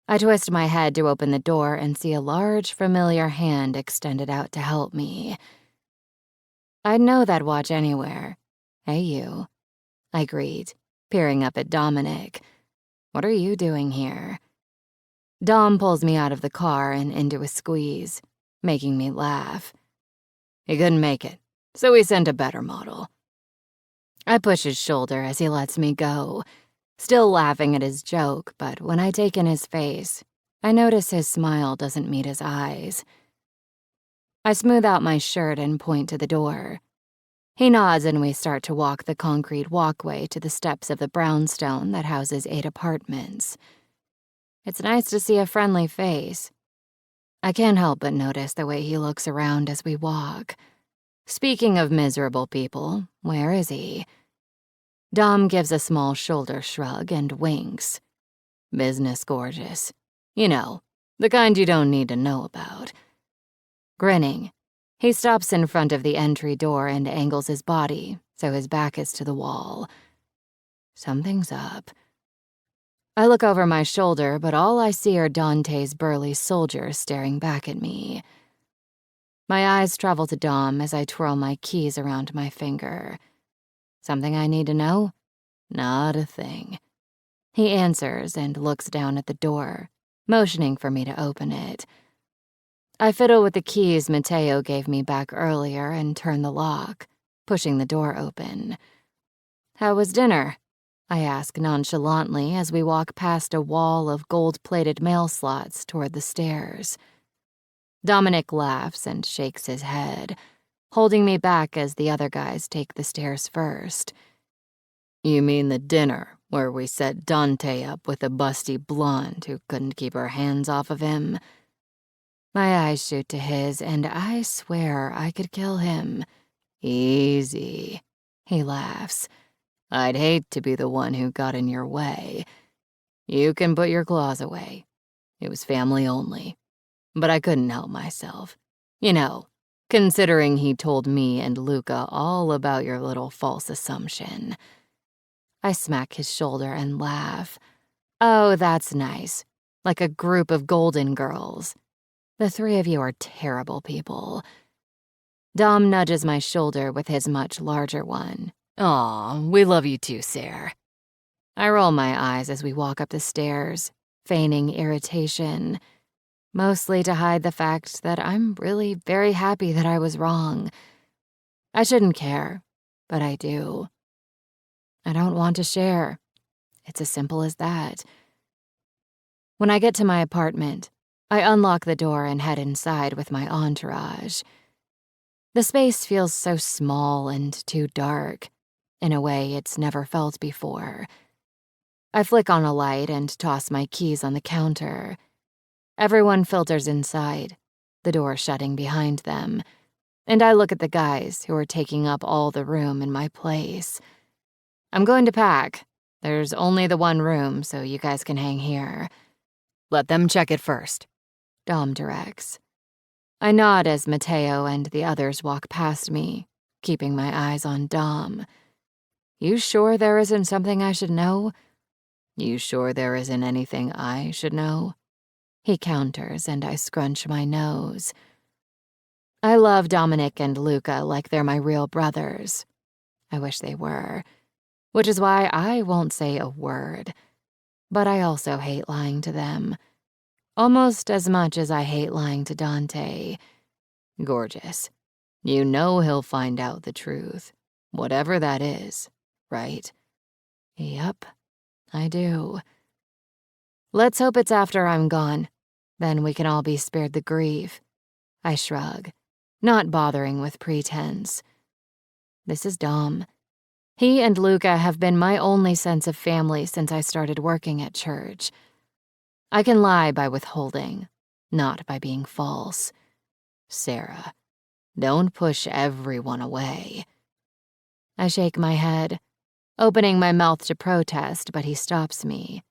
I twist my head to open the door and see a large, familiar hand extended out to help me. I'd know that watch anywhere. Hey, you. I greet, peering up at Dominic. What are you doing here? Dom pulls me out of the car and into a squeeze, making me laugh. He couldn't make it, so we sent a better model. I push his shoulder as he lets me go, still laughing at his joke, but when I take in his face, I notice his smile doesn't meet his eyes. I smooth out my shirt and point to the door. He nods and we start to walk the concrete walkway to the steps of the brownstone that houses 8 apartments. It's nice to see a friendly face. I can't help but notice the way he looks around as we walk. Speaking of miserable people, where is he? Dom gives a small shoulder shrug and winks. Business gorgeous. You know, the kind you don't need to know about. Grinning, he stops in front of the entry door and angles his body so his back is to the wall. Something's up. I look over my shoulder, but all I see are Dante's burly soldiers staring back at me. My eyes travel to Dom as I twirl my keys around my finger. Something I need to know? Not a thing. He answers and looks down at the door, motioning for me to open it. I fiddle with the keys Mateo gave me back earlier and turn the lock, pushing the door open. How was dinner? I ask nonchalantly as we walk past a wall of gold-plated mail slots toward the stairs. Dominic laughs and shakes his head, holding me back as the other guys take the stairs first. You mean the dinner where we set Dante up with a busty blonde who couldn't keep her hands off of him? My eyes shoot to his, and I swear I could kill him. Easy, he laughs. I'd hate to be the one who got in your way. You can put your claws away. It was family only. But I couldn't help myself. You know, considering he told me and Luca all about your little false assumption. I smack his shoulder and laugh. Oh, that's nice. Like a group of golden girls. The 3 of you are terrible people. Dom nudges my shoulder with his much larger one. Aw, we love you too, Sarah. I roll my eyes as we walk up the stairs, feigning irritation, mostly to hide the fact that I'm really very happy that I was wrong. I shouldn't care, but I do. I don't want to share. It's as simple as that. When I get to my apartment, I unlock the door and head inside with my entourage. The space feels so small and too dark, in a way it's never felt before. I flick on a light and toss my keys on the counter. Everyone filters inside, the door shutting behind them, and I look at the guys who are taking up all the room in my place. I'm going to pack. There's only the one room, so you guys can hang here. Let them check it first, Dom directs. I nod as Mateo and the others walk past me, keeping my eyes on Dom. You sure there isn't something I should know? You sure there isn't anything I should know? He counters, and I scrunch my nose. I love Dominic and Luca like they're my real brothers. I wish they were, which is why I won't say a word. But I also hate lying to them, almost as much as I hate lying to Dante. Gorgeous. You know he'll find out the truth, whatever that is, right? Yep, I do. Let's hope it's after I'm gone. Then we can all be spared the grief. I shrug, not bothering with pretense. This is Dom. He and Luca have been my only sense of family since I started working at church. I can lie by withholding, not by being false. Sarah, don't push everyone away. I shake my head, opening my mouth to protest, but he stops me.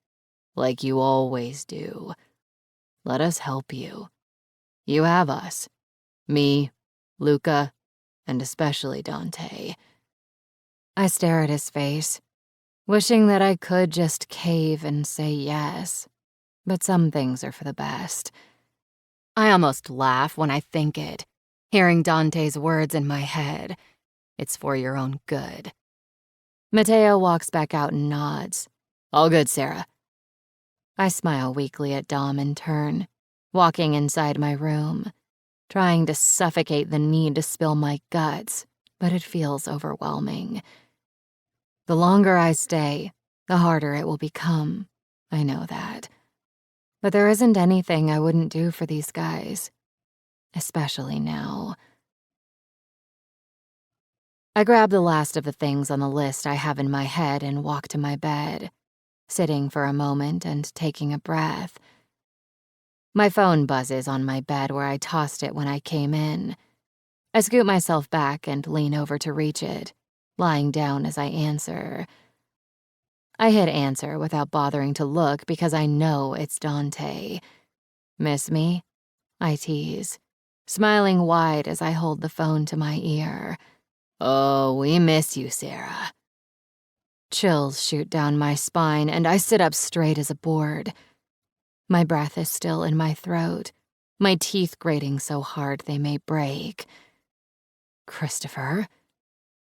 Like you always do. Let us help you. You have us. Me, Luca, and especially Dante. I stare at his face, wishing that I could just cave and say yes. But some things are for the best. I almost laugh when I think it, hearing Dante's words in my head. It's for your own good. Mateo walks back out and nods. All good, Sarah. I smile weakly at Dom in turn, walking inside my room, trying to suffocate the need to spill my guts, but it feels overwhelming. The longer I stay, the harder it will become. I know that. But there isn't anything I wouldn't do for these guys, especially now. I grab the last of the things on the list I have in my head and walk to my bed, sitting for a moment and taking a breath. My phone buzzes on my bed where I tossed it when I came in. I scoot myself back and lean over to reach it, lying down as I answer. I hit answer without bothering to look because I know it's Dante. Miss me? I tease, smiling wide as I hold the phone to my ear. Oh, we miss you, Sarah. Chills shoot down my spine and I sit up straight as a board. My breath is still in my throat, my teeth grating so hard they may break. Christopher?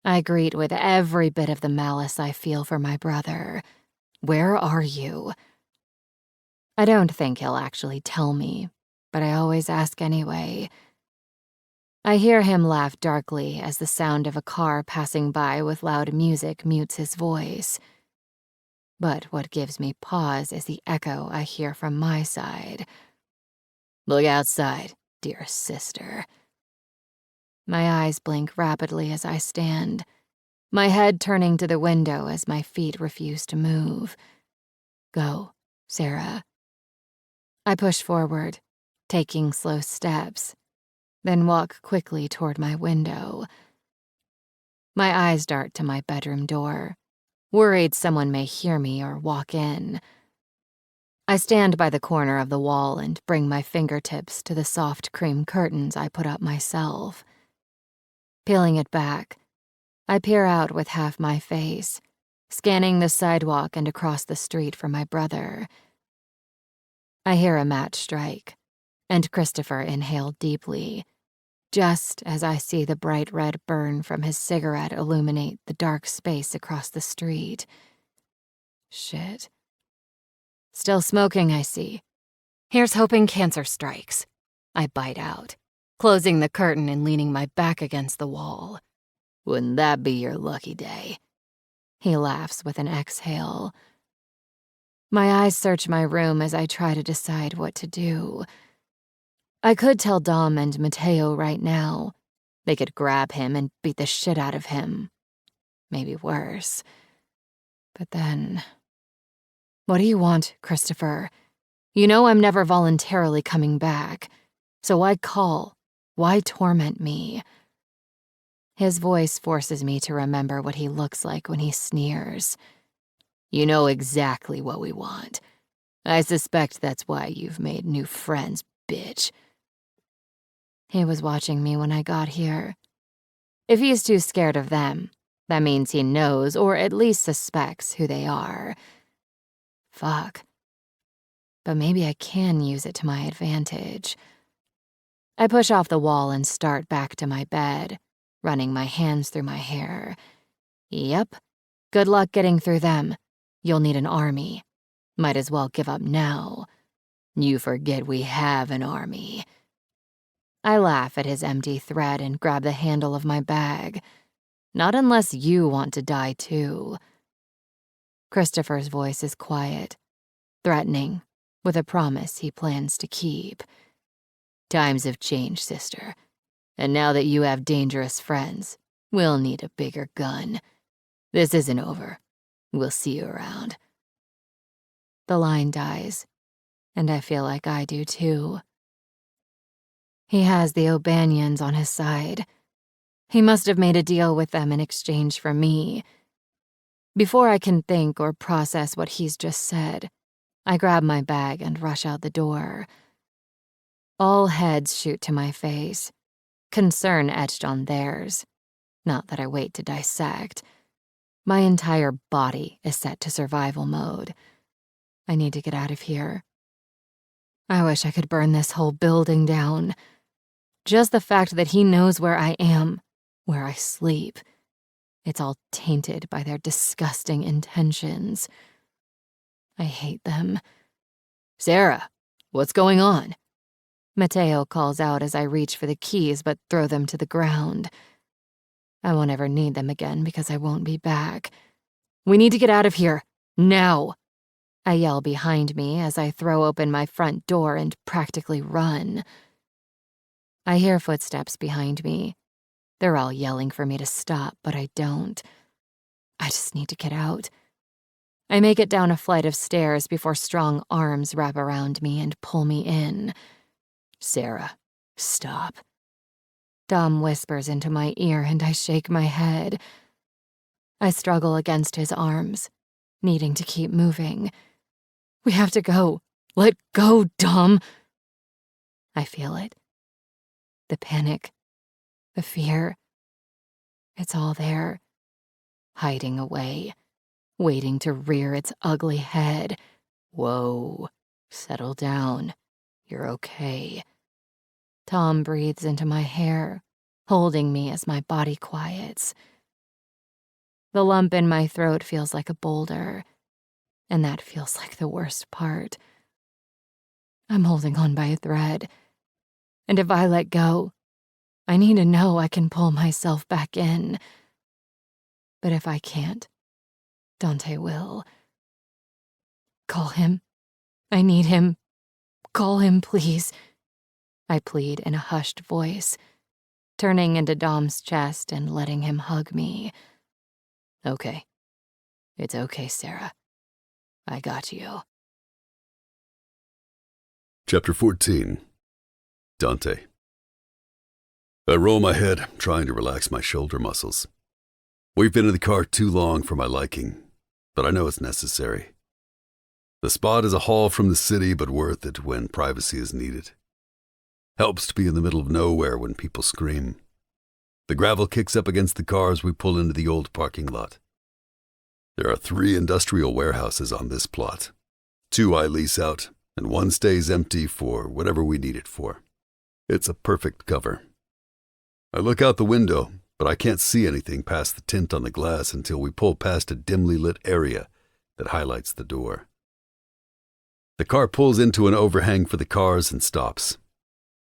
I greet with every bit of the malice I feel for my brother. Where are you? I don't think he'll actually tell me, but I always ask anyway. I hear him laugh darkly as the sound of a car passing by with loud music mutes his voice. But what gives me pause is the echo I hear from my side. Look outside, dear sister. My eyes blink rapidly as I stand, my head turning to the window as my feet refuse to move. Go, Sarah. I push forward, taking slow steps, then walk quickly toward my window. My eyes dart to my bedroom door, worried someone may hear me or walk in. I stand by the corner of the wall and bring my fingertips to the soft cream curtains I put up myself. Peeling it back, I peer out with half my face, scanning the sidewalk and across the street for my brother. I hear a match strike, and Christopher inhale deeply, just as I see the bright red burn from his cigarette illuminate the dark space across the street. Shit. Still smoking, I see. Here's hoping cancer strikes. I bite out, closing the curtain and leaning my back against the wall. Wouldn't that be your lucky day? He laughs with an exhale. My eyes search my room as I try to decide what to do. I could tell Dom and Mateo right now. They could grab him and beat the shit out of him. Maybe worse. But then... What do you want, Christopher? You know I'm never voluntarily coming back. So why call? Why torment me? His voice forces me to remember what he looks like when he sneers. You know exactly what we want. I suspect that's why you've made new friends, bitch. He was watching me when I got here. If he's too scared of them, that means he knows or at least suspects who they are. Fuck. But maybe I can use it to my advantage. I push off the wall and start back to my bed, running my hands through my hair. Yep. Good luck getting through them. You'll need an army. Might as well give up now. You forget we have an army. I laugh at his empty threat and grab the handle of my bag. Not unless you want to die too. Christopher's voice is quiet, threatening, with a promise he plans to keep. Times have changed, sister. And now that you have dangerous friends, we'll need a bigger gun. This isn't over. We'll see you around. The line dies, and I feel like I do too. He has the O'Banions on his side. He must have made a deal with them in exchange for me. Before I can think or process what he's just said, I grab my bag and rush out the door. All heads shoot to my face, concern etched on theirs. Not that I wait to dissect. My entire body is set to survival mode. I need to get out of here. I wish I could burn this whole building down. Just the fact that he knows where I am, where I sleep. It's all tainted by their disgusting intentions. I hate them. Sarah, what's going on? Mateo calls out as I reach for the keys but throw them to the ground. I won't ever need them again because I won't be back. We need to get out of here, now. I yell behind me as I throw open my front door and practically run. I hear footsteps behind me. They're all yelling for me to stop, but I don't. I just need to get out. I make it down a flight of stairs before strong arms wrap around me and pull me in. Sarah, stop. Dom whispers into my ear and I shake my head. I struggle against his arms, needing to keep moving. We have to go. Let go, Dom. I feel it. The panic. The fear. It's all there. Hiding away. Waiting to rear its ugly head. Whoa. Settle down. You're okay. Tom breathes into my hair, holding me as my body quiets. The lump in my throat feels like a boulder, and that feels like the worst part. I'm holding on by a thread, and if I let go, I need to know I can pull myself back in. But if I can't, Dante will. Call him. I need him. Call him, please. I plead in a hushed voice, turning into Dom's chest and letting him hug me. Okay. It's okay, Sarah. I got you. Chapter 14. Dante. I roll my head, trying to relax my shoulder muscles. We've been in the car too long for my liking, but I know it's necessary. The spot is a haul from the city, but worth it when privacy is needed. Helps to be in the middle of nowhere when people scream. The gravel kicks up against the car as we pull into the old parking lot. There are 3 industrial warehouses on this plot. 2 I lease out, and 1 stays empty for whatever we need it for. It's a perfect cover. I look out the window, but I can't see anything past the tint on the glass until we pull past a dimly lit area that highlights the door. The car pulls into an overhang for the cars and stops.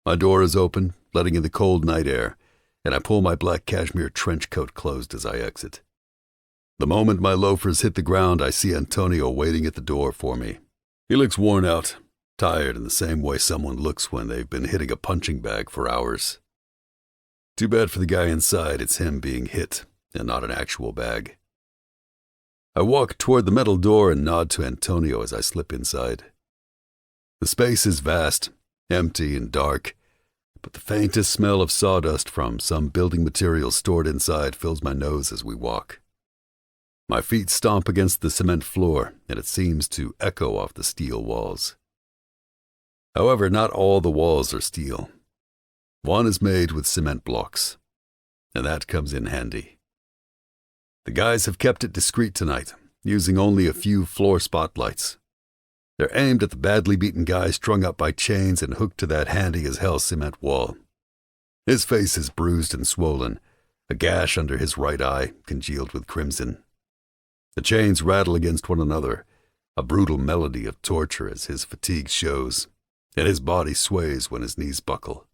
My door is open, letting in the cold night air, and I pull my black cashmere trench coat closed as I exit. The moment my loafers hit the ground, I see Antonio waiting at the door for me. He looks worn out, tired in the same way someone looks when they've been hitting a punching bag for hours. Too bad for the guy inside, it's him being hit, and not an actual bag. I walk toward the metal door and nod to Antonio as I slip inside. The space is vast, empty and dark, but the faintest smell of sawdust from some building materials stored inside fills my nose as we walk. My feet stomp against the cement floor, and it seems to echo off the steel walls. However, not all the walls are steel. One is made with cement blocks, and that comes in handy. The guys have kept it discreet tonight, using only a few floor spotlights. They're aimed at the badly beaten guy strung up by chains and hooked to that handy-as-hell cement wall. His face is bruised and swollen, a gash under his right eye congealed with crimson. The chains rattle against one another, a brutal melody of torture as his fatigue shows, and his body sways when his knees buckle.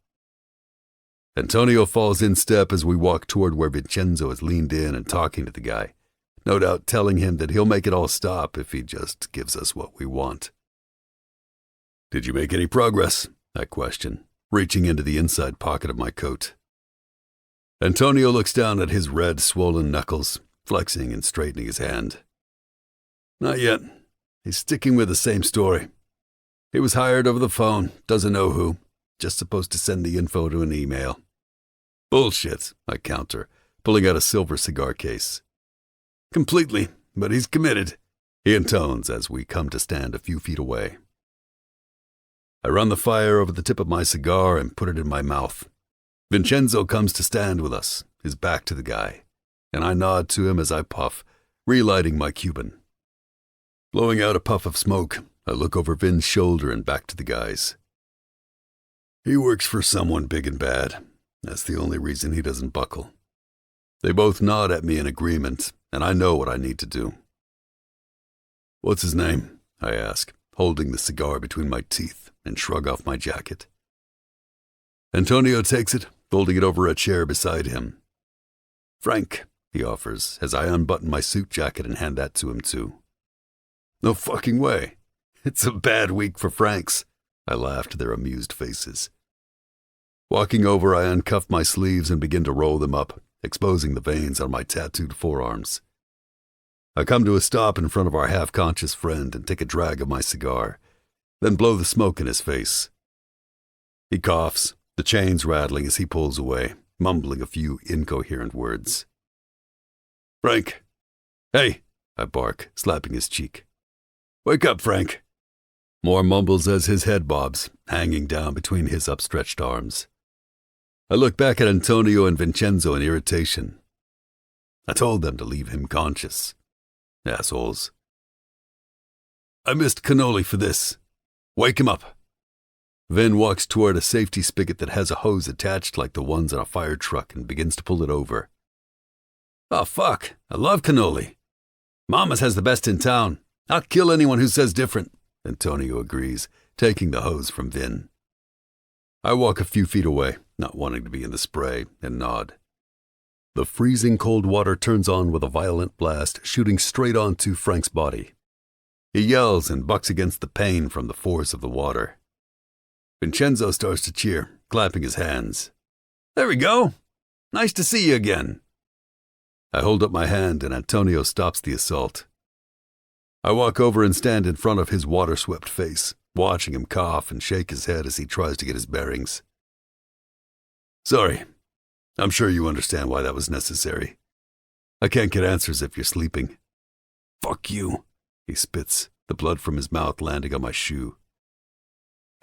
Antonio falls in step as we walk toward where Vincenzo is leaned in and talking to the guy, no doubt telling him that he'll make it all stop if he just gives us what we want. "Did you make any progress?" I question, reaching into the inside pocket of my coat. Antonio looks down at his red, swollen knuckles, flexing and straightening his hand. "Not yet. He's sticking with the same story. He was hired over the phone, doesn't know who, just supposed to send the info to an email." "Bullshit," I counter, pulling out a silver cigar case. "Completely, but he's committed," he intones as we come to stand a few feet away. I run the fire over the tip of my cigar and put it in my mouth. Vincenzo comes to stand with us, his back to the guy, and I nod to him as I puff, relighting my Cuban. Blowing out a puff of smoke, I look over Vin's shoulder and back to the guys. "He works for someone big and bad. That's the only reason he doesn't buckle." They both nod at me in agreement, and I know what I need to do. "What's his name?" I ask, holding the cigar between my teeth, and shrug off my jacket. Antonio takes it, folding it over a chair beside him. "Frank," he offers, as I unbutton my suit jacket and hand that to him too. "No fucking way. It's a bad week for Franks," I laugh to their amused faces. Walking over, I uncuff my sleeves and begin to roll them up, exposing the veins on my tattooed forearms. I come to a stop in front of our half-conscious friend and take a drag of my cigar, then blow the smoke in his face. He coughs, the chains rattling as he pulls away, mumbling a few incoherent words. "Frank! Hey!" I bark, slapping his cheek. "Wake up, Frank!" More mumbles as his head bobs, hanging down between his upstretched arms. I look back at Antonio and Vincenzo in irritation. I told them to leave him conscious. Assholes. "I missed cannoli for this. Wake him up." Vin walks toward a safety spigot that has a hose attached like the ones on a fire truck and begins to pull it over. "Oh, fuck. I love cannoli. Mama's has the best in town. I'll kill anyone who says different," Antonio agrees, taking the hose from Vin. I walk a few feet away, not wanting to be in the spray, and nod. The freezing cold water turns on with a violent blast, shooting straight onto Frank's body. He yells and bucks against the pain from the force of the water. Vincenzo starts to cheer, clapping his hands. "There we go. Nice to see you again." I hold up my hand and Antonio stops the assault. I walk over and stand in front of his water-swept face, watching him cough and shake his head as he tries to get his bearings. "Sorry. I'm sure you understand why that was necessary. I can't get answers if you're sleeping." "Fuck you," he spits, the blood from his mouth landing on my shoe.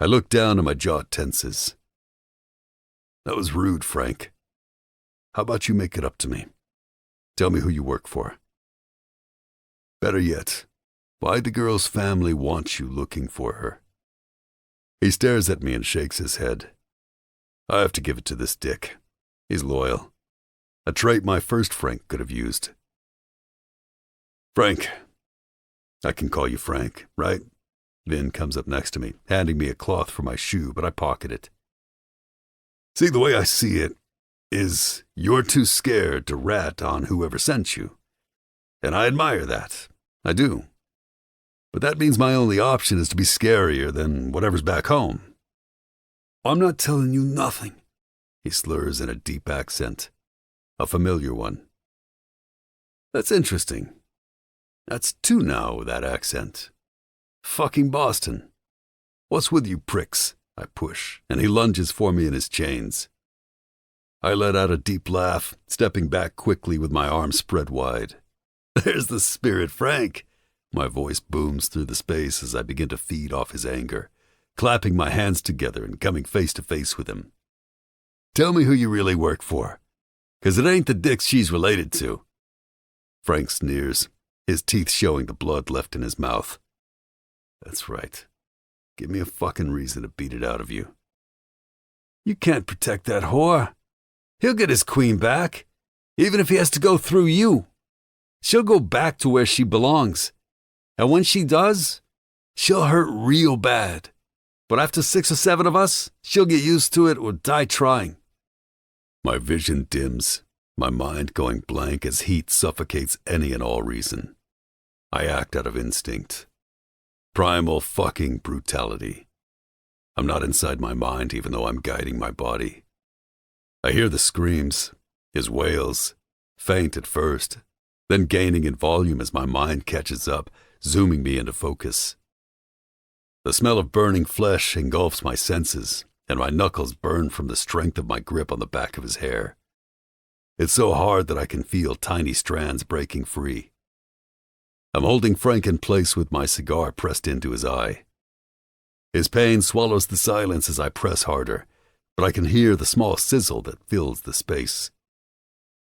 I look down and my jaw tenses. "That was rude, Frank. How about you make it up to me? Tell me who you work for. Better yet, why the girl's family wants you looking for her." He stares at me and shakes his head. I have to give it to this dick. He's loyal. A trait my first Frank could have used. "Frank. I can call you Frank, right?" Vin comes up next to me, handing me a cloth for my shoe, but I pocket it. "See, the way I see it is you're too scared to rat on whoever sent you. And I admire that. I do. But that means my only option is to be scarier than whatever's back home." "I'm not telling you nothing," he slurs in a deep accent, a familiar one. "That's interesting. That's two now with that accent. Fucking Boston. What's with you pricks?" I push, and he lunges for me in his chains. I let out a deep laugh, stepping back quickly with my arms spread wide. "There's the spirit, Frank." My voice booms through the space as I begin to feed off his anger, clapping my hands together and coming face to face with him. Tell me who you really work for, 'cause it ain't the dicks she's related to." Frank sneers, his teeth showing the blood left in his mouth. "That's right. Give me a fucking reason to beat it out of you." "You can't protect that whore. He'll get his queen back, even if he has to go through you. She'll go back to where she belongs. And when she does, she'll hurt real bad. But after 6 or 7 of us, she'll get used to it or die trying." My vision dims, my mind going blank as heat suffocates any and all reason. I act out of instinct. Primal fucking brutality. I'm not inside my mind even though I'm guiding my body. I hear the screams, his wails, faint at first, then gaining in volume as my mind catches up, zooming me into focus. The smell of burning flesh engulfs my senses, and my knuckles burn from the strength of my grip on the back of his hair. It's so hard that I can feel tiny strands breaking free. I'm holding Frank in place with my cigar pressed into his eye. His pain swallows the silence as I press harder, but I can hear the small sizzle that fills the space.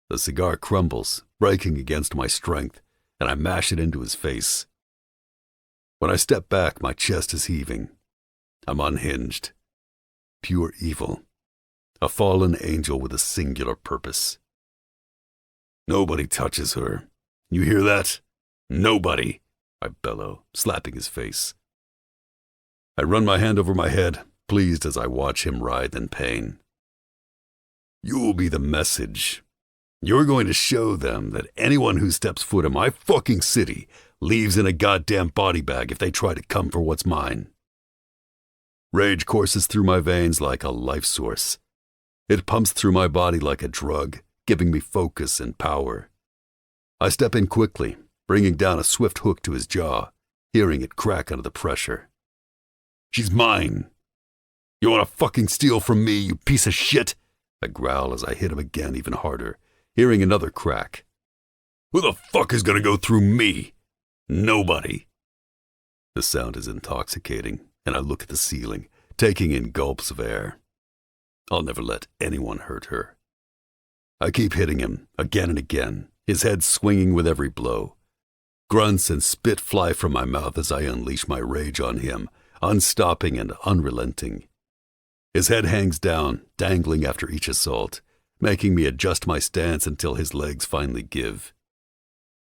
The cigar crumbles, breaking against my strength, and I mash it into his face. When I step back, my chest is heaving. I'm unhinged. Pure evil. A fallen angel with a singular purpose. "Nobody touches her. You hear that? Nobody!" I bellow, slapping his face. I run my hand over my head, pleased as I watch him writhe in pain. "You'll be the message. You're going to show them that anyone who steps foot in my fucking city leaves in a goddamn body bag if they try to come for what's mine." Rage courses through my veins like a life source. It pumps through my body like a drug, giving me focus and power. I step in quickly, bringing down a swift hook to his jaw, hearing it crack under the pressure. "She's mine. You want to fucking steal from me, you piece of shit?" I growl as I hit him again even harder, hearing another crack. "Who the fuck is gonna go through me? Nobody." The sound is intoxicating, and I look at the ceiling, taking in gulps of air. I'll never let anyone hurt her. I keep hitting him, again and again, his head swinging with every blow. Grunts and spit fly from my mouth as I unleash my rage on him, unstopping and unrelenting. His head hangs down, dangling after each assault, making me adjust my stance until his legs finally give.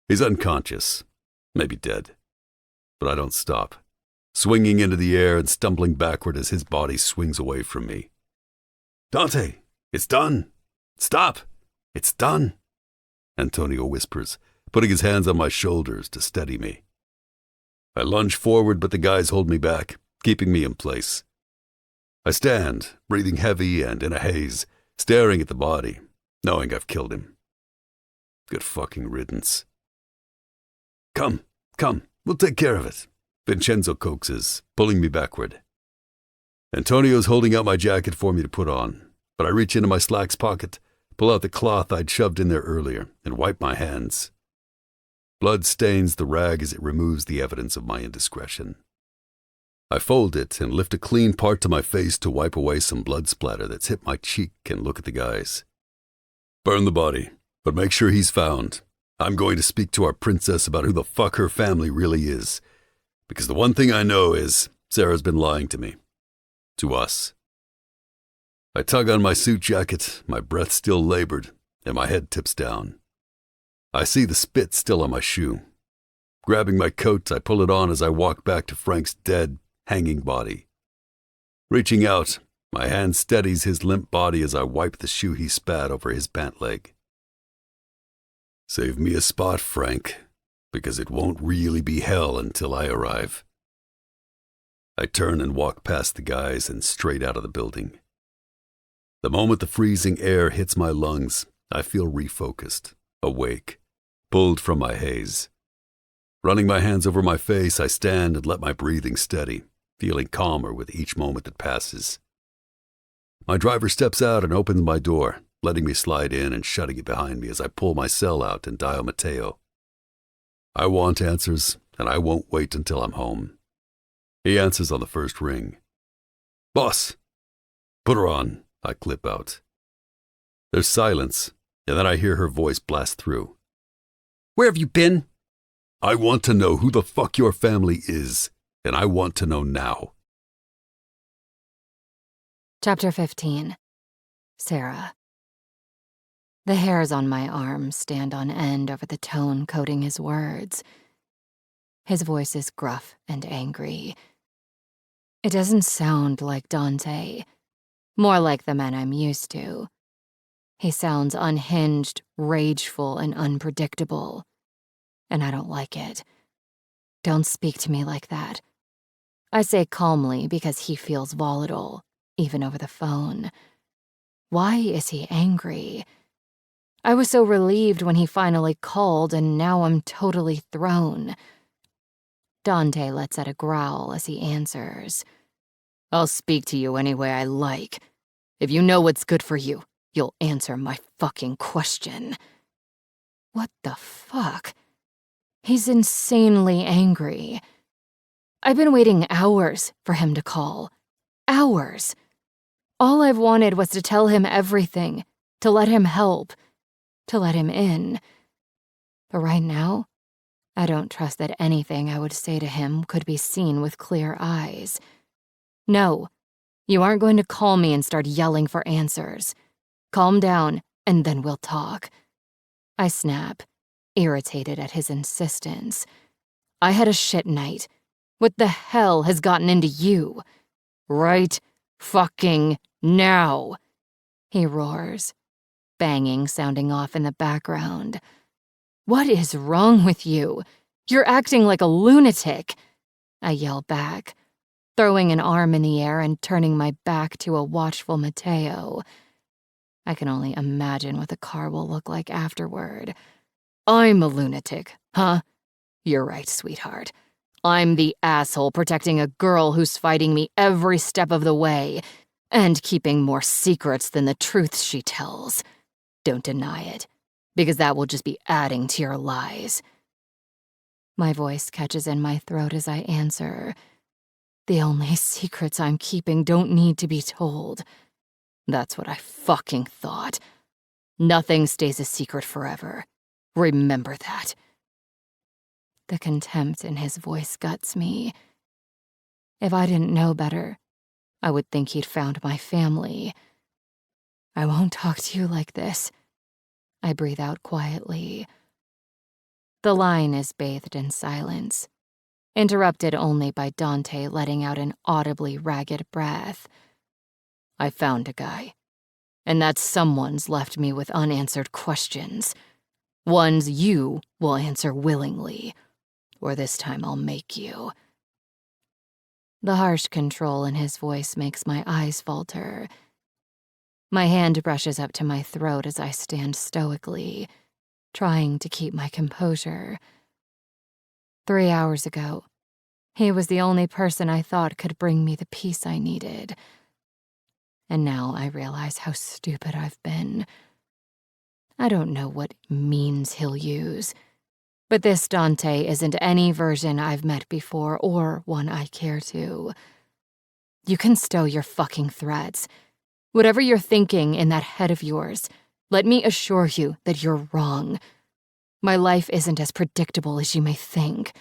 He's unconscious, maybe dead, but I don't stop, swinging into the air and stumbling backward as his body swings away from me. "Dante, it's done. Stop. It's done," Antonio whispers, putting his hands on my shoulders to steady me. I lunge forward, but the guys hold me back, keeping me in place. I stand, breathing heavy and in a haze, staring at the body, knowing I've killed him. Good fucking riddance. Come, we'll take care of it," Vincenzo coaxes, pulling me backward. Antonio's holding out my jacket for me to put on, but I reach into my slacks pocket, pull out the cloth I'd shoved in there earlier, and wipe my hands. Blood stains the rag as it removes the evidence of my indiscretion. I fold it and lift a clean part to my face to wipe away some blood splatter that's hit my cheek and look at the guys. "Burn the body, but make sure he's found. I'm going to speak to our princess about who the fuck her family really is, because the one thing I know is Sarah's been lying to me. To us." I tug on my suit jacket, my breath still labored, and my head tips down. I see the spit still on my shoe. Grabbing my coat, I pull it on as I walk back to Frank's dead, hanging body. Reaching out, my hand steadies his limp body as I wipe the shoe he spat over his pant leg. "Save me a spot, Frank, because it won't really be hell until I arrive." I turn and walk past the guys and straight out of the building. The moment the freezing air hits my lungs, I feel refocused, awake, pulled from my haze. Running my hands over my face, I stand and let my breathing steady, feeling calmer with each moment that passes. My driver steps out and opens my door, letting me slide in and shutting it behind me as I pull my cell out and dial Matteo. I want answers, and I won't wait until I'm home. He answers on the first ring. "Boss!" "Put her on," I clip out. There's silence, and then I hear her voice blast through. Where have you been? I want to know who the fuck your family is, and I want to know now. Chapter 15. Sarah. The hairs on my arms stand on end over the tone coding his words. His voice is gruff and angry. It doesn't sound like Dante, more like the men I'm used to. He sounds unhinged, rageful, and unpredictable, and I don't like it. Don't speak to me like that. I say calmly because he feels volatile, even over the phone. Why is he angry? I was so relieved when he finally called, and now I'm totally thrown. Dante lets out a growl as he answers. I'll speak to you any way I like. If you know what's good for you, you'll answer my fucking question. What the fuck? He's insanely angry. I've been waiting hours for him to call. Hours. All I've wanted was to tell him everything, to let him help, to let him in. But right now, I don't trust that anything I would say to him could be seen with clear eyes. No, you aren't going to call me and start yelling for answers. Calm down, and then we'll talk. I snap, irritated at his insistence. I had a shit night. What the hell has gotten into you? Right fucking now, he roars, banging sounding off in the background. What is wrong with you? You're acting like a lunatic, I yell back, throwing an arm in the air and turning my back to a watchful Mateo. I can only imagine what the car will look like afterward. I'm a lunatic, huh? You're right, sweetheart. I'm the asshole protecting a girl who's fighting me every step of the way and keeping more secrets than the truths she tells. Don't deny it, because that will just be adding to your lies. My voice catches in my throat as I answer. The only secrets I'm keeping don't need to be told. That's what I fucking thought. Nothing stays a secret forever. Remember that. The contempt in his voice guts me. If I didn't know better, I would think he'd found my family. I won't talk to you like this. I breathe out quietly. The line is bathed in silence, interrupted only by Dante letting out an audibly ragged breath. I found a guy, and that someone's left me with unanswered questions. Ones you will answer willingly, or this time I'll make you. The harsh control in his voice makes my eyes falter. My hand brushes up to my throat as I stand stoically, trying to keep my composure. 3 hours ago, he was the only person I thought could bring me the peace I needed. And now I realize how stupid I've been. I don't know what means he'll use, but this Dante isn't any version I've met before or one I care to. You can stow your fucking threats. Whatever you're thinking in that head of yours, let me assure you that you're wrong. My life isn't as predictable as you may think.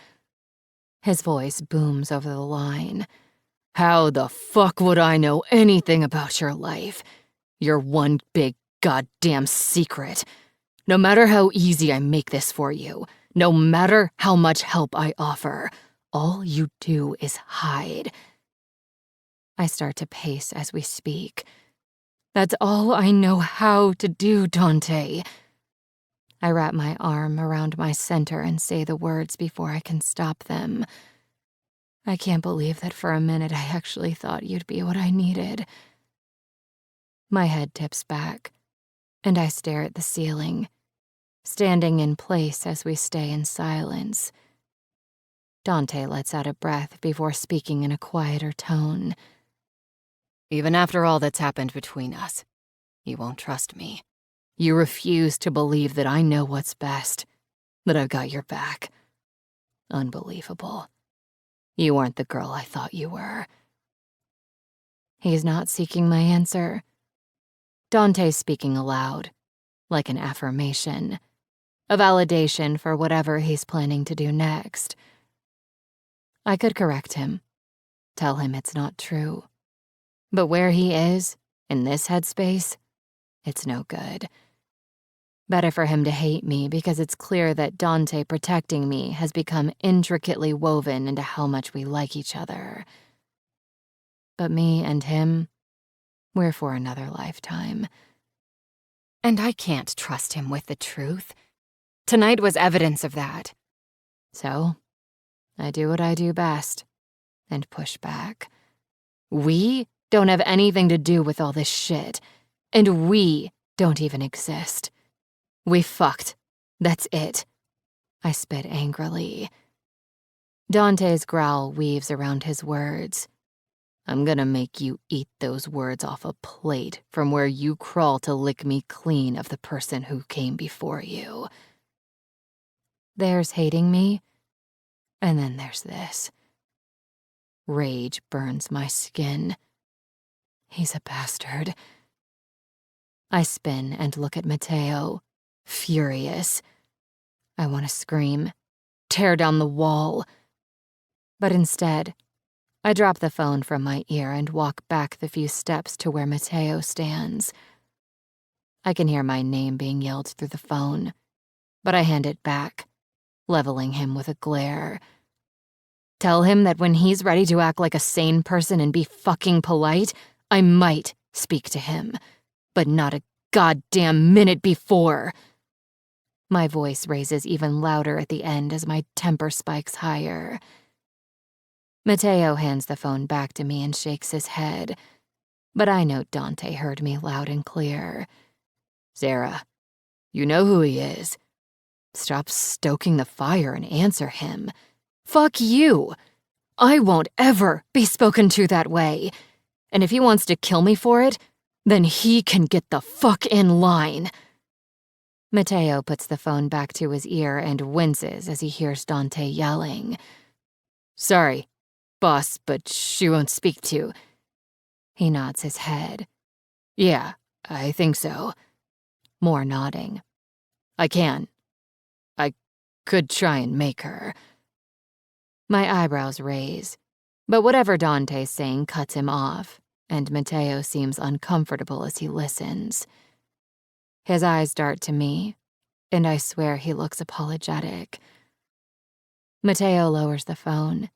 His voice booms over the line. How the fuck would I know anything about your life? You're one big goddamn secret. No matter how easy I make this for you, no matter how much help I offer, all you do is hide. I start to pace as we speak. That's all I know how to do, Dante. I wrap my arm around my center and say the words before I can stop them. I can't believe that for a minute I actually thought you'd be what I needed. My head tips back, and I stare at the ceiling, standing in place as we stay in silence. Dante lets out a breath before speaking in a quieter tone. Even after all that's happened between us, you won't trust me. You refuse to believe that I know what's best, that I've got your back. Unbelievable. You aren't the girl I thought you were. He's not seeking my answer. Dante's speaking aloud, like an affirmation, a validation for whatever he's planning to do next. I could correct him, tell him it's not true. But where he is, in this headspace, it's no good. Better for him to hate me because it's clear that Dante protecting me has become intricately woven into how much we like each other. But me and him, we're for another lifetime. And I can't trust him with the truth. Tonight was evidence of that. So, I do what I do best, and push back. We don't have anything to do with all this shit, and we don't even exist. We fucked. That's it. I spit angrily. Dante's growl weaves around his words. I'm gonna make you eat those words off a plate from where you crawl to lick me clean of the person who came before you. There's hating me, and then there's this. Rage burns my skin. He's a bastard. I spin and look at Matteo, furious. I want to scream, tear down the wall. But instead, I drop the phone from my ear and walk back the few steps to where Matteo stands. I can hear my name being yelled through the phone, but I hand it back, leveling him with a glare. Tell him that when he's ready to act like a sane person and be fucking polite, I might speak to him, but not a goddamn minute before. My voice raises even louder at the end as my temper spikes higher. Matteo hands the phone back to me and shakes his head, but I know Dante heard me loud and clear. Sarah, you know who he is. Stop stoking the fire and answer him. Fuck you. I won't ever be spoken to that way. And if he wants to kill me for it, then he can get the fuck in line. Matteo puts the phone back to his ear and winces as he hears Dante yelling. Sorry, boss, but she won't speak to. He nods his head. Yeah, I think so. More nodding. I can. I could try and make her. My eyebrows raise, but whatever Dante's saying cuts him off, and Matteo seems uncomfortable as he listens. His eyes dart to me, and I swear he looks apologetic. Matteo lowers the phone,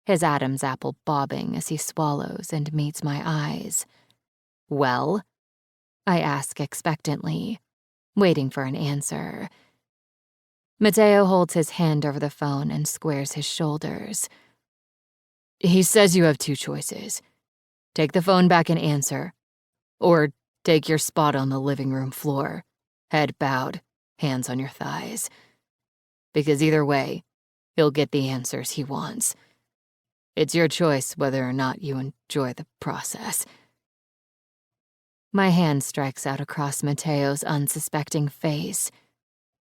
his Adam's apple bobbing as he swallows and meets my eyes. Well? I ask expectantly, waiting for an answer. Matteo holds his hand over the phone and squares his shoulders. He says you have two choices. Take the phone back and answer, or take your spot on the living room floor, head bowed, hands on your thighs. Because either way, he'll get the answers he wants. It's your choice whether or not you enjoy the process. My hand strikes out across Matteo's unsuspecting face,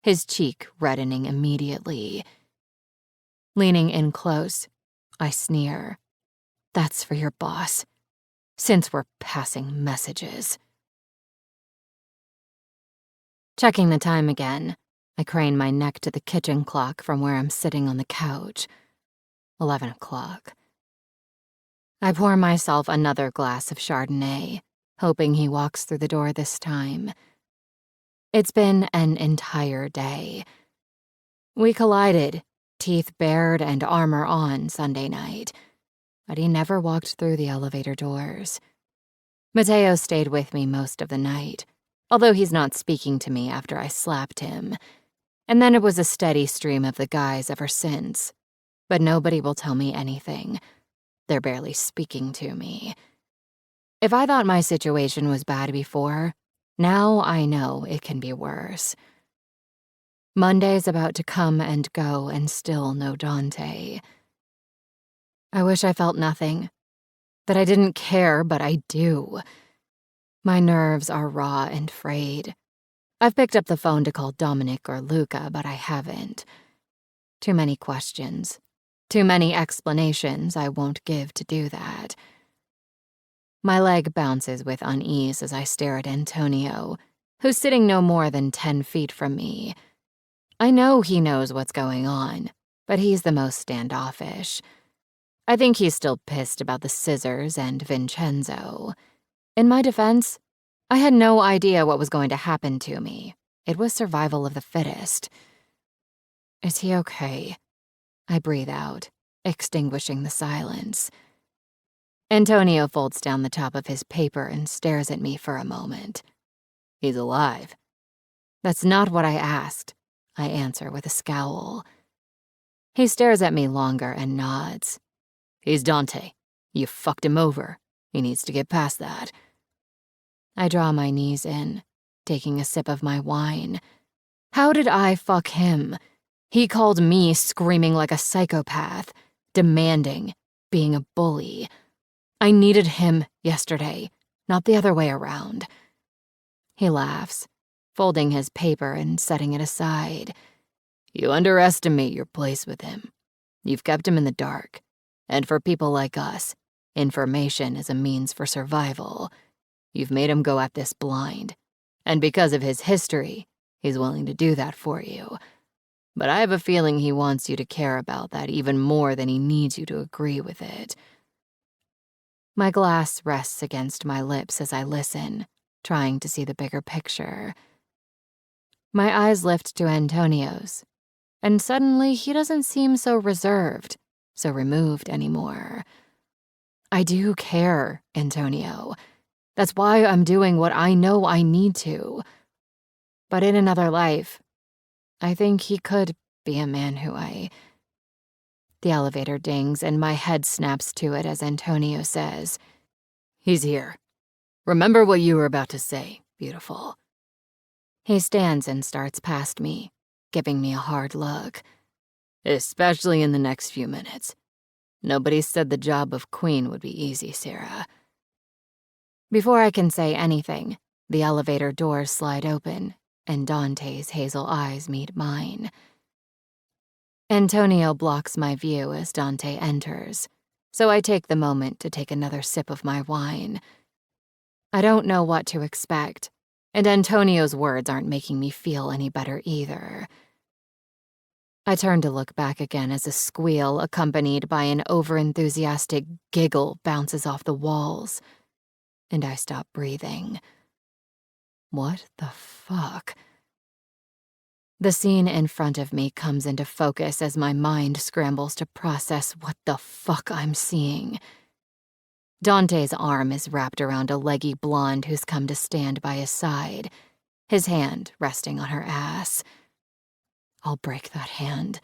his cheek reddening immediately. Leaning in close, I sneer. That's for your boss, since we're passing messages. Checking the time again, I crane my neck to the kitchen clock from where I'm sitting on the couch. 11 o'clock. I pour myself another glass of Chardonnay, hoping he walks through the door this time. It's been an entire day. We collided, teeth bared and armor on, Sunday night, but he never walked through the elevator doors. Matteo stayed with me most of the night, although he's not speaking to me after I slapped him. And then it was a steady stream of the guys ever since. But nobody will tell me anything. They're barely speaking to me. If I thought my situation was bad before, now I know it can be worse. Monday's about to come and go and still no Dante. I wish I felt nothing. That I didn't care, but I do. My nerves are raw and frayed. I've picked up the phone to call Dominic or Luca, but I haven't. Too many questions. Too many explanations I won't give to do that. My leg bounces with unease as I stare at Antonio, who's sitting no more than 10 feet from me. I know he knows what's going on, but he's the most standoffish. I think he's still pissed about the scissors and Vincenzo. In my defense, I had no idea what was going to happen to me. It was survival of the fittest. Is he okay? I breathe out, extinguishing the silence. Antonio folds down the top of his paper and stares at me for a moment. He's alive. That's not what I asked, I answer with a scowl. He stares at me longer and nods. He's Dante. You fucked him over. He needs to get past that. I draw my knees in, taking a sip of my wine. How did I fuck him? He called me screaming like a psychopath, demanding, being a bully. I needed him yesterday, not the other way around. He laughs, folding his paper and setting it aside. You underestimate your place with him. You've kept him in the dark. And for people like us, information is a means for survival. You've made him go at this blind. And because of his history, he's willing to do that for you. But I have a feeling he wants you to care about that even more than he needs you to agree with it. My glass rests against my lips as I listen, trying to see the bigger picture. My eyes lift to Antonio's, and suddenly he doesn't seem so reserved, so removed anymore. I do care, Antonio. That's why I'm doing what I know I need to. But in another life, I think he could be a man who The elevator dings and my head snaps to it as Antonio says, He's here. Remember what you were about to say, beautiful. He stands and starts past me, giving me a hard look. Especially in the next few minutes. Nobody said the job of queen would be easy, Sarah. Before I can say anything, the elevator doors slide open, and Dante's hazel eyes meet mine. Antonio blocks my view as Dante enters, so I take the moment to take another sip of my wine. I don't know what to expect, and Antonio's words aren't making me feel any better either. I turn to look back again as a squeal accompanied by an overenthusiastic giggle bounces off the walls, and I stop breathing. What the fuck? The scene in front of me comes into focus as my mind scrambles to process what the fuck I'm seeing. Dante's arm is wrapped around a leggy blonde who's come to stand by his side, his hand resting on her ass. I'll break that hand.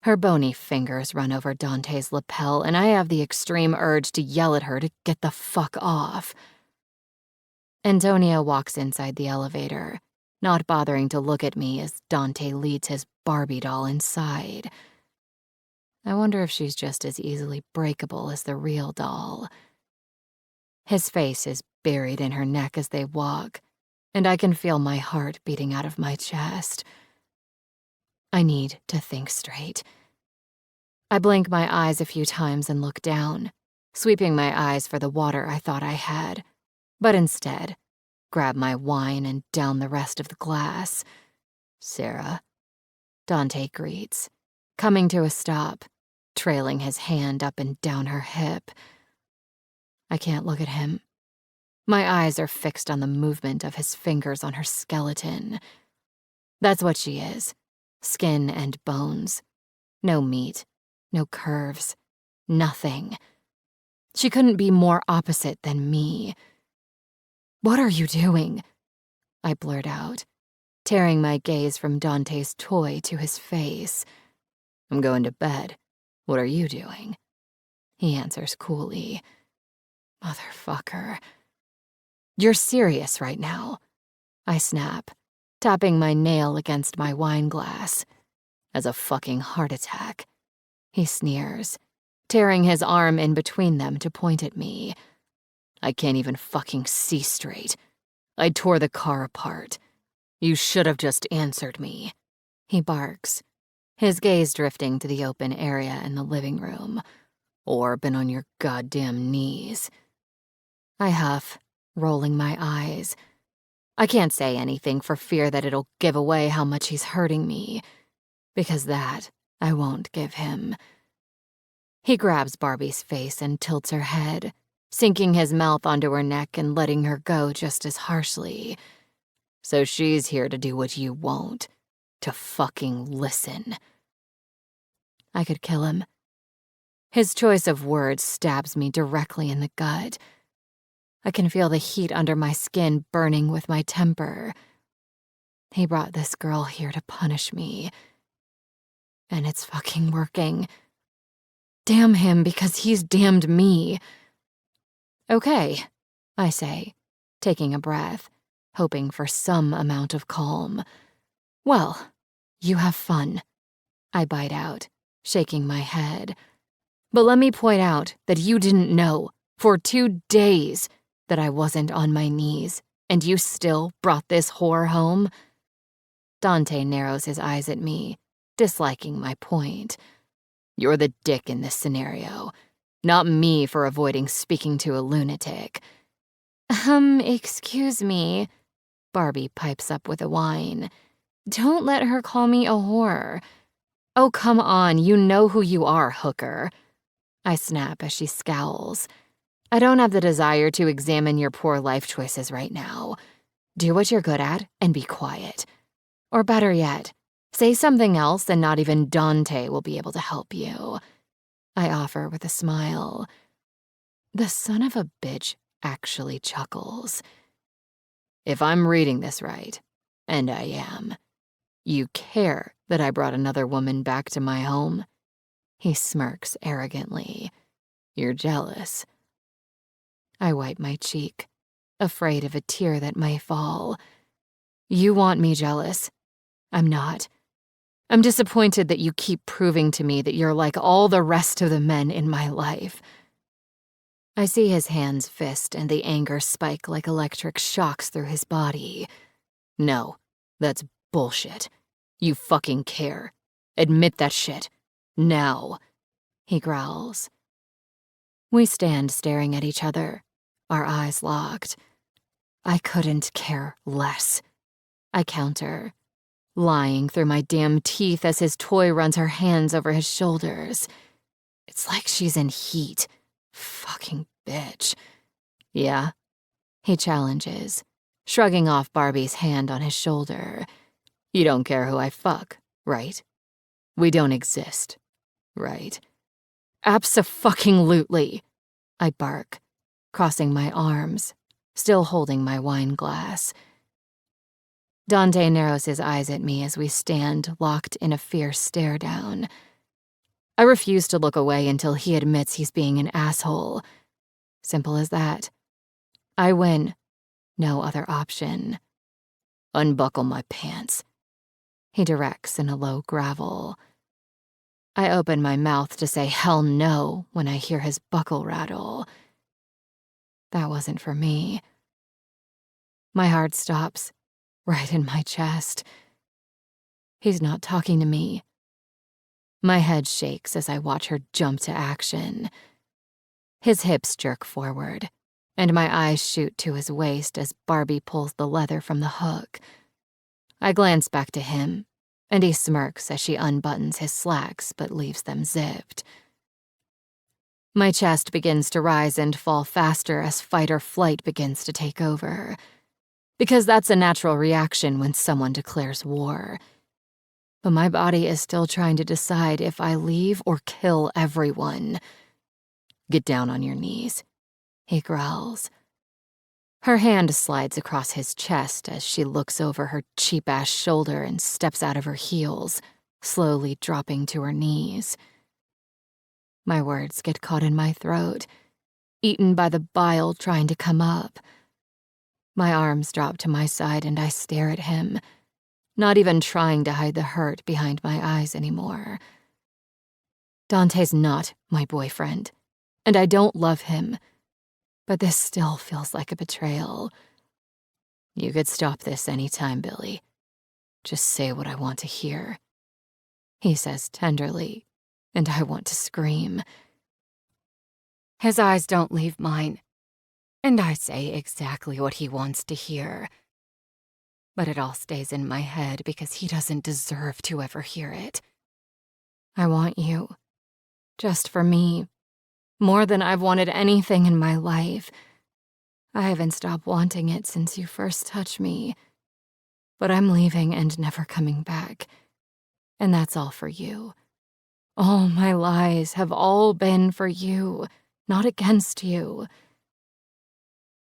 Her bony fingers run over Dante's lapel, and I have the extreme urge to yell at her to get the fuck off. Antonio walks inside the elevator, not bothering to look at me as Dante leads his Barbie doll inside. I wonder if she's just as easily breakable as the real doll. His face is buried in her neck as they walk, and I can feel my heart beating out of my chest. I need to think straight. I blink my eyes a few times and look down, sweeping my eyes for the water I thought I had, but instead, grab my wine and down the rest of the glass. Sarah, Dante greets, coming to a stop, trailing his hand up and down her hip. I can't look at him. My eyes are fixed on the movement of his fingers on her skeleton. That's what she is. Skin and bones. No meat. No curves. Nothing. She couldn't be more opposite than me. What are you doing? I blurt out, tearing my gaze from Dante's toy to his face. I'm going to bed. What are you doing? He answers coolly. Motherfucker. You're serious right now. I snap, tapping my nail against my wine glass. As a fucking heart attack. He sneers, tearing his arm in between them to point at me. I can't even fucking see straight. I tore the car apart. You should have just answered me. He barks, his gaze drifting to the open area in the living room. Or been on your goddamn knees. I huff, rolling my eyes. I can't say anything for fear that it'll give away how much he's hurting me, because that I won't give him. He grabs Barbie's face and tilts her head, sinking his mouth onto her neck and letting her go just as harshly. So she's here to do what you won't, to fucking listen. I could kill him. His choice of words stabs me directly in the gut. I can feel the heat under my skin burning with my temper. He brought this girl here to punish me. And it's fucking working. Damn him, because he's damned me. Okay, I say, taking a breath, hoping for some amount of calm. Well, you have fun, I bite out, shaking my head. But let me point out that you didn't know, for 2 days, that I wasn't on my knees, and you still brought this whore home? Dante narrows his eyes at me, disliking my point. You're the dick in this scenario, not me for avoiding speaking to a lunatic. Excuse me, Barbie pipes up with a whine. Don't let her call me a whore. Oh, come on, you know who you are, hooker. I snap as she scowls. I don't have the desire to examine your poor life choices right now. Do what you're good at and be quiet. Or better yet, say something else and not even Dante will be able to help you. I offer with a smile. The son of a bitch actually chuckles. If I'm reading this right, and I am, you care that I brought another woman back to my home? He smirks arrogantly. You're jealous. I wipe my cheek, afraid of a tear that may fall. You want me jealous? I'm not. I'm disappointed that you keep proving to me that you're like all the rest of the men in my life. I see his hands fist and the anger spike like electric shocks through his body. No, that's bullshit. You fucking care. Admit that shit. Now, he growls. We stand staring at each other, our eyes locked. I couldn't care less. I counter, lying through my damn teeth as his toy runs her hands over his shoulders. It's like she's in heat. Fucking bitch. Yeah? He challenges, shrugging off Barbie's hand on his shoulder. You don't care who I fuck, right? We don't exist, right? Abso-fucking-lutely, I bark, crossing my arms, still holding my wine glass. Dante narrows his eyes at me as we stand locked in a fierce stare down. I refuse to look away until he admits he's being an asshole. Simple as that. I win. No other option. Unbuckle my pants, he directs in a low growl. I open my mouth to say hell no when I hear his buckle rattle. That wasn't for me. My heart stops, right in my chest. He's not talking to me. My head shakes as I watch her jump to action. His hips jerk forward, and my eyes shoot to his waist as Barbie pulls the leather from the hook. I glance back to him, and he smirks as she unbuttons his slacks but leaves them zipped. My chest begins to rise and fall faster as fight or flight begins to take over, because that's a natural reaction when someone declares war. But my body is still trying to decide if I leave or kill everyone. Get down on your knees, he growls. Her hand slides across his chest as she looks over her cheap-ass shoulder and steps out of her heels, slowly dropping to her knees. My words get caught in my throat, eaten by the bile trying to come up. My arms drop to my side and I stare at him, not even trying to hide the hurt behind my eyes anymore. Dante's not my boyfriend, and I don't love him. But this still feels like a betrayal. You could stop this any time, Billy. Just say what I want to hear, he says tenderly, and I want to scream. His eyes don't leave mine, And I say exactly what he wants to hear. But it all stays in my head because he doesn't deserve to ever hear it. I want you. Just for me. More than I've wanted anything in my life. I haven't stopped wanting it since you first touched me. But I'm leaving and never coming back. And that's all for you. All my lies have all been for you, not against you.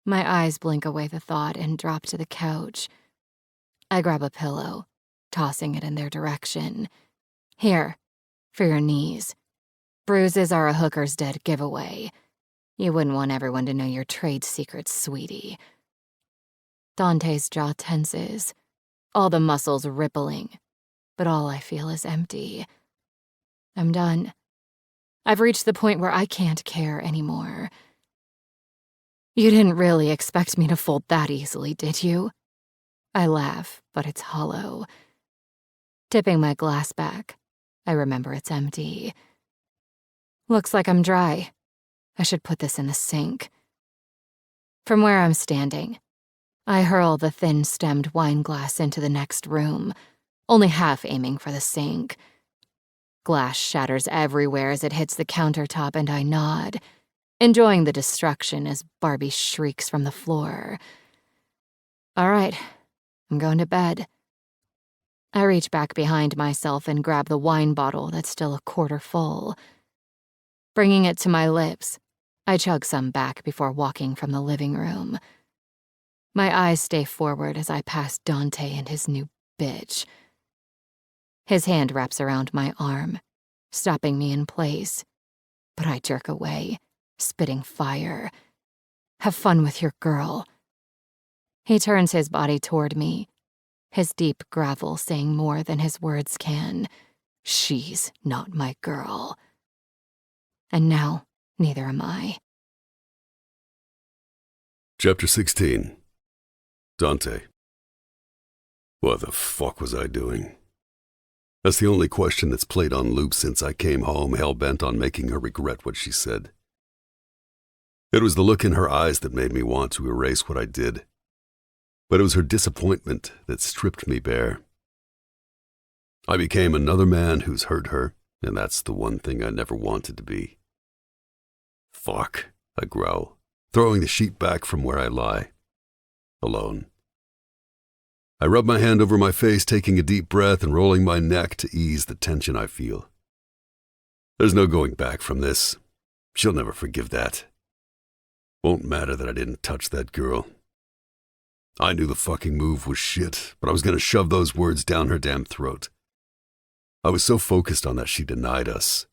My eyes blink away the thought and drop to the couch. I grab a pillow, tossing it in their direction. Here, for your knees. Bruises are a hooker's dead giveaway. You wouldn't want everyone to know your trade secrets, sweetie. Dante's jaw tenses, all the muscles rippling, but all I feel is empty. I'm done. I've reached the point where I can't care anymore. You didn't really expect me to fold that easily, did you? I laugh, but it's hollow. Tipping my glass back, I remember it's empty. Looks like I'm dry. I should put this in the sink. From where I'm standing, I hurl the thin-stemmed wine glass into the next room, only half aiming for the sink. Glass shatters everywhere as it hits the countertop, and I nod, enjoying the destruction as Barbie shrieks from the floor. All right, I'm going to bed. I reach back behind myself and grab the wine bottle that's still a quarter full. Bringing it to my lips, I chug some back before walking from the living room. My eyes stay forward as I pass Dante and his new bitch. His hand wraps around my arm, stopping me in place, but I jerk away, spitting fire. Have fun with your girl. He turns his body toward me, his deep gravel saying more than his words can. She's not my girl. And now, neither am I. Chapter 16. Dante. What the fuck was I doing? That's the only question that's played on loop since I came home, hell-bent on making her regret what she said. It was the look in her eyes that made me want to erase what I did. But it was her disappointment that stripped me bare. I became another man who's hurt her, and that's the one thing I never wanted to be. Fuck, I growl, throwing the sheet back from where I lie. Alone. I rub my hand over my face, taking a deep breath and rolling my neck to ease the tension I feel. There's no going back from this. She'll never forgive that. Won't matter that I didn't touch that girl. I knew the fucking move was shit, but I was gonna shove those words down her damn throat. I was so focused on that she denied us.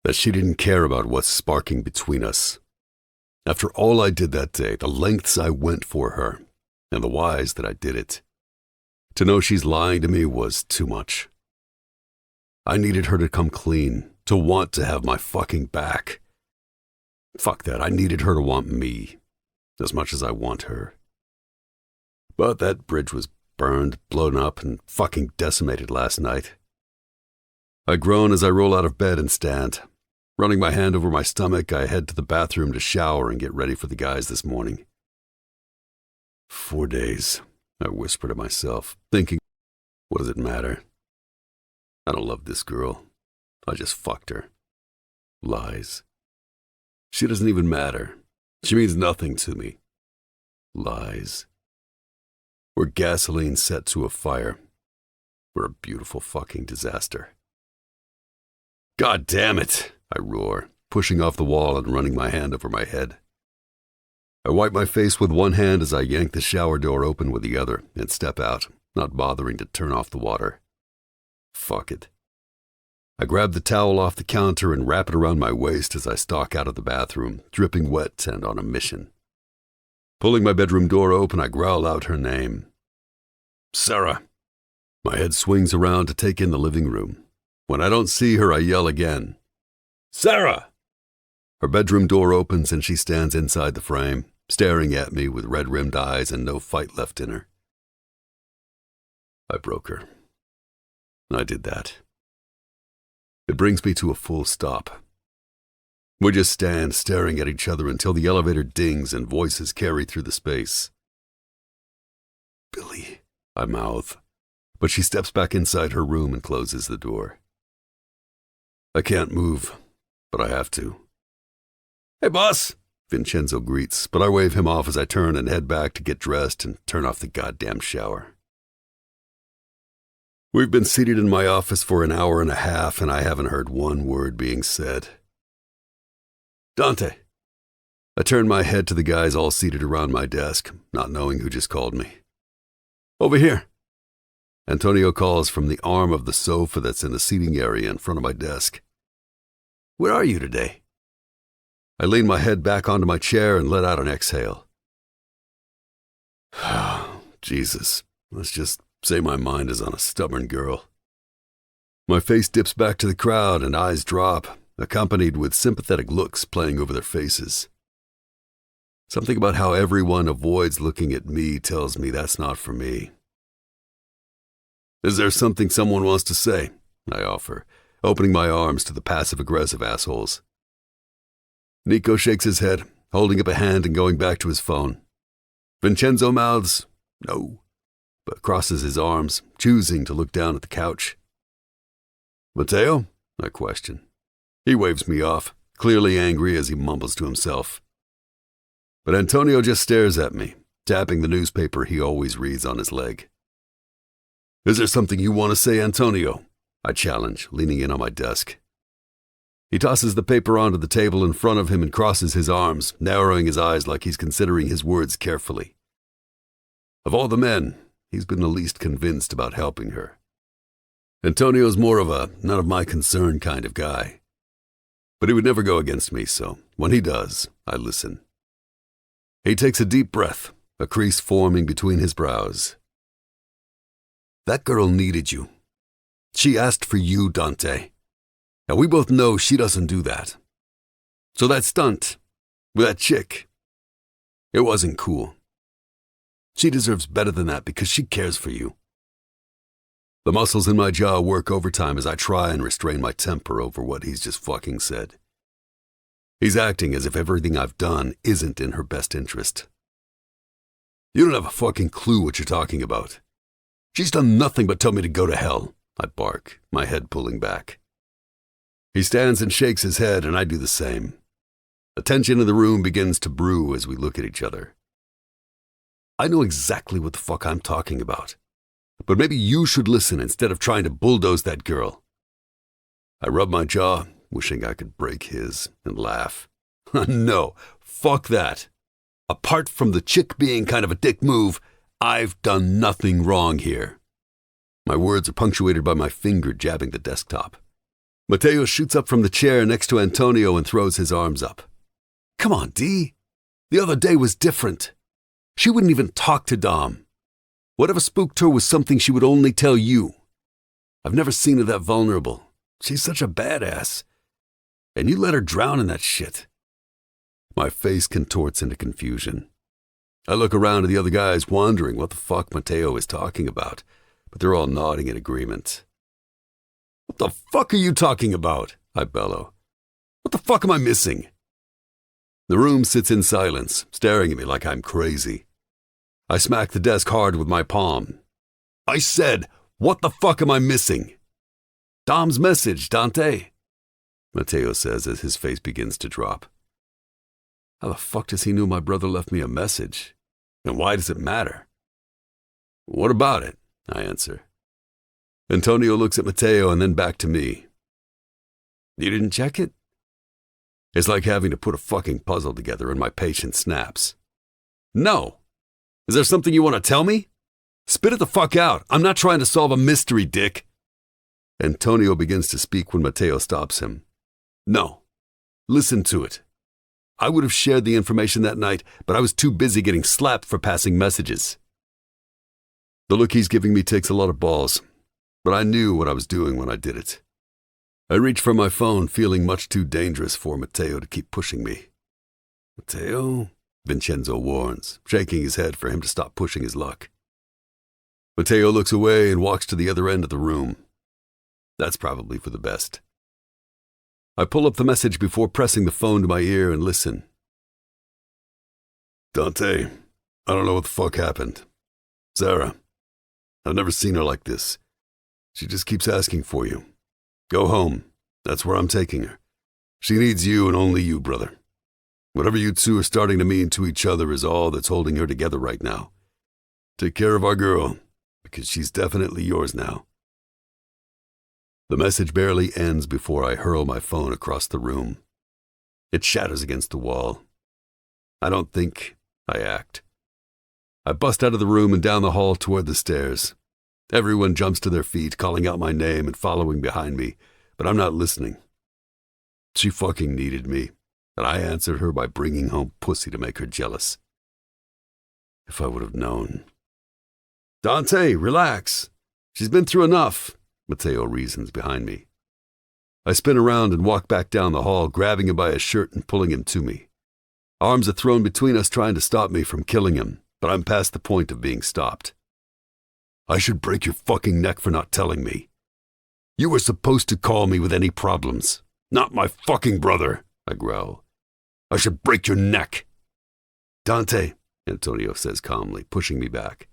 That she didn't care about what's sparking between us. After all I did that day, the lengths I went for her, and the whys that I did it, to know she's lying to me was too much. I needed her to come clean, to want to have my fucking back. Fuck that, I needed her to want me, as much as I want her. But that bridge was burned, blown up, and fucking decimated last night. I groan as I roll out of bed and stand. Running my hand over my stomach, I head to the bathroom to shower and get ready for the guys this morning. 4 days, I whisper to myself, thinking, what does it matter? I don't love this girl. I just fucked her. Lies. She doesn't even matter. She means nothing to me. Lies. We're gasoline set to a fire. We're a beautiful fucking disaster. God damn it, I roar, pushing off the wall and running my hand over my head. I wipe my face with one hand as I yank the shower door open with the other and step out, not bothering to turn off the water. Fuck it. I grab the towel off the counter and wrap it around my waist as I stalk out of the bathroom, dripping wet and on a mission. Pulling my bedroom door open, I growl out her name. Sarah. My head swings around to take in the living room. When I don't see her, I yell again. Sarah! Her bedroom door opens and she stands inside the frame, staring at me with red-rimmed eyes and no fight left in her. I broke her. I did that. It brings me to a full stop. We just stand staring at each other until the elevator dings and voices carry through the space. "Billy," I mouth, but she steps back inside her room and closes the door. I can't move, but I have to. "Hey, boss," Vincenzo greets, but I wave him off as I turn and head back to get dressed and turn off the goddamn shower. We've been seated in my office for an hour and a half, and I haven't heard one word being said. "Dante." I turn my head to the guys all seated around my desk, not knowing who just called me. "Over here." Antonio calls from the arm of the sofa that's in the seating area in front of my desk. "Where are you today?" I lean my head back onto my chair and let out an exhale. Jesus, let's just say my mind is on a stubborn girl. My face dips back to the crowd and eyes drop, accompanied with sympathetic looks playing over their faces. Something about how everyone avoids looking at me tells me that's not for me. "Is there something someone wants to say?" I offer, opening my arms to the passive-aggressive assholes. Nico shakes his head, holding up a hand and going back to his phone. Vincenzo mouths, "No," but crosses his arms, choosing to look down at the couch. "Matteo?" I question. He waves me off, clearly angry as he mumbles to himself. But Antonio just stares at me, tapping the newspaper he always reads on his leg. "Is there something you want to say, Antonio?" I challenge, leaning in on my desk. He tosses the paper onto the table in front of him and crosses his arms, narrowing his eyes like he's considering his words carefully. Of all the men, he's been the least convinced about helping her. Antonio's more of a none of my concern kind of guy. But he would never go against me, so when he does, I listen. He takes a deep breath, a crease forming between his brows. "That girl needed you. She asked for you, Dante. And we both know she doesn't do that. So that stunt, with that chick, it wasn't cool. She deserves better than that because she cares for you." The muscles in my jaw work overtime as I try and restrain my temper over what he's just fucking said. He's acting as if everything I've done isn't in her best interest. "You don't have a fucking clue what you're talking about. She's done nothing but tell me to go to hell," I bark, my head pulling back. He stands and shakes his head, and I do the same. The tension in the room begins to brew as we look at each other. I know exactly what the fuck I'm talking about, but maybe you should listen instead of trying to bulldoze that girl. I rub my jaw, wishing I could break his, and laugh. No, fuck that. Apart from the chick being kind of a dick move, I've done nothing wrong here. My words are punctuated by my finger jabbing the desktop. Matteo shoots up from the chair next to Antonio and throws his arms up. "Come on, D. The other day was different. She wouldn't even talk to Dom. Whatever spooked her was something she would only tell you. I've never seen her that vulnerable. She's such a badass. And you let her drown in that shit." My face contorts into confusion. I look around at the other guys wondering what the fuck Matteo is talking about, but they're all nodding in agreement. "What the fuck are you talking about?" I bellow. "What the fuck am I missing?" The room sits in silence, staring at me like I'm crazy. I smack the desk hard with my palm. I said, "What the fuck am I missing?" "Dom's message, Dante," Matteo says as his face begins to drop. How the fuck does he know my brother left me a message? And why does it matter? "What about it?" I answer. Antonio looks at Matteo and then back to me. "You didn't check it?" It's like having to put a fucking puzzle together and my patience snaps. "No. Is there something you want to tell me? Spit it the fuck out. I'm not trying to solve a mystery, dick." Antonio begins to speak when Matteo stops him. "No. Listen to it. I would have shared the information that night, but I was too busy getting slapped for passing messages." The look he's giving me takes a lot of balls, but I knew what I was doing when I did it. I reach for my phone, feeling much too dangerous for Matteo to keep pushing me. "Matteo?" Vincenzo warns, shaking his head for him to stop pushing his luck. Matteo looks away and walks to the other end of the room. That's probably for the best. I pull up the message before pressing the phone to my ear and listen. Dante, I don't know what the fuck happened. Sarah, I've never seen her like this. She just keeps asking for you. Go home. That's where I'm taking her. She needs you and only you, brother. Whatever you two are starting to mean to each other is all that's holding her together right now. Take care of our girl, because she's definitely yours now. The message barely ends before I hurl my phone across the room. It shatters against the wall. I don't think, I act. I bust out of the room and down the hall toward the stairs. Everyone jumps to their feet, calling out my name and following behind me, but I'm not listening. She fucking needed me, and I answered her by bringing home pussy to make her jealous. If I would have known. Dante, relax. She's been through enough, Mateo reasons behind me. I spin around and walk back down the hall, grabbing him by his shirt and pulling him to me. Arms are thrown between us, trying to stop me from killing him, but I'm past the point of being stopped. I should break your fucking neck for not telling me. You were supposed to call me with any problems. Not my fucking brother, I growl. I should break your neck. Dante, Antonio says calmly, pushing me back.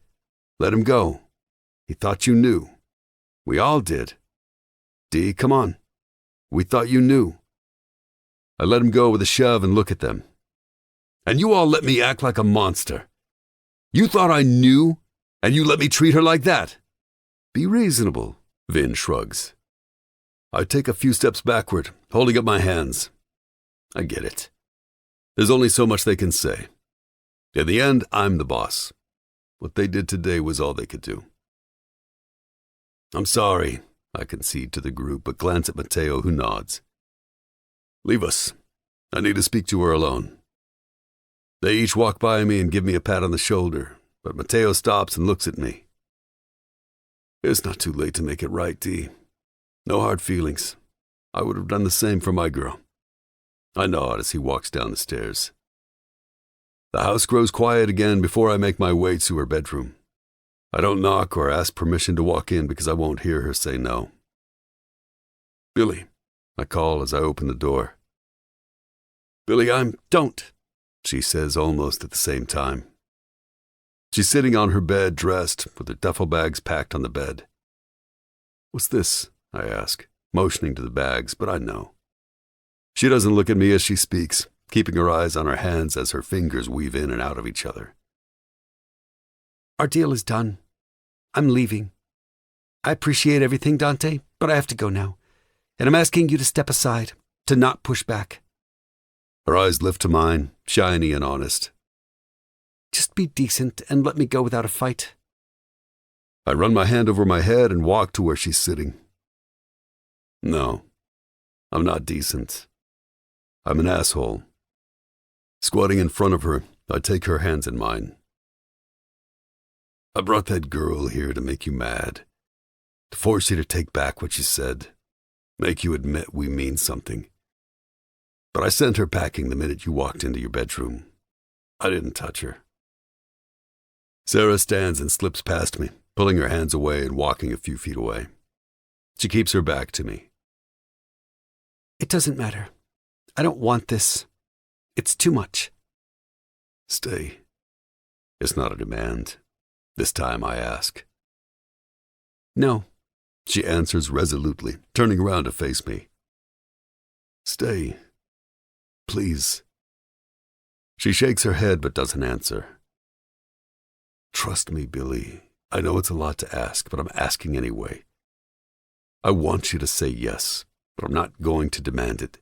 Let him go. He thought you knew. We all did. D, come on. We thought you knew. I let him go with a shove and look at them. And you all let me act like a monster. You thought I knew, and you let me treat her like that. Be reasonable, Vin shrugs. I take a few steps backward, holding up my hands. I get it. There's only so much they can say. In the end, I'm the boss. What they did today was all they could do. I'm sorry, I concede to the group, but glance at Mateo, who nods. Leave us. I need to speak to her alone. They each walk by me and give me a pat on the shoulder, but Mateo stops and looks at me. It's not too late to make it right, D. No hard feelings. I would have done the same for my girl. I nod as he walks down the stairs. The house grows quiet again before I make my way to her bedroom. I don't knock or ask permission to walk in because I won't hear her say no. Billy, I call as I open the door. Billy, don't, she says almost at the same time. She's sitting on her bed, dressed, with her duffel bags packed on the bed. What's this? I ask, motioning to the bags, but I know. She doesn't look at me as she speaks, keeping her eyes on her hands as her fingers weave in and out of each other. Our deal is done. I'm leaving. I appreciate everything, Dante, but I have to go now. And I'm asking you to step aside, to not push back. Her eyes lift to mine, shiny and honest. Just be decent and let me go without a fight. I run my hand over my head and walk to where she's sitting. No, I'm not decent. I'm an asshole. Squatting in front of her, I take her hands in mine. I brought that girl here to make you mad, to force you to take back what you said, make you admit we mean something. But I sent her packing the minute you walked into your bedroom. I didn't touch her. Sarah stands and slips past me, pulling her hands away and walking a few feet away. She keeps her back to me. It doesn't matter. I don't want this. It's too much. Stay. It's not a demand. This time I ask. No, she answers resolutely, turning around to face me. Stay. Please. She shakes her head but doesn't answer. Trust me, Billy. I know it's a lot to ask, but I'm asking anyway. I want you to say yes, but I'm not going to demand it.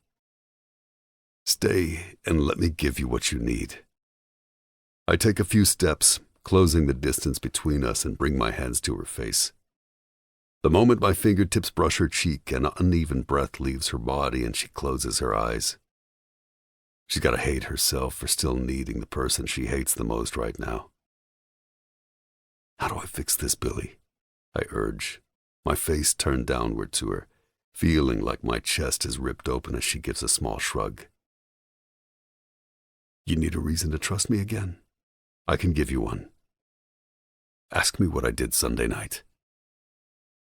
Stay and let me give you what you need. I take a few steps, closing the distance between us, and bring my hands to her face. The moment my fingertips brush her cheek, an uneven breath leaves her body and she closes her eyes. She's got to hate herself for still needing the person she hates the most right now. How do I fix this, Billy? I urge, my face turned downward to her, feeling like my chest is ripped open as she gives a small shrug. You need a reason to trust me again? I can give you one. Ask me what I did Sunday night.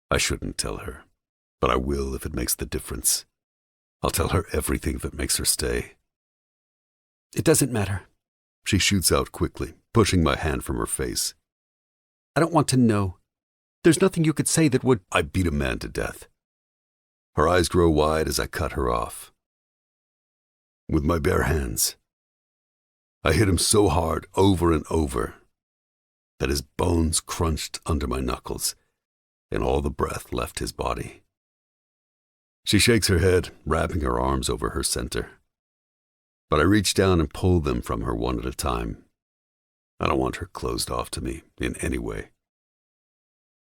I shouldn't tell her, but I will if it makes the difference. I'll tell her everything if it makes her stay. It doesn't matter. She shoots out quickly, pushing my hand from her face. I don't want to know. There's nothing you could say that would... I beat a man to death. Her eyes grow wide as I cut her off. With my bare hands. I hit him so hard over and over that his bones crunched under my knuckles and all the breath left his body. She shakes her head, wrapping her arms over her center. But I reach down and pull them from her one at a time. I don't want her closed off to me in any way.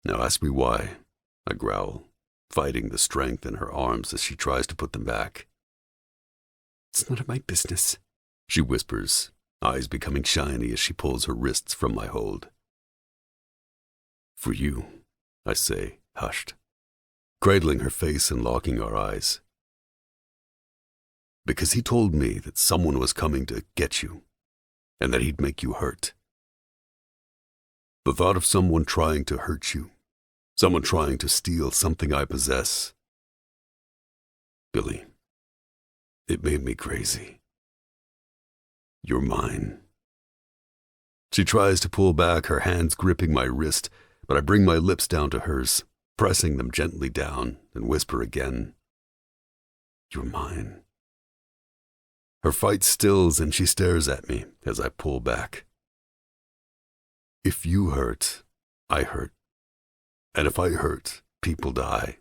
Now ask me why, I growl, fighting the strength in her arms as she tries to put them back. It's none of my business, she whispers, eyes becoming shiny as she pulls her wrists from my hold. For you, I say, hushed, cradling her face and locking our eyes. Because he told me that someone was coming to get you, and that he'd make you hurt. The thought of someone trying to hurt you, someone trying to steal something I possess, Billy, it made me crazy. You're mine. She tries to pull back, her hands gripping my wrist, but I bring my lips down to hers, pressing them gently down, and whisper again, You're mine. Her fight stills and she stares at me as I pull back. If you hurt, I hurt. And if I hurt, people die.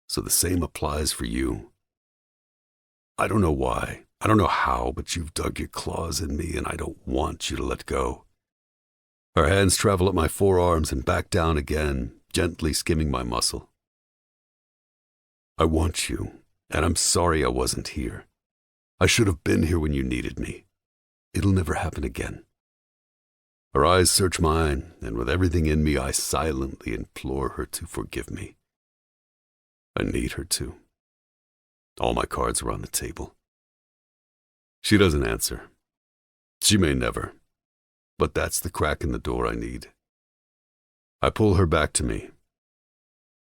So the same applies for you. I don't know why, I don't know how, but you've dug your claws in me and I don't want you to let go. Her hands travel up my forearms and back down again, gently skimming my muscle. I want you, and I'm sorry I wasn't here. I should have been here when you needed me. It'll never happen again. Her eyes search mine, and with everything in me, I silently implore her to forgive me. I need her to. All my cards are on the table. She doesn't answer. She may never, but that's the crack in the door I need. I pull her back to me.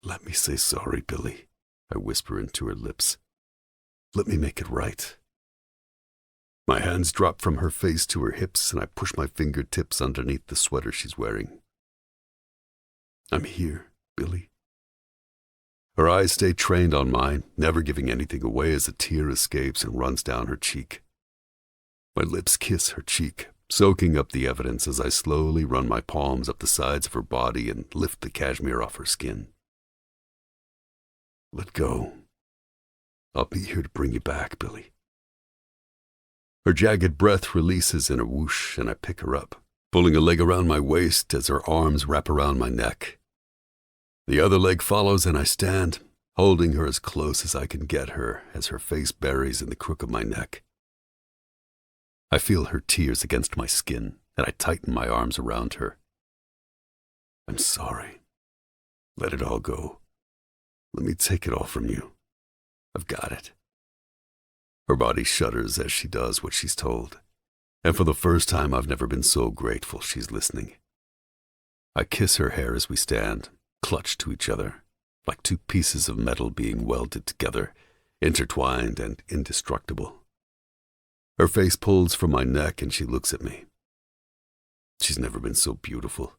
Let me say sorry, Billy, I whisper into her lips. Let me make it right. My hands drop from her face to her hips, and I push my fingertips underneath the sweater she's wearing. I'm here, Billy. Her eyes stay trained on mine, never giving anything away as a tear escapes and runs down her cheek. My lips kiss her cheek, soaking up the evidence as I slowly run my palms up the sides of her body and lift the cashmere off her skin. Let go. I'll be here to bring you back, Billy. Her jagged breath releases in a whoosh, and I pick her up, pulling a leg around my waist as her arms wrap around my neck. The other leg follows, and I stand, holding her as close as I can get her as her face buries in the crook of my neck. I feel her tears against my skin, and I tighten my arms around her. I'm sorry. Let it all go. Let me take it all from you. I've got it. Her body shudders as she does what she's told, and for the first time I've never been so grateful she's listening. I kiss her hair as we stand, clutched to each other, like two pieces of metal being welded together, intertwined and indestructible. Her face pulls from my neck and she looks at me. She's never been so beautiful.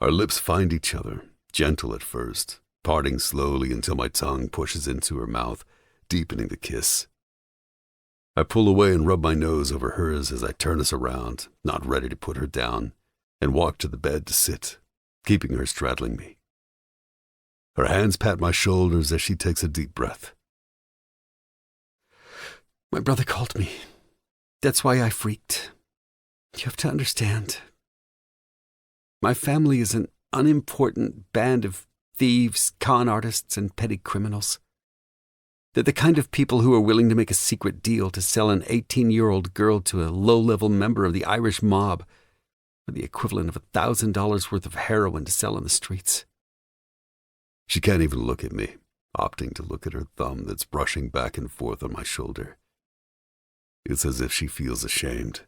Our lips find each other, gentle at first, parting slowly until my tongue pushes into her mouth, deepening the kiss. I pull away and rub my nose over hers as I turn us around, not ready to put her down, and walk to the bed to sit, keeping her straddling me. Her hands pat my shoulders as she takes a deep breath. My brother called me. That's why I freaked. You have to understand. My family is an unimportant band of thieves, con artists, and petty criminals. They're the kind of people who are willing to make a secret deal to sell an 18-year-old girl to a low-level member of the Irish mob for the equivalent of $1,000 worth of heroin to sell on the streets. She can't even look at me, opting to look at her thumb that's brushing back and forth on my shoulder. It's as if she feels ashamed.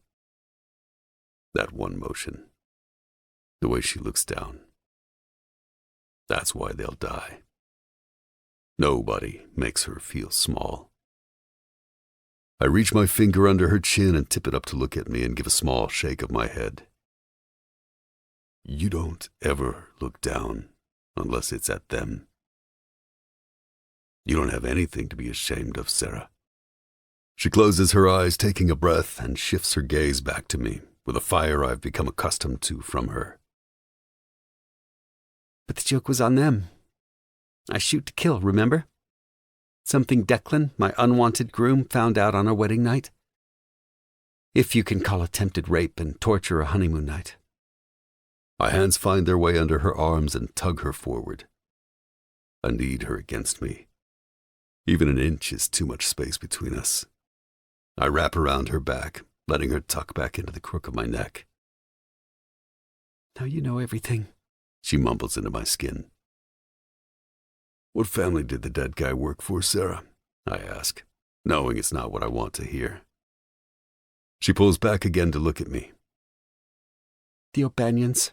That one motion, the way she looks down. That's why they'll die. Nobody makes her feel small. I reach my finger under her chin and tip it up to look at me and give a small shake of my head. You don't ever look down unless it's at them. You don't have anything to be ashamed of, Sarah. She closes her eyes, taking a breath, and shifts her gaze back to me with a fire I've become accustomed to from her. But the joke was on them. I shoot to kill, remember? Something Declan, my unwanted groom, found out on our wedding night. If you can call attempted rape and torture a honeymoon night. My hands find their way under her arms and tug her forward. I need her against me. Even an inch is too much space between us. I wrap around her back, letting her tuck back into the crook of my neck. Now you know everything, she mumbles into my skin. What family did the dead guy work for, Sarah? I ask, knowing it's not what I want to hear. She pulls back again to look at me. The O'Banions.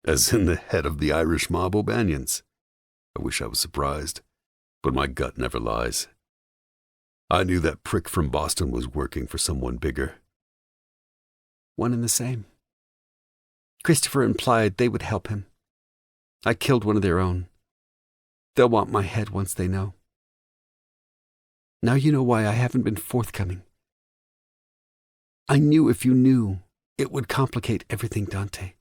As in the head of the Irish mob O'Banions. I wish I was surprised, but my gut never lies. I knew that prick from Boston was working for someone bigger. One and the same. Christopher implied they would help him. I killed one of their own. They'll want my head once they know. Now you know why I haven't been forthcoming. I knew if you knew, it would complicate everything, Dante.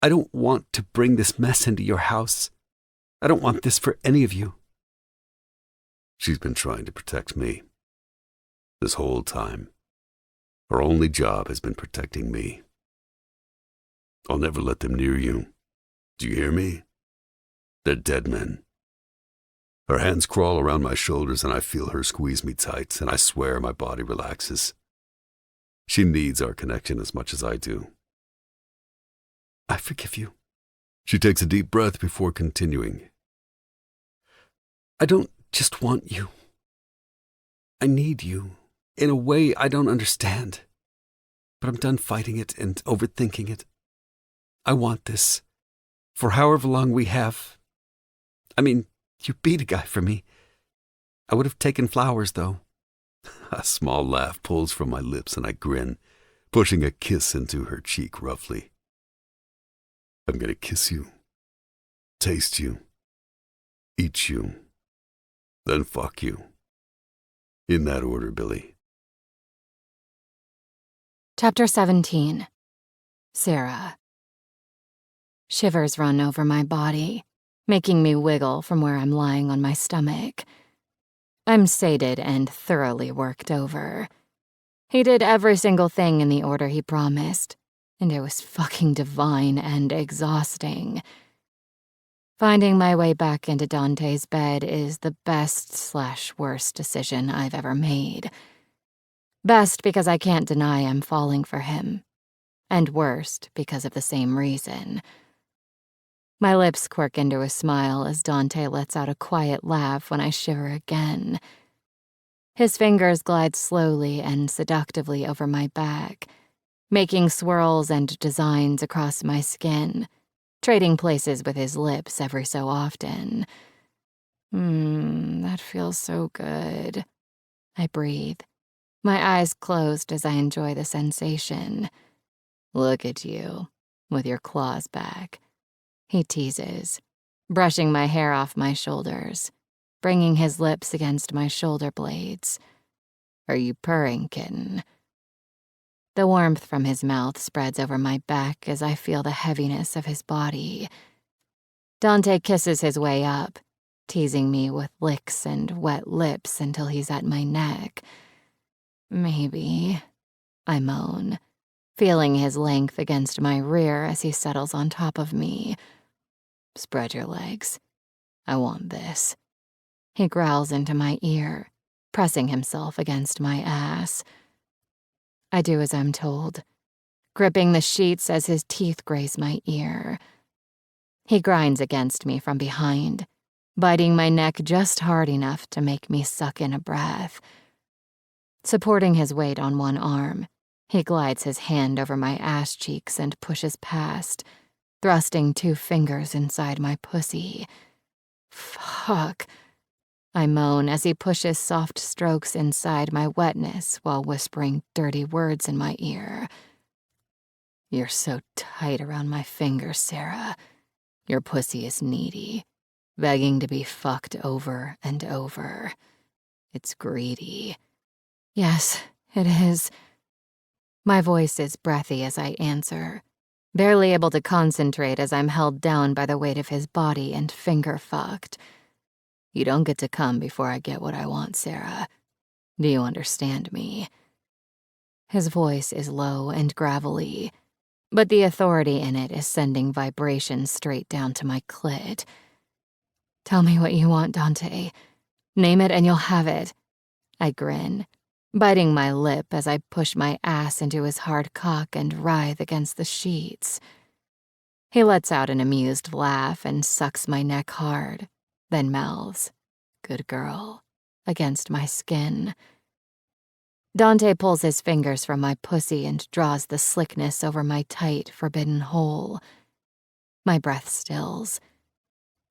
I don't want to bring this mess into your house. I don't want this for any of you. She's been trying to protect me. This whole time, her only job has been protecting me. I'll never let them near you. Do you hear me? They're dead men. Her hands crawl around my shoulders and I feel her squeeze me tight, and I swear my body relaxes. She needs our connection as much as I do. I forgive you. She takes a deep breath before continuing. I don't just want you. I need you in a way I don't understand. But I'm done fighting it and overthinking it. I want this for however long we have. I mean, you beat a guy for me. I would have taken flowers, though. A small laugh pulls from my lips and I grin, pushing a kiss into her cheek roughly. I'm gonna kiss you, taste you, eat you, then fuck you. In that order, Billy. Chapter 17. Sarah. Shivers run over my body, making me wiggle from where I'm lying on my stomach. I'm sated and thoroughly worked over. He did every single thing in the order he promised, and it was fucking divine and exhausting. Finding my way back into Dante's bed is the best/worst decision I've ever made. Best because I can't deny I'm falling for him, and worst because of the same reason. My lips quirk into a smile as Dante lets out a quiet laugh when I shiver again. His fingers glide slowly and seductively over my back, making swirls and designs across my skin, trading places with his lips every so often. That feels so good. I breathe, my eyes closed as I enjoy the sensation. Look at you, with your claws back. He teases, brushing my hair off my shoulders, bringing his lips against my shoulder blades. Are you purring, kitten? The warmth from his mouth spreads over my back as I feel the heaviness of his body. Dante kisses his way up, teasing me with licks and wet lips until he's at my neck. Maybe, I moan, feeling his length against my rear as he settles on top of me. Spread your legs. I want this. He growls into my ear, pressing himself against my ass. I do as I'm told, gripping the sheets as his teeth graze my ear. He grinds against me from behind, biting my neck just hard enough to make me suck in a breath. Supporting his weight on one arm, he glides his hand over my ass cheeks and pushes past, thrusting 2 fingers inside my pussy. Fuck. I moan as he pushes soft strokes inside my wetness while whispering dirty words in my ear. You're so tight around my fingers, Sarah. Your pussy is needy, begging to be fucked over and over. It's greedy. Yes, it is. My voice is breathy as I answer, barely able to concentrate as I'm held down by the weight of his body and finger-fucked. You don't get to come before I get what I want, Sarah. Do you understand me? His voice is low and gravelly, but the authority in it is sending vibrations straight down to my clit. Tell me what you want, Dante. Name it and you'll have it. I grin, biting my lip as I push my ass into his hard cock and writhe against the sheets. He lets out an amused laugh and sucks my neck hard, then mouths, "Good girl," against my skin. Dante pulls his fingers from my pussy and draws the slickness over my tight, forbidden hole. My breath stills.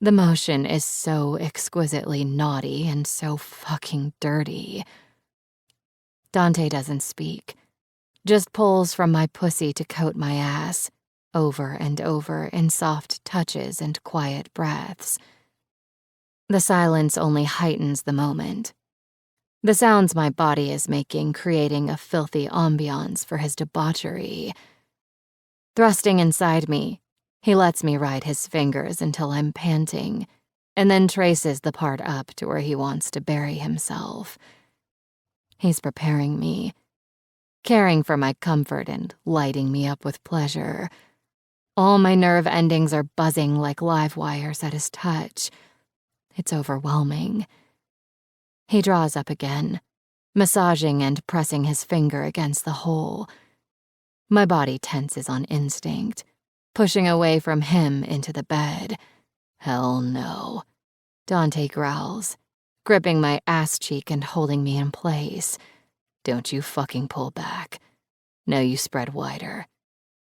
The motion is so exquisitely naughty and so fucking dirty. Dante doesn't speak, just pulls from my pussy to coat my ass, over and over in soft touches and quiet breaths. The silence only heightens the moment. The sounds my body is making creating a filthy ambiance for his debauchery. Thrusting inside me, he lets me ride his fingers until I'm panting, and then traces the part up to where he wants to bury himself. He's preparing me, caring for my comfort and lighting me up with pleasure. All my nerve endings are buzzing like live wires at his touch. It's overwhelming. He draws up again, massaging and pressing his finger against the hole. My body tenses on instinct, pushing away from him into the bed. Hell no. Dante growls, gripping my ass cheek and holding me in place. Don't you fucking pull back. No, you spread wider.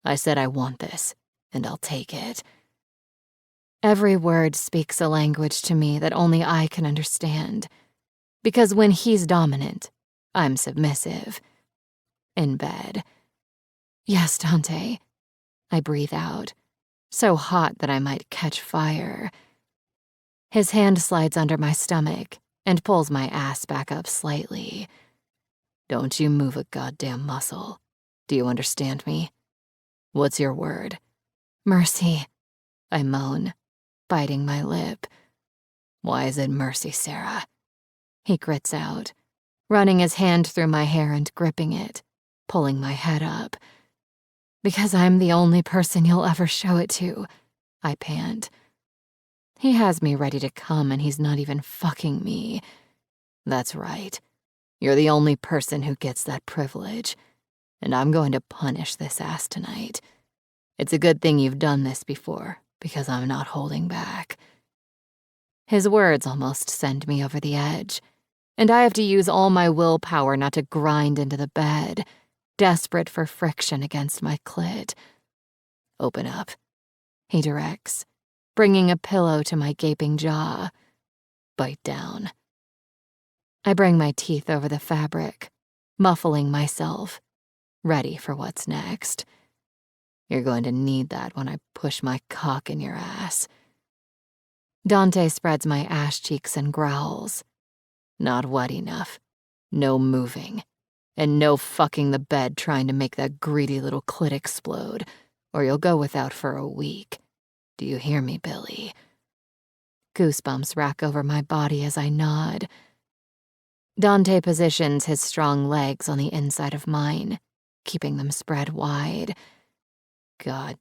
I said I want this, and I'll take it. Every word speaks a language to me that only I can understand. Because when he's dominant, I'm submissive. In bed. Yes, Dante. I breathe out, so hot that I might catch fire. His hand slides under my stomach and pulls my ass back up slightly. Don't you move a goddamn muscle. Do you understand me? What's your word? Mercy, I moan, biting my lip. Why is it mercy, Sarah? He grits out, running his hand through my hair and gripping it, pulling my head up. Because I'm the only person you'll ever show it to, I pant. He has me ready to come and he's not even fucking me. That's right. You're the only person who gets that privilege, and I'm going to punish this ass tonight. It's a good thing you've done this before, because I'm not holding back. His words almost send me over the edge, and I have to use all my willpower not to grind into the bed, desperate for friction against my clit. Open up, he directs, bringing a pillow to my gaping jaw. Bite down. I bring my teeth over the fabric, muffling myself, ready for what's next. You're going to need that when I push my cock in your ass. Dante spreads my ass cheeks and growls. Not wet enough. No moving. And no fucking the bed trying to make that greedy little clit explode, or you'll go without for a week. Do you hear me, Billy? Goosebumps rack over my body as I nod. Dante positions his strong legs on the inside of mine, keeping them spread wide. God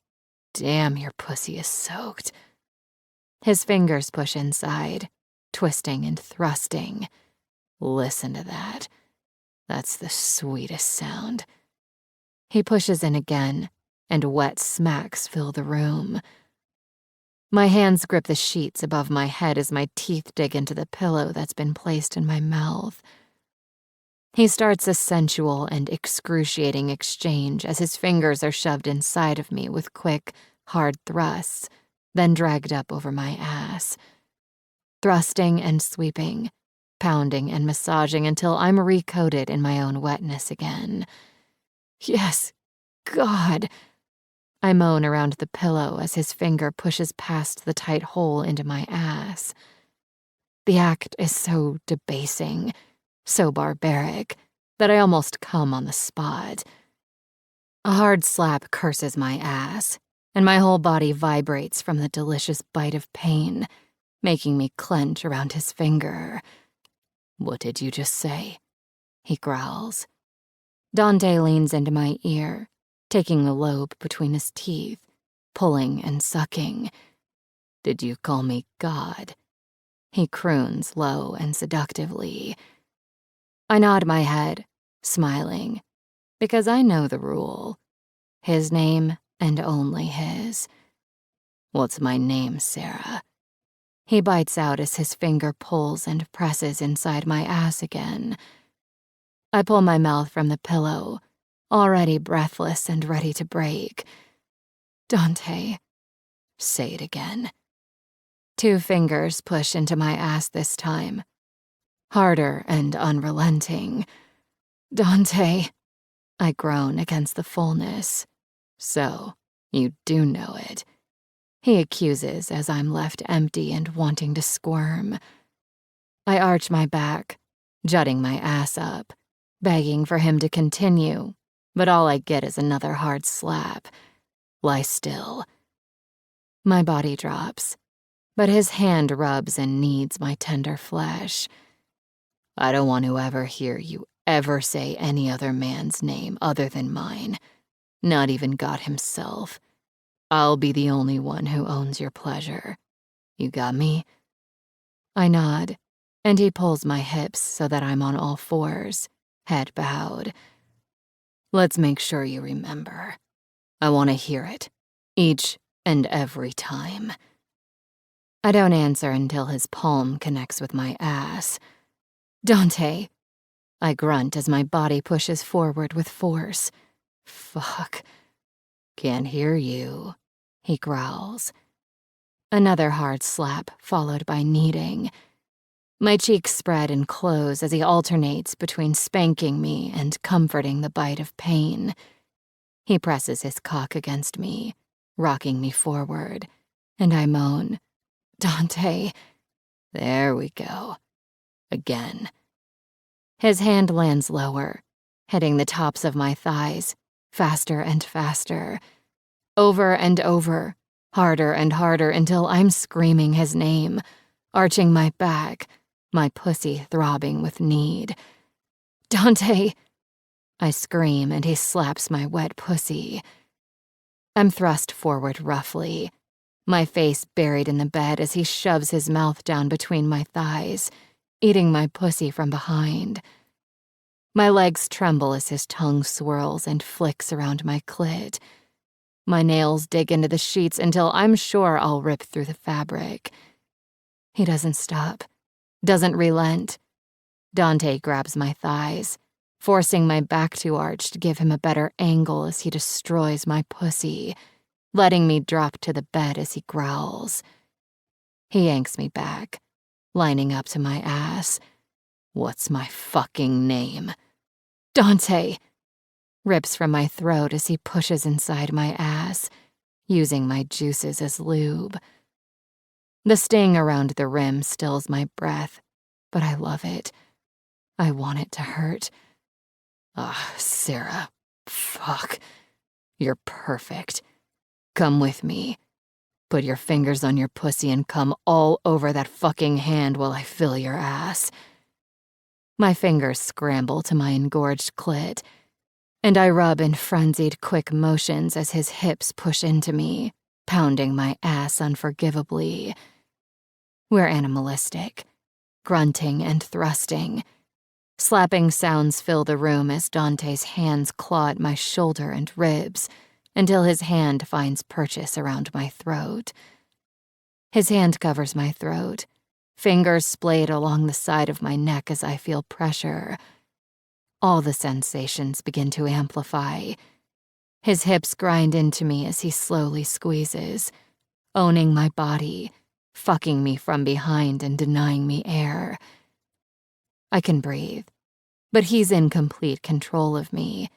damn, your pussy is soaked. His fingers push inside, twisting and thrusting. Listen to that. That's the sweetest sound. He pushes in again, and wet smacks fill the room. My hands grip the sheets above my head as my teeth dig into the pillow that's been placed in my mouth. He starts a sensual and excruciating exchange as his fingers are shoved inside of me with quick, hard thrusts, then dragged up over my ass. thrusting and sweeping, pounding and massaging until I'm recoated in my own wetness again. Yes, God. I moan around the pillow as his finger pushes past the tight hole into my ass. The act is so debasing, so barbaric, that I almost come on the spot. A hard slap curses my ass, and my whole body vibrates from the delicious bite of pain, making me clench around his finger. "What did you just say?" he growls. Dante leans into my ear, taking the lobe between his teeth, pulling and sucking. "Did you call me God?" He croons low and seductively. I nod my head, smiling, because I know the rule. His name and only his. "What's my name, Sarah?" He bites out as his finger pulls and presses inside my ass again. I pull my mouth from the pillow, already breathless and ready to break. "Dante." "Say it again." 2 fingers push into my ass this time, harder and unrelenting. "Dante." I groan against the fullness. "So, you do know it," he accuses as I'm left empty and wanting to squirm. I arch my back, jutting my ass up, begging for him to continue, but all I get is another hard slap. "Lie still." My body drops, but his hand rubs and kneads my tender flesh. "I don't want to ever hear you ever say any other man's name other than mine, not even God himself. I'll be the only one who owns your pleasure. You got me?" I nod, and he pulls my hips so that I'm on all fours, head bowed. "Let's make sure you remember. I want to hear it, each and every time." I don't answer until his palm connects with my ass. "Dante." I grunt as my body pushes forward with force. "Fuck." "Can't hear you," he growls. Another hard slap, followed by kneading. My cheeks spread and close as he alternates between spanking me and comforting the bite of pain. He presses his cock against me, rocking me forward, and I moan, "Dante." "There we go. Again." His hand lands lower, hitting the tops of my thighs, faster and faster. Over and over, harder and harder until I'm screaming his name, arching my back, my pussy throbbing with need. "Dante." I scream and he slaps my wet pussy. I'm thrust forward roughly, my face buried in the bed as he shoves his mouth down between my thighs, eating my pussy from behind. My legs tremble as his tongue swirls and flicks around my clit. My nails dig into the sheets until I'm sure I'll rip through the fabric. He doesn't stop, doesn't relent. Dante grabs my thighs, forcing my back to arch to give him a better angle as he destroys my pussy, letting me drop to the bed as he growls. He yanks me back, lining up to my ass. "What's my fucking name?" "Dante," rips from my throat as he pushes inside my ass, using my juices as lube. The sting around the rim stills my breath, but I love it. I want it to hurt. Sarah, fuck. You're perfect. Come with me. Put your fingers on your pussy and come all over that fucking hand while I fill your ass." My fingers scramble to my engorged clit, and I rub in frenzied quick motions as his hips push into me, pounding my ass unforgivably. We're animalistic, grunting and thrusting. Slapping sounds fill the room as Dante's hands claw at my shoulder and ribs until his hand finds purchase around my throat. His hand covers my throat, fingers splayed along the side of my neck as I feel pressure. All the sensations begin to amplify. His hips grind into me as he slowly squeezes, owning my body, fucking me from behind and denying me air. I can breathe, but he's in complete control of me,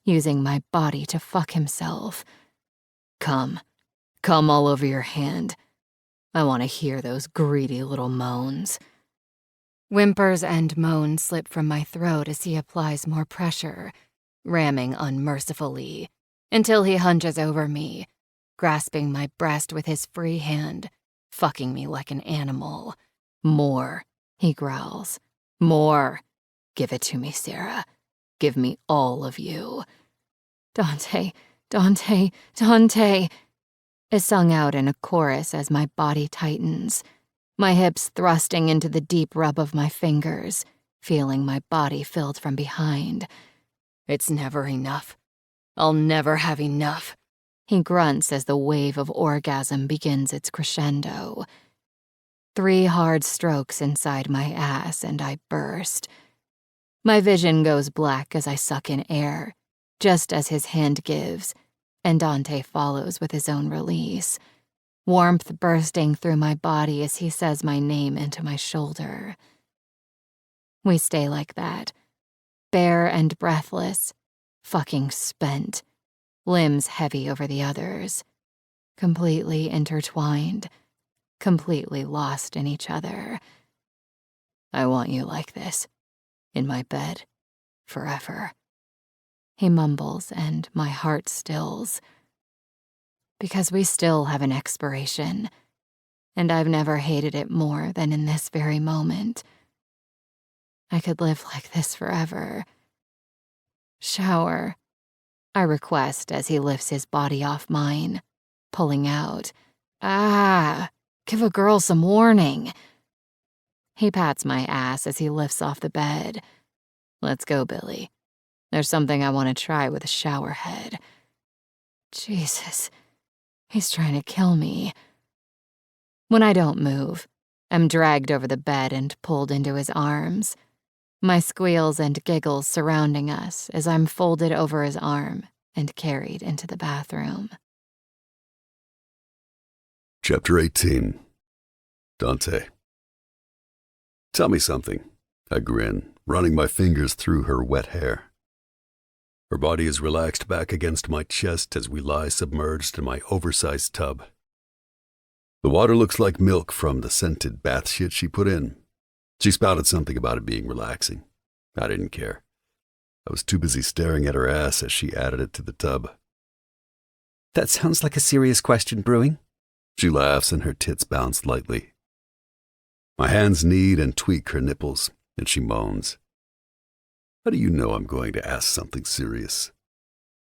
using my body to fuck himself. Come all over your hand. I want to hear those greedy little moans. Whimpers and moans slip from my throat as he applies more pressure, ramming unmercifully, until he hunches over me, grasping my breast with his free hand, fucking me like an animal. More, he growls. More. Give it to me, Sarah. Give me all of you. Dante is sung out in a chorus as my body tightens, my hips thrusting into the deep rub of my fingers, feeling my body filled from behind. It's never enough. I'll never have enough, he grunts as the wave of orgasm begins its crescendo. 3 hard strokes inside my ass and I burst. My vision goes black as I suck in air, just as his hand gives, and Dante follows with his own release, warmth bursting through my body as he says my name into my shoulder. We stay like that, bare and breathless, fucking spent, limbs heavy over the others, completely intertwined, completely lost in each other. I want you like this, in my bed, forever. He mumbles, and my heart stills. Because we still have an expiration, and I've never hated it more than in this very moment. I could live like this forever. Shower, I request as he lifts his body off mine, pulling out. Give a girl some warning. He pats my ass as he lifts off the bed. Let's go, Billy. There's something I want to try with a shower head. Jesus, he's trying to kill me. When I don't move, I'm dragged over the bed and pulled into his arms, my squeals and giggles surrounding us as I'm folded over his arm and carried into the bathroom. Chapter 18. Dante. Tell me something, I grin, running my fingers through her wet hair. Her body is relaxed back against my chest as we lie submerged in my oversized tub. The water looks like milk from the scented bath shit she put in. She spouted something about it being relaxing. I didn't care. I was too busy staring at her ass as she added it to the tub. That sounds like a serious question brewing. She laughs and her tits bounce lightly. My hands knead and tweak her nipples, and she moans. How do you know I'm going to ask something serious?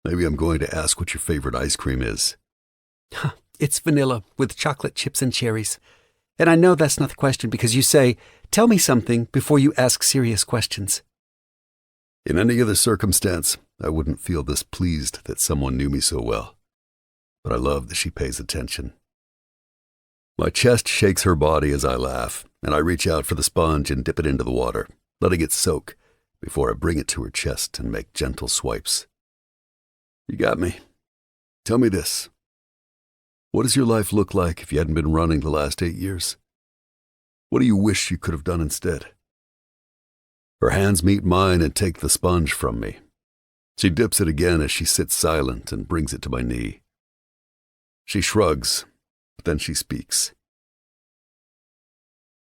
Maybe I'm going to ask what your favorite ice cream is. It's vanilla with chocolate chips and cherries. And I know that's not the question because you say, tell me something before you ask serious questions. In any other circumstance, I wouldn't feel this pleased that someone knew me so well. But I love that she pays attention. My chest shakes her body as I laugh, and I reach out for the sponge and dip it into the water, letting it soak before I bring it to her chest and make gentle swipes. You got me. Tell me this. What does your life look like if you hadn't been running the last 8 years? What do you wish you could have done instead? Her hands meet mine and take the sponge from me. She dips it again as she sits silent and brings it to my knee. She shrugs, but then she speaks.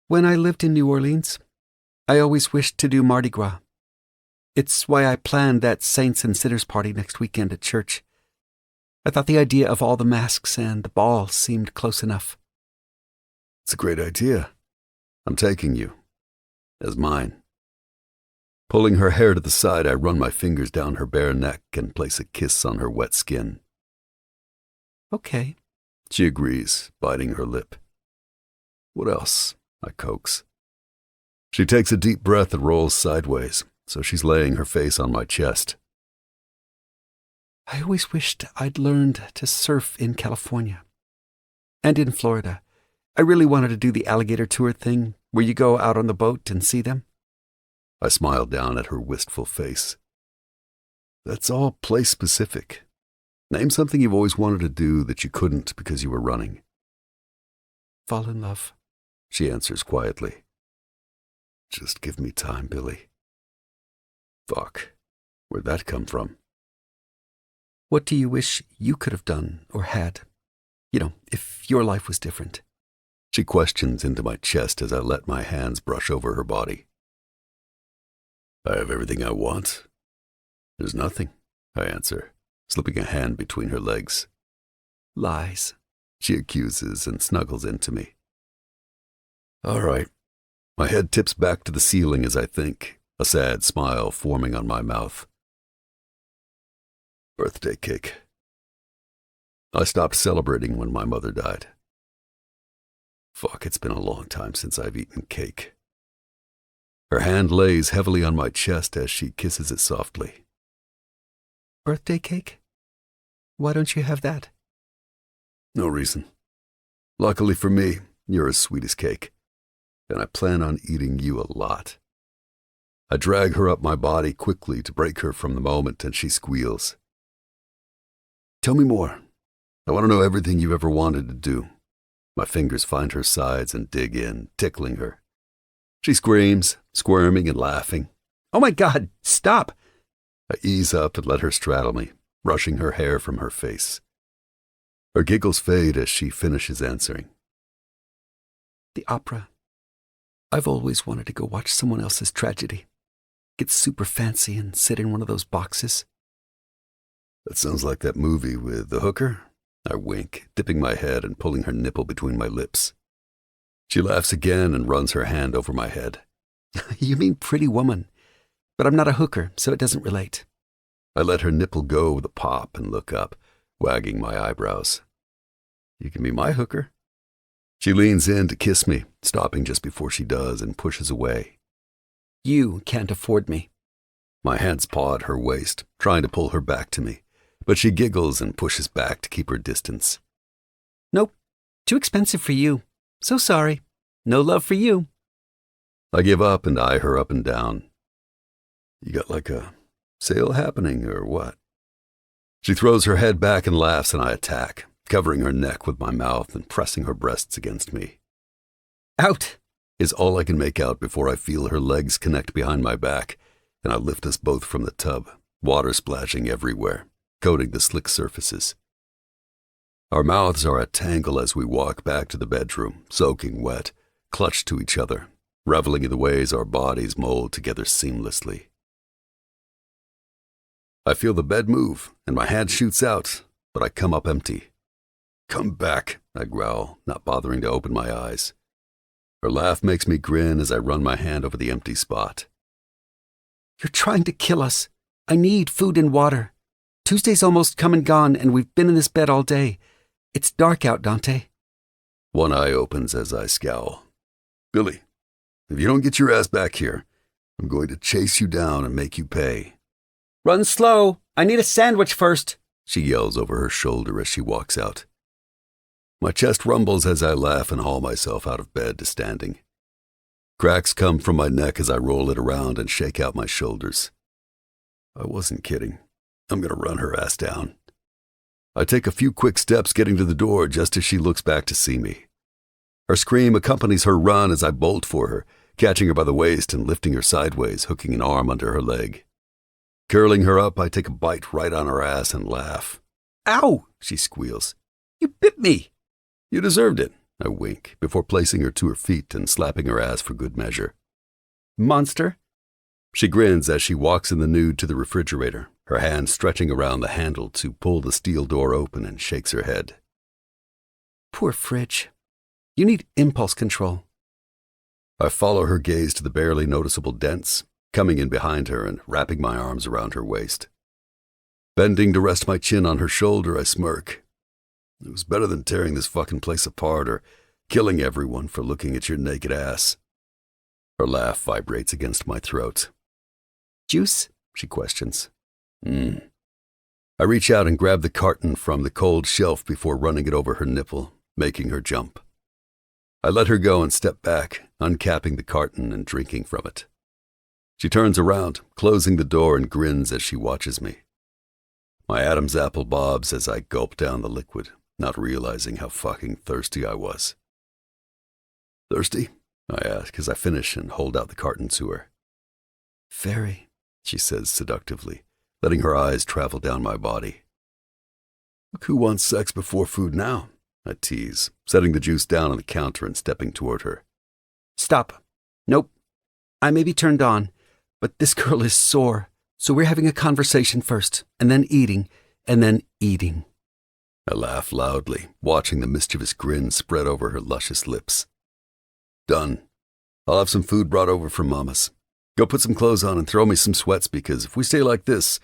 When I lived in New Orleans, I always wished to do Mardi Gras. It's why I planned that Saints and Sinners party next weekend at church. I thought the idea of all the masks and the ball seemed close enough. It's a great idea. I'm taking you. As mine. Pulling her hair to the side, I run my fingers down her bare neck and place a kiss on her wet skin. Okay, she agrees, biting her lip. What else? I coax. She takes a deep breath and rolls sideways, so she's laying her face on my chest. I always wished I'd learned to surf in California. And in Florida. I really wanted to do the alligator tour thing, where you go out on the boat and see them. I smiled down at her wistful face. That's all place-specific. Name something you've always wanted to do that you couldn't because you were running. fall in love, she answers quietly. Just give me time, Billy. Fuck. Where'd that come from? What do you wish you could have done or had? You know, if your life was different. She questions into my chest as I let my hands brush over her body. I have everything I want. There's nothing, I answer, slipping a hand between her legs. Lies, she accuses and snuggles into me. All right. My head tips back to the ceiling as I think, a sad smile forming on my mouth. Birthday cake. I stopped celebrating when my mother died. Fuck, it's been a long time since I've eaten cake. Her hand lays heavily on my chest as she kisses it softly. Birthday cake? Why don't you have that? No reason. Luckily for me, you're as sweet as cake, and I plan on eating you a lot. I drag her up my body quickly to break her from the moment, and she squeals. Tell me more. I want to know everything you've ever wanted to do. My fingers find her sides and dig in, tickling her. She screams, squirming and laughing. Oh my God, stop! I ease up and let her straddle me, brushing her hair from her face. Her giggles fade as she finishes answering. The opera. I've always wanted to go watch someone else's tragedy. Get super fancy and sit in one of those boxes. That sounds like that movie with the hooker. I wink, dipping my head and pulling her nipple between my lips. She laughs again and runs her hand over my head. You mean Pretty Woman, but I'm not a hooker, so it doesn't relate. I let her nipple go with a pop and look up, wagging my eyebrows. You can be my hooker. She leans in to kiss me, stopping just before she does and pushes away. You can't afford me. My hands paw at her waist, trying to pull her back to me, but she giggles and pushes back to keep her distance. Nope, too expensive for you. So sorry. No love for you. I give up and eye her up and down. You got like a sale happening or what? She throws her head back and laughs, and I attack, covering her neck with my mouth and pressing her breasts against me. Out! Is all I can make out before I feel her legs connect behind my back, and I lift us both from the tub, water splashing everywhere, coating the slick surfaces. Our mouths are a tangle as we walk back to the bedroom, soaking wet, clutched to each other, reveling in the ways our bodies mold together seamlessly. I feel the bed move, and my hand shoots out, but I come up empty. Come back, I growl, not bothering to open my eyes. Her laugh makes me grin as I run my hand over the empty spot. You're trying to kill us. I need food and water. Tuesday's almost come and gone, and we've been in this bed all day. It's dark out, Dante. One eye opens as I scowl. Billy, if you don't get your ass back here, I'm going to chase you down and make you pay. Run slow. I need a sandwich first, she yells over her shoulder as she walks out. My chest rumbles as I laugh and haul myself out of bed to standing. Cracks come from my neck as I roll it around and shake out my shoulders. I wasn't kidding. I'm going to run her ass down. I take a few quick steps getting to the door just as she looks back to see me. Her scream accompanies her run as I bolt for her, catching her by the waist and lifting her sideways, hooking an arm under her leg. Curling her up, I take a bite right on her ass and laugh. Ow, she squeals. You bit me. You deserved it, I wink, before placing her to her feet and slapping her ass for good measure. Monster. She grins as she walks in the nude to the refrigerator, her hand stretching around the handle to pull the steel door open, and shakes her head. Poor fridge. You need impulse control. I follow her gaze to the barely noticeable dents, coming in behind her and wrapping my arms around her waist. Bending to rest my chin on her shoulder, I smirk. It was better than tearing this fucking place apart or killing everyone for looking at your naked ass. Her laugh vibrates against my throat. Juice? She questions. I reach out and grab the carton from the cold shelf before running it over her nipple, making her jump. I let her go and step back, uncapping the carton and drinking from it. She turns around, closing the door, and grins as she watches me. My Adam's apple bobs as I gulp down the liquid, not realizing how fucking thirsty I was. Thirsty? I ask as I finish and hold out the carton to her. Very, she says seductively, letting her eyes travel down my body. Look who wants sex before food now, I tease, setting the juice down on the counter and stepping toward her. Stop. Nope. I may be turned on, but this girl is sore, so we're having a conversation first, and then eating, and then eating. I laugh loudly, watching the mischievous grin spread over her luscious lips. Done. I'll have some food brought over from Mama's. Go put some clothes on and throw me some sweats because if we stay like this,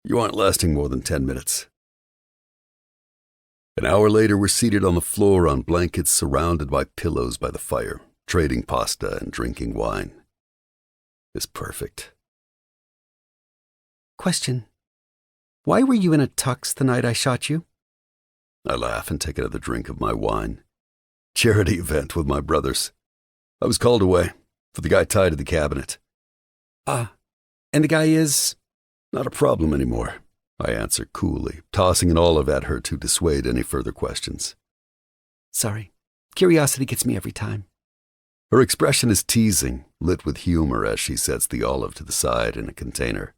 you aren't lasting more than 10 minutes. An hour later, we're seated on the floor on blankets surrounded by pillows by the fire, trading pasta and drinking wine. It's perfect. Question. Why were you in a tux the night I shot you? I laugh and take another drink of my wine. Charity event with my brothers. I was called away for the guy tied to the cabinet. And the guy is? Not a problem anymore, I answer coolly, tossing an olive at her to dissuade any further questions. Sorry. Curiosity gets me every time. Her expression is teasing, lit with humor as she sets the olive to the side in a container.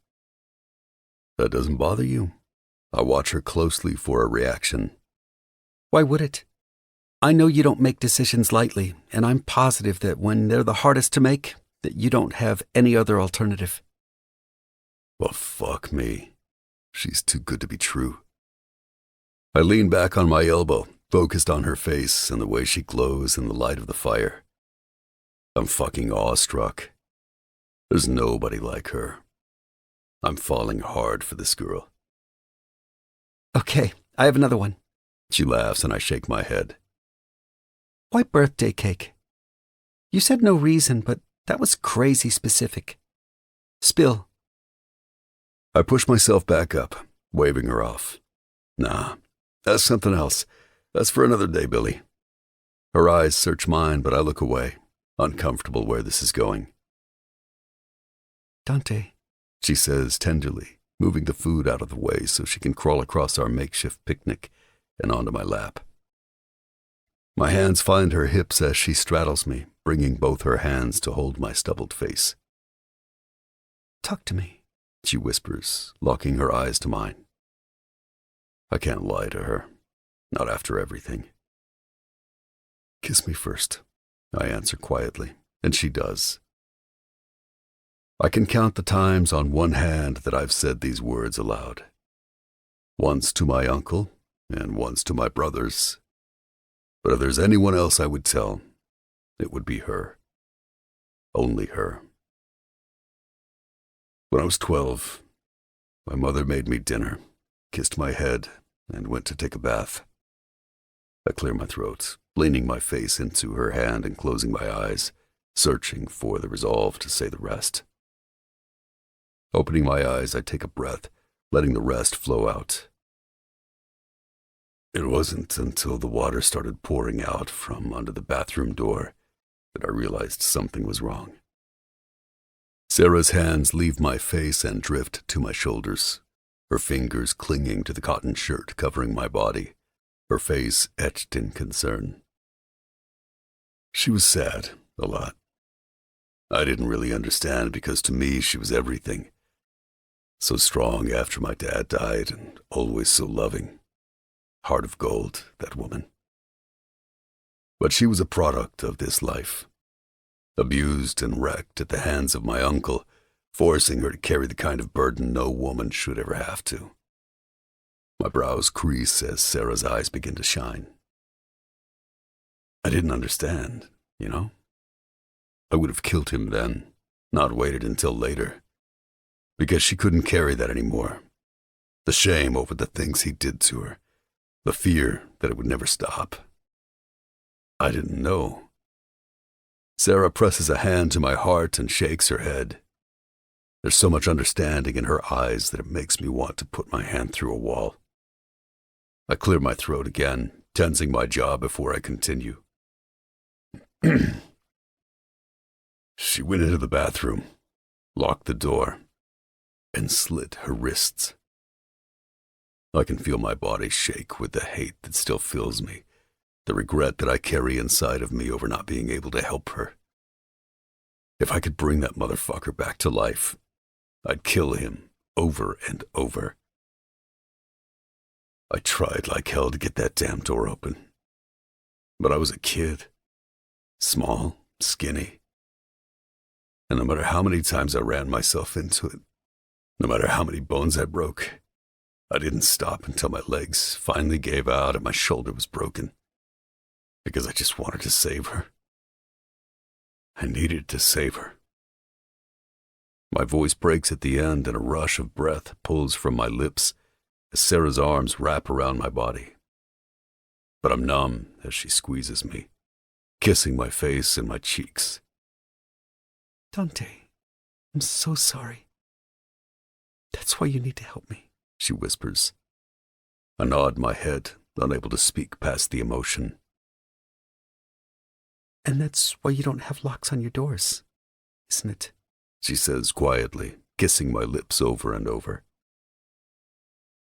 That doesn't bother you? I watch her closely for a reaction. Why would it? I know you don't make decisions lightly, and I'm positive that when they're the hardest to make, that you don't have any other alternative. Well, fuck me. She's too good to be true. I lean back on my elbow, focused on her face and the way she glows in the light of the fire. I'm fucking awestruck. There's nobody like her. I'm falling hard for this girl. Okay, I have another one. She laughs and I shake my head. Why birthday cake? You said no reason, but that was crazy specific. Spill. I push myself back up, waving her off. Nah, that's something else. That's for another day, Billy. Her eyes search mine, but I look away, uncomfortable where this is going. Dante, she says tenderly, moving the food out of the way so she can crawl across our makeshift picnic and onto my lap. My hands find her hips as she straddles me, bringing both her hands to hold my stubbled face. Talk to me, she whispers, locking her eyes to mine. I can't lie to her, not after everything. Kiss me first, I answer quietly, and she does. I can count the times on one hand that I've said these words aloud. Once to my uncle, and once to my brothers. But if there's anyone else I would tell, it would be her. Only her. When I was 12, my mother made me dinner, kissed my head, and went to take a bath. I clear my throat, leaning my face into her hand and closing my eyes, searching for the resolve to say the rest. Opening my eyes, I take a breath, letting the rest flow out. It wasn't until the water started pouring out from under the bathroom door that I realized something was wrong. Sarah's hands leave my face and drift to my shoulders, her fingers clinging to the cotton shirt covering my body, her face etched in concern. She was sad, a lot. I didn't really understand because to me she was everything. So strong after my dad died and always so loving. Heart of gold, that woman. But she was a product of this life. Abused and wrecked at the hands of my uncle, forcing her to carry the kind of burden no woman should ever have to. My brows crease as Sarah's eyes begin to shine. I didn't understand, you know? I would have killed him then, not waited until later. Because she couldn't carry that anymore. The shame over the things he did to her. The fear that it would never stop. I didn't know. Sarah presses a hand to my heart and shakes her head. There's so much understanding in her eyes that it makes me want to put my hand through a wall. I clear my throat again, tensing my jaw before I continue. She went into the bathroom, locked the door, and slit her wrists. I can feel my body shake with the hate that still fills me, The regret that I carry inside of me over not being able to help her. If I could bring that motherfucker back to life, I'd kill him over and over. I tried like hell to get that damn door open. But I was a kid. Small, skinny. And no matter how many times I ran myself into it, no matter how many bones I broke, I didn't stop until my legs finally gave out and my shoulder was broken. Because I just wanted to save her. I needed to save her. My voice breaks at the end and a rush of breath pulls from my lips as Sarah's arms wrap around my body. But I'm numb as she squeezes me, kissing my face and my cheeks. Dante, I'm so sorry. That's why you need to help me, she whispers. I nod my head, unable to speak past the emotion. And that's why you don't have locks on your doors, isn't it? She says quietly, kissing my lips over and over.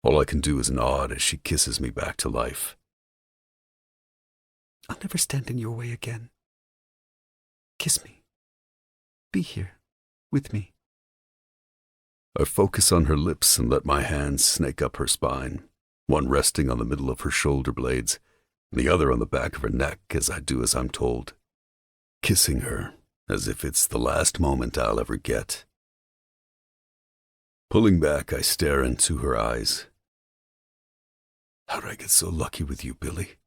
All I can do is nod as she kisses me back to life. I'll never stand in your way again. Kiss me. Be here, with me. I focus on her lips and let my hands snake up her spine, one resting on the middle of her shoulder blades, and the other on the back of her neck as I do as I'm told, kissing her as if it's the last moment I'll ever get. Pulling back, I stare into her eyes. How did I get so lucky with you, Billy?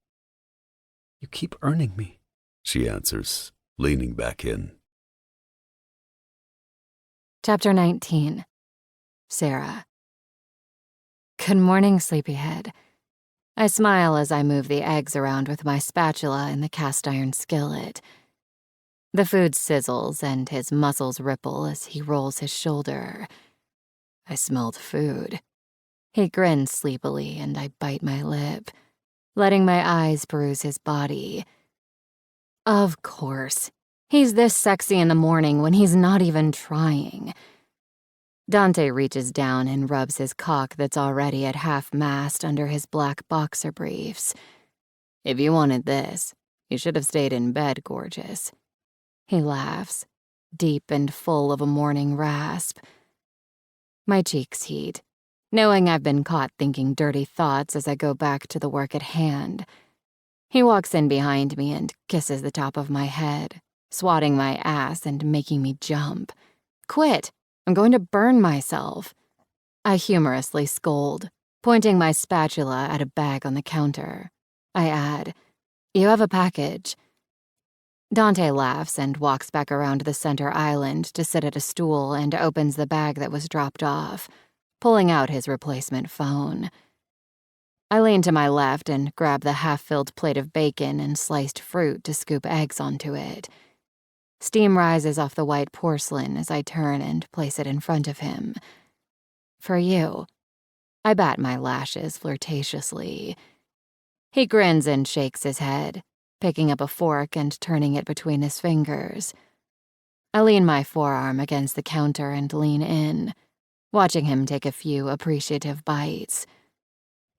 You keep earning me, she answers, leaning back in. Chapter 19. Sarah. Good morning, sleepyhead. I smile as I move the eggs around with my spatula in the cast iron skillet. The food sizzles and his muscles ripple as he rolls his shoulder. I smelled food. He grins sleepily and I bite my lip, letting my eyes peruse his body. Of course. He's this sexy in the morning when he's not even trying. Dante reaches down and rubs his cock that's already at half-mast under his black boxer briefs. If you wanted this, you should have stayed in bed, gorgeous. He laughs, deep and full of a morning rasp. My cheeks heat, knowing I've been caught thinking dirty thoughts as I go back to the work at hand. He walks in behind me and kisses the top of my head, swatting my ass and making me jump. Quit! I'm going to burn myself. I humorously scold, pointing my spatula at a bag on the counter. I add, you have a package. Dante laughs and walks back around the center island to sit at a stool and opens the bag that was dropped off, pulling out his replacement phone. I lean to my left and grab the half-filled plate of bacon and sliced fruit to scoop eggs onto it. Steam rises off the white porcelain as I turn and place it in front of him. For you. I bat my lashes flirtatiously. He grins and shakes his head, picking up a fork and turning it between his fingers. I lean my forearm against the counter and lean in, watching him take a few appreciative bites.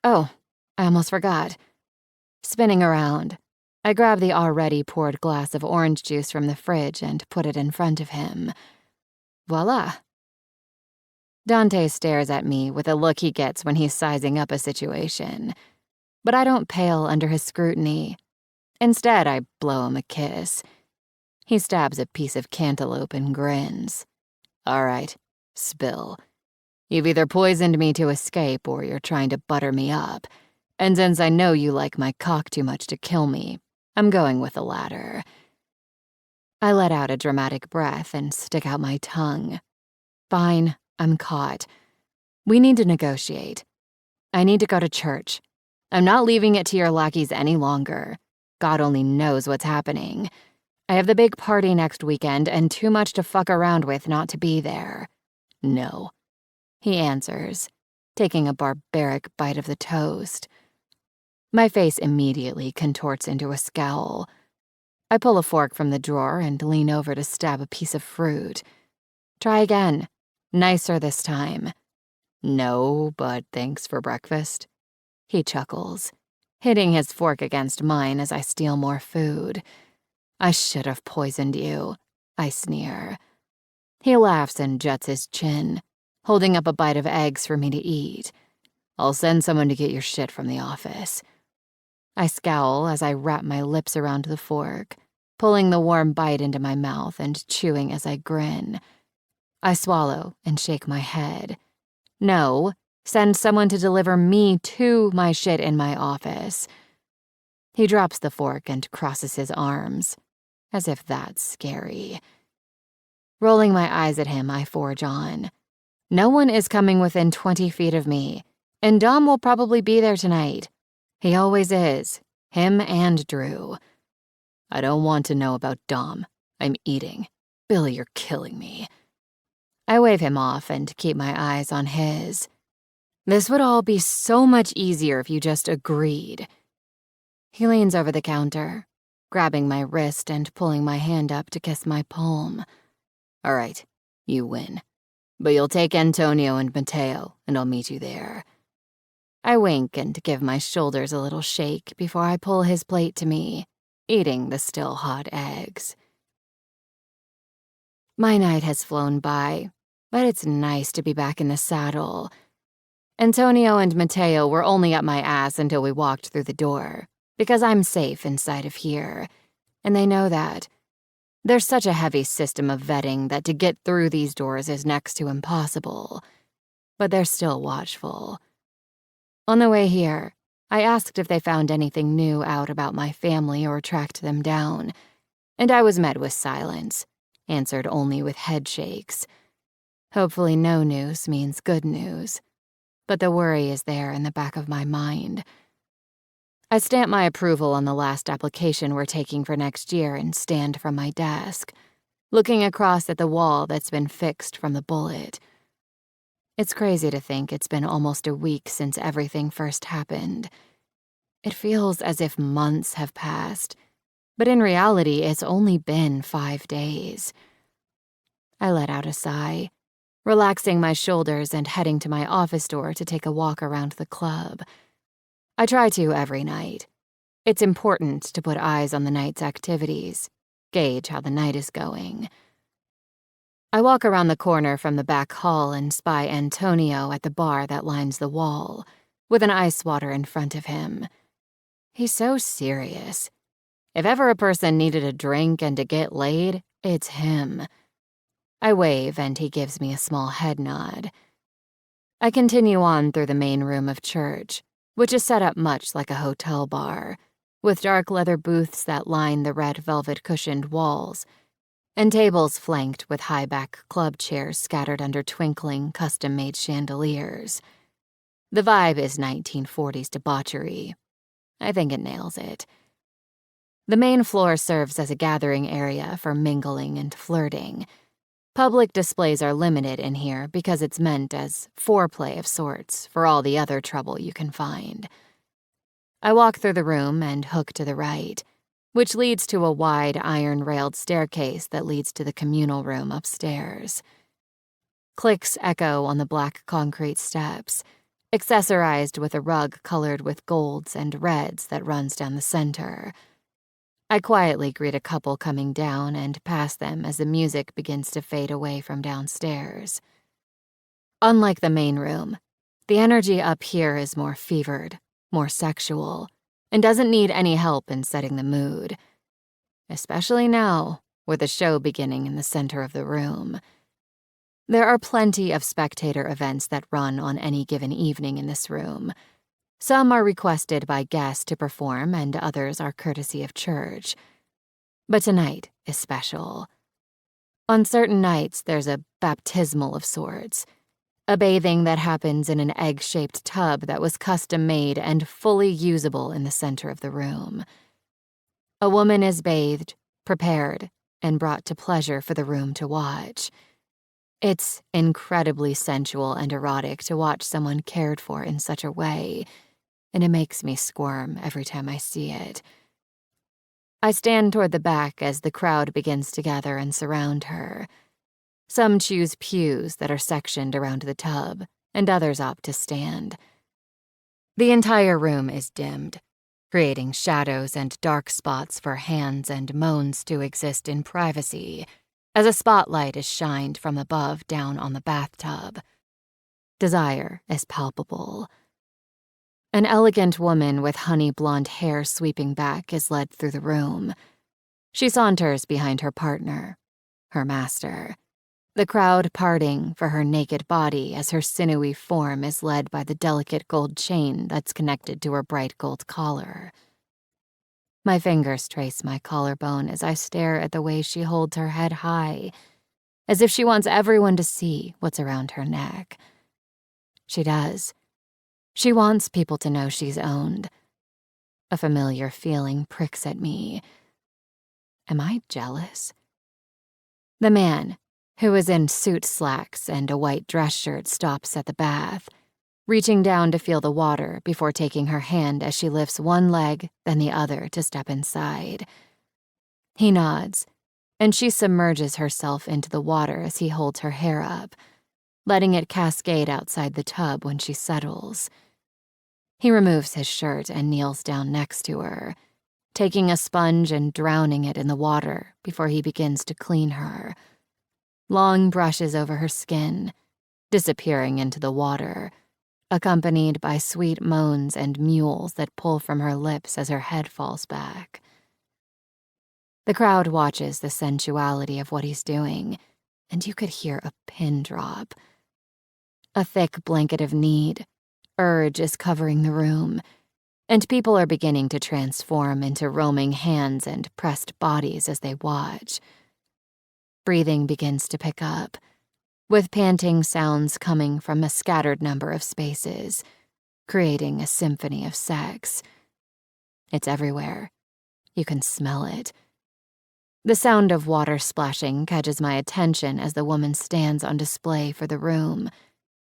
Oh, I almost forgot. Spinning around, I grab the already poured glass of orange juice from the fridge and put it in front of him. Voila. Dante stares at me with a look he gets when he's sizing up a situation. But I don't pale under his scrutiny. Instead, I blow him a kiss. He stabs a piece of cantaloupe and grins. All right, spill. You've either poisoned me to escape or you're trying to butter me up. And since I know you like my cock too much to kill me, I'm going with the latter. I let out a dramatic breath and stick out my tongue. Fine, I'm caught. We need to negotiate. I need to go to church. I'm not leaving it to your lackeys any longer. God only knows what's happening. I have the big party next weekend and too much to fuck around with not to be there. No, he answers, taking a barbaric bite of the toast. My face immediately contorts into a scowl. I pull a fork from the drawer and lean over to stab a piece of fruit. Try again. Nicer this time. No, but thanks for breakfast. He chuckles. hitting his fork against mine as I steal more food. I should have poisoned you, I sneer. He laughs and juts his chin, holding up a bite of eggs for me to eat. I'll send someone to get your shit from the office. I scowl as I wrap my lips around the fork, pulling the warm bite into my mouth and chewing as I grin. I swallow and shake my head. No, send someone to deliver me to my shit in my office. He drops the fork and crosses his arms, as if that's scary. Rolling my eyes at him, I forge on. No one is coming within 20 feet of me, and Dom will probably be there tonight. He always is, him and Drew. I don't want to know about Dom. I'm eating. Billy, you're killing me. I wave him off and keep my eyes on his. This would all be so much easier if you just agreed. He leans over the counter, grabbing my wrist and pulling my hand up to kiss my palm. All right, you win. But you'll take Antonio and Mateo, and I'll meet you there. I wink and give my shoulders a little shake before I pull his plate to me, eating the still hot eggs. My night has flown by, but it's nice to be back in the saddle. Antonio and Mateo were only up my ass until we walked through the door, because I'm safe inside of here, and they know that. There's such a heavy system of vetting that to get through these doors is next to impossible, but they're still watchful. On the way here, I asked if they found anything new out about my family or tracked them down, and I was met with silence, answered only with head shakes. Hopefully no news means good news, but the worry is there in the back of my mind. I stamp my approval on the last application we're taking for next year and stand from my desk, looking across at the wall that's been fixed from the bullet. It's crazy to think it's been almost a week since everything first happened. It feels as if months have passed, but in reality, it's only been 5 days. I let out a sigh, relaxing my shoulders and heading to my office door to take a walk around the club. I try to every night. It's important to put eyes on the night's activities, gauge how the night is going. I walk around the corner from the back hall and spy Antonio at the bar that lines the wall, with an ice water in front of him. He's so serious. If ever a person needed a drink and to get laid, it's him. I wave and he gives me a small head nod. I continue on through the main room of church, which is set up much like a hotel bar, with dark leather booths that line the red velvet cushioned walls, and tables flanked with high-back club chairs scattered under twinkling, custom-made chandeliers. The vibe is 1940s debauchery. I think it nails it. The main floor serves as a gathering area for mingling and flirting. Public displays are limited in here because it's meant as foreplay of sorts for all the other trouble you can find. I walk through the room and hook to the right, which leads to a wide iron-railed staircase that leads to the communal room upstairs. Clicks echo on the black concrete steps, accessorized with a rug colored with golds and reds that runs down the center. I quietly greet a couple coming down and pass them as the music begins to fade away from downstairs. Unlike the main room, the energy up here is more fevered, more sexual, and doesn't need any help in setting the mood. Especially now, with the show beginning in the center of the room. There are plenty of spectator events that run on any given evening in this room. Some are requested by guests to perform and others are courtesy of church. But tonight is special. On certain nights, there's a baptismal of sorts. A bathing that happens in an egg-shaped tub that was custom-made and fully usable in the center of the room. A woman is bathed, prepared, and brought to pleasure for the room to watch. It's incredibly sensual and erotic to watch someone cared for in such a way, and it makes me squirm every time I see it. I stand toward the back as the crowd begins to gather and surround her. Some choose pews that are sectioned around the tub, and others opt to stand. The entire room is dimmed, creating shadows and dark spots for hands and moans to exist in privacy, as a spotlight is shined from above down on the bathtub. Desire is palpable. An elegant woman with honey blonde hair sweeping back is led through the room. She saunters behind her partner, her master, the crowd parting for her naked body as her sinewy form is led by the delicate gold chain that's connected to her bright gold collar. My fingers trace my collarbone as I stare at the way she holds her head high, as if she wants everyone to see what's around her neck. She does. She wants people to know she's owned. A familiar feeling pricks at me. Am I jealous? The man, who is in suit slacks and a white dress shirt, stops at the bath, reaching down to feel the water before taking her hand as she lifts one leg, then the other to step inside. He nods, and she submerges herself into the water as he holds her hair up, letting it cascade outside the tub when she settles. He removes his shirt and kneels down next to her, taking a sponge and drowning it in the water before he begins to clean her. Long brushes over her skin, disappearing into the water, accompanied by sweet moans and mewls that pull from her lips as her head falls back. The crowd watches the sensuality of what he's doing, and you could hear a pin drop. A thick blanket of need, urge is covering the room, and people are beginning to transform into roaming hands and pressed bodies as they watch. Breathing begins to pick up, with panting sounds coming from a scattered number of spaces, creating a symphony of sex. It's everywhere. You can smell it. The sound of water splashing catches my attention as the woman stands on display for the room,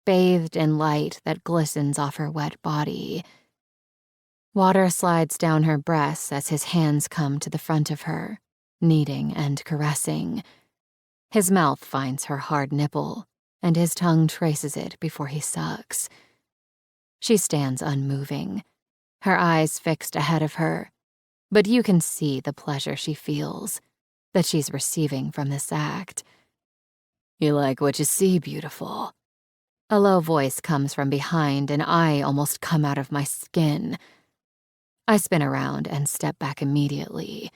bathed in light that glistens off her wet body. Water slides down her breasts as his hands come to the front of her, kneading and caressing. His mouth finds her hard nipple, and his tongue traces it before he sucks. She stands unmoving, her eyes fixed ahead of her, but you can see the pleasure she feels, that she's receiving from this act. "You like what you see, beautiful." A low voice comes from behind, and I almost come out of my skin. I spin around and step back immediately.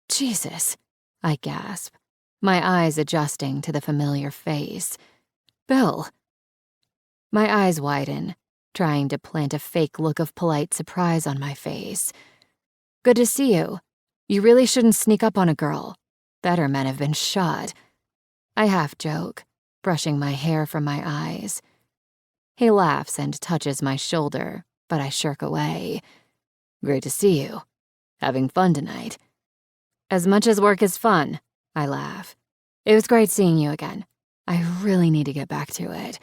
"Jesus," I gasp, my eyes adjusting to the familiar face. "Bill." My eyes widen, trying to plant a fake look of polite surprise on my face. "Good to see you. You really shouldn't sneak up on a girl. Better men have been shot." I half joke, brushing my hair from my eyes. He laughs and touches my shoulder, but I shirk away. "Great to see you. Having fun tonight?" "As much as work is fun," I laugh. "It was great seeing you again. I really need to get back to it."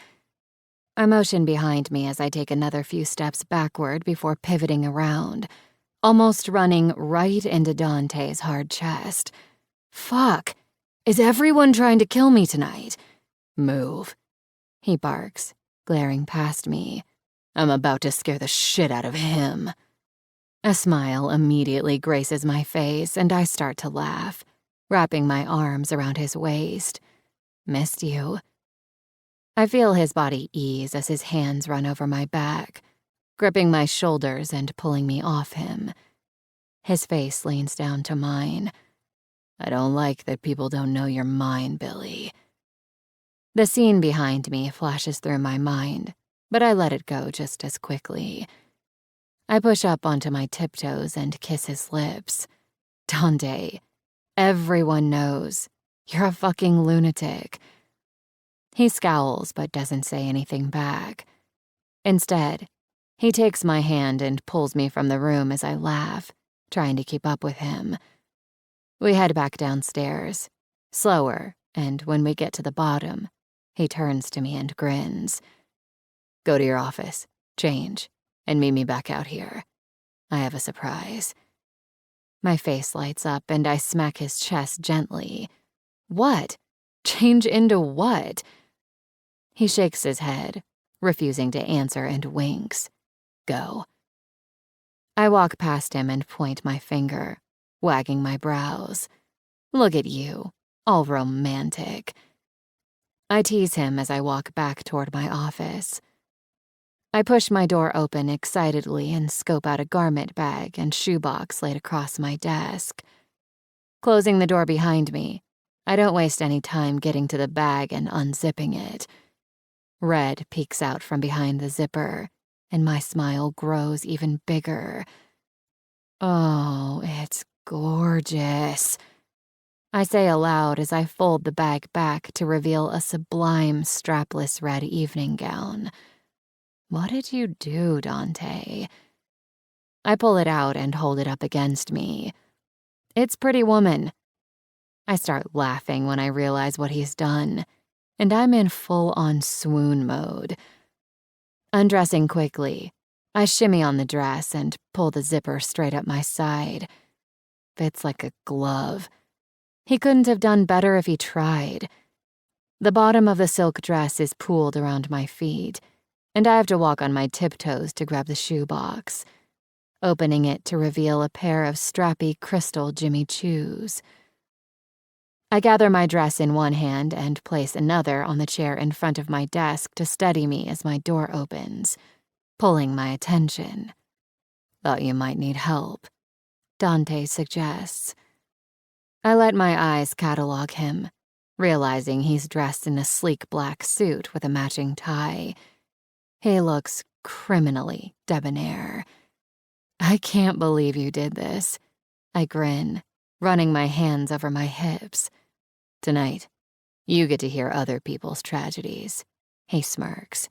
I motion behind me as I take another few steps backward before pivoting around, almost running right into Dante's hard chest. "Fuck! Is everyone trying to kill me tonight?" "Move," he barks, glaring past me. "I'm about to scare the shit out of him." A smile immediately graces my face, and I start to laugh, wrapping my arms around his waist. "Missed you." I feel his body ease as his hands run over my back, gripping my shoulders and pulling me off him. His face leans down to mine. "I don't like that people don't know you're mine, Billy." The scene behind me flashes through my mind, but I let it go just as quickly. I push up onto my tiptoes and kiss his lips. "Dante, everyone knows. You're a fucking lunatic." He scowls but doesn't say anything back. Instead, he takes my hand and pulls me from the room as I laugh, trying to keep up with him. We head back downstairs, slower, and when we get to the bottom, he turns to me and grins. "Go to your office, change, and meet me back out here. I have a surprise." My face lights up and I smack his chest gently. "What? Change into what?" He shakes his head, refusing to answer, and winks. "Go." I walk past him and point my finger, wagging my brows. Look at you, all romantic. I tease him as I walk back toward my office. I push my door open excitedly and scope out a garment bag and shoebox laid across my desk. Closing the door behind me, I don't waste any time getting to the bag and unzipping it. Red peeks out from behind the zipper, and my smile grows even bigger. Oh, it's gorgeous. I say aloud as I fold the bag back to reveal a sublime strapless red evening gown. What did you do, Dante? I pull it out and hold it up against me. It's Pretty Woman. I start laughing when I realize what he's done, and I'm in full-on swoon mode. Undressing quickly, I shimmy on the dress and pull the zipper straight up my side. Fits like a glove. He couldn't have done better if he tried. The bottom of the silk dress is pooled around my feet, and I have to walk on my tiptoes to grab the shoebox, opening it to reveal a pair of strappy crystal Jimmy Choos. I gather my dress in one hand and place another on the chair in front of my desk to steady me as my door opens, pulling my attention. Thought you might need help, Dante suggests. I let my eyes catalog him, realizing he's dressed in a sleek black suit with a matching tie. He looks criminally debonair. I can't believe you did this. I grin, running my hands over my hips. Tonight, you get to hear other people's tragedies. He smirks.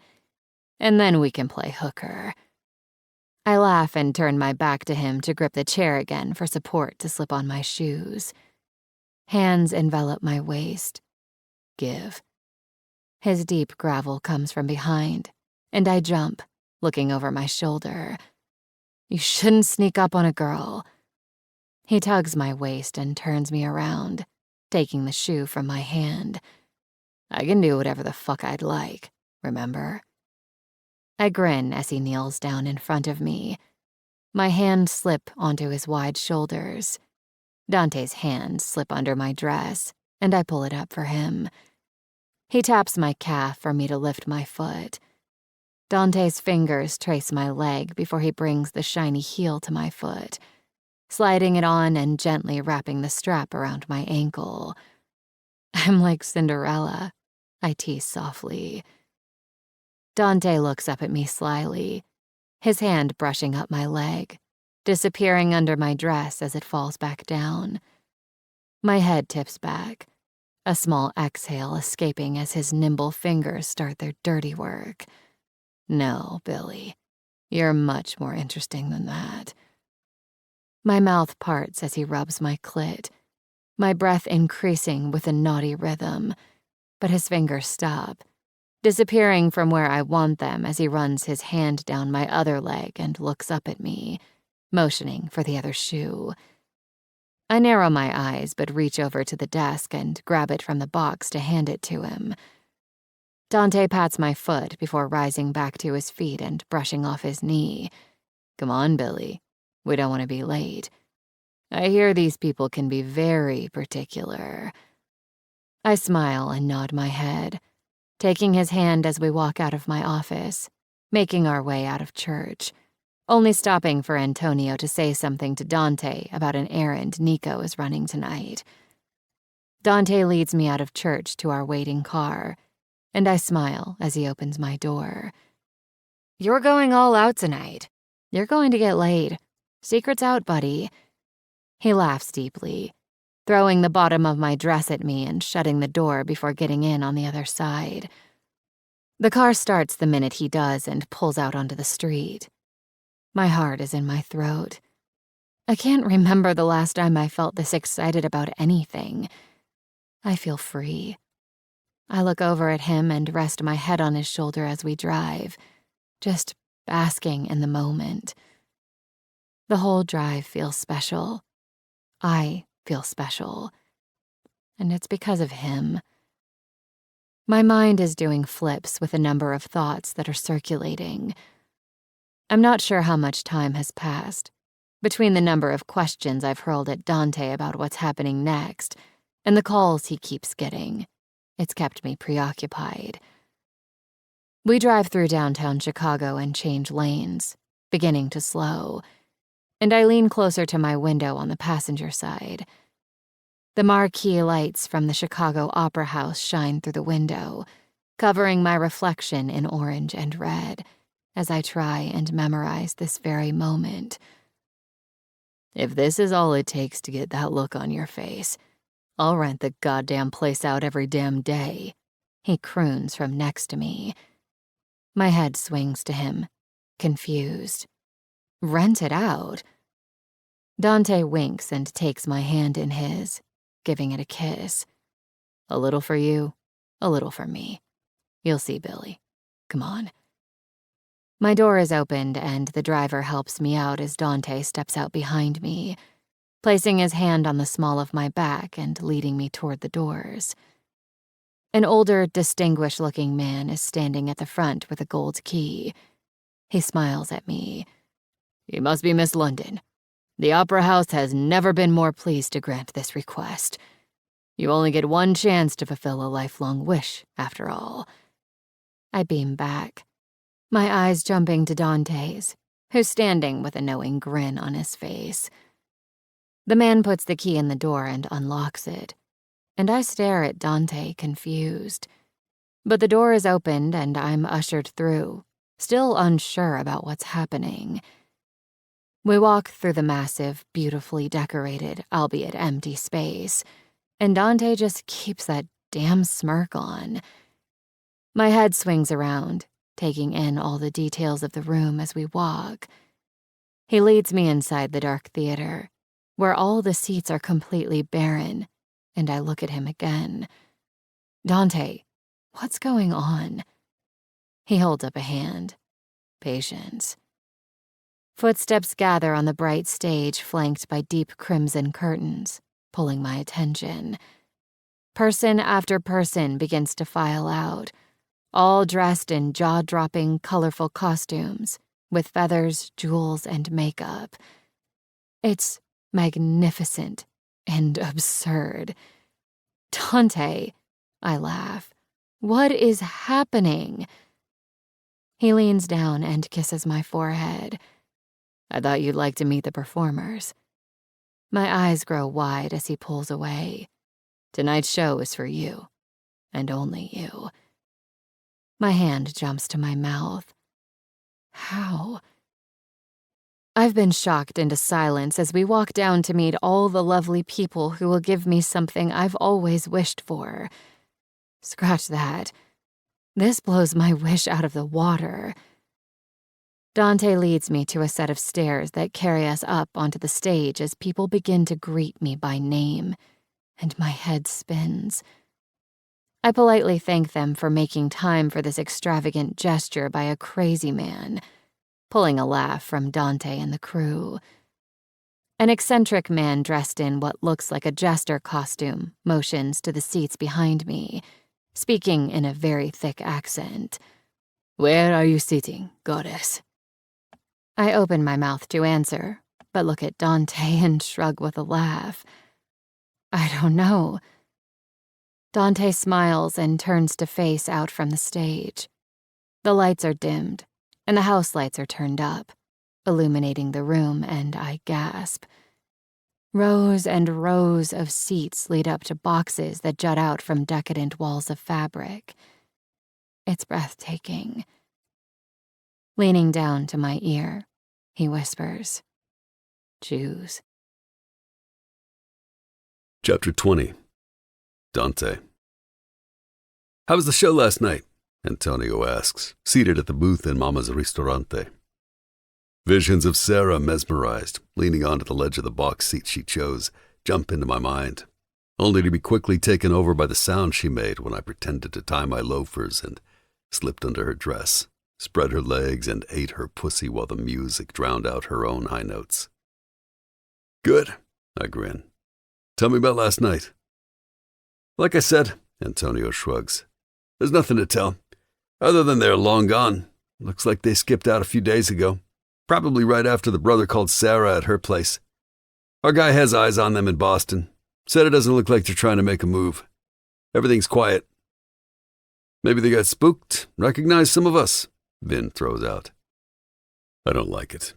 And then we can play hooker. I laugh and turn my back to him to grip the chair again for support to slip on my shoes. Hands envelop my waist. Give. His deep gravel comes from behind, and I jump, looking over my shoulder. You shouldn't sneak up on a girl. He tugs my waist and turns me around, taking the shoe from my hand. I can do whatever the fuck I'd like, remember? I grin as he kneels down in front of me. My hands slip onto his wide shoulders. Dante's hands slip under my dress, and I pull it up for him. He taps my calf for me to lift my foot. Dante's fingers trace my leg before he brings the shiny heel to my foot, sliding it on and gently wrapping the strap around my ankle. I'm like Cinderella, I tease softly. Dante looks up at me slyly, his hand brushing up my leg, disappearing under my dress as it falls back down. My head tips back, a small exhale escaping as his nimble fingers start their dirty work. No, Billy, you're much more interesting than that. My mouth parts as he rubs my clit, my breath increasing with a naughty rhythm, but his fingers stop, disappearing from where I want them as he runs his hand down my other leg and looks up at me, motioning for the other shoe. I narrow my eyes but reach over to the desk and grab it from the box to hand it to him. Dante pats my foot before rising back to his feet and brushing off his knee. Come on, Billy. We don't want to be late. I hear these people can be very particular. I smile and nod my head, taking his hand as we walk out of my office, making our way out of church, only stopping for Antonio to say something to Dante about an errand Nico is running tonight. Dante leads me out of church to our waiting car, and I smile as he opens my door. You're going all out tonight. You're going to get laid. Secret's out, buddy. He laughs deeply, throwing the bottom of my dress at me and shutting the door before getting in on the other side. The car starts the minute he does and pulls out onto the street. My heart is in my throat. I can't remember the last time I felt this excited about anything. I feel free. I look over at him and rest my head on his shoulder as we drive, just basking in the moment. The whole drive feels special. I feel special. And it's because of him. My mind is doing flips with a number of thoughts that are circulating. I'm not sure how much time has passed. Between the number of questions I've hurled at Dante about what's happening next and the calls he keeps getting, it's kept me preoccupied. We drive through downtown Chicago and change lanes, beginning to slow, and I lean closer to my window on the passenger side. The marquee lights from the Chicago Opera House shine through the window, covering my reflection in orange and red as I try and memorize this very moment. If this is all it takes to get that look on your face, I'll rent the goddamn place out every damn day, he croons from next to me. My head swings to him, confused. Rent it out? Dante winks and takes my hand in his, giving it a kiss. A little for you, a little for me. You'll see, Billy. Come on. My door is opened and the driver helps me out as Dante steps out behind me, placing his hand on the small of my back and leading me toward the doors. An older, distinguished-looking man is standing at the front with a gold key. He smiles at me. You must be Miss London. The Opera House has never been more pleased to grant this request. You only get one chance to fulfill a lifelong wish, after all. I beam back, my eyes jumping to Dante's, who's standing with a knowing grin on his face. The man puts the key in the door and unlocks it, and I stare at Dante, confused. But the door is opened and I'm ushered through, still unsure about what's happening. We walk through the massive, beautifully decorated, albeit empty space, and Dante just keeps that damn smirk on. My head swings around, taking in all the details of the room as we walk. He leads me inside the dark theater, where all the seats are completely barren, and I look at him again. Dante, what's going on? He holds up a hand. Patience. Footsteps gather on the bright stage flanked by deep crimson curtains, pulling my attention. Person after person begins to file out, all dressed in jaw-dropping, colorful costumes, with feathers, jewels, and makeup. It's magnificent and absurd. Dante, I laugh. What is happening? He leans down and kisses my forehead. I thought you'd like to meet the performers. My eyes grow wide as he pulls away. Tonight's show is for you, and only you. My hand jumps to my mouth. How? I've been shocked into silence as we walk down to meet all the lovely people who will give me something I've always wished for. Scratch that. This blows my wish out of the water. Dante leads me to a set of stairs that carry us up onto the stage as people begin to greet me by name, and my head spins. I politely thank them for making time for this extravagant gesture by a crazy man, pulling a laugh from Dante and the crew. An eccentric man dressed in what looks like a jester costume motions to the seats behind me, speaking in a very thick accent. Where are you sitting, goddess? I open my mouth to answer, but look at Dante and shrug with a laugh. I don't know. Dante smiles and turns to face out from the stage. The lights are dimmed, and the house lights are turned up, illuminating the room, and I gasp. Rows and rows of seats lead up to boxes that jut out from decadent walls of fabric. It's breathtaking. Leaning down to my ear, he whispers, Choose. Chapter 20. Dante. How was the show last night? Antonio asks, seated at the booth in Mama's Ristorante. Visions of Sarah, mesmerized, leaning onto the ledge of the box seat she chose, jump into my mind, only to be quickly taken over by the sound she made when I pretended to tie my loafers and slipped under her dress, spread her legs, and ate her pussy while the music drowned out her own high notes. Good, I grin. Tell me about last night. Like I said, Antonio shrugs. There's nothing to tell, other than they're long gone. Looks like they skipped out a few days ago. Probably right after the brother called Sarah at her place. Our guy has eyes on them in Boston. Said it doesn't look like they're trying to make a move. Everything's quiet. Maybe they got spooked, recognized some of us, Vin throws out. I don't like it.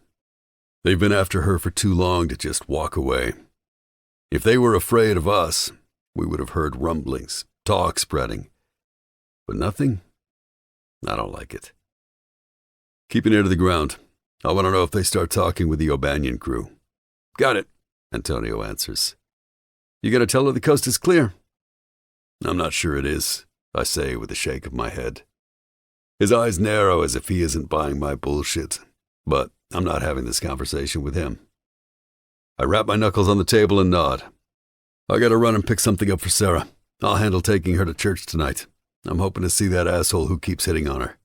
They've been after her for too long to just walk away. If they were afraid of us, we would have heard rumblings, talk spreading. But nothing? I don't like it. Keep an ear to the ground. I want to know if they start talking with the O'Banion crew. Got it, Antonio answers. You gotta tell her the coast is clear. I'm not sure it is, I say with a shake of my head. His eyes narrow as if he isn't buying my bullshit, but I'm not having this conversation with him. I rap my knuckles on the table and nod. I gotta run and pick something up for Sarah. I'll handle taking her to church tonight. I'm hoping to see that asshole who keeps hitting on her.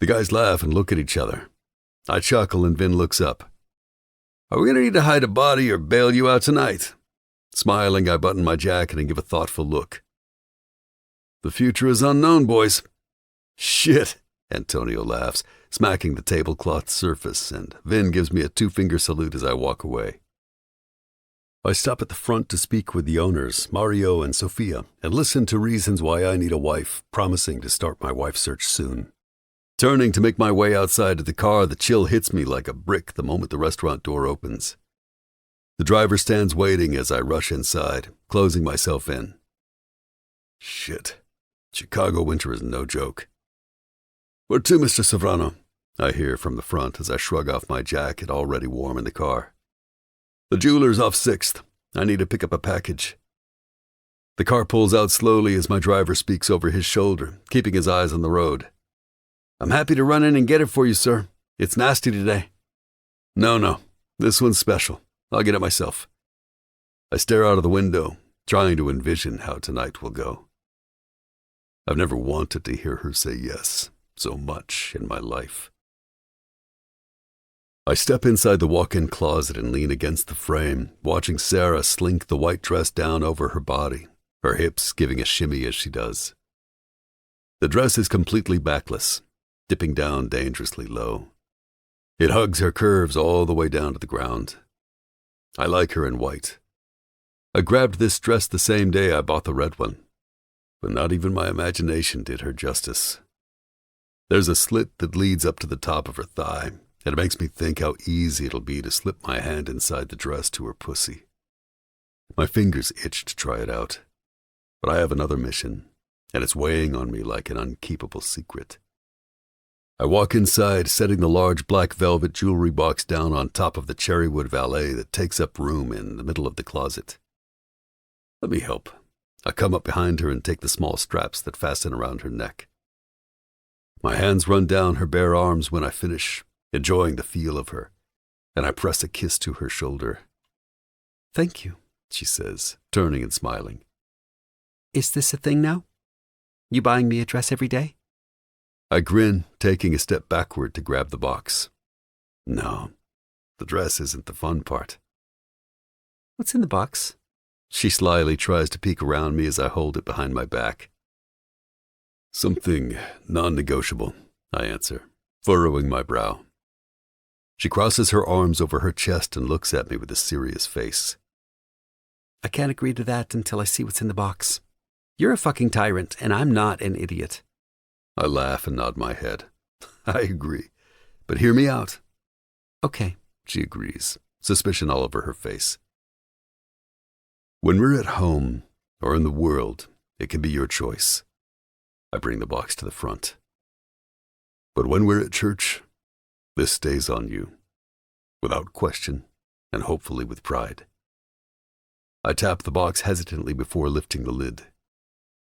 The guys laugh and look at each other. I chuckle and Vin looks up. Are we gonna need to hide a body or bail you out tonight? Smiling, I button my jacket and give a thoughtful look. The future is unknown, boys. Shit, Antonio laughs, smacking the tablecloth surface, and Vin gives me a two-finger salute as I walk away. I stop at the front to speak with the owners, Mario and Sophia, and listen to reasons why I need a wife, promising to start my wife search soon. Turning to make my way outside to the car, the chill hits me like a brick the moment the restaurant door opens. The driver stands waiting as I rush inside, closing myself in. Shit. Chicago winter is no joke. Where to, Mr. Sovrano? I hear from the front as I shrug off my jacket already warm in the car. The jeweler's off 6th. I need to pick up a package. The car pulls out slowly as my driver speaks over his shoulder, keeping his eyes on the road. I'm happy to run in and get it for you, sir. It's nasty today. No. This one's special. I'll get it myself. I stare out of the window, trying to envision how tonight will go. I've never wanted to hear her say yes so much in my life. I step inside the walk-in closet and lean against the frame, watching Sarah slink the white dress down over her body, her hips giving a shimmy as she does. The dress is completely backless, dipping down dangerously low. It hugs her curves all the way down to the ground. I like her in white. I grabbed this dress the same day I bought the red one, but not even my imagination did her justice. There's a slit that leads up to the top of her thigh, and it makes me think how easy it'll be to slip my hand inside the dress to her pussy. My fingers itch to try it out, but I have another mission, and it's weighing on me like an unkeepable secret. I walk inside, setting the large black velvet jewelry box down on top of the cherrywood valet that takes up room in the middle of the closet. Let me help. I come up behind her and take the small straps that fasten around her neck. My hands run down her bare arms when I finish, enjoying the feel of her, and I press a kiss to her shoulder. Thank you, she says, turning and smiling. Is this a thing now? You buying me a dress every day? I grin, taking a step backward to grab the box. No, the dress isn't the fun part. What's in the box? She slyly tries to peek around me as I hold it behind my back. Something non-negotiable, I answer, furrowing my brow. She crosses her arms over her chest and looks at me with a serious face. I can't agree to that until I see what's in the box. You're a fucking tyrant, and I'm not an idiot. I laugh and nod my head. I agree, but hear me out. Okay, she agrees, suspicion all over her face. When we're at home or in the world, it can be your choice. I bring the box to the front. But when we're at church, this stays on you, without question and hopefully with pride. I tap the box hesitantly before lifting the lid.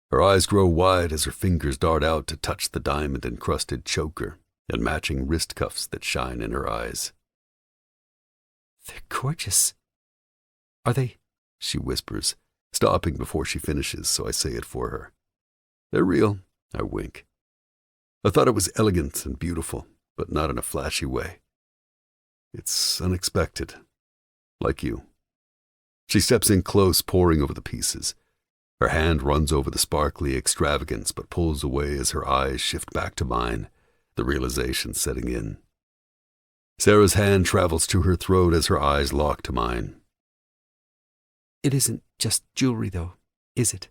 Her eyes grow wide as her fingers dart out to touch the diamond-encrusted choker and matching wrist cuffs that shine in her eyes. They're gorgeous. Are they? She whispers, stopping before she finishes, so I say it for her. They're real, I wink. I thought it was elegant and beautiful, but not in a flashy way. It's unexpected, like you. She steps in close, poring over the pieces. Her hand runs over the sparkly extravagance, but pulls away as her eyes shift back to mine, the realization setting in. Sarah's hand travels to her throat as her eyes lock to mine. It isn't just jewelry, though, is it?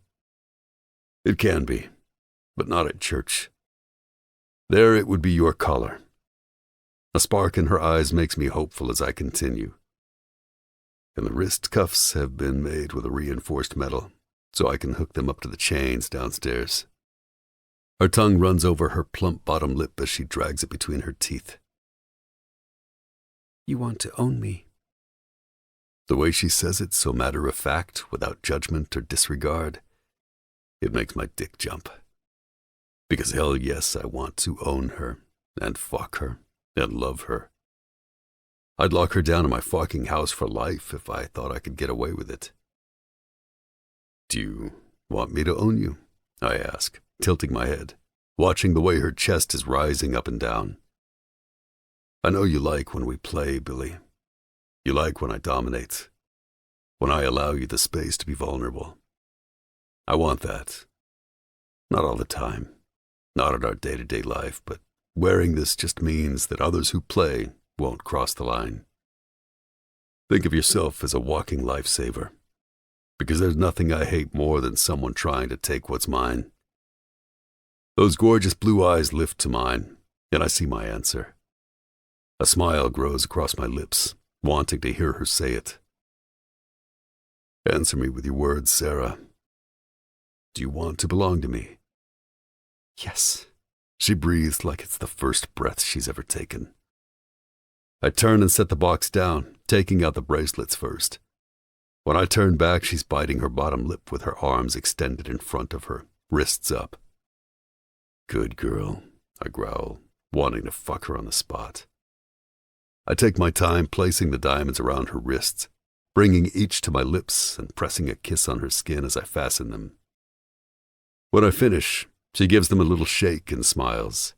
It can be, but not at church. There it would be your collar. A spark in her eyes makes me hopeful as I continue. And the wrist cuffs have been made with a reinforced metal, so I can hook them up to the chains downstairs. Her tongue runs over her plump bottom lip as she drags it between her teeth. You want to own me? The way she says it so matter-of-fact, without judgment or disregard, it makes my dick jump. Because hell yes, I want to own her, and fuck her, and love her. I'd lock her down in my fucking house for life if I thought I could get away with it. Do you want me to own you? I ask, tilting my head, watching the way her chest is rising up and down. I know you like when we play, Billy. You like when I dominate, when I allow you the space to be vulnerable. I want that. Not all the time, not in our day-to-day life, but wearing this just means that others who play won't cross the line. Think of yourself as a walking lifesaver, because there's nothing I hate more than someone trying to take what's mine. Those gorgeous blue eyes lift to mine, and I see my answer. A smile grows across my lips, wanting to hear her say it. Answer me with your words, Sarah. Do you want to belong to me? Yes. She breathes like it's the first breath she's ever taken. I turn and set the box down, taking out the bracelets first. When I turn back, she's biting her bottom lip with her arms extended in front of her, wrists up. Good girl, I growl, wanting to fuck her on the spot. I take my time placing the diamonds around her wrists, bringing each to my lips and pressing a kiss on her skin as I fasten them. When I finish, she gives them a little shake and smiles.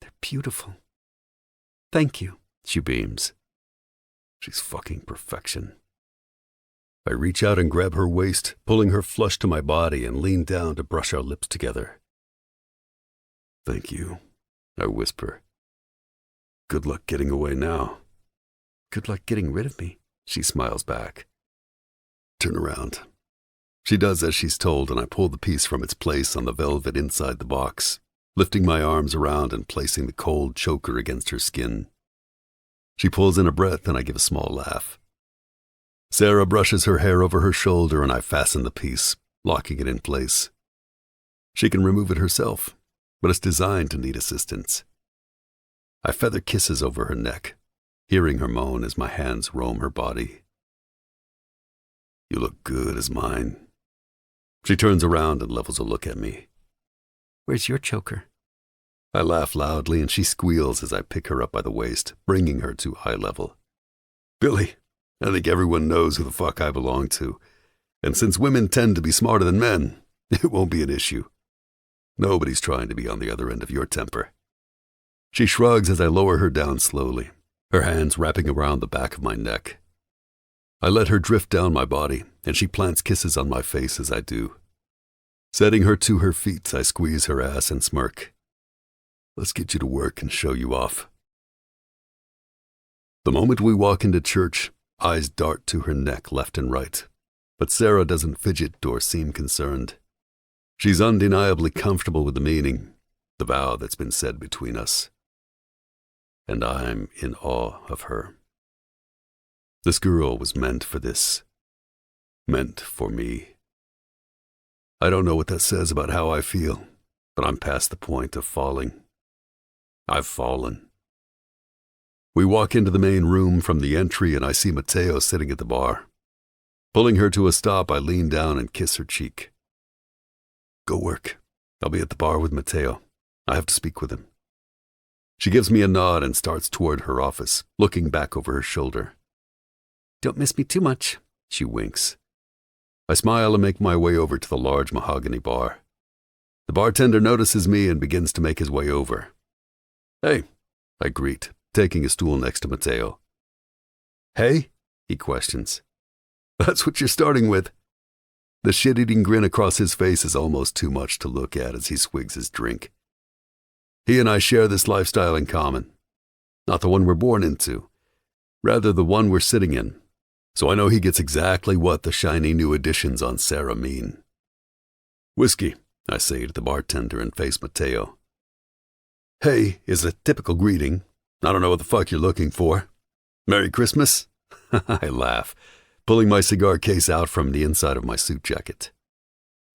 They're beautiful. Thank you, she beams. She's fucking perfection. I reach out and grab her waist, pulling her flush to my body and lean down to brush our lips together. Thank you, I whisper. Good luck getting away now. Good luck getting rid of me, she smiles back. Turn around. She does as she's told, and I pull the piece from its place on the velvet inside the box, lifting my arms around and placing the cold choker against her skin. She pulls in a breath, and I give a small laugh. Sarah brushes her hair over her shoulder, and I fasten the piece, locking it in place. She can remove it herself, but it's designed to need assistance. I feather kisses over her neck, hearing her moan as my hands roam her body. You look good as mine. She turns around and levels a look at me. Where's your choker? I laugh loudly and she squeals as I pick her up by the waist, bringing her to eye level. Billy, I think everyone knows who the fuck I belong to, and since women tend to be smarter than men, it won't be an issue. Nobody's trying to be on the other end of your temper. She shrugs as I lower her down slowly, her hands wrapping around the back of my neck. I let her drift down my body, and she plants kisses on my face as I do. Setting her to her feet, I squeeze her ass and smirk. Let's get you to work and show you off. The moment we walk into church, eyes dart to her neck left and right, but Sarah doesn't fidget or seem concerned. She's undeniably comfortable with the meaning, the vow that's been said between us. And I'm in awe of her. This girl was meant for this. Meant for me. I don't know what that says about how I feel, but I'm past the point of falling. I've fallen. We walk into the main room from the entry and I see Mateo sitting at the bar. Pulling her to a stop, I lean down and kiss her cheek. Go work. I'll be at the bar with Mateo. I have to speak with him. She gives me a nod and starts toward her office, looking back over her shoulder. Don't miss me too much, she winks. I smile and make my way over to the large mahogany bar. The bartender notices me and begins to make his way over. Hey, I greet, taking a stool next to Mateo. Hey? He questions. That's what you're starting with. The shit-eating grin across his face is almost too much to look at as he swigs his drink. He and I share this lifestyle in common. Not the one we're born into. Rather, the one we're sitting in. So I know he gets exactly what the shiny new additions on Sarah mean. Whiskey, I say to the bartender and face Mateo. Hey is a typical greeting. I don't know what the fuck you're looking for. Merry Christmas? I laugh, pulling my cigar case out from the inside of my suit jacket.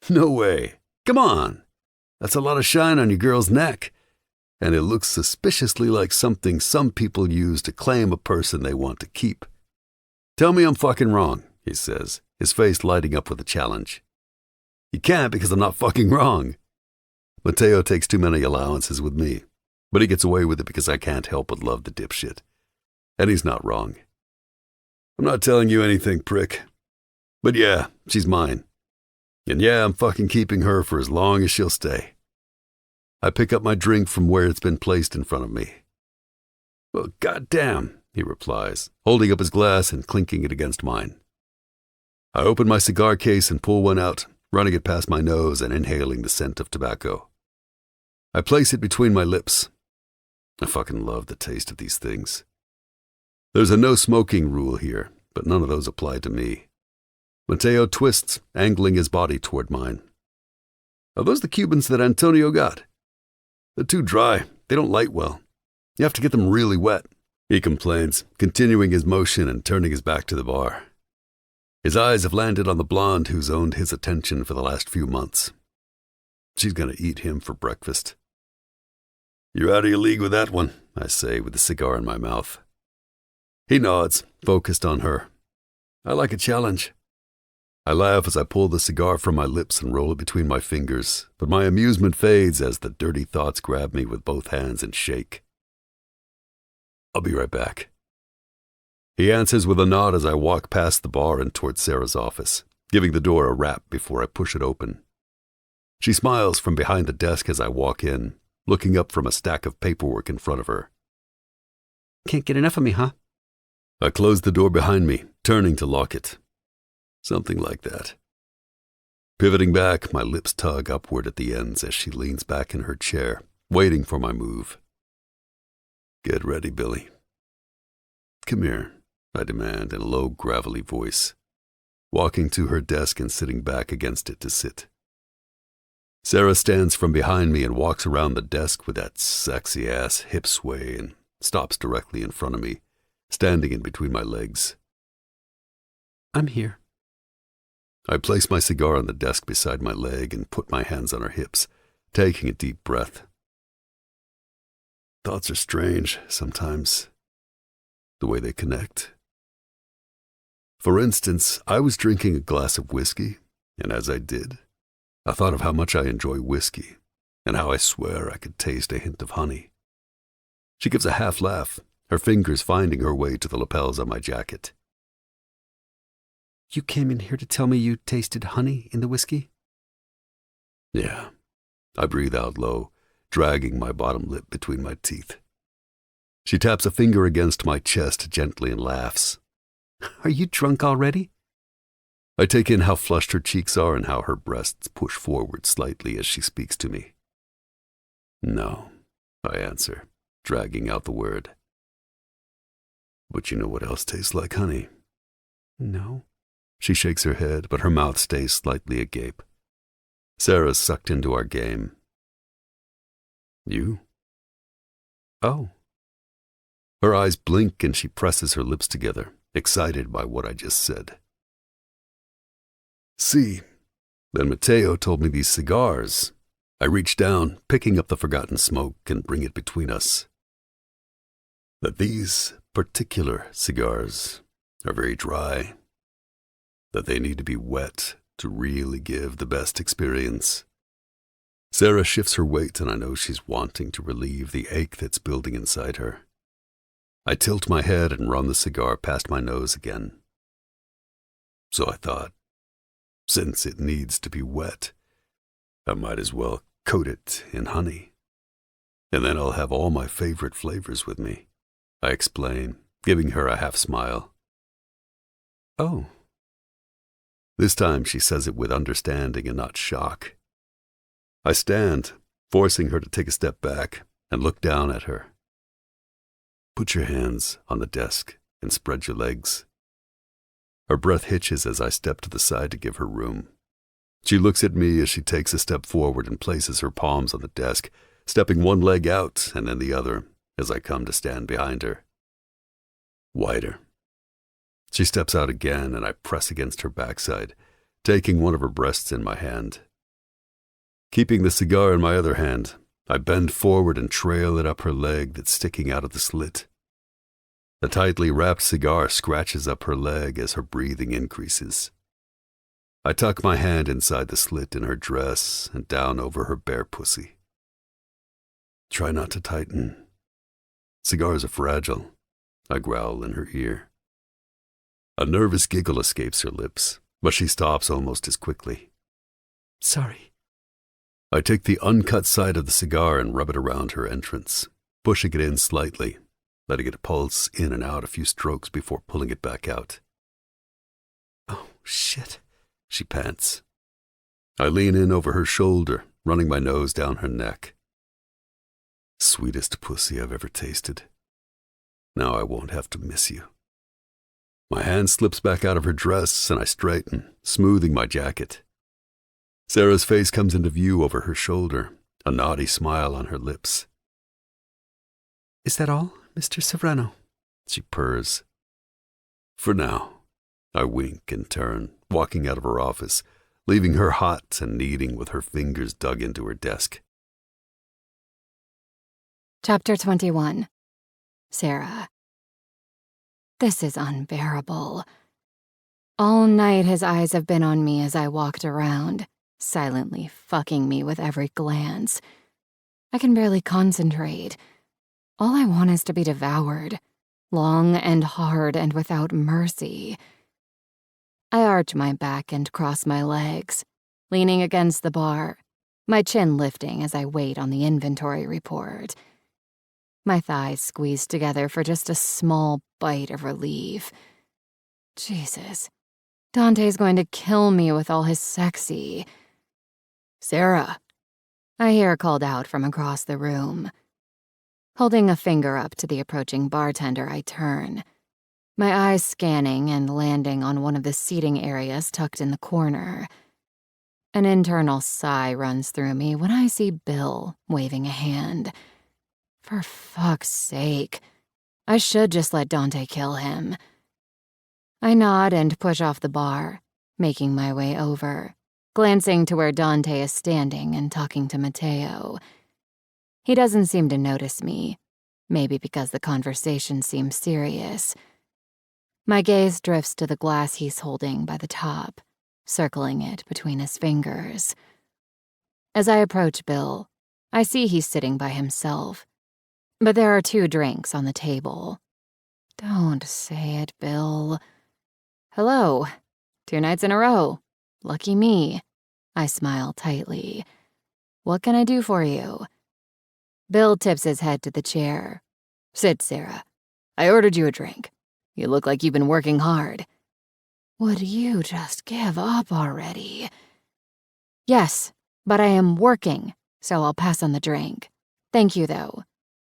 No way. Come on. That's a lot of shine on your girl's neck. And it looks suspiciously like something some people use to claim a person they want to keep. Tell me I'm fucking wrong, he says, his face lighting up with a challenge. You can't because I'm not fucking wrong. Mateo takes too many allowances with me, but he gets away with it because I can't help but love the dipshit. And he's not wrong. I'm not telling you anything, prick. But yeah, she's mine. And yeah, I'm fucking keeping her for as long as she'll stay. I pick up my drink from where it's been placed in front of me. Well, goddamn, he replies, holding up his glass and clinking it against mine. I open my cigar case and pull one out, running it past my nose and inhaling the scent of tobacco. I place it between my lips. I fucking love the taste of these things. There's a no smoking rule here, but none of those apply to me. Mateo twists, angling his body toward mine. Are those the Cubans that Antonio got? They're too dry. They don't light well. You have to get them really wet, he complains, continuing his motion and turning his back to the bar. His eyes have landed on the blonde who's owned his attention for the last few months. She's going to eat him for breakfast. You're out of your league with that one, I say with the cigar in my mouth. He nods, focused on her. I like a challenge. I laugh as I pull the cigar from my lips and roll it between my fingers, but my amusement fades as the dirty thoughts grab me with both hands and shake. I'll be right back. He answers with a nod as I walk past the bar and toward Sarah's office, giving the door a rap before I push it open. She smiles from behind the desk as I walk in, looking up from a stack of paperwork in front of her. Can't get enough of me, huh? I close the door behind me, turning to lock it. Something like that. Pivoting back, my lips tug upward at the ends as she leans back in her chair, waiting for my move. Get ready, Billy. Come here, I demand in a low, gravelly voice, walking to her desk and sitting back against it to sit. Sarah stands from behind me and walks around the desk with that sexy-ass hip sway and stops directly in front of me, standing in between my legs. I'm here. I place my cigar on the desk beside my leg and put my hands on her hips, taking a deep breath. Thoughts are strange sometimes, the way they connect. For instance, I was drinking a glass of whiskey, and as I did, I thought of how much I enjoy whiskey, and how I swear I could taste a hint of honey. She gives a half laugh, her fingers finding her way to the lapels on my jacket. You came in here to tell me you tasted honey in the whiskey? Yeah. I breathe out low, dragging my bottom lip between my teeth. She taps a finger against my chest gently and laughs. Are you drunk already? I take in how flushed her cheeks are and how her breasts push forward slightly as she speaks to me. No, I answer, dragging out the word. But you know what else tastes like honey? No. She shakes her head, but her mouth stays slightly agape. Sarah's sucked into our game. You? Oh. Her eyes blink and she presses her lips together, excited by what I just said. See, then Mateo told me these cigars. I reach down, picking up the forgotten smoke and bring it between us. That these particular cigars are very dry. That they need to be wet to really give the best experience. Sarah shifts her weight and I know she's wanting to relieve the ache that's building inside her. I tilt my head and run the cigar past my nose again. So I thought, since it needs to be wet, I might as well coat it in honey. And then I'll have all my favorite flavors with me, I explain, giving her a half smile. Oh. This time she says it with understanding and not shock. I stand, forcing her to take a step back and look down at her. Put your hands on the desk and spread your legs. Her breath hitches as I step to the side to give her room. She looks at me as she takes a step forward and places her palms on the desk, stepping one leg out and then the other as I come to stand behind her. Wider. She steps out again and I press against her backside, taking one of her breasts in my hand. Keeping the cigar in my other hand, I bend forward and trail it up her leg that's sticking out of the slit. The tightly wrapped cigar scratches up her leg as her breathing increases. I tuck my hand inside the slit in her dress and down over her bare pussy. Try not to tighten. Cigars are fragile, I growl in her ear. A nervous giggle escapes her lips, but she stops almost as quickly. Sorry. I take the uncut side of the cigar and rub it around her entrance, pushing it in slightly, letting it pulse in and out a few strokes before pulling it back out. Oh, shit, she pants. I lean in over her shoulder, running my nose down her neck. Sweetest pussy I've ever tasted. Now I won't have to miss you. My hand slips back out of her dress and I straighten, smoothing my jacket. Sarah's face comes into view over her shoulder, a naughty smile on her lips. Is that all, Mr. Serrano? She purrs. For now. I wink and turn, walking out of her office, leaving her hot and kneading with her fingers dug into her desk. Chapter 21. Sarah. This is unbearable. All night his eyes have been on me as I walked around, silently fucking me with every glance. I can barely concentrate. All I want is to be devoured, long and hard and without mercy. I arch my back and cross my legs, leaning against the bar, my chin lifting as I wait on the inventory report. My thighs squeeze together for just a small bite of relief. Jesus, Dante's going to kill me with all his sexy. Sarah, I hear called out from across the room. Holding a finger up to the approaching bartender, I turn, my eyes scanning and landing on one of the seating areas tucked in the corner. An internal sigh runs through me when I see Bill waving a hand. For fuck's sake, I should just let Dante kill him. I nod and push off the bar, making my way over, glancing to where Dante is standing and talking to Matteo. He doesn't seem to notice me, maybe because the conversation seems serious. My gaze drifts to the glass he's holding by the top, circling it between his fingers. As I approach Bill, I see he's sitting by himself, but there are 2 drinks on the table. Don't say it, Bill. Hello. 2 nights in a row. Lucky me. I smile tightly. What can I do for you? Bill tips his head to the chair. Sit, Sarah. I ordered you a drink. You look like you've been working hard. Would you just give up already? Yes, but I am working, so I'll pass on the drink. Thank you, though.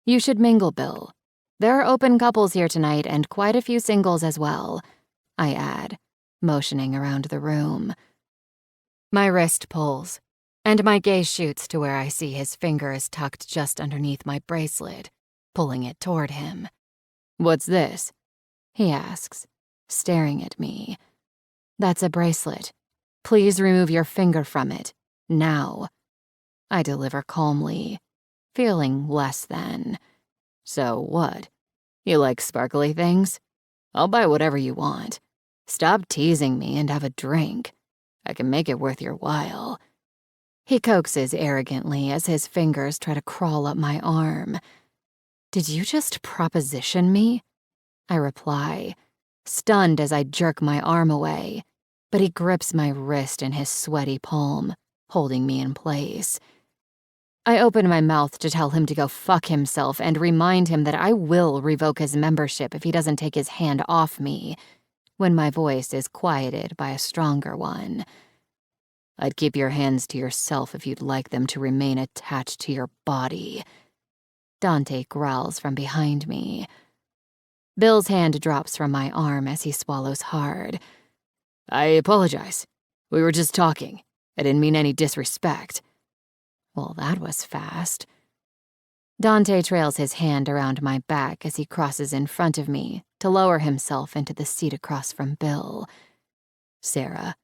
You should mingle, Bill. There are open couples here tonight and quite a few singles as well, I add, motioning around the room. My wrist pulls, and my gaze shoots to where I see his finger is tucked just underneath my bracelet, pulling it toward him. What's this? He asks, staring at me. That's a bracelet. Please remove your finger from it, now. I deliver calmly, feeling less than. So what? You like sparkly things? I'll buy whatever you want. Stop teasing me and have a drink. I can make it worth your while. He coaxes arrogantly as his fingers try to crawl up my arm. Did you just proposition me? I reply, stunned as I jerk my arm away, but he grips my wrist in his sweaty palm, holding me in place. I open my mouth to tell him to go fuck himself and remind him that I will revoke his membership if he doesn't take his hand off me, when my voice is quieted by a stronger one. I'd keep your hands to yourself if you'd like them to remain attached to your body. Dante growls from behind me. Bill's hand drops from my arm as he swallows hard. I apologize. We were just talking. I didn't mean any disrespect. Well, that was fast. Dante trails his hand around my back as he crosses in front of me to lower himself into the seat across from Bill. Sarah,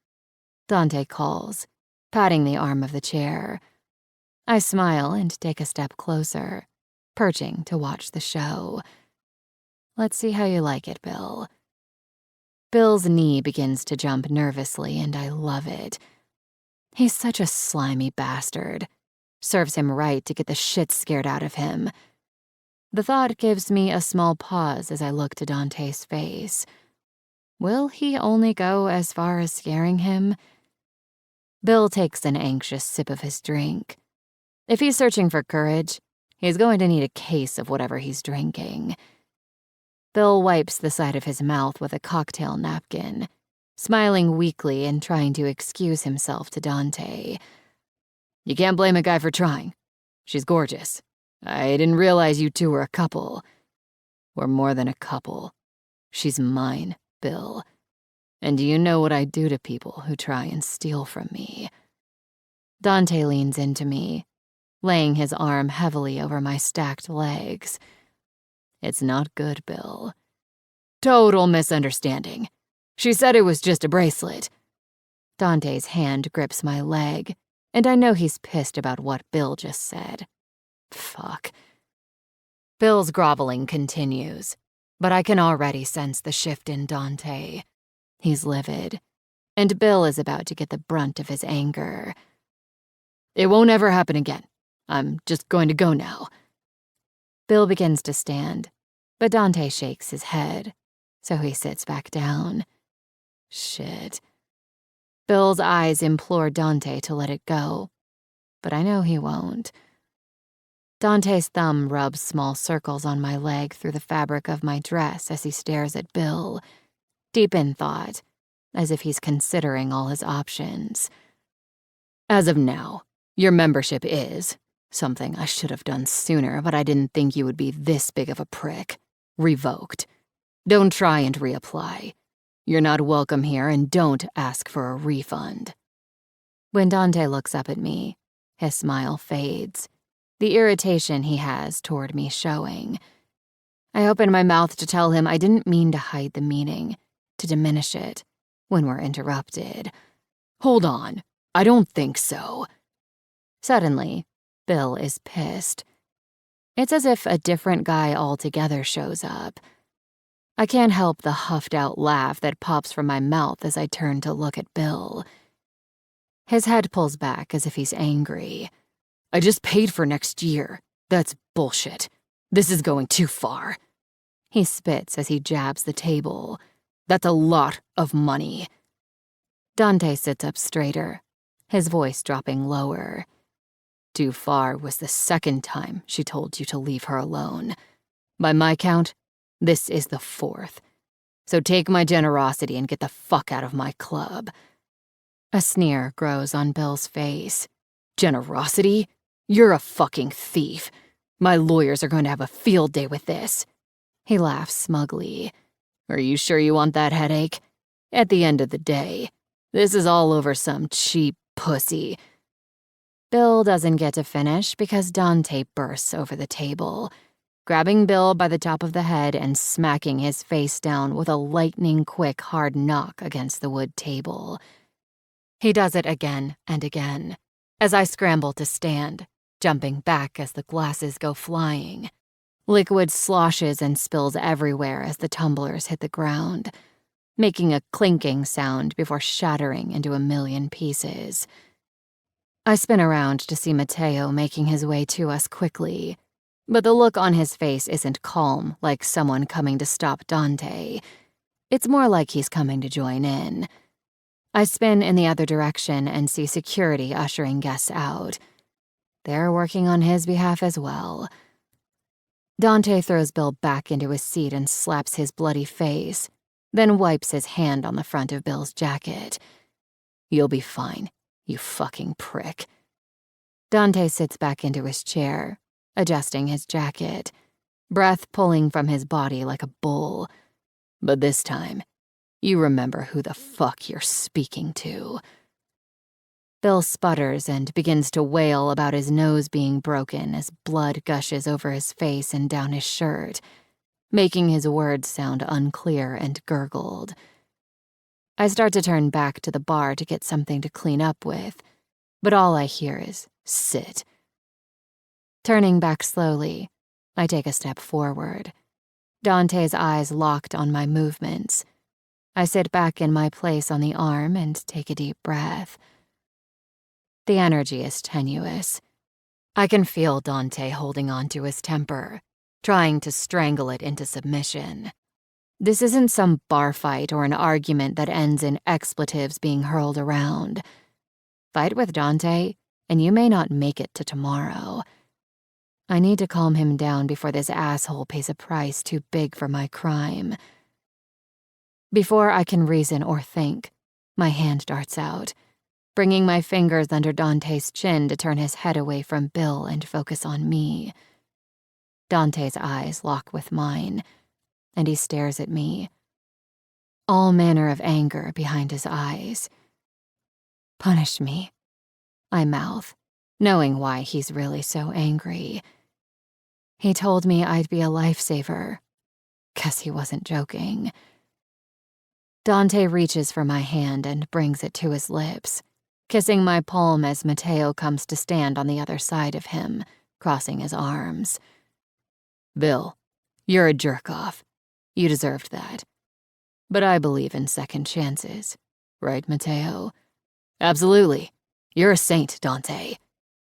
Dante calls, patting the arm of the chair. I smile and take a step closer, perching to watch the show. Let's see how you like it, Bill. Bill's knee begins to jump nervously, and I love it. He's such a slimy bastard. Serves him right to get the shit scared out of him. The thought gives me a small pause as I look to Dante's face. Will he only go as far as scaring him? Bill takes an anxious sip of his drink. If he's searching for courage, he's going to need a case of whatever he's drinking. Bill wipes the side of his mouth with a cocktail napkin, smiling weakly and trying to excuse himself to Dante. You can't blame a guy for trying. She's gorgeous. I didn't realize you two were a couple. We're more than a couple. She's mine, Bill. And you know what I do to people who try and steal from me. Dante leans into me, laying his arm heavily over my stacked legs. It's not good, Bill. Total misunderstanding. She said it was just a bracelet. Dante's hand grips my leg, and I know he's pissed about what Bill just said. Fuck. Bill's groveling continues, but I can already sense the shift in Dante. He's livid, and Bill is about to get the brunt of his anger. It won't ever happen again. I'm just going to go now. Bill begins to stand, but Dante shakes his head, so he sits back down. Shit. Bill's eyes implore Dante to let it go, but I know he won't. Dante's thumb rubs small circles on my leg through the fabric of my dress as he stares at Bill, deep in thought, as if he's considering all his options. As of now, your membership is something I should have done sooner, but I didn't think you would be this big of a prick. Revoked. Don't try and reapply. You're not welcome here, and don't ask for a refund. When Dante looks up at me, his smile fades, the irritation he has toward me showing. I open my mouth to tell him I didn't mean to hide the meaning, to diminish it, when we're interrupted. Hold on, I don't think so. Suddenly, Bill is pissed. It's as if a different guy altogether shows up. I can't help the huffed-out laugh that pops from my mouth as I turn to look at Bill. His head pulls back as if he's angry. I just paid for next year. That's bullshit. This is going too far. He spits as he jabs the table. That's a lot of money. Dante sits up straighter, his voice dropping lower. Too far was the second time she told you to leave her alone. By my count, this is the fourth. So take my generosity and get the fuck out of my club. A sneer grows on Bill's face. Generosity? You're a fucking thief. My lawyers are going to have a field day with this. He laughs smugly. Are you sure you want that headache? At the end of the day, this is all over some cheap pussy. Bill doesn't get to finish because Dante bursts over the table, grabbing Bill by the top of the head and smacking his face down with a lightning-quick hard knock against the wood table. He does it again and again, as I scramble to stand, jumping back as the glasses go flying. Liquid sloshes and spills everywhere as the tumblers hit the ground, making a clinking sound before shattering into a million pieces. I spin around to see Mateo making his way to us quickly, but the look on his face isn't calm like someone coming to stop Dante. It's more like he's coming to join in. I spin in the other direction and see security ushering guests out. They're working on his behalf as well. Dante throws Bill back into his seat and slaps his bloody face, then wipes his hand on the front of Bill's jacket. You'll be fine, you fucking prick. Dante sits back into his chair, adjusting his jacket. breath pulling from his body like a bull. But this time, you remember who the fuck you're speaking to. Bill sputters and begins to wail about his nose being broken as blood gushes over his face and down his shirt, making his words sound unclear and gurgled. I start to turn back to the bar to get something to clean up with, but all I hear is, "Sit." Turning back slowly, I take a step forward. Dante's eyes locked on my movements. I sit back in my place on the arm and take a deep breath. The energy is tenuous. I can feel Dante holding on to his temper, trying to strangle it into submission. This isn't some bar fight or an argument that ends in expletives being hurled around. Fight with Dante, and you may not make it to tomorrow. I need to calm him down before this asshole pays a price too big for my crime. Before I can reason or think, my hand darts out, bringing my fingers under Dante's chin to turn his head away from Bill and focus on me. Dante's eyes lock with mine, and he stares at me, all manner of anger behind his eyes. "Punish me," I mouth, knowing why he's really so angry. He told me I'd be a lifesaver. Guess he wasn't joking. Dante reaches for my hand and brings it to his lips, kissing my palm as Mateo comes to stand on the other side of him, crossing his arms. "Bill, you're a jerk-off. You deserved that. But I believe in second chances. Right, Mateo?" "Absolutely. You're a saint, Dante,"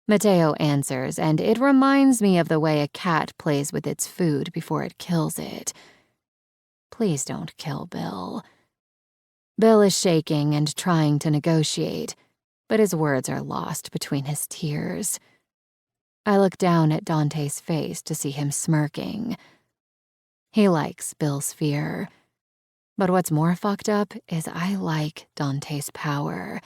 Mateo answers, and it reminds me of the way a cat plays with its food before it kills it. Please don't kill Bill. Bill is shaking and trying to negotiate, but his words are lost between his tears. I look down at Dante's face to see him smirking. He likes Bill's fear. But what's more fucked up is I like Dante's power.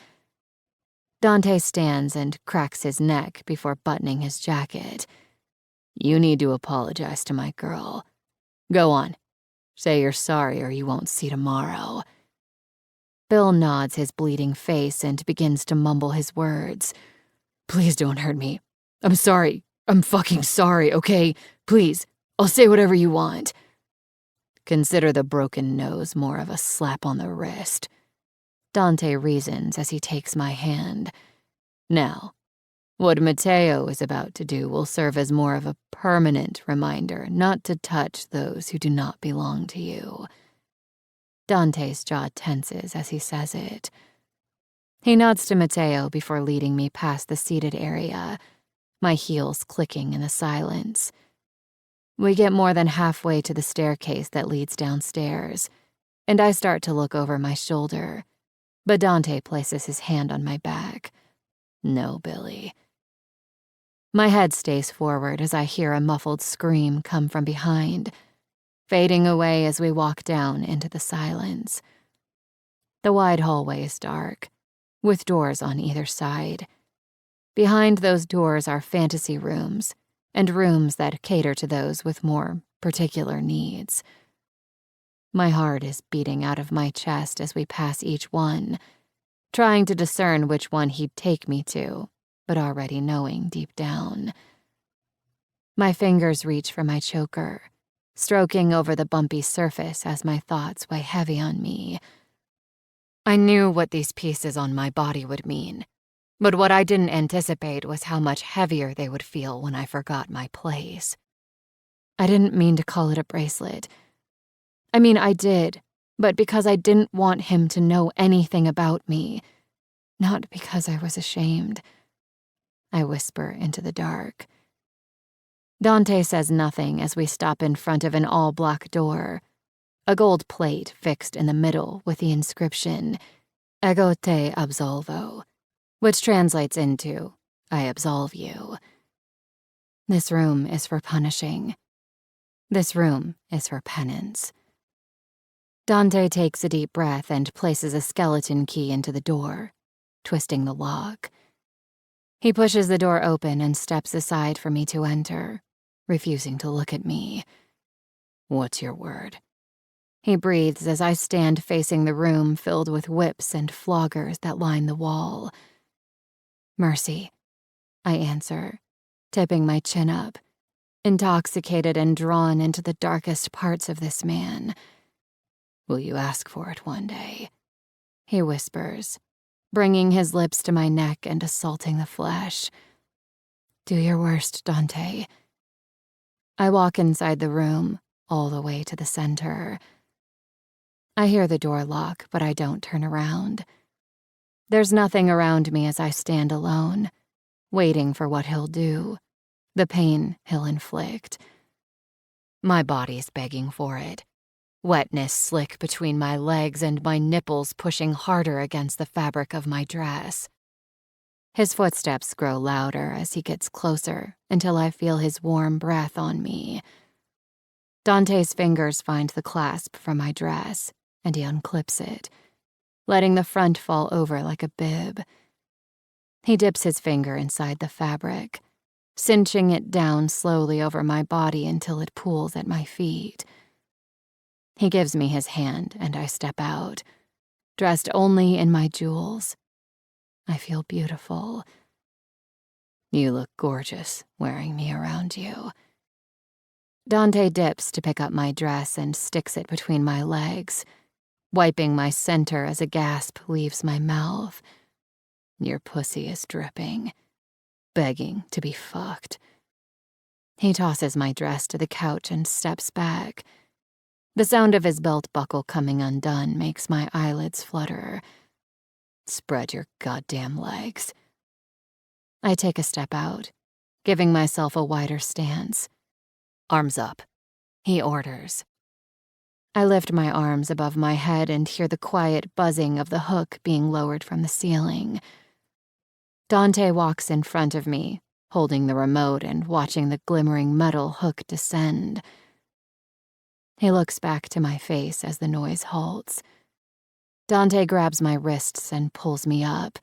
Dante stands and cracks his neck before buttoning his jacket. "You need to apologize to my girl. Go on. Say you're sorry or you won't see tomorrow." Bill nods his bleeding face and begins to mumble his words. "Please don't hurt me. I'm sorry. I'm fucking sorry, okay? Please, I'll say whatever you want." "Consider the broken nose more of a slap on the wrist," Dante reasons as he takes my hand. "Now, what Mateo is about to do will serve as more of a permanent reminder not to touch those who do not belong to you." Dante's jaw tenses as he says it. He nods to Mateo before leading me past the seated area, my heels clicking in the silence. We get more than halfway to the staircase that leads downstairs, and I start to look over my shoulder, but Dante places his hand on my back. "No, Billy." My head stays forward as I hear a muffled scream come from behind, fading away as we walk down into the silence. The wide hallway is dark, with doors on either side. Behind those doors are fantasy rooms, and rooms that cater to those with more particular needs. My heart is beating out of my chest as we pass each one, trying to discern which one he'd take me to, but already knowing deep down. My fingers reach for my choker, stroking over the bumpy surface as my thoughts weigh heavy on me. I knew what these pieces on my body would mean, but what I didn't anticipate was how much heavier they would feel when I forgot my place. I didn't mean to call it a bracelet. I mean, I did, but because I didn't want him to know anything about me, not because I was ashamed. I whisper into the dark. Dante says nothing as we stop in front of an all-black door, a gold plate fixed in the middle with the inscription, "Ego te absolvo," which translates into, "I absolve you." This room is for punishing. This room is for penance. Dante takes a deep breath and places a skeleton key into the door, twisting the lock. He pushes the door open and steps aside for me to enter, refusing to look at me. "What's your word?" He breathes as I stand facing the room filled with whips and floggers that line the wall. "Mercy," I answer, tipping my chin up, intoxicated and drawn into the darkest parts of this man. "Will you ask for it one day?" he whispers, bringing his lips to my neck and assaulting the flesh. "Do your worst, Dante." I walk inside the room, all the way to the center. I hear the door lock, but I don't turn around. There's nothing around me as I stand alone, waiting for what he'll do, the pain he'll inflict. My body's begging for it. Wetness slick between my legs and my nipples pushing harder against the fabric of my dress. His footsteps grow louder as he gets closer until I feel his warm breath on me. Dante's fingers find the clasp from my dress, and he unclips it, letting the front fall over like a bib. He dips his finger inside the fabric, cinching it down slowly over my body until it pools at my feet. He gives me his hand, and I step out, dressed only in my jewels. I feel beautiful. "You look gorgeous wearing me around you." Dante dips to pick up my dress and sticks it between my legs, wiping my center as a gasp leaves my mouth. "Your pussy is dripping, begging to be fucked." He tosses my dress to the couch and steps back. The sound of his belt buckle coming undone makes my eyelids flutter. "Spread your goddamn legs." I take a step out, giving myself a wider stance. "Arms up," he orders. I lift my arms above my head and hear the quiet buzzing of the hook being lowered from the ceiling. Dante walks in front of me, holding the remote and watching the glimmering metal hook descend. He looks back to my face as the noise halts. Dante grabs my wrists and pulls me up.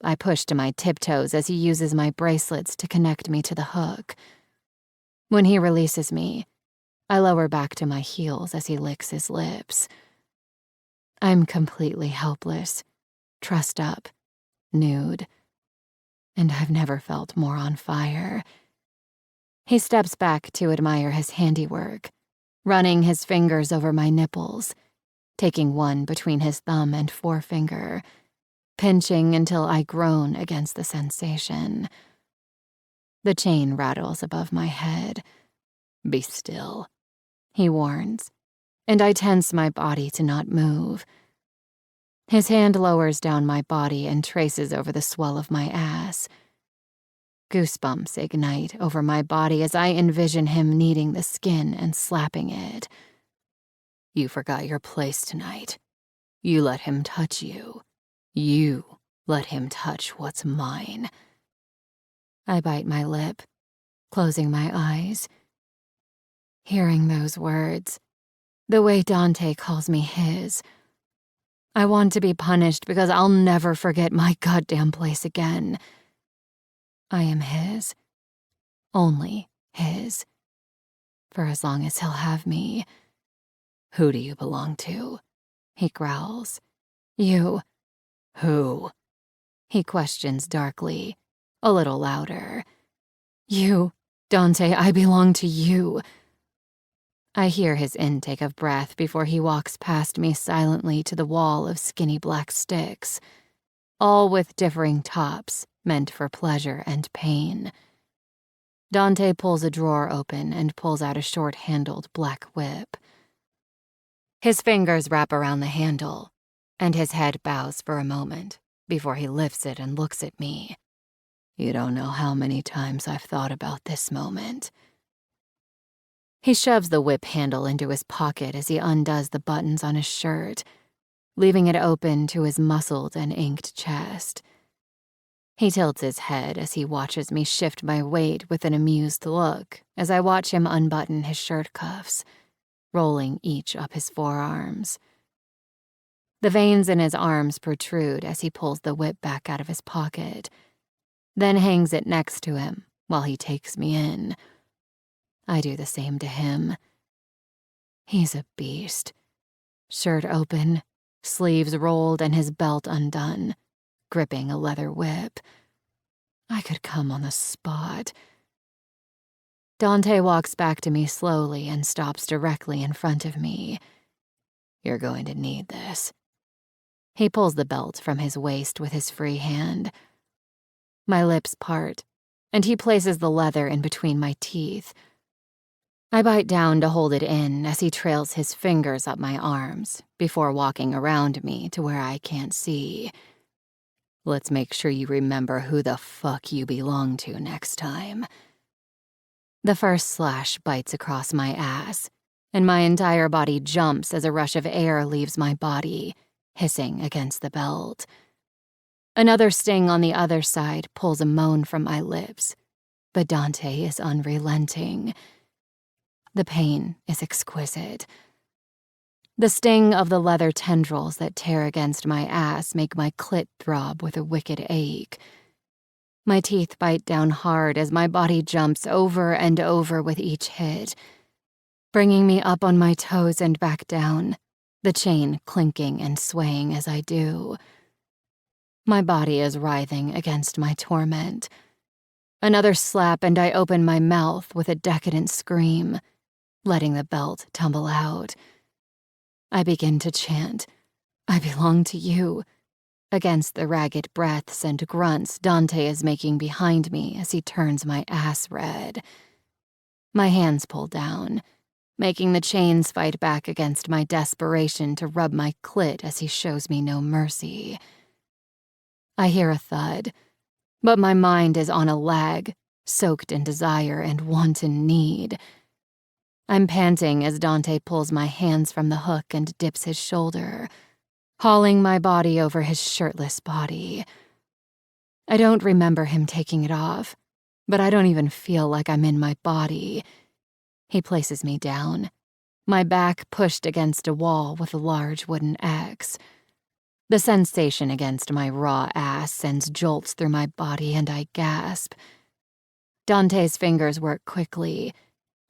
I push to my tiptoes as he uses my bracelets to connect me to the hook. When he releases me, I lower back to my heels as he licks his lips. I'm completely helpless, trussed up, nude, and I've never felt more on fire. He steps back to admire his handiwork, running his fingers over my nipples, taking one between his thumb and forefinger, pinching until I groan against the sensation. The chain rattles above my head. "Be still," he warns, and I tense my body to not move. His hand lowers down my body and traces over the swell of my ass. Goosebumps ignite over my body as I envision him kneading the skin and slapping it. "You forgot your place tonight. You let him touch you. You let him touch what's mine." I bite my lip, closing my eyes. Hearing those words, the way Dante calls me his, I want to be punished because I'll never forget my goddamn place again. I am his. Only his. For as long as he'll have me. "Who do you belong to?" he growls. "You." "Who?" he questions darkly, a little louder. "You, Dante, I belong to you." I hear his intake of breath before he walks past me silently to the wall of skinny black sticks, all with differing tops meant for pleasure and pain. Dante pulls a drawer open and pulls out a short-handled black whip. His fingers wrap around the handle, and his head bows for a moment before he lifts it and looks at me. "You don't know how many times I've thought about this moment." He shoves the whip handle into his pocket as he undoes the buttons on his shirt, leaving it open to his muscled and inked chest. He tilts his head as he watches me shift my weight with an amused look as I watch him unbutton his shirt cuffs, rolling each up his forearms. The veins in his arms protrude as he pulls the whip back out of his pocket, then hangs it next to him while he takes me in. I do the same to him. He's a beast. Shirt open, sleeves rolled and his belt undone, gripping a leather whip. I could come on the spot. Dante walks back to me slowly and stops directly in front of me. You're going to need this. He pulls the belt from his waist with his free hand. My lips part, and he places the leather in between my teeth. I bite down to hold it in as he trails his fingers up my arms before walking around me to where I can't see. Let's make sure you remember who the fuck you belong to next time. The first slash bites across my ass, and my entire body jumps as a rush of air leaves my body, hissing against the belt. Another sting on the other side pulls a moan from my lips, but Dante is unrelenting. The pain is exquisite. The sting of the leather tendrils that tear against my ass make my clit throb with a wicked ache. My teeth bite down hard as my body jumps over and over with each hit, bringing me up on my toes and back down, the chain clinking and swaying as I do. My body is writhing against my torment. Another slap and I open my mouth with a decadent scream, letting the belt tumble out. I begin to chant, I belong to you, against the ragged breaths and grunts Dante is making behind me as he turns my ass red. My hands pull down, making the chains fight back against my desperation to rub my clit as he shows me no mercy. I hear a thud, but my mind is on a lag, soaked in desire and wanton need. I'm panting as Dante pulls my hands from the hook and dips his shoulder, hauling my body over his shirtless body. I don't remember him taking it off, but I don't even feel like I'm in my body. He places me down, my back pushed against a wall with a large wooden X. The sensation against my raw ass sends jolts through my body and I gasp. Dante's fingers work quickly,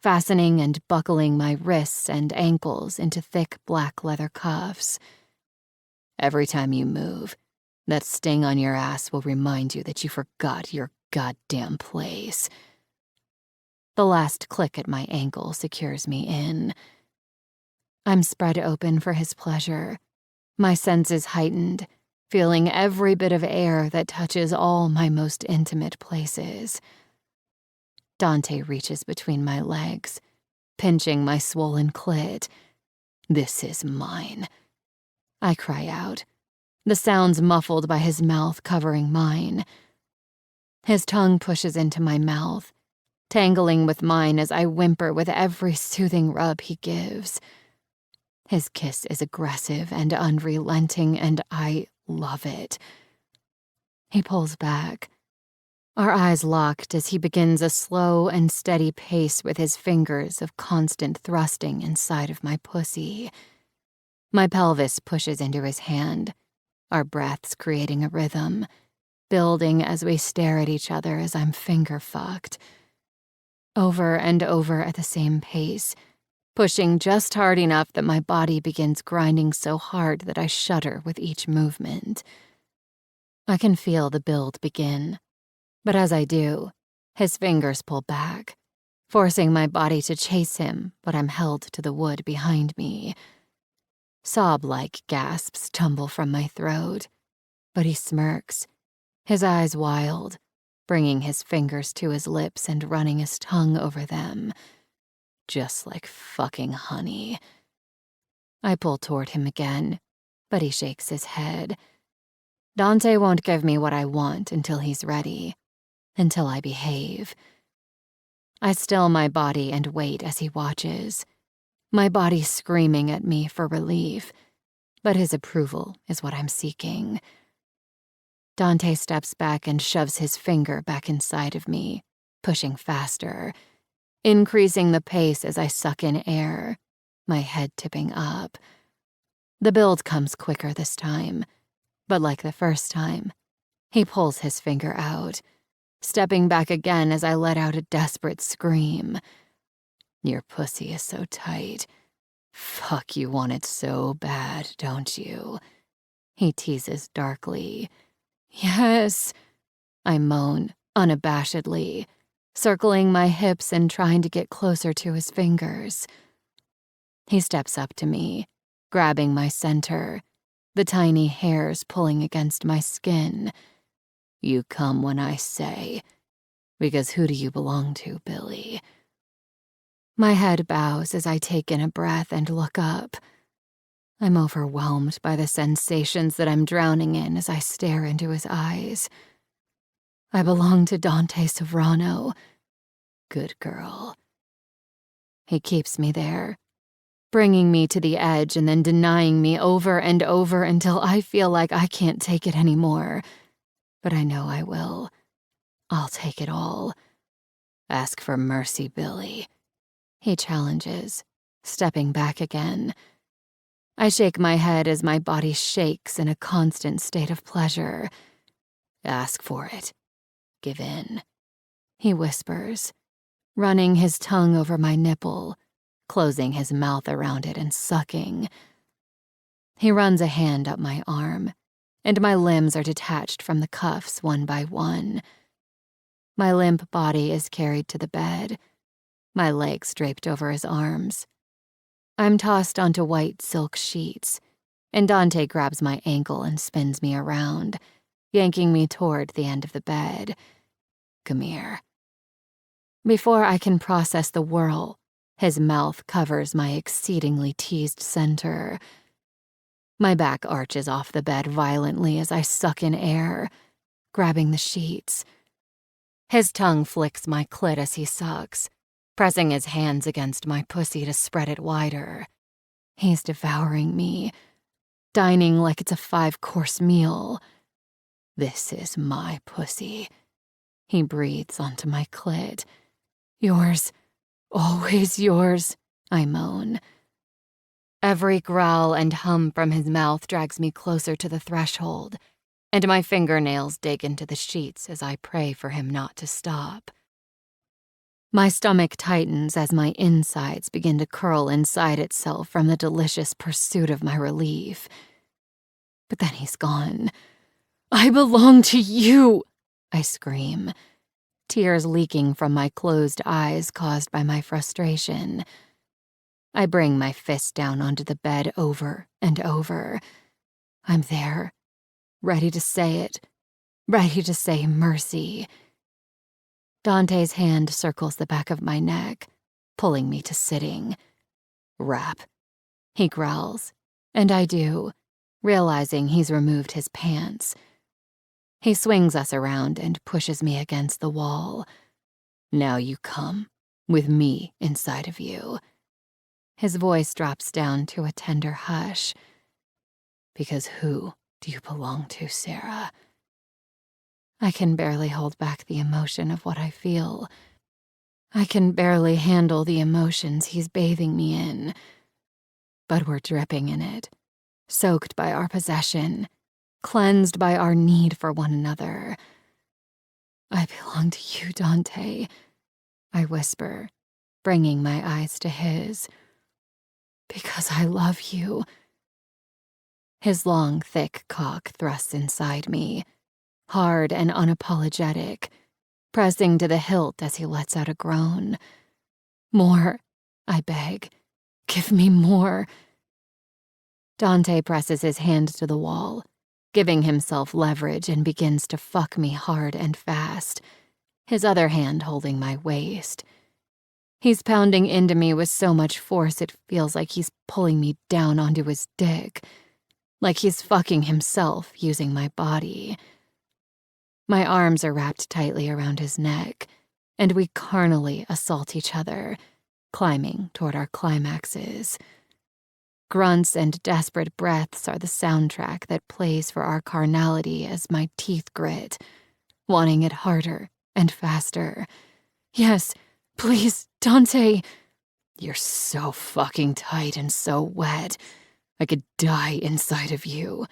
fastening and buckling my wrists and ankles into thick black leather cuffs. Every time you move, that sting on your ass will remind you that you forgot your goddamn place. The last click at my ankle secures me in. I'm spread open for his pleasure, my senses heightened, feeling every bit of air that touches all my most intimate places. Dante reaches between my legs, pinching my swollen clit. This is mine. I cry out, the sounds muffled by his mouth covering mine. His tongue pushes into my mouth, tangling with mine as I whimper with every soothing rub he gives. His kiss is aggressive and unrelenting, and I love it. He pulls back, our eyes locked as he begins a slow and steady pace with his fingers of constant thrusting inside of my pussy. My pelvis pushes into his hand, our breaths creating a rhythm, building as we stare at each other as I'm finger-fucked. Over and over at the same pace, pushing just hard enough that my body begins grinding so hard that I shudder with each movement. I can feel the build begin, but as I do, his fingers pull back, forcing my body to chase him, but I'm held to the wood behind me. Sob-like gasps tumble from my throat, but he smirks, his eyes wild, bringing his fingers to his lips and running his tongue over them. Just like fucking honey. I pull toward him again, but he shakes his head. Dante won't give me what I want until he's ready, until I behave. I still my body and wait as he watches, my body screaming at me for relief, but his approval is what I'm seeking. Dante steps back and shoves his finger back inside of me, pushing faster, increasing the pace as I suck in air, my head tipping up. The build comes quicker this time, but like the first time, he pulls his finger out, stepping back again as I let out a desperate scream. Your pussy is so tight. Fuck, you want it so bad, don't you? He teases darkly. Yes, I moan unabashedly, circling my hips and trying to get closer to his fingers. He steps up to me, grabbing my center, the tiny hairs pulling against my skin. You come when I say, because who do you belong to, Billy? My head bows as I take in a breath and look up. I'm overwhelmed by the sensations that I'm drowning in as I stare into his eyes. I belong to Dante Sovrano. Good girl. He keeps me there, bringing me to the edge and then denying me over and over until I feel like I can't take it anymore. But I know I will. I'll take it all. Ask for mercy, Billy. He challenges, stepping back again. I shake my head as my body shakes in a constant state of pleasure. Ask for it. Give in. He whispers, running his tongue over my nipple, closing his mouth around it and sucking. He runs a hand up my arm, and my limbs are detached from the cuffs one by one. My limp body is carried to the bed, my legs draped over his arms. I'm tossed onto white silk sheets, and Dante grabs my ankle and spins me around, yanking me toward the end of the bed. Come here. Before I can process the whirl, his mouth covers my exceedingly teased center. My back arches off the bed violently as I suck in air, grabbing the sheets. His tongue flicks my clit as he sucks, pressing his hands against my pussy to spread it wider. He's devouring me, dining like it's a 5-course meal. This is my pussy. He breathes onto my clit. Yours, always yours, I moan. Every growl and hum from his mouth drags me closer to the threshold, and my fingernails dig into the sheets as I pray for him not to stop. My stomach tightens as my insides begin to curl inside itself from the delicious pursuit of my relief. But then he's gone. I belong to you, I scream, tears leaking from my closed eyes caused by my frustration. I bring my fist down onto the bed over and over. I'm there, ready to say it, ready to say mercy. Dante's hand circles the back of my neck, pulling me to sitting. Rap, he growls, and I do, realizing he's removed his pants. He swings us around and pushes me against the wall. Now you come, with me inside of you. His voice drops down to a tender hush. Because who do you belong to, Sarah? I can barely hold back the emotion of what I feel. I can barely handle the emotions he's bathing me in. But we're dripping in it, soaked by our possession, cleansed by our need for one another. I belong to you, Dante, I whisper, bringing my eyes to his. Because I love you. His long, thick cock thrusts inside me, hard and unapologetic, pressing to the hilt as he lets out a groan. More, I beg. Give me more. Dante presses his hand to the wall, giving himself leverage, and begins to fuck me hard and fast, his other hand holding my waist. He's pounding into me with so much force it feels like he's pulling me down onto his dick, like he's fucking himself using my body. My arms are wrapped tightly around his neck, and we carnally assault each other, climbing toward our climaxes. Grunts and desperate breaths are the soundtrack that plays for our carnality as my teeth grit, wanting it harder and faster. Yes, please, Dante. You're so fucking tight and so wet. I could die inside of you.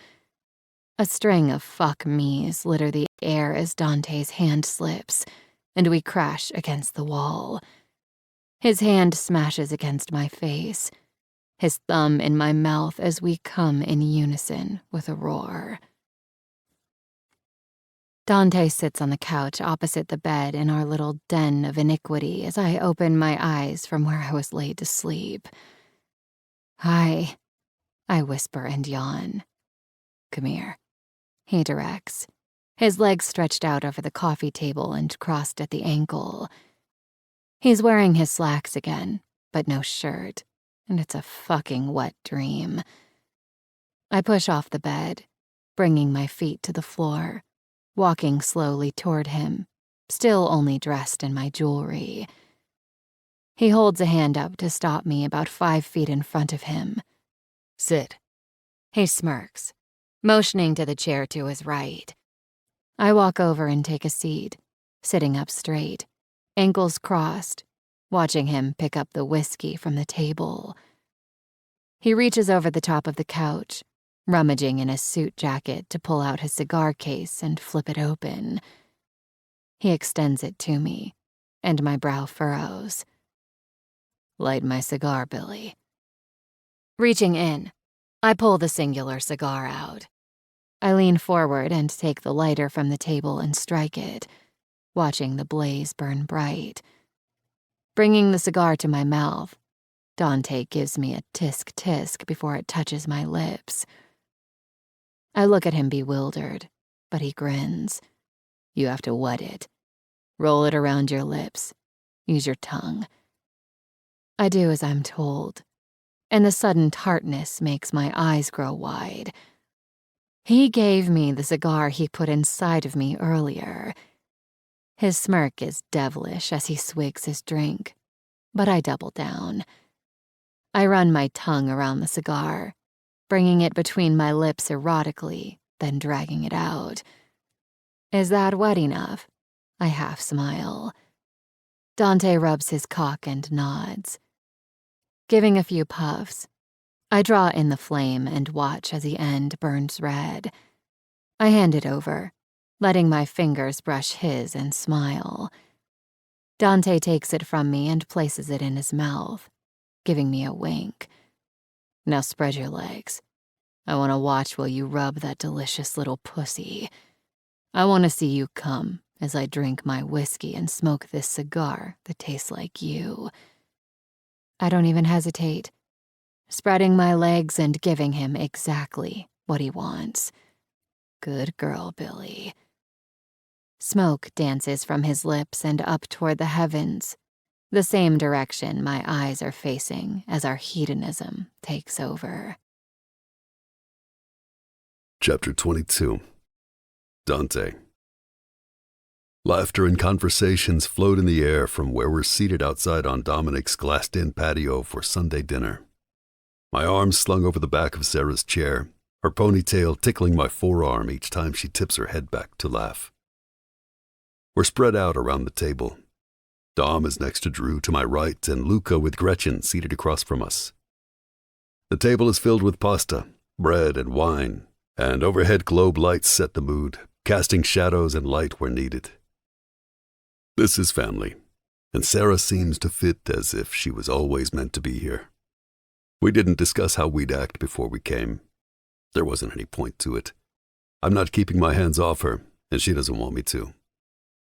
A string of fuck me's litter the air as Dante's hand slips, and we crash against the wall. His hand smashes against my face, his thumb in my mouth as we come in unison with a roar. Dante sits on the couch opposite the bed in our little den of iniquity as I open my eyes from where I was laid to sleep. "Hi," I whisper and yawn. "Come here," he directs, his legs stretched out over the coffee table and crossed at the ankle. He's wearing his slacks again, but no shirt, and it's a fucking wet dream. I push off the bed, bringing my feet to the floor, walking slowly toward him, still only dressed in my jewelry. He holds a hand up to stop me about 5 feet in front of him. "Sit." He smirks, motioning to the chair to his right. I walk over and take a seat, sitting up straight, ankles crossed, watching him pick up the whiskey from the table. He reaches over the top of the couch, rummaging in his suit jacket to pull out his cigar case and flip it open. He extends it to me, and my brow furrows. "Light my cigar, Billy." Reaching in, I pull the singular cigar out. I lean forward and take the lighter from the table and strike it, watching the blaze burn bright. Bringing the cigar to my mouth, Dante gives me a tisk-tisk before it touches my lips. I look at him bewildered, but he grins. "You have to wet it. Roll it around your lips. Use your tongue." I do as I'm told, and the sudden tartness makes my eyes grow wide. He gave me the cigar he put inside of me earlier. His smirk is devilish as he swigs his drink, but I double down. I run my tongue around the cigar, bringing it between my lips erotically, then dragging it out. "Is that wet enough?" I half smile. Dante rubs his cock and nods. Giving a few puffs, I draw in the flame and watch as the end burns red. I hand it over, letting my fingers brush his and smile. Dante takes it from me and places it in his mouth, giving me a wink. "Now spread your legs. I want to watch while you rub that delicious little pussy. I want to see you come as I drink my whiskey and smoke this cigar that tastes like you." I don't even hesitate, spreading my legs and giving him exactly what he wants. Good girl, Billy. Smoke dances from his lips and up toward the heavens, the same direction my eyes are facing as our hedonism takes over. Chapter 22. Dante. Laughter and conversations float in the air from where we're seated outside on Dominic's glassed-in patio for Sunday dinner. My arms slung over the back of Sarah's chair, her ponytail tickling my forearm each time she tips her head back to laugh. We're spread out around the table. Dom is next to Drew to my right and Luca with Gretchen seated across from us. The table is filled with pasta, bread, and wine, and overhead globe lights set the mood, casting shadows and light where needed. This is family, and Sarah seems to fit as if she was always meant to be here. We didn't discuss how we'd act before we came. There wasn't any point to it. I'm not keeping my hands off her, and she doesn't want me to.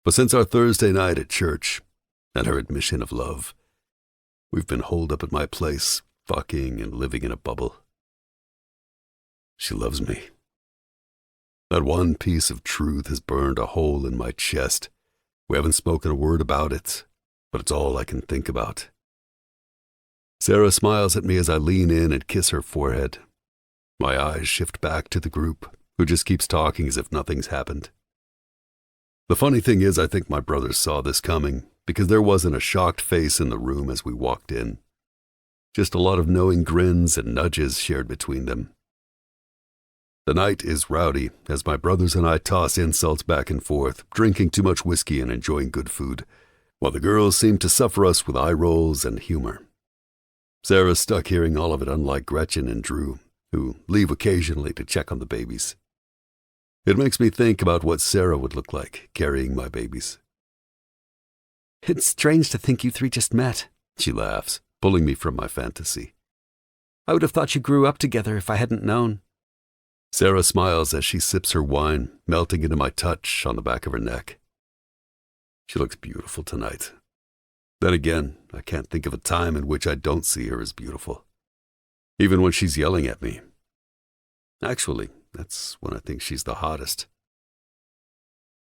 But since our Thursday night at church, and her admission of love, we've been holed up at my place, fucking and living in a bubble. She loves me. That one piece of truth has burned a hole in my chest. We haven't spoken a word about it, but it's all I can think about. Sarah smiles at me as I lean in and kiss her forehead. My eyes shift back to the group, who just keeps talking as if nothing's happened. The funny thing is, I think my brothers saw this coming, because there wasn't a shocked face in the room as we walked in. Just a lot of knowing grins and nudges shared between them. The night is rowdy as my brothers and I toss insults back and forth, drinking too much whiskey and enjoying good food, while the girls seem to suffer us with eye rolls and humor. Sarah's stuck hearing all of it, unlike Gretchen and Drew, who leave occasionally to check on the babies. It makes me think about what Sarah would look like carrying my babies. "It's strange to think you three just met," She laughs, pulling me from my fantasy. I would have thought you grew up together if I hadn't known. Sarah smiles as she sips her wine, melting into my touch on the back of her neck. She looks beautiful tonight. Then again, I can't think of a time in which I don't see her as beautiful. Even when she's yelling at me. Actually, that's when I think she's the hottest.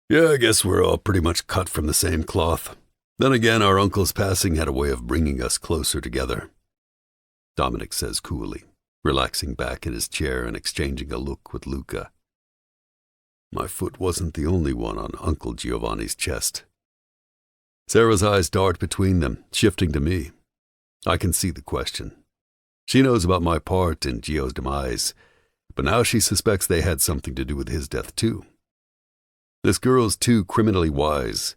Yeah, I guess we're all pretty much cut from the same cloth. Then again, our uncle's passing had a way of bringing us closer together. Dominic says coolly, relaxing back in his chair and exchanging a look with Luca. My foot wasn't the only one on Uncle Giovanni's chest. Sarah's eyes dart between them, shifting to me. I can see the question. She knows about my part in Gio's demise, but now she suspects they had something to do with his death too. This girl's too criminally wise.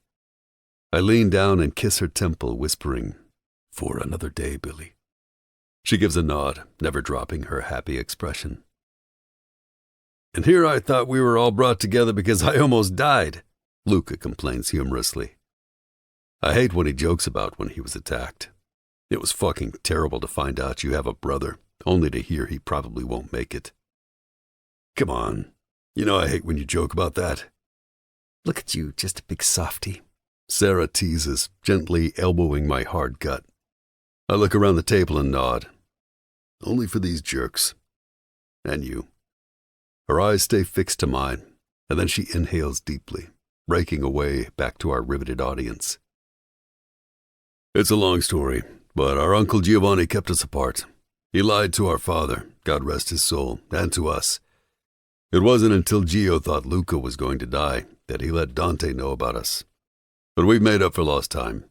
I lean down and kiss her temple, whispering, "For another day, Billy." She gives a nod, never dropping her happy expression. "And here I thought we were all brought together because I almost died," Luca complains humorously. I hate when he jokes about when he was attacked. It was fucking terrible to find out you have a brother, only to hear he probably won't make it. Come on, you know I hate when you joke about that. Look at you, just a big softy. Sarah teases, gently elbowing my hard gut. I look around the table and nod. Only for these jerks. And you. Her eyes stay fixed to mine, and then she inhales deeply, breaking away back to our riveted audience. It's a long story, but our Uncle Giovanni kept us apart. He lied to our father, God rest his soul, and to us. It wasn't until Gio thought Luca was going to die that he let Dante know about us. But we've made up for lost time.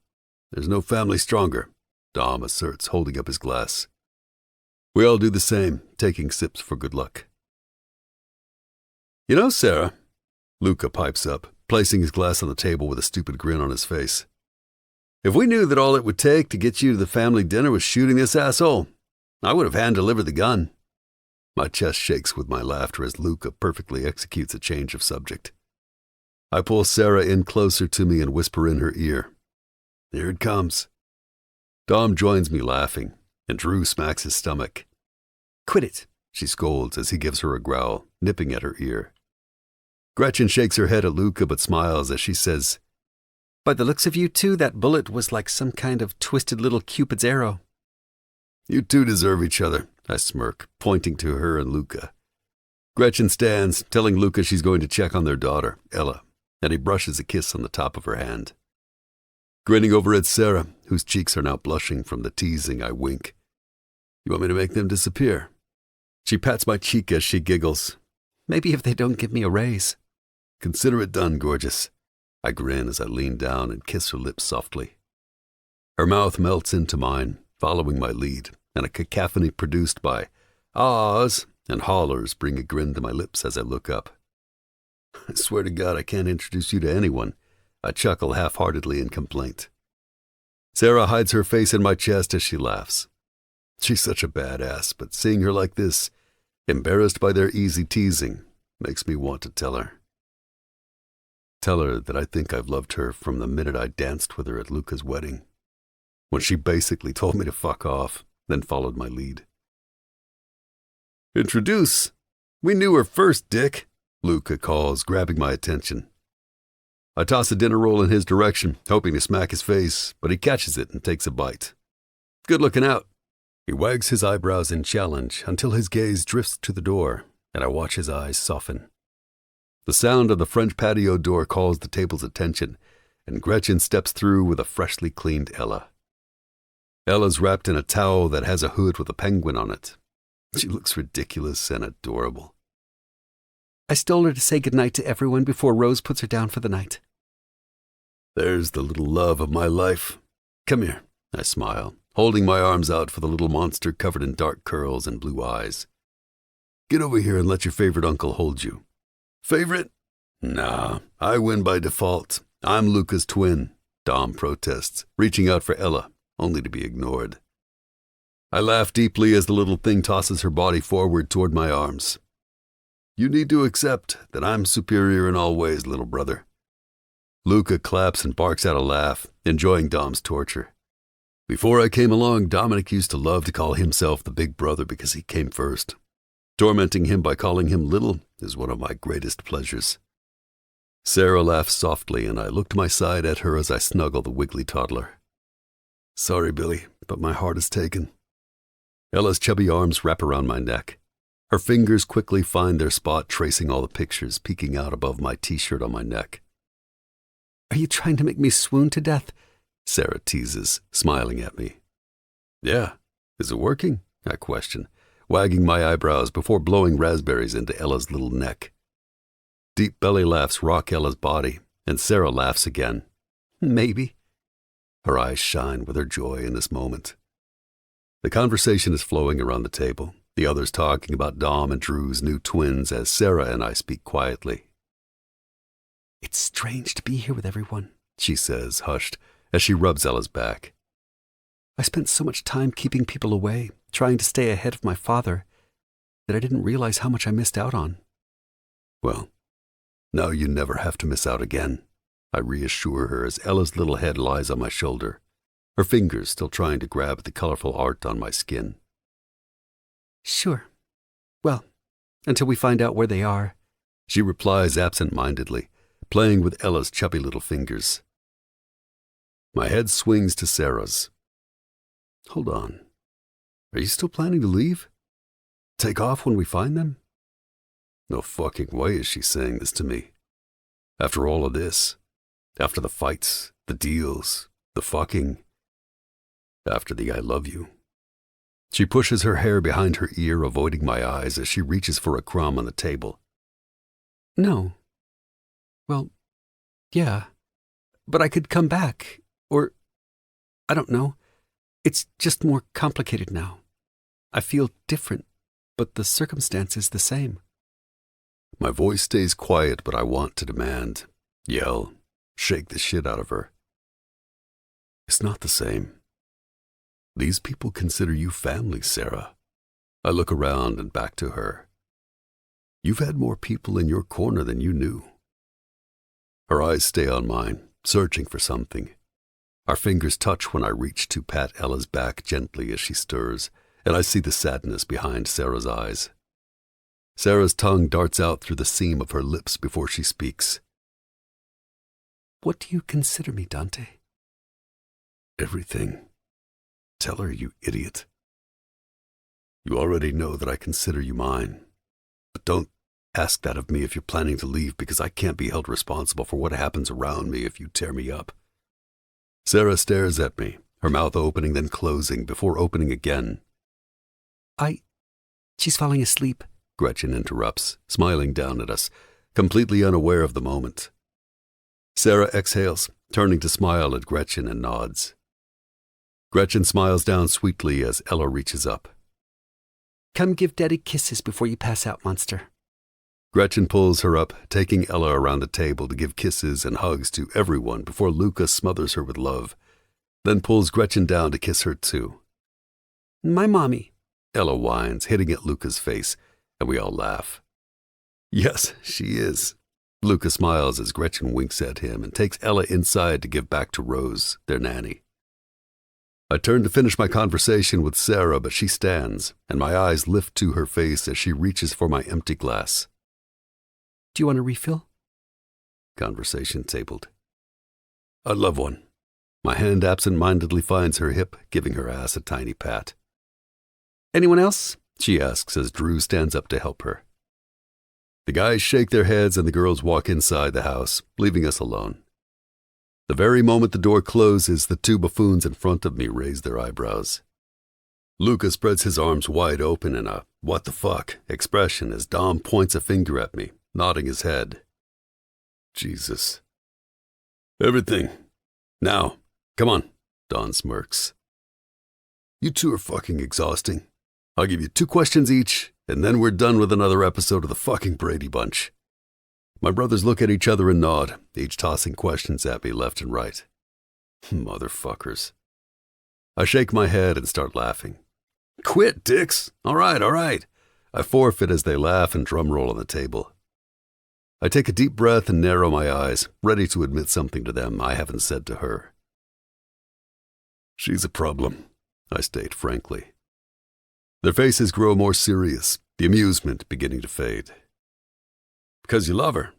There's no family stronger, Dom asserts, holding up his glass. We all do the same, taking sips for good luck. You know, Sarah, Luca pipes up, placing his glass on the table with a stupid grin on his face. If we knew that all it would take to get you to the family dinner was shooting this asshole, I would have hand-delivered the gun. My chest shakes with my laughter as Luca perfectly executes a change of subject. I pull Sarah in closer to me and whisper in her ear. Here it comes. Dom joins me laughing, and Drew smacks his stomach. Quit it, she scolds as he gives her a growl, nipping at her ear. Gretchen shakes her head at Luca but smiles as she says, By the looks of you two, that bullet was like some kind of twisted little Cupid's arrow. You two deserve each other, I smirk, pointing to her and Luca. Gretchen stands, telling Luca she's going to check on their daughter, Ella, and he brushes a kiss on the top of her hand. Grinning over at Sarah, whose cheeks are now blushing from the teasing, I wink. You want me to make them disappear? She pats my cheek as she giggles. Maybe if they don't give me a raise. Consider it done, gorgeous. I grin as I lean down and kiss her lips softly. Her mouth melts into mine, following my lead, and a cacophony produced by ahs and hollers bring a grin to my lips as I look up. I swear to God I can't introduce you to anyone. I chuckle half-heartedly in complaint. Sarah hides her face in my chest as she laughs. She's such a badass, but seeing her like this, embarrassed by their easy teasing, makes me want to tell her. Tell her that I think I've loved her from the minute I danced with her at Luca's wedding, when she basically told me to fuck off, then followed my lead. Introduce. We knew her first, Dick, Luca calls, grabbing my attention. I toss a dinner roll in his direction, hoping to smack his face, but he catches it and takes a bite. Good looking out. He wags his eyebrows in challenge until his gaze drifts to the door, and I watch his eyes soften. The sound of the French patio door calls the table's attention, and Gretchen steps through with a freshly cleaned Ella. Ella's wrapped in a towel that has a hood with a penguin on it. She looks ridiculous and adorable. I stole her to say goodnight to everyone before Rose puts her down for the night. There's the little love of my life. Come here, I smile, holding my arms out for the little monster covered in dark curls and blue eyes. Get over here and let your favorite uncle hold you. Favorite? Nah, I win by default. I'm Luca's twin, Dom protests, reaching out for Ella, only to be ignored. I laugh deeply as the little thing tosses her body forward toward my arms. You need to accept that I'm superior in all ways, little brother. Luca claps and barks out a laugh, enjoying Dom's torture. Before I came along, Dominic used to love to call himself the big brother because he came first. Tormenting him by calling him little is one of my greatest pleasures. Sarah laughed softly, and I looked to my side at her as I snuggled the wiggly toddler. Sorry, Billy, but my heart is taken. Ella's chubby arms wrap around my neck. Her fingers quickly find their spot, tracing all the pictures peeking out above my t-shirt on my neck. Are you trying to make me swoon to death? Sarah teases, smiling at me. Yeah, is it working? I question, wagging my eyebrows before blowing raspberries into Ella's little neck. Deep belly laughs rock Ella's body, and Sarah laughs again. Maybe. Her eyes shine with her joy in this moment. The conversation is flowing around the table, the others talking about Dom and Drew's new twins as Sarah and I speak quietly. It's strange to be here with everyone, she says, hushed, as she rubs Ella's back. I spent so much time keeping people away, trying to stay ahead of my father, that I didn't realize how much I missed out on. Well, now you never have to miss out again, I reassure her as Ella's little head lies on my shoulder, her fingers still trying to grab at the colorful art on my skin. Sure. Well, until we find out where they are, she replies absent-mindedly, playing with Ella's chubby little fingers. My head swings to Sarah's. Hold on. Are you still planning to leave? Take off when we find them? No fucking way is she saying this to me. After all of this, after the fights, the deals, the fucking, after the I love you. She pushes her hair behind her ear, avoiding my eyes as she reaches for a crumb on the table. No. Well, yeah. But I could come back, or, I don't know. It's just more complicated now. I feel different, but the circumstance is the same. My voice stays quiet, but I want to demand, yell, shake the shit out of her. It's not the same. These people consider you family, Sarah. I look around and back to her. You've had more people in your corner than you knew. Her eyes stay on mine, searching for something. Our fingers touch when I reach to pat Ella's back gently as she stirs, and I see the sadness behind Sarah's eyes. Sarah's tongue darts out through the seam of her lips before she speaks. What do you consider me, Dante? Everything. Tell her, you idiot. You already know that I consider you mine, but don't ask that of me if you're planning to leave, because I can't be held responsible for what happens around me if you tear me up. Sarah stares at me, her mouth opening then closing before opening again. She's falling asleep, Gretchen interrupts, smiling down at us, completely unaware of the moment. Sarah exhales, turning to smile at Gretchen and nods. Gretchen smiles down sweetly as Ella reaches up. Come give Daddy kisses before you pass out, monster. Gretchen pulls her up, taking Ella around the table to give kisses and hugs to everyone before Luca smothers her with love, then pulls Gretchen down to kiss her too. My mommy, Ella whines, hitting at Luca's face, and we all laugh. Yes, she is. Luca smiles as Gretchen winks at him and takes Ella inside to give back to Rose, their nanny. I turn to finish my conversation with Sarah, but she stands, and my eyes lift to her face as she reaches for my empty glass. Do you want a refill? Conversation tabled. I'd love one. My hand absent-mindedly finds her hip, giving her ass a tiny pat. Anyone else? She asks as Drew stands up to help her. The guys shake their heads and the girls walk inside the house, leaving us alone. The very moment the door closes, the two buffoons in front of me raise their eyebrows. Luca spreads his arms wide open in a what the fuck expression as Dom points a finger at me, nodding his head. Jesus. Everything. Now, come on, Don smirks. You two are fucking exhausting. I'll give you 2 questions each, and then we're done with another episode of the fucking Brady Bunch. My brothers look at each other and nod, each tossing questions at me left and right. Motherfuckers. I shake my head and start laughing. Quit, dicks! All right. I forfeit as they laugh and drumroll on the table. I take a deep breath and narrow my eyes, ready to admit something to them I haven't said to her. She's a problem, I state frankly. Their faces grow more serious, the amusement beginning to fade. Because you love her,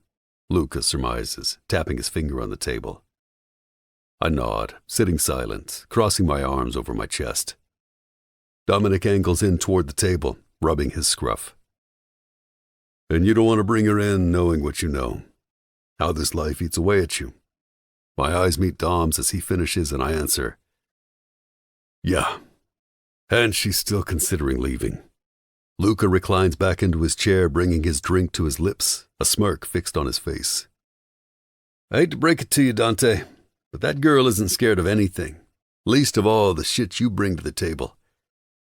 Luca surmises, tapping his finger on the table. I nod, sitting silent, crossing my arms over my chest. Dominic angles in toward the table, rubbing his scruff. And you don't want to bring her in knowing what you know. How this life eats away at you. My eyes meet Dom's as he finishes and I answer, yeah. And she's still considering leaving. Luca reclines back into his chair, bringing his drink to his lips, a smirk fixed on his face. I hate to break it to you, Dante, but that girl isn't scared of anything, least of all the shit you bring to the table.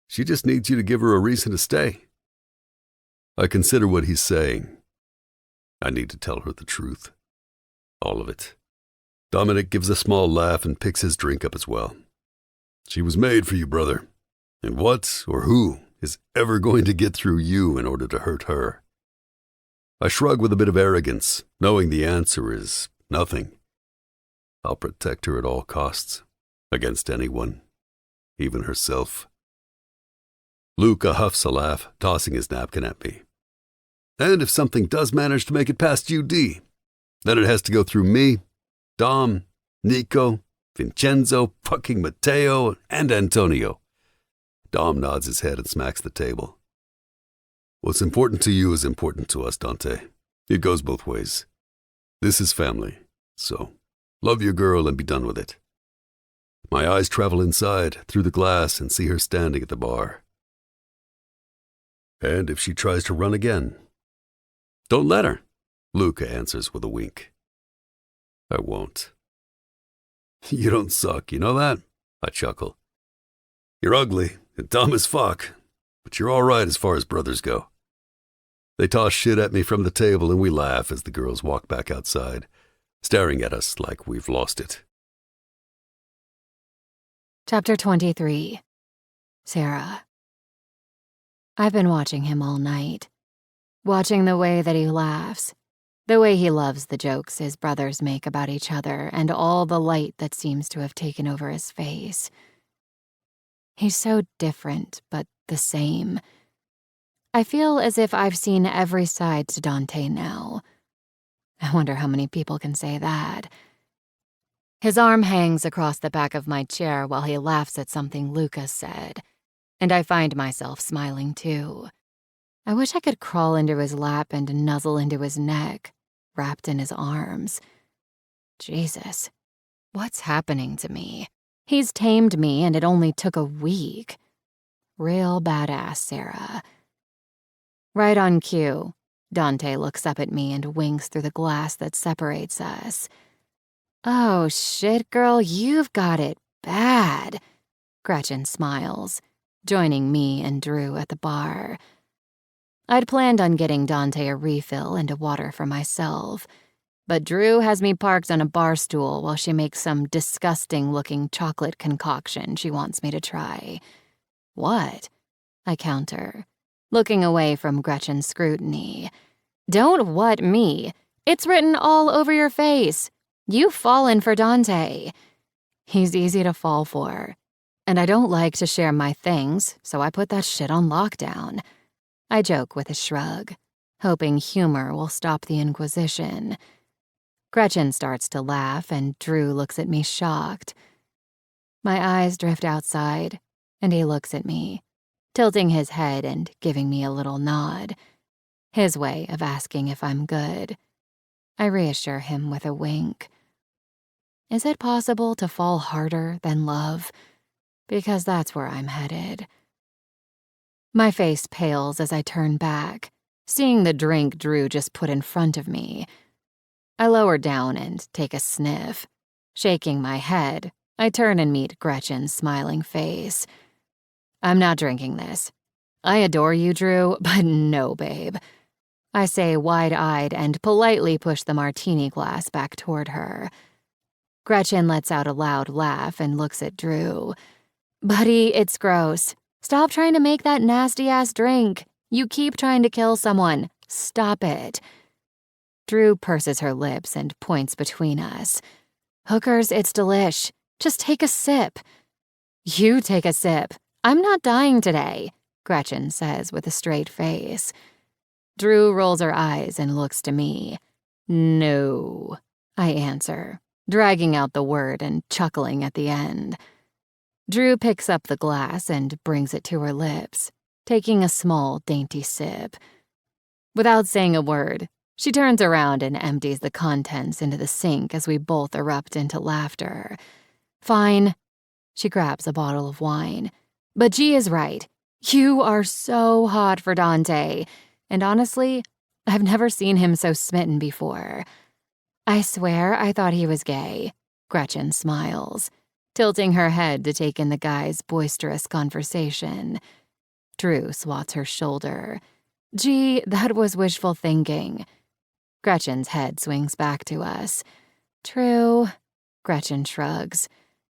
She just needs you to give her a reason to stay. I consider what he's saying. I need to tell her the truth. All of it. Dominic gives a small laugh and picks his drink up as well. She was made for you, brother. And what or who is ever going to get through you in order to hurt her? I shrug with a bit of arrogance, knowing the answer is nothing. I'll protect her at all costs, against anyone, even herself. Luca huffs a laugh, tossing his napkin at me. And if something does manage to make it past UD, then it has to go through me, Dom, Nico, Vincenzo, fucking Matteo, and Antonio. Dom nods his head and smacks the table. What's important to you is important to us, Dante. It goes both ways. This is family, so love your girl and be done with it. My eyes travel inside, through the glass, and see her standing at the bar. And if she tries to run again, don't let her, Luca answers with a wink. I won't. You don't suck, you know that? I chuckle. You're ugly and dumb as fuck, but you're all right as far as brothers go. They toss shit at me from the table and we laugh as the girls walk back outside, staring at us like we've lost it. Chapter 23. Sarah. I've been watching him all night. Watching the way that he laughs. The way he loves the jokes his brothers make about each other and all the light that seems to have taken over his face. He's so different, but the same. I feel as if I've seen every side to Dante now. I wonder how many people can say that. His arm hangs across the back of my chair while he laughs at something Lucas said, and I find myself smiling too. I wish I could crawl into his lap and nuzzle into his neck, wrapped in his arms. Jesus, what's happening to me? He's tamed me and it only took a week. Real badass, Sarah. Right on cue, Dante looks up at me and winks through the glass that separates us. Oh shit, girl, you've got it bad. Gretchen smiles, joining me and Drew at the bar. I'd planned on getting Dante a refill and a water for myself, but Drew has me parked on a bar stool while she makes some disgusting-looking chocolate concoction she wants me to try. What? I counter, looking away from Gretchen's scrutiny. Don't what me. It's written all over your face. You've fallen for Dante. He's easy to fall for, and I don't like to share my things, so I put that shit on lockdown. I joke with a shrug, hoping humor will stop the Inquisition. Gretchen starts to laugh, and Drew looks at me shocked. My eyes drift outside, and he looks at me, tilting his head and giving me a little nod, his way of asking if I'm good. I reassure him with a wink. Is it possible to fall harder than love? Because that's where I'm headed. My face pales as I turn back, seeing the drink Drew just put in front of me. I lower down and take a sniff. Shaking my head, I turn and meet Gretchen's smiling face. I'm not drinking this. I adore you, Drew, but no, babe. I say wide-eyed and politely push the martini glass back toward her. Gretchen lets out a loud laugh and looks at Drew. Buddy, it's gross. Stop trying to make that nasty-ass drink. You keep trying to kill someone. Stop it. Drew purses her lips and points between us. Hookers, it's delish. Just take a sip. You take a sip. I'm not dying today, Gretchen says with a straight face. Drew rolls her eyes and looks to me. No, I answer, dragging out the word and chuckling at the end. Drew picks up the glass and brings it to her lips, taking a small, dainty sip. Without saying a word, she turns around and empties the contents into the sink as we both erupt into laughter. Fine. She grabs a bottle of wine. But G is right. You are so hot for Dante. And honestly, I've never seen him so smitten before. I swear I thought he was gay. Gretchen smiles, tilting her head to take in the guy's boisterous conversation. Drew swats her shoulder. Gee, that was wishful thinking. Gretchen's head swings back to us. True. Gretchen shrugs.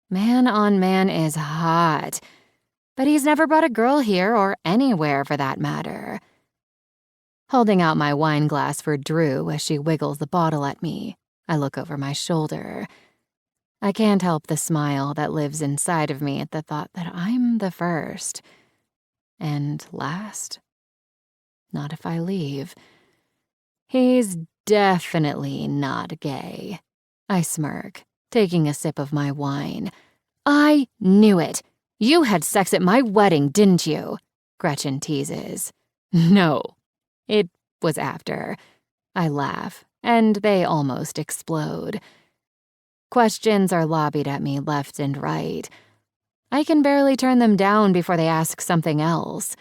Man on man is hot. But he's never brought a girl here or anywhere for that matter. Holding out my wine glass for Drew as she wiggles the bottle at me, I look over my shoulder. I can't help the smile that lives inside of me at the thought that I'm the first. And last? Not if I leave. He's definitely not gay. I smirk, taking a sip of my wine. I knew it. You had sex at my wedding, didn't you? Gretchen teases. No, it was after. I laugh, and they almost explode. Questions are lobbied at me left and right. I can barely turn them down before they ask something else.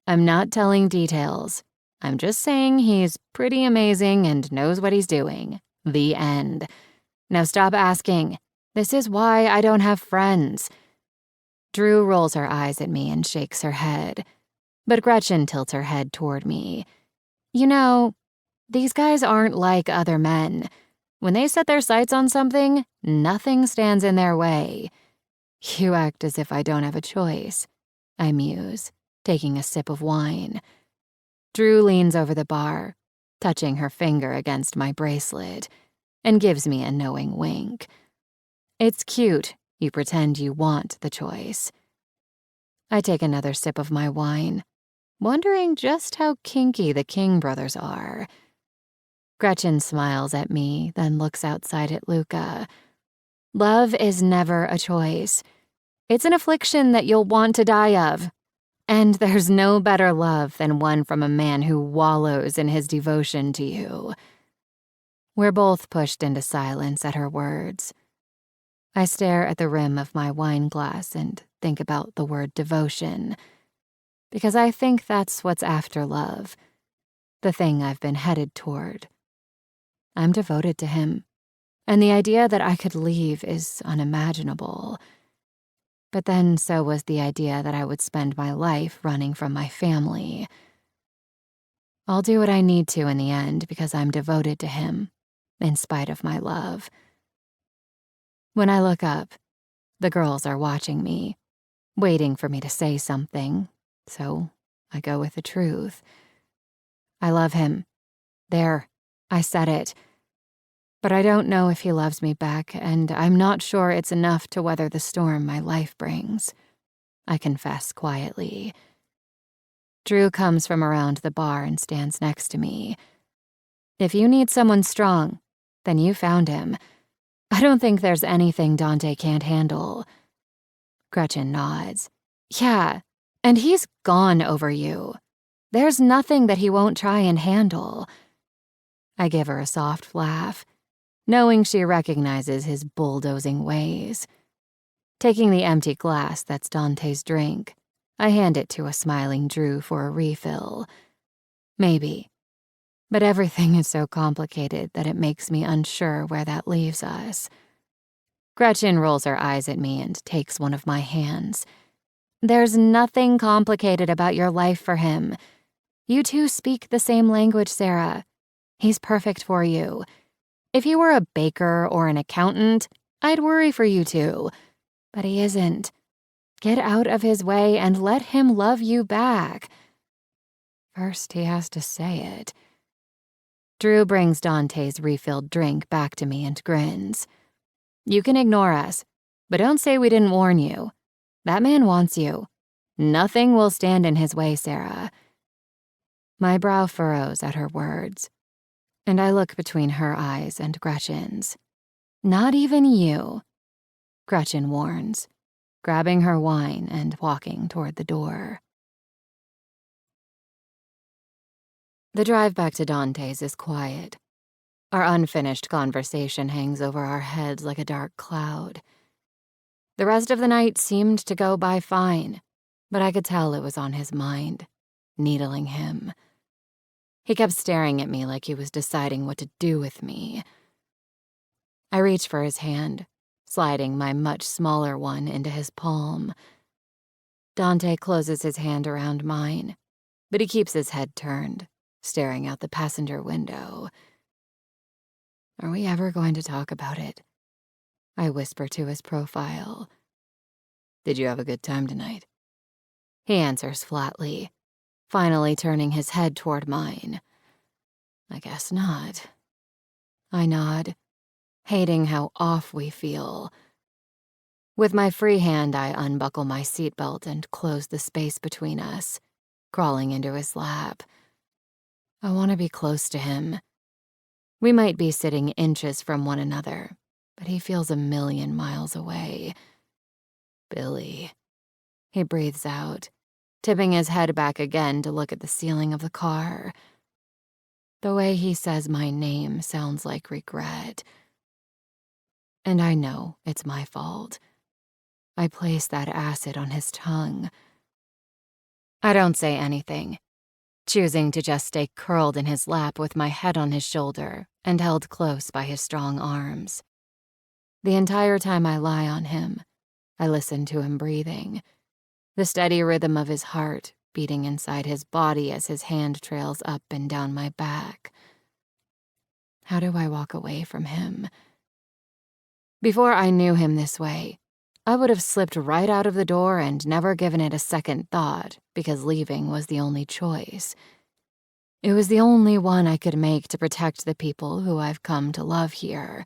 I'm not telling details. I'm just saying he's pretty amazing and knows what he's doing. The end. Now stop asking. This is why I don't have friends. Drew rolls her eyes at me and shakes her head. But Gretchen tilts her head toward me. You know, these guys aren't like other men. When they set their sights on something, nothing stands in their way. You act as if I don't have a choice, I muse, taking a sip of wine. Drew leans over the bar, touching her finger against my bracelet, and gives me a knowing wink. It's cute, you pretend you want the choice. I take another sip of my wine, wondering just how kinky the King brothers are. Gretchen smiles at me, then looks outside at Luca. Love is never a choice. It's an affliction that you'll want to die of. And there's no better love than one from a man who wallows in his devotion to you. We're both pushed into silence at her words. I stare at the rim of my wine glass and think about the word devotion, because I think that's what's after love, the thing I've been headed toward. I'm devoted to him, and the idea that I could leave is unimaginable. But then so was the idea that I would spend my life running from my family. I'll do what I need to in the end because I'm devoted to him, in spite of my love. When I look up, the girls are watching me, waiting for me to say something, so I go with the truth. I love him. There, I said it. But I don't know if he loves me back, and I'm not sure it's enough to weather the storm my life brings, I confess quietly. Drew comes from around the bar and stands next to me. If you need someone strong, then you found him. I don't think there's anything Dante can't handle. Gretchen nods. Yeah, and he's gone over you. There's nothing that he won't try and handle. I give her a soft laugh, knowing she recognizes his bulldozing ways. Taking the empty glass that's Dante's drink, I hand it to a smiling Drew for a refill. Maybe. But everything is so complicated that it makes me unsure where that leaves us. Gretchen rolls her eyes at me and takes one of my hands. There's nothing complicated about your life for him. You two speak the same language, Sarah. He's perfect for you. If he were a baker or an accountant, I'd worry for you two. But he isn't. Get out of his way and let him love you back. First, he has to say it. Drew brings Dante's refilled drink back to me and grins. You can ignore us, but don't say we didn't warn you. That man wants you. Nothing will stand in his way, Sarah. My brow furrows at her words, and I look between her eyes and Gretchen's. Not even you, Gretchen warns, grabbing her wine and walking toward the door. The drive back to Dante's is quiet. Our unfinished conversation hangs over our heads like a dark cloud. The rest of the night seemed to go by fine, but I could tell it was on his mind, needling him. He kept staring at me like he was deciding what to do with me. I reach for his hand, sliding my much smaller one into his palm. Dante closes his hand around mine, but he keeps his head turned, staring out the passenger window. Are we ever going to talk about it? I whisper to his profile. Did you have a good time tonight? He answers flatly, finally turning his head toward mine. I guess not. I nod, hating how off we feel. With my free hand, I unbuckle my seatbelt and close the space between us, crawling into his lap. I want to be close to him. We might be sitting inches from one another, but he feels a million miles away. Billy. He breathes out, tipping his head back again to look at the ceiling of the car. The way he says my name sounds like regret. And I know it's my fault. I place that acid on his tongue. I don't say anything, choosing to just stay curled in his lap with my head on his shoulder and held close by his strong arms. The entire time I lie on him, I listen to him breathing, the steady rhythm of his heart beating inside his body as his hand trails up and down my back. How do I walk away from him? Before I knew him this way, I would have slipped right out of the door and never given it a second thought because leaving was the only choice. It was the only one I could make to protect the people who I've come to love here.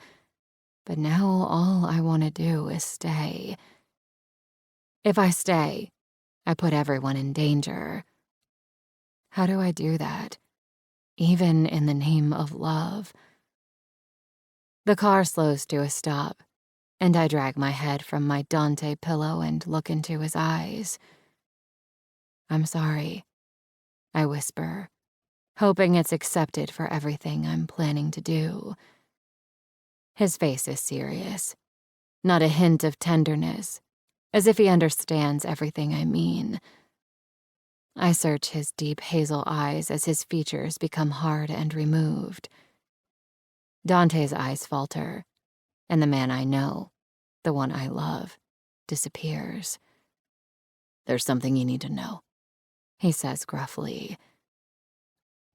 But now all I want to do is stay. If I stay, I put everyone in danger. How do I do that? Even in the name of love. The car slows to a stop, and I drag my head from my Dante pillow and look into his eyes. I'm sorry, I whisper, hoping it's accepted for everything I'm planning to do. His face is serious, not a hint of tenderness, as if he understands everything I mean. I search his deep hazel eyes as his features become hard and removed. Dante's eyes falter, and the man I know, the one I love, disappears. There's something you need to know, he says gruffly.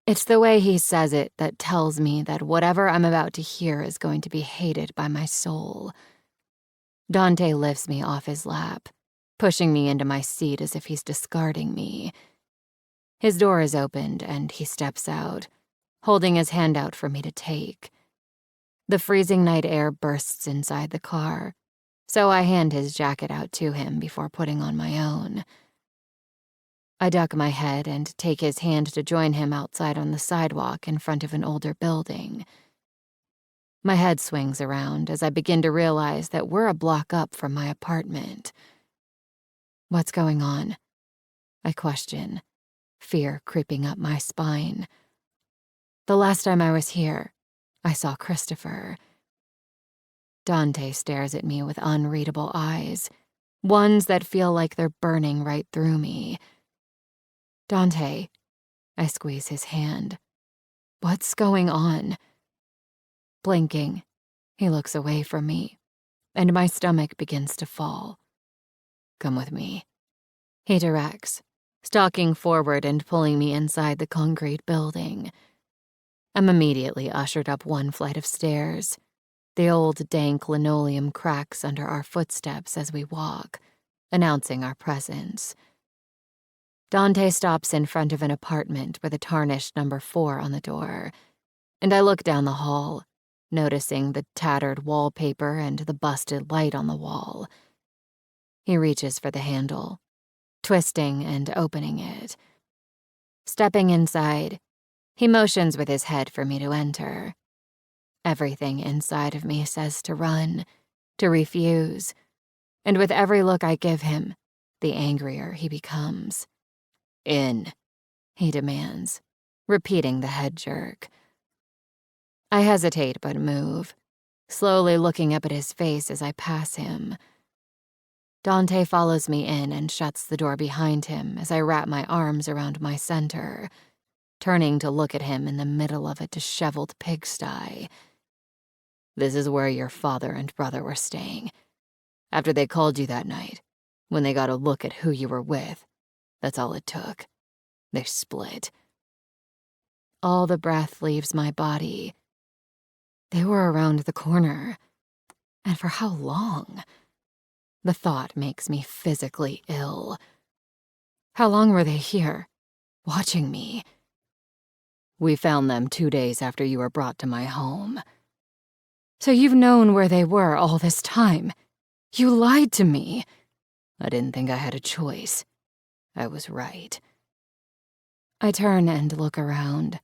It's the way he says it that tells me that whatever I'm about to hear is going to be hated by my soul. Dante lifts me off his lap, pushing me into my seat as if he's discarding me. His door is opened and he steps out, holding his hand out for me to take. The freezing night air bursts inside the car, so I hand his jacket out to him before putting on my own. I duck my head and take his hand to join him outside on the sidewalk in front of an older building. My head swings around as I begin to realize that we're a block up from my apartment. What's going on? I question, fear creeping up my spine. The last time I was here, I saw Christopher. Dante stares at me with unreadable eyes, ones that feel like they're burning right through me. Dante, I squeeze his hand. What's going on? Blinking, he looks away from me, and my stomach begins to fall. Come with me, he directs, stalking forward and pulling me inside the concrete building. I'm immediately ushered up one flight of stairs. The old dank linoleum cracks under our footsteps as we walk, announcing our presence. Dante stops in front of an apartment with a tarnished number 4 on the door, and I look down the hall, noticing the tattered wallpaper and the busted light on the wall. He reaches for the handle, twisting and opening it. Stepping inside, he motions with his head for me to enter. Everything inside of me says to run, to refuse, and with every look I give him, the angrier he becomes. In, he demands, repeating the head jerk. I hesitate but move, slowly looking up at his face as I pass him. Dante follows me in and shuts the door behind him as I wrap my arms around my center, turning to look at him in the middle of a disheveled pigsty. This is where your father and brother were staying. After they called you that night, when they got a look at who you were with, that's all it took. They split. All the breath leaves my body. They were around the corner. And for how long? The thought makes me physically ill. How long were they here, watching me? We found them 2 days after you were brought to my home. So you've known where they were all this time. You lied to me. I didn't think I had a choice. I was right. I turn and look around,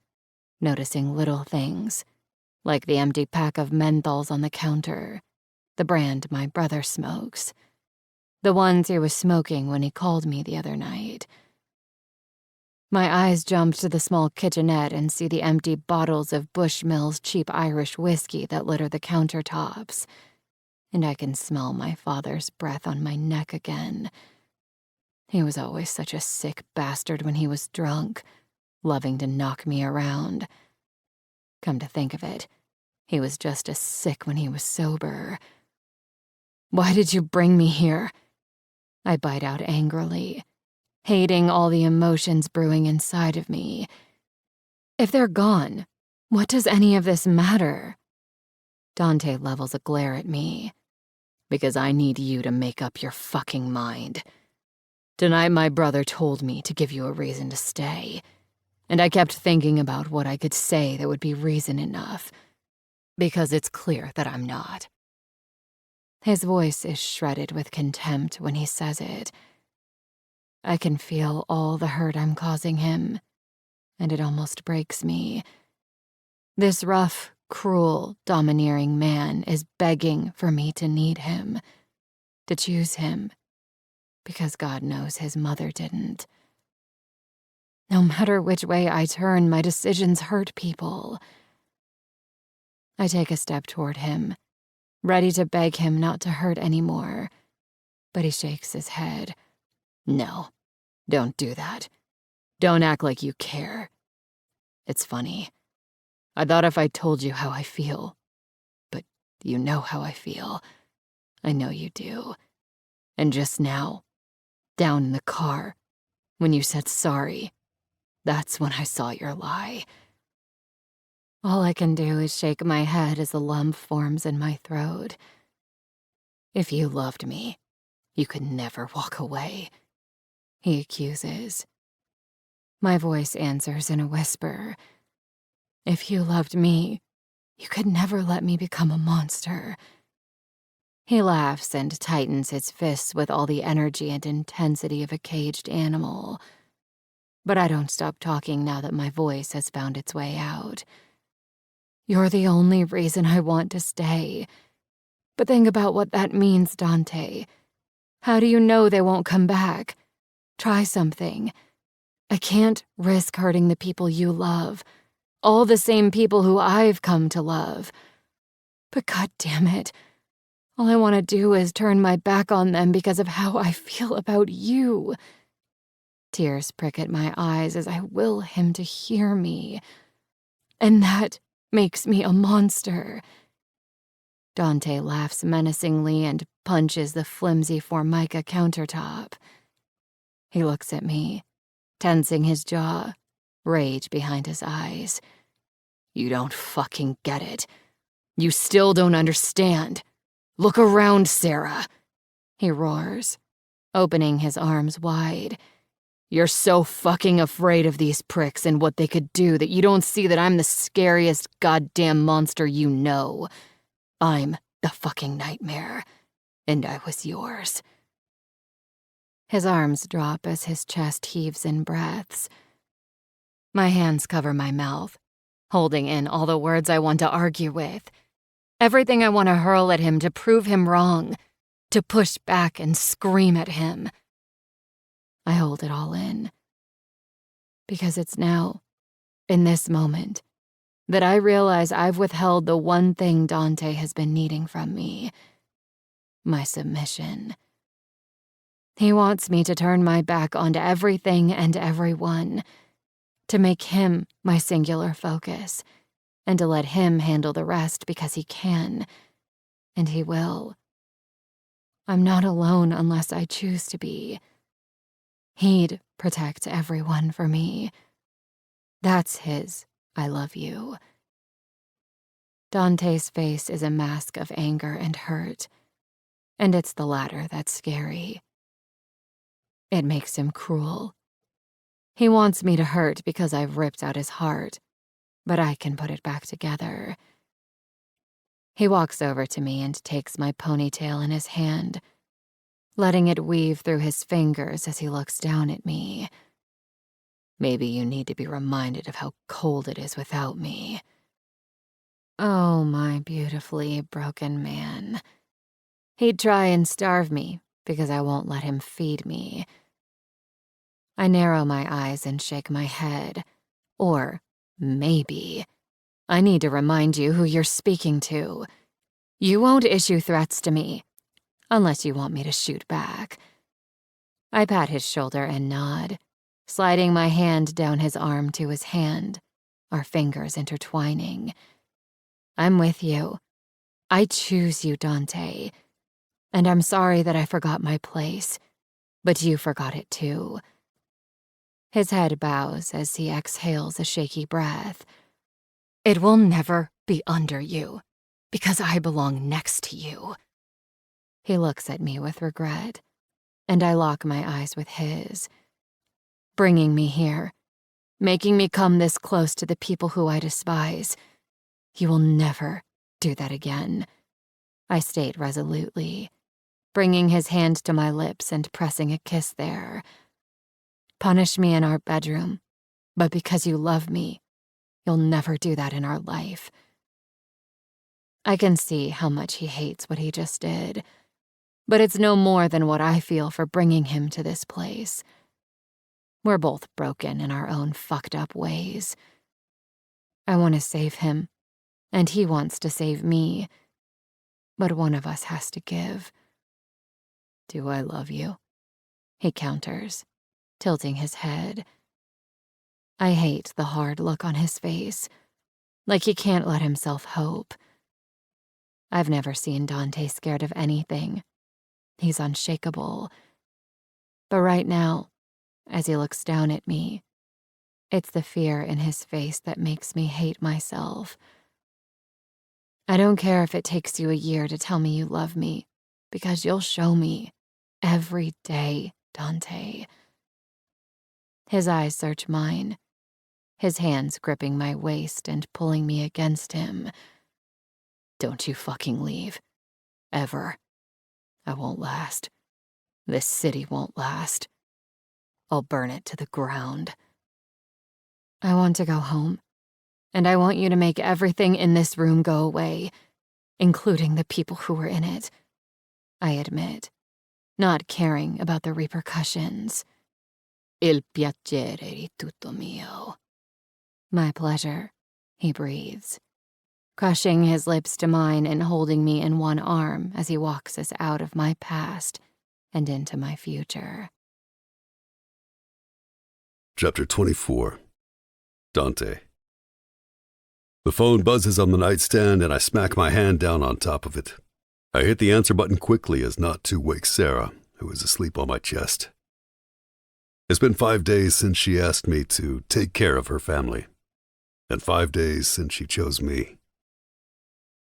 noticing little things, like the empty pack of menthols on the counter, the brand my brother smokes, the ones he was smoking when he called me the other night. My eyes jump to the small kitchenette and see the empty bottles of Bushmills cheap Irish whiskey that litter the countertops, and I can smell my father's breath on my neck again. He was always such a sick bastard when he was drunk, loving to knock me around. Come to think of it, he was just as sick when he was sober. Why did you bring me here? I bite out angrily, hating all the emotions brewing inside of me. If they're gone, what does any of this matter? Dante levels a glare at me. Because I need you to make up your fucking mind. Tonight my brother told me to give you a reason to stay, and I kept thinking about what I could say that would be reason enough, because it's clear that I'm not. His voice is shredded with contempt when he says it. I can feel all the hurt I'm causing him, and it almost breaks me. This rough, cruel, domineering man is begging for me to need him, to choose him, because God knows his mother didn't. No matter which way I turn, my decisions hurt people. I take a step toward him, ready to beg him not to hurt anymore, but he shakes his head. No, don't do that. Don't act like you care. It's funny. I thought if I told you how I feel, but you know how I feel. I know you do. And just now, down in the car, when you said sorry, that's when I saw your lie. All I can do is shake my head as a lump forms in my throat. If you loved me, you could never walk away, he accuses. My voice answers in a whisper. If you loved me, you could never let me become a monster. He laughs and tightens his fists with all the energy and intensity of a caged animal. But I don't stop talking now that my voice has found its way out. You're the only reason I want to stay. But think about what that means, Dante. How do you know they won't come back? Try something. I can't risk hurting the people you love, all the same people who I've come to love. But God damn it, all I want to do is turn my back on them because of how I feel about you. Tears prick at my eyes as I will him to hear me. And that makes me a monster. Dante laughs menacingly and punches the flimsy Formica countertop. He looks at me, tensing his jaw, rage behind his eyes. You don't fucking get it. You still don't understand. Look around, Sarah, he roars, opening his arms wide. You're so fucking afraid of these pricks and what they could do that you don't see that I'm the scariest goddamn monster you know. I'm the fucking nightmare, and I was yours. His arms drop as his chest heaves in breaths. My hands cover my mouth, holding in all the words I want to argue with. Everything I want to hurl at him to prove him wrong, to push back and scream at him. I hold it all in. Because it's now, in this moment, that I realize I've withheld the one thing Dante has been needing from me: my submission. He wants me to turn my back onto everything and everyone, to make him my singular focus, and to let him handle the rest because he can, and he will. I'm not alone unless I choose to be. He'd protect everyone for me. That's his "I love you." Dante's face is a mask of anger and hurt, and it's the latter that's scary. It makes him cruel. He wants me to hurt because I've ripped out his heart, but I can put it back together. He walks over to me and takes my ponytail in his hand, letting it weave through his fingers as he looks down at me. Maybe you need to be reminded of how cold it is without me. Oh, my beautifully broken man. He'd try and starve me because I won't let him feed me. I narrow my eyes and shake my head. Or maybe I need to remind you who you're speaking to. You won't issue threats to me, unless you want me to shoot back. I pat his shoulder and nod, sliding my hand down his arm to his hand, our fingers intertwining. I'm with you. I choose you, Dante. And I'm sorry that I forgot my place, but you forgot it too. His head bows as he exhales a shaky breath. It will never be under you, because I belong next to you. He looks at me with regret, and I lock my eyes with his. Bringing me here, making me come this close to the people who I despise. You will never do that again, I state resolutely, bringing his hand to my lips and pressing a kiss there. Punish me in our bedroom, but because you love me, you'll never do that in our life. I can see how much he hates what he just did, but it's no more than what I feel for bringing him to this place. We're both broken in our own fucked up ways. I want to save him, and he wants to save me, but one of us has to give. Do I love you? He counters, tilting his head. I hate the hard look on his face, like he can't let himself hope. I've never seen Dante scared of anything. He's unshakable. But right now, as he looks down at me, it's the fear in his face that makes me hate myself. I don't care if it takes you a year to tell me you love me, because you'll show me every day, Dante. His eyes search mine, his hands gripping my waist and pulling me against him. Don't you fucking leave. Ever. I won't last. This city won't last. I'll burn it to the ground. I want to go home, and I want you to make everything in this room go away, including the people who were in it. I admit, not caring about the repercussions. Il piacere è tutto mio. My pleasure, he breathes, crushing his lips to mine and holding me in one arm as he walks us out of my past and into my future. Chapter 24. Dante. The phone buzzes on the nightstand and I smack my hand down on top of it. I hit the answer button quickly as not to wake Sarah, who is asleep on my chest. It's been 5 days since she asked me to take care of her family, and 5 days since she chose me.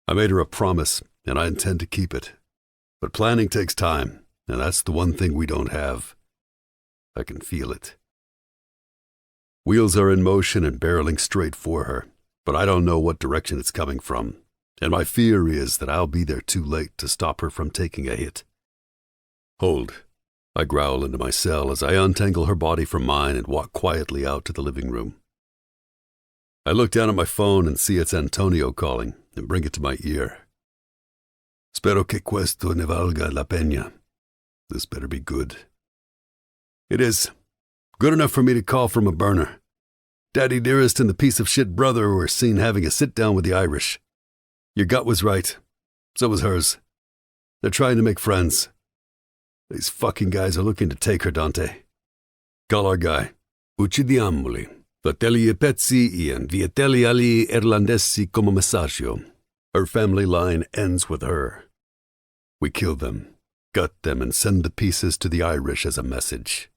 I made her a promise, and I intend to keep it. But planning takes time, and that's the one thing we don't have. I can feel it. Wheels are in motion and barreling straight for her, but I don't know what direction it's coming from, and my fear is that I'll be there too late to stop her from taking a hit. Hold. I growl into my cell as I untangle her body from mine and walk quietly out to the living room. I look down at my phone and see it's Antonio calling and bring it to my ear. Spero que questo ne valga la pena. This better be good. It is. Good enough for me to call from a burner. Daddy Dearest and the piece of shit brother were seen having a sit-down with the Irish. Your gut was right. So was hers. They're trying to make friends. These fucking guys are looking to take her, Dante. Call our guy. Uccidiamoli. Fratelli e pezzi e inviatelli agli irlandesi come messaggio. Her family line ends with her. We kill them, gut them, and send the pieces to the Irish as a message.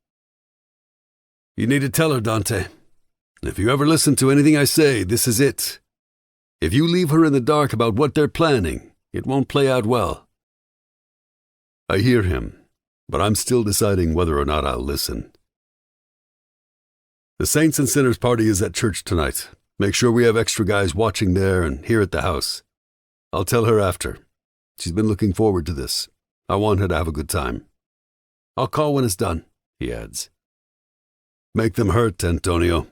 You need to tell her, Dante. If you ever listen to anything I say, this is it. If you leave her in the dark about what they're planning, it won't play out well. I hear him, but I'm still deciding whether or not I'll listen. The Saints and Sinners party is at church tonight. Make sure we have extra guys watching there and here at the house. I'll tell her after. She's been looking forward to this. I want her to have a good time. I'll call when it's done, he adds. Make them hurt, Antonio.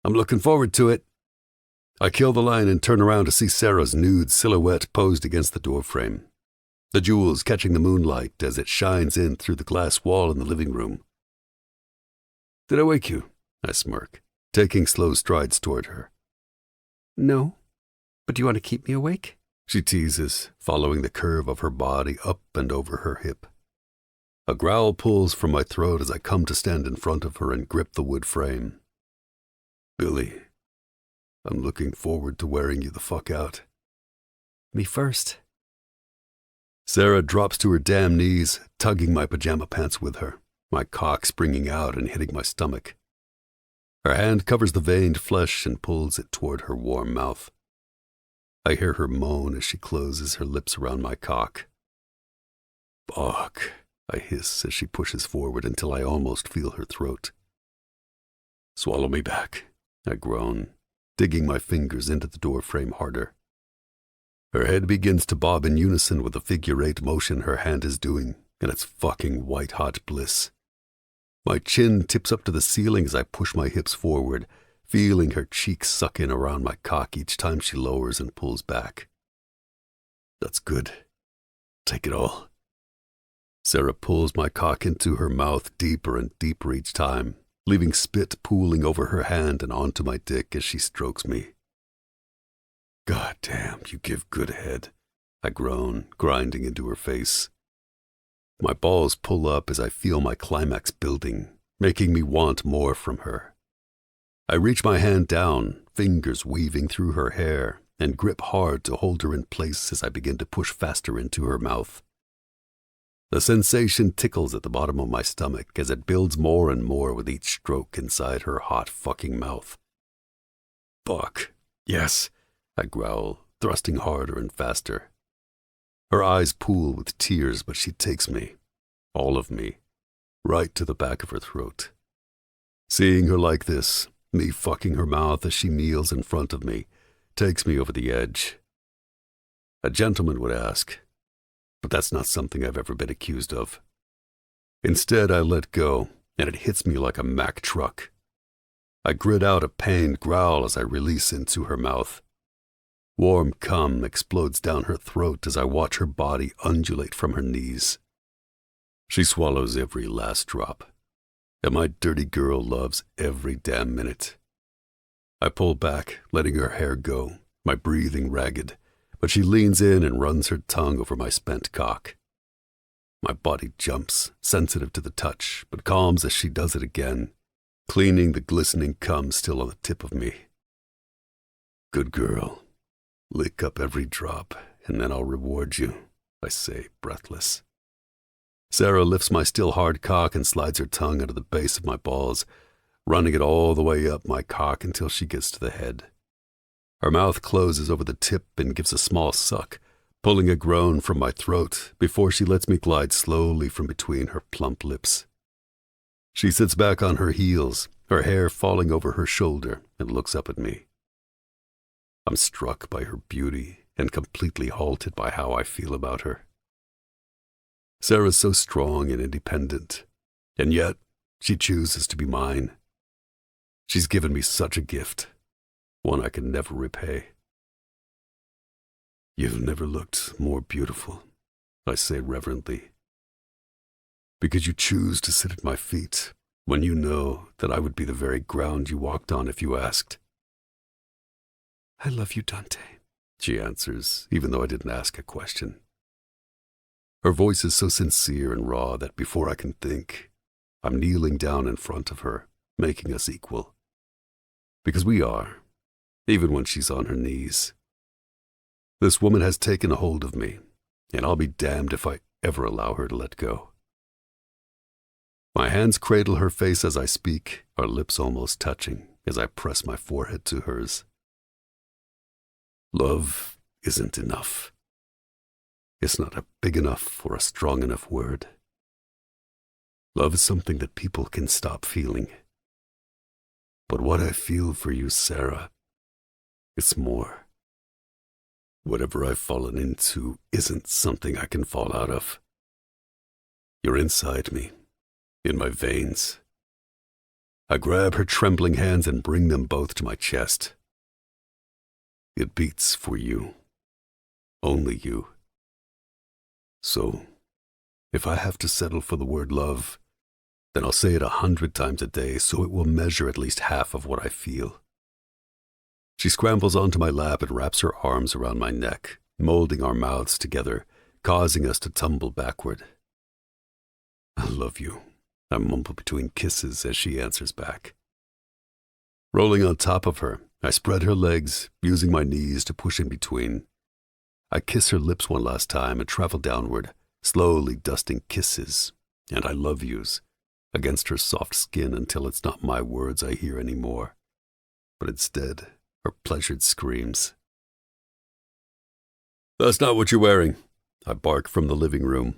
I'm looking forward to it. I kill the line and turn around to see Sarah's nude silhouette posed against the doorframe, the jewels catching the moonlight as it shines in through the glass wall in the living room. Did I wake you? I smirk, taking slow strides toward her. No, but do you want to keep me awake? She teases, following the curve of her body up and over her hip. A growl pulls from my throat as I come to stand in front of her and grip the wood frame. Billy, I'm looking forward to wearing you the fuck out. Me first. Sarah drops to her damn knees, tugging my pajama pants with her, my cock springing out and hitting my stomach. Her hand covers the veined flesh and pulls it toward her warm mouth. I hear her moan as she closes her lips around my cock. Fuck, I hiss as she pushes forward until I almost feel her throat. Swallow me back, I groan, digging my fingers into the doorframe harder. Her head begins to bob in unison with the figure-8 motion her hand is doing, and it's fucking white-hot bliss. My chin tips up to the ceiling as I push my hips forward, feeling her cheeks suck in around my cock each time she lowers and pulls back. That's good. Take it all. Sarah pulls my cock into her mouth deeper and deeper each time, leaving spit pooling over her hand and onto my dick as she strokes me. God damn, you give good head, I groan, grinding into her face. My balls pull up as I feel my climax building, making me want more from her. I reach my hand down, fingers weaving through her hair, and grip hard to hold her in place as I begin to push faster into her mouth. The sensation tickles at the bottom of my stomach as it builds more and more with each stroke inside her hot fucking mouth. Fuck. Yes, I growl, thrusting harder and faster. Her eyes pool with tears, but she takes me, all of me, right to the back of her throat. Seeing her like this, me fucking her mouth as she kneels in front of me, takes me over the edge. A gentleman would ask, but that's not something I've ever been accused of. Instead, I let go, and it hits me like a Mack truck. I grit out a pained growl as I release into her mouth. Warm cum explodes down her throat as I watch her body undulate from her knees. She swallows every last drop, and my dirty girl loves every damn minute. I pull back, letting her hair go, my breathing ragged, but she leans in and runs her tongue over my spent cock. My body jumps, sensitive to the touch, but calms as she does it again, cleaning the glistening cum still on the tip of me. Good girl. Lick up every drop, and then I'll reward you, I say, breathless. Sarah lifts my still hard cock and slides her tongue under the base of my balls, running it all the way up my cock until she gets to the head. Her mouth closes over the tip and gives a small suck, pulling a groan from my throat before she lets me glide slowly from between her plump lips. She sits back on her heels, her hair falling over her shoulder, and looks up at me. I'm struck by her beauty and completely halted by how I feel about her. Sarah's so strong and independent, and yet she chooses to be mine. She's given me such a gift, one I can never repay. You've never looked more beautiful, I say reverently, because you choose to sit at my feet when you know that I would be the very ground you walked on if you asked. I love you, Dante, she answers, even though I didn't ask a question. Her voice is so sincere and raw that before I can think, I'm kneeling down in front of her, making us equal. Because we are, even when she's on her knees. This woman has taken a hold of me, and I'll be damned if I ever allow her to let go. My hands cradle her face as I speak, our lips almost touching as I press my forehead to hers. Love isn't enough. It's not a big enough or a strong enough word. Love is something that people can stop feeling. But what I feel for you, Sarah, it's more. Whatever I've fallen into isn't something I can fall out of. You're inside me, in my veins. I grab her trembling hands and bring them both to my chest. It beats for you. Only you. So, if I have to settle for the word love, then I'll say it 100 times a day so it will measure at least half of what I feel. She scrambles onto my lap and wraps her arms around my neck, molding our mouths together, causing us to tumble backward. I love you, I mumble between kisses as she answers back. Rolling on top of her, I spread her legs, using my knees to push in between. I kiss her lips one last time and travel downward, slowly dusting kisses and I love yous against her soft skin until it's not my words I hear anymore, but instead her pleasured screams. That's not what you're wearing, I bark from the living room.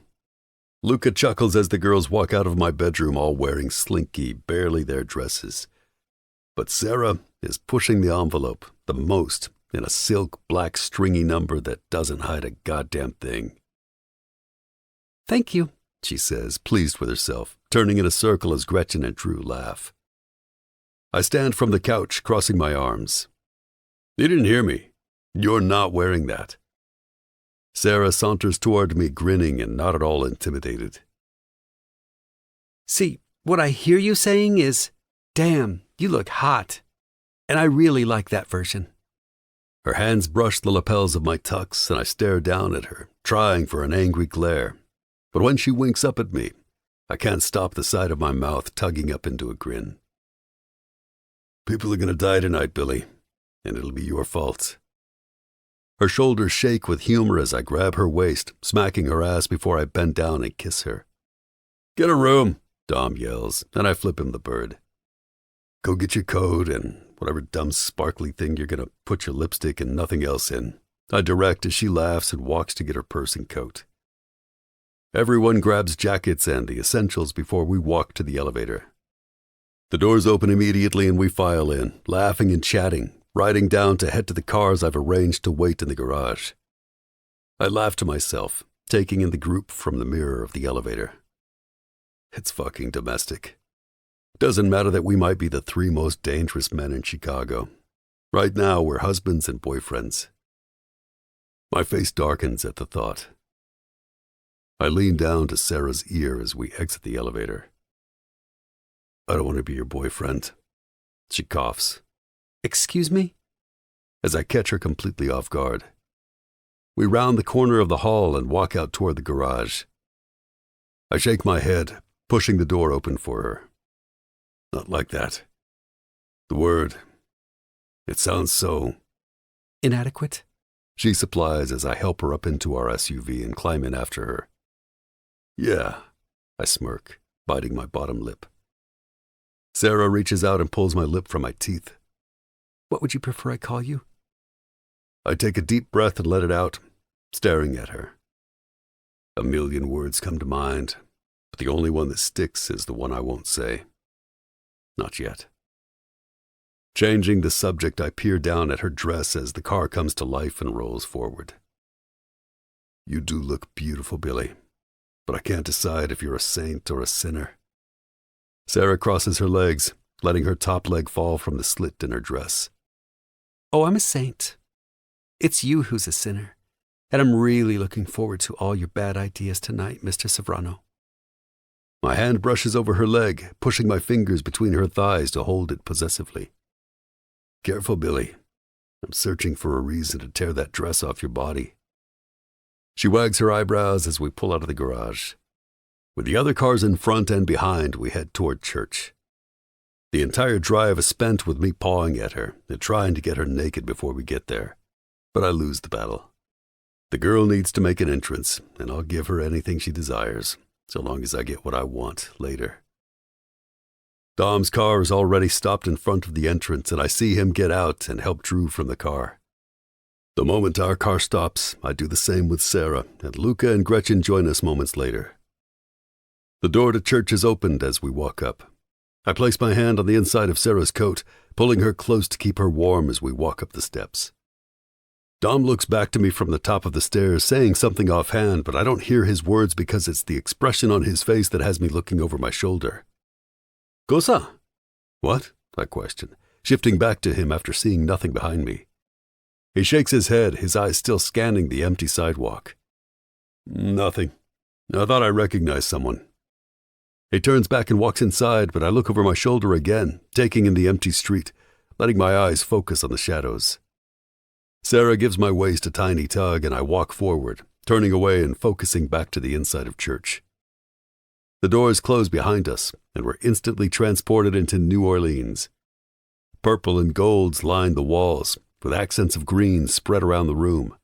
Luca chuckles as the girls walk out of my bedroom all wearing slinky, barely there dresses. But Sarah is pushing the envelope the most in a silk black stringy number that doesn't hide a goddamn thing. Thank you, she says, pleased with herself, turning in a circle as Gretchen and Drew laugh. I stand from the couch, crossing my arms. You didn't hear me. You're not wearing that. Sarah saunters toward me, grinning and not at all intimidated. See, what I hear you saying is, damn, you look hot. And I really like that version. Her hands brush the lapels of my tux, and I stare down at her, trying for an angry glare. But when she winks up at me, I can't stop the side of my mouth tugging up into a grin. People are going to die tonight, Billy, and it'll be your fault. Her shoulders shake with humor as I grab her waist, smacking her ass before I bend down and kiss her. Get a room, Dom yells, and I flip him the bird. Go get your coat and whatever dumb sparkly thing you're going to put your lipstick and nothing else in, I direct as she laughs and walks to get her purse and coat. Everyone grabs jackets and the essentials before we walk to the elevator. The doors open immediately and we file in, laughing and chatting, riding down to head to the cars I've arranged to wait in the garage. I laugh to myself, taking in the group from the mirror of the elevator. It's fucking domestic. Doesn't matter that we might be the 3 most dangerous men in Chicago. Right now, we're husbands and boyfriends. My face darkens at the thought. I lean down to Sarah's ear as we exit the elevator. I don't want to be your boyfriend. She coughs. Excuse me? As I catch her completely off guard. We round the corner of the hall and walk out toward the garage. I shake my head, pushing the door open for her. Not like that. The word. It sounds so... inadequate? She supplies as I help her up into our SUV and climb in after her. Yeah, I smirk, biting my bottom lip. Sarah reaches out and pulls my lip from my teeth. What would you prefer I call you? I take a deep breath and let it out, staring at her. A million words come to mind, but the only one that sticks is the one I won't say. Not yet. Changing the subject, I peer down at her dress as the car comes to life and rolls forward. You do look beautiful, Billy. but I can't decide if you're a saint or a sinner. Sarah crosses her legs, letting her top leg fall from the slit in her dress. Oh, I'm a saint. It's you who's a sinner, and I'm really looking forward to all your bad ideas tonight, Mr. Sovrano. My hand brushes over her leg, pushing my fingers between her thighs to hold it possessively. Careful, Billy. I'm searching for a reason to tear that dress off your body. She wags her eyebrows as we pull out of the garage. With the other cars in front and behind, we head toward church. The entire drive is spent with me pawing at her and trying to get her naked before we get there, but I lose the battle. The girl needs to make an entrance, and I'll give her anything she desires, so long as I get what I want later. Dom's car is already stopped in front of the entrance, and I see him get out and help Drew from the car. The moment our car stops, I do the same with Sarah, and Luca and Gretchen join us moments later. The door to church is opened as we walk up. I place my hand on the inside of Sarah's coat, pulling her close to keep her warm as we walk up the steps. Dom looks back to me from the top of the stairs, saying something offhand, but I don't hear his words because it's the expression on his face that has me looking over my shoulder. Cosa? What? I question, shifting back to him after seeing nothing behind me. He shakes his head, his eyes still scanning the empty sidewalk. Nothing. I thought I recognized someone. He turns back and walks inside, but I look over my shoulder again, taking in the empty street, letting my eyes focus on the shadows. Sarah gives my waist a tiny tug, and I walk forward, turning away and focusing back to the inside of church. The doors close behind us, and we're instantly transported into New Orleans. Purple and golds line the walls, with accents of green spread around the room.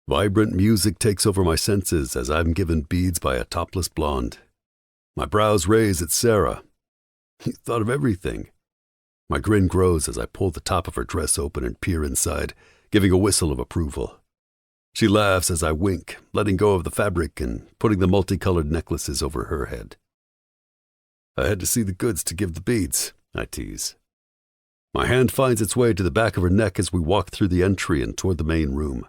Vibrant music takes over my senses as I'm given beads by a topless blonde. My brows raise at Sarah. You thought of everything. My grin grows as I pull the top of her dress open and peer inside, giving a whistle of approval. She laughs as I wink, letting go of the fabric and putting the multicolored necklaces over her head. I had to see the goods to give the beads, I tease. My hand finds its way to the back of her neck as we walk through the entry and toward the main room.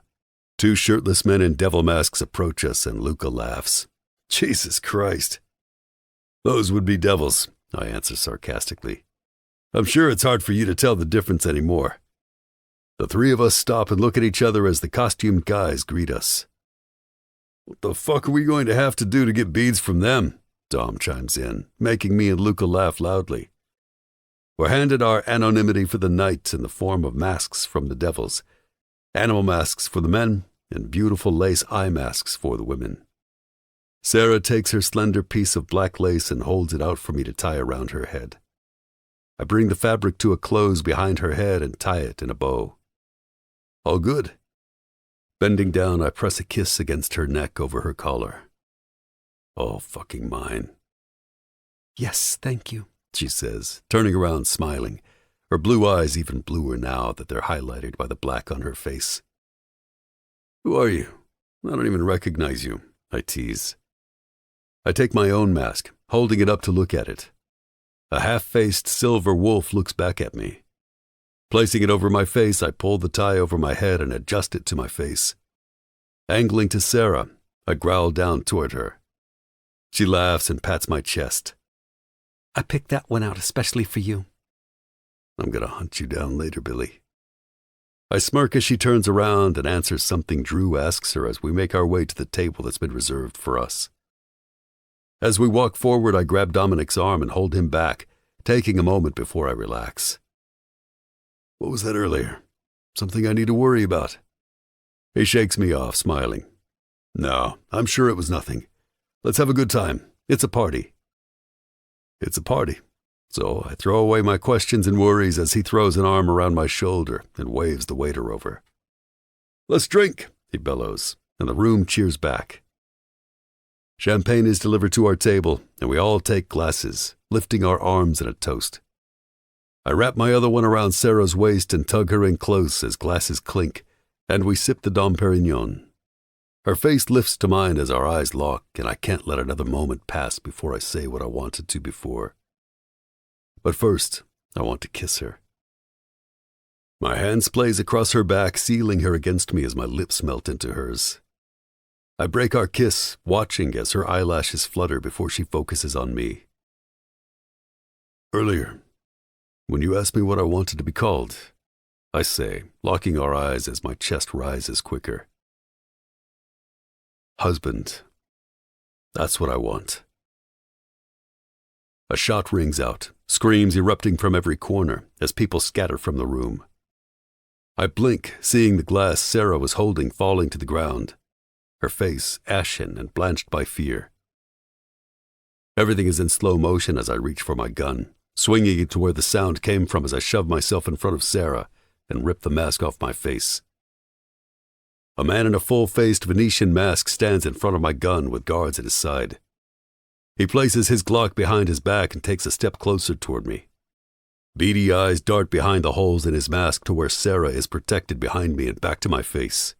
Two shirtless men in devil masks approach us, and Luca laughs. Jesus Christ. Those would be devils, I answer sarcastically. I'm sure it's hard for you to tell the difference anymore. The three of us stop and look at each other as the costumed guys greet us. What the fuck are we going to have to do to get beads from them? Dom chimes in, making me and Luca laugh loudly. We're handed our anonymity for the night in the form of masks from the devils, animal masks for the men, and beautiful lace eye masks for the women. Sarah takes her slender piece of black lace and holds it out for me to tie around her head. I bring the fabric to a close behind her head and tie it in a bow. All good. Bending down, I press a kiss against her neck over her collar. All fucking mine. Yes, thank you, she says, turning around smiling, her blue eyes even bluer now that they're highlighted by the black on her face. Who are you? I don't even recognize you, I tease. I take my own mask, holding it up to look at it. A half-faced silver wolf looks back at me. Placing it over my face, I pull the tie over my head and adjust it to my face. Angling to Sarah, I growl down toward her. She laughs and pats my chest. I picked that one out especially for you. I'm gonna hunt you down later, Billy. I smirk as she turns around and answers something Drew asks her as we make our way to the table that's been reserved for us. As we walk forward, I grab Dominic's arm and hold him back, taking a moment before I relax. What was that earlier? Something I need to worry about? He shakes me off, smiling. No, I'm sure it was nothing. Let's have a good time. It's a party. It's a party. So I throw away my questions and worries as he throws an arm around my shoulder and waves the waiter over. Let's drink, he bellows, and the room cheers back. Champagne is delivered to our table, and we all take glasses, lifting our arms in a toast. I wrap my other one around Sarah's waist and tug her in close as glasses clink, and we sip the Dom Perignon. Her face lifts to mine as our eyes lock, and I can't let another moment pass before I say what I wanted to before. But first, I want to kiss her. My hand splays across her back, sealing her against me as my lips melt into hers. I break our kiss, watching as her eyelashes flutter before she focuses on me. Earlier, when you asked me what I wanted to be called, I say, locking our eyes as my chest rises quicker. Husband. That's what I want. A shot rings out, screams erupting from every corner as people scatter from the room. I blink, seeing the glass Sarah was holding falling to the ground, her face ashen and blanched by fear. Everything is in slow motion as I reach for my gun, swinging it to where the sound came from as I shove myself in front of Sarah and rip the mask off my face. A man in a full-faced Venetian mask stands in front of my gun with guards at his side. He places his Glock behind his back and takes a step closer toward me. Beady eyes dart behind the holes in his mask to where Sarah is protected behind me and back to my face.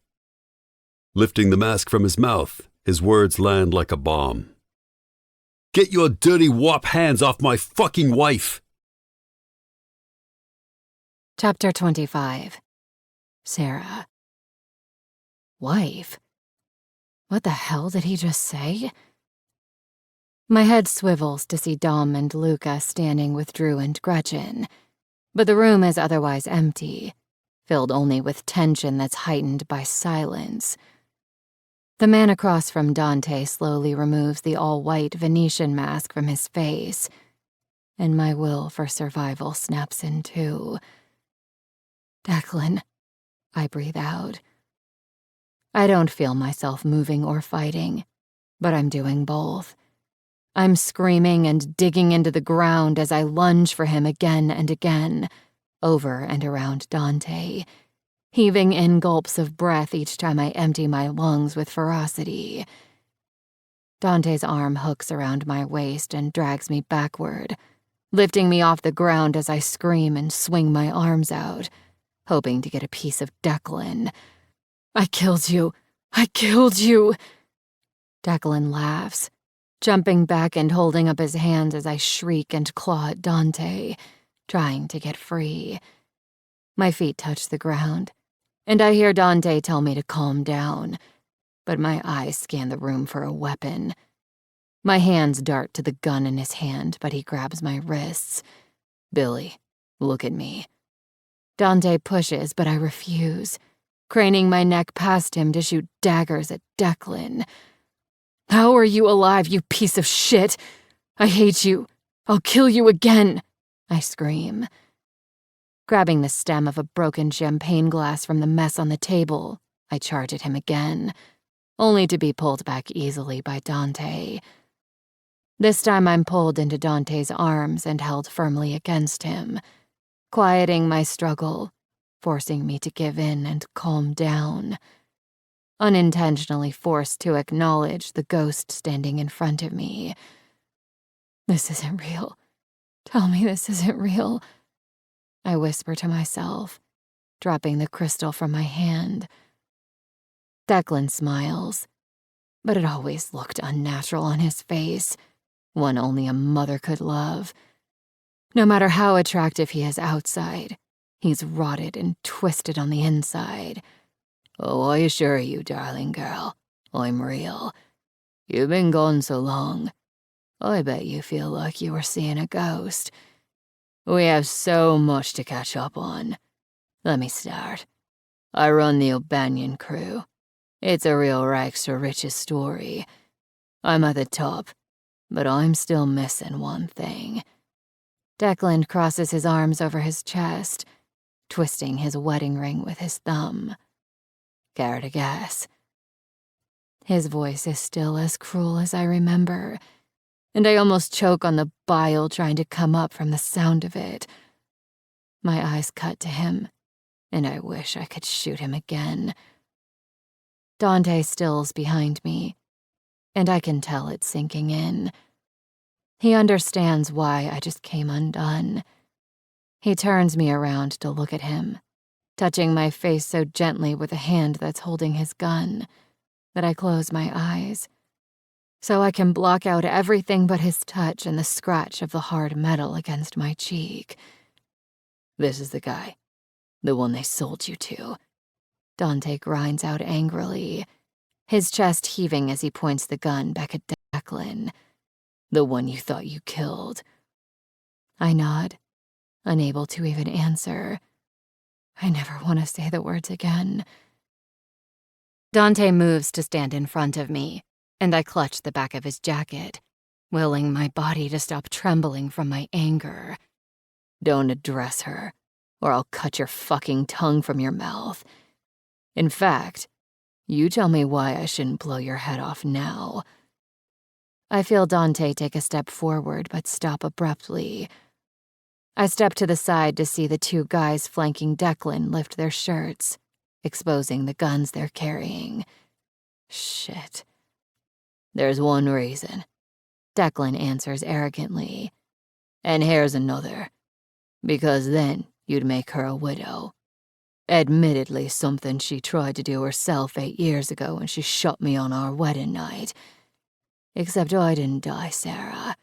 Lifting the mask from his mouth, his words land like a bomb. Get your dirty wop hands off my fucking wife! Chapter 25. Sarah. Wife? What the hell did he just say? My head swivels to see Dom and Luca standing with Drew and Gretchen, but the room is otherwise empty, filled only with tension that's heightened by silence. The man across from Dante slowly removes the all-white Venetian mask from his face, and my will for survival snaps in two. Declan, I breathe out. I don't feel myself moving or fighting, but I'm doing both. I'm screaming and digging into the ground as I lunge for him again and again, over and around Dante, heaving in gulps of breath each time I empty my lungs with ferocity. Dante's arm hooks around my waist and drags me backward, lifting me off the ground as I scream and swing my arms out, hoping to get a piece of Declan. I killed you! I killed you! Declan laughs, jumping back and holding up his hands as I shriek and claw at Dante, trying to get free. My feet touch the ground, and I hear Dante tell me to calm down, but my eyes scan the room for a weapon. My hands dart to the gun in his hand, but he grabs my wrists. Billy, look at me. Dante pushes, but I refuse, craning my neck past him to shoot daggers at Declan. How are you alive, you piece of shit? I hate you. I'll kill you again, I scream. Grabbing the stem of a broken champagne glass from the mess on the table, I charge at him again, only to be pulled back easily by Dante. This time I'm pulled into Dante's arms and held firmly against him, quieting my struggle, forcing me to give in and calm down. Unintentionally forced to acknowledge the ghost standing in front of me. This isn't real. Tell me this isn't real. I whisper to myself, dropping the crystal from my hand. Declan smiles, but it always looked unnatural on his face, one only a mother could love. No matter how attractive he is outside, he's rotted and twisted on the inside. Oh, I assure you, darling girl, I'm real. You've been gone so long. I bet you feel like you were seeing a ghost. We have so much to catch up on. Let me start. I run the O'Banion crew. It's a real rags to riches story. I'm at the top, but I'm still missing one thing. Declan crosses his arms over his chest, twisting his wedding ring with his thumb. Care to guess? His voice is still as cruel as I remember, and I almost choke on the bile trying to come up from the sound of it. My eyes cut to him, and I wish I could shoot him again. Dante stills behind me, and I can tell it's sinking in. He understands why I just came undone. He turns me around to look at him, touching my face so gently with a hand that's holding his gun that I close my eyes, so I can block out everything but his touch and the scratch of the hard metal against my cheek. This is the guy, the one they sold you to. Dante grinds out angrily, his chest heaving as he points the gun back at Declan. "The one you thought you killed." I nod, unable to even answer. I never want to say the words again. Dante moves to stand in front of me, and I clutch the back of his jacket, willing my body to stop trembling from my anger. "Don't address her, or I'll cut your fucking tongue from your mouth. In fact, you tell me why I shouldn't blow your head off now." I feel Dante take a step forward but stop abruptly. I step to the side to see the two guys flanking Declan lift their shirts, exposing the guns they're carrying. Shit. "There's one reason," Declan answers arrogantly. "And here's another. Because then you'd make her a widow. Admittedly, something she tried to do herself 8 years ago when she shot me on our wedding night. Except I didn't die, Sarah.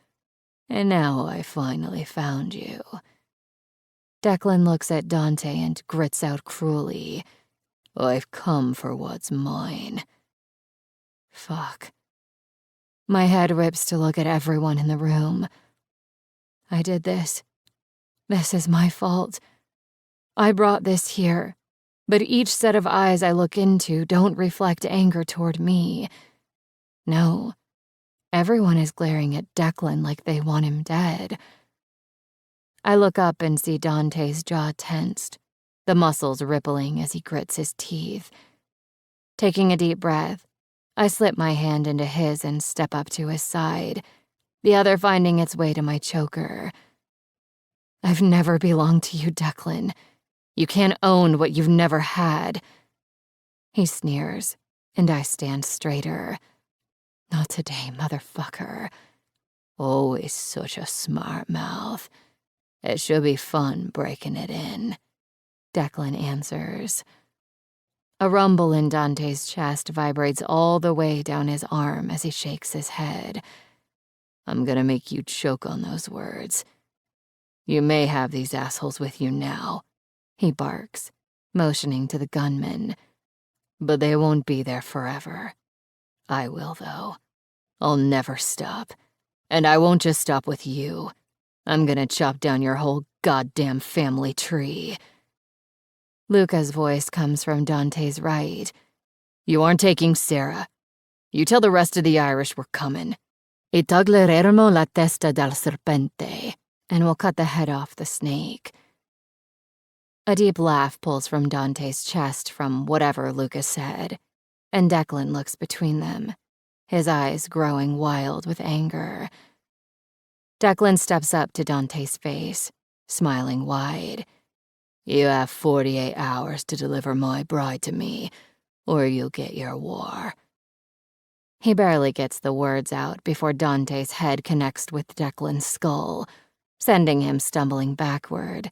And now I finally found you." Declan looks at Dante and grits out cruelly. "I've come for what's mine." Fuck. My head whips to look at everyone in the room. I did this. This is my fault. I brought this here, but each set of eyes I look into don't reflect anger toward me. No. Everyone is glaring at Declan like they want him dead. I look up and see Dante's jaw tensed, the muscles rippling as he grits his teeth. Taking a deep breath, I slip my hand into his and step up to his side, the other finding its way to my choker. "I've never belonged to you, Declan. You can't own what you've never had." He sneers, and I stand straighter. "Not today, motherfucker." "Always such a smart mouth. It should be fun breaking it in," Declan answers. A rumble in Dante's chest vibrates all the way down his arm as he shakes his head. "I'm gonna make you choke on those words. You may have these assholes with you now," he barks, motioning to the gunman. "But they won't be there forever. I will, though. I'll never stop. And I won't just stop with you. I'm gonna chop down your whole goddamn family tree." Luca's voice comes from Dante's right. "You aren't taking Sarah. You tell the rest of the Irish we're coming. E taglieremo la testa del serpente. And we'll cut the head off the snake." A deep laugh pulls from Dante's chest from whatever Luca said, and Declan looks between them, his eyes growing wild with anger. Declan steps up to Dante's face, smiling wide. "You have 48 hours to deliver my bride to me, or you'll get your war." He barely gets the words out before Dante's head connects with Declan's skull, sending him stumbling backward.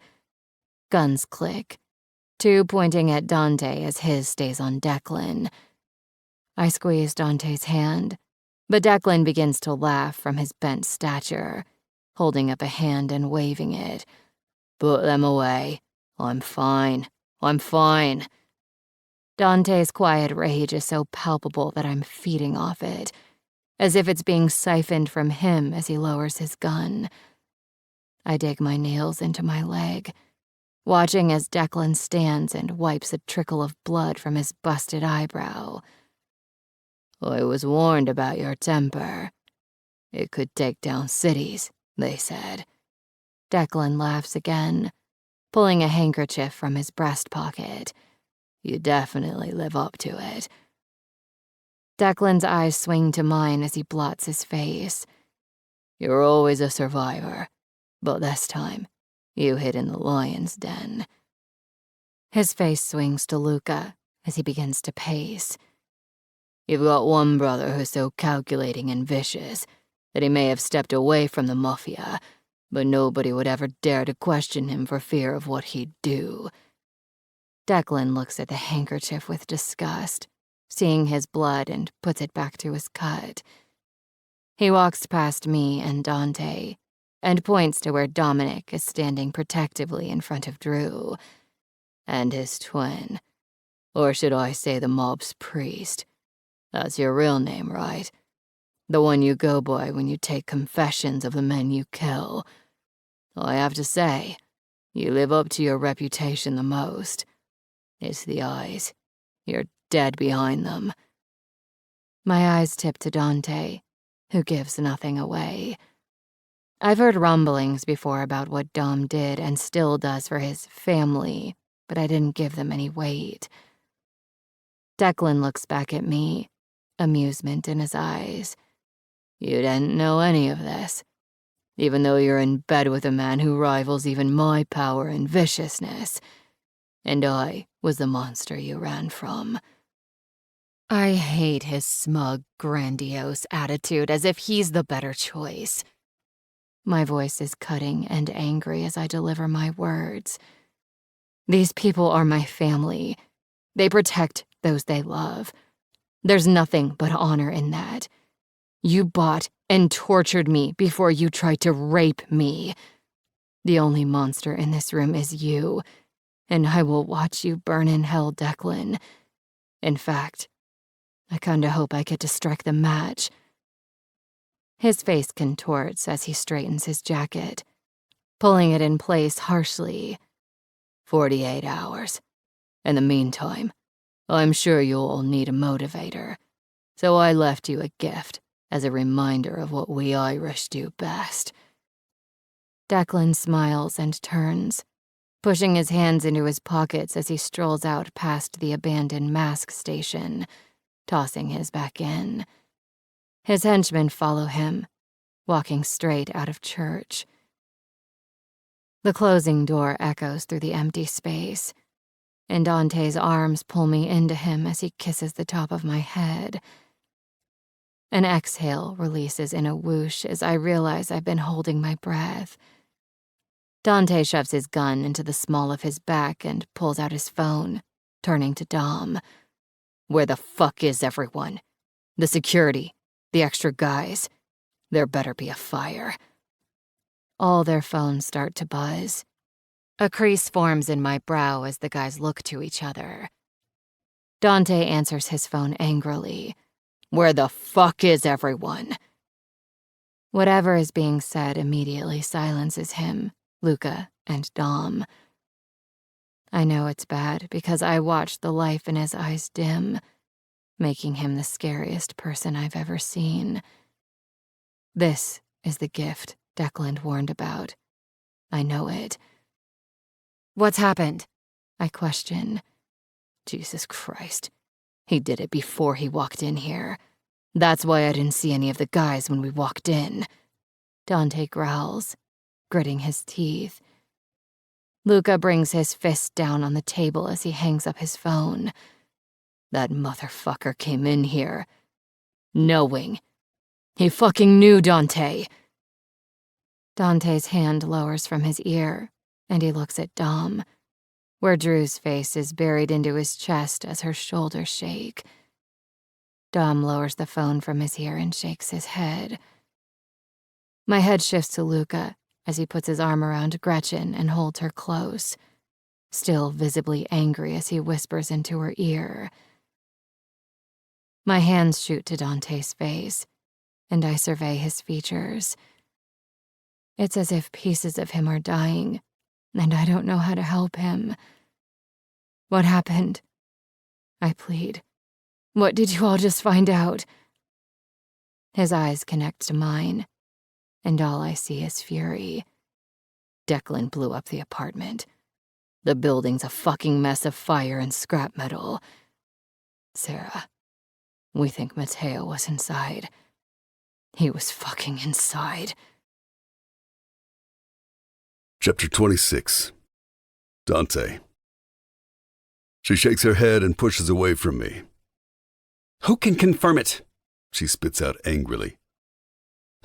Guns click, two pointing at Dante as his stays on Declan. I squeeze Dante's hand, but Declan begins to laugh from his bent stature, holding up a hand and waving it. "Put them away. I'm fine. I'm fine." Dante's quiet rage is so palpable that I'm feeding off it, as if it's being siphoned from him as he lowers his gun. I dig my nails into my leg, watching as Declan stands and wipes a trickle of blood from his busted eyebrow. "I was warned about your temper. It could take down cities, they said." Declan laughs again, pulling a handkerchief from his breast pocket. "You definitely live up to it." Declan's eyes swing to mine as he blots his face. "You're always a survivor, but this time, you hid in the lion's den." His face swings to Luca as he begins to pace. "You've got one brother who's so calculating and vicious that he may have stepped away from the Mafia, but nobody would ever dare to question him for fear of what he'd do." Declan looks at the handkerchief with disgust, seeing his blood, and puts it back to his cut. He walks past me and Dante, and points to where Dominic is standing protectively in front of Drew. "And his twin. Or should I say the mob's priest? That's your real name, right? The one you go by when you take confessions of the men you kill. Well, I have to say, you live up to your reputation the most. It's the eyes. You're dead behind them. My eyes tip to Dante, who gives nothing away. I've heard rumblings before about what Dom did and still does for his family, but I didn't give them any weight. Declan looks back at me, amusement in his eyes. You didn't know any of this, even though you're in bed with a man who rivals even my power and viciousness. And I was the monster you ran from. I hate his smug, grandiose attitude, as if he's the better choice. My voice is cutting and angry as I deliver my words. These people are my family. They protect those they love. There's nothing but honor in that. You bought and tortured me before you tried to rape me. The only monster in this room is you, and I will watch you burn in hell, Declan. In fact, I kinda hope I get to strike the match. His face contorts as he straightens his jacket, pulling it in place harshly. 48 hours. In the meantime, I'm sure you'll all need a motivator, so I left you a gift as a reminder of what we Irish do best. Declan smiles and turns, pushing his hands into his pockets as he strolls out past the abandoned mask station, tossing his back in. His henchmen follow him, walking straight out of church. The closing door echoes through the empty space, and Dante's arms pull me into him as he kisses the top of my head. An exhale releases in a whoosh as I realize I've been holding my breath. Dante shoves his gun into the small of his back and pulls out his phone, turning to Dom. Where the fuck is everyone? The security, the extra guys. There better be a fire. All their phones start to buzz. A crease forms in my brow as the guys look to each other. Dante answers his phone angrily. Where the fuck is everyone? Whatever is being said immediately silences him, Luca, and Dom. I know it's bad because I watched the life in his eyes dim, making him the scariest person I've ever seen. This is the gift Declan warned about. I know it. What's happened? I question. Jesus Christ. He did it before he walked in here. That's why I didn't see any of the guys when we walked in. Dante growls, gritting his teeth. Luca brings his fist down on the table as he hangs up his phone. That motherfucker came in here, knowing. He fucking knew, Dante. Dante's hand lowers from his ear, and he looks at Dom, where Drew's face is buried into his chest as her shoulders shake. Dom lowers the phone from his ear and shakes his head. My head shifts to Luca as he puts his arm around Gretchen and holds her close, still visibly angry as he whispers into her ear. My hands shoot to Dante's face, and I survey his features. It's as if pieces of him are dying, and I don't know how to help him. What happened? I plead. What did you all just find out? His eyes connect to mine, and all I see is fury. Declan blew up the apartment. The building's a fucking mess of fire and scrap metal. Sarah, we think Matteo was inside. He was fucking inside. Chapter 26. Dante. She shakes her head and pushes away from me. Who can confirm it? She spits out angrily.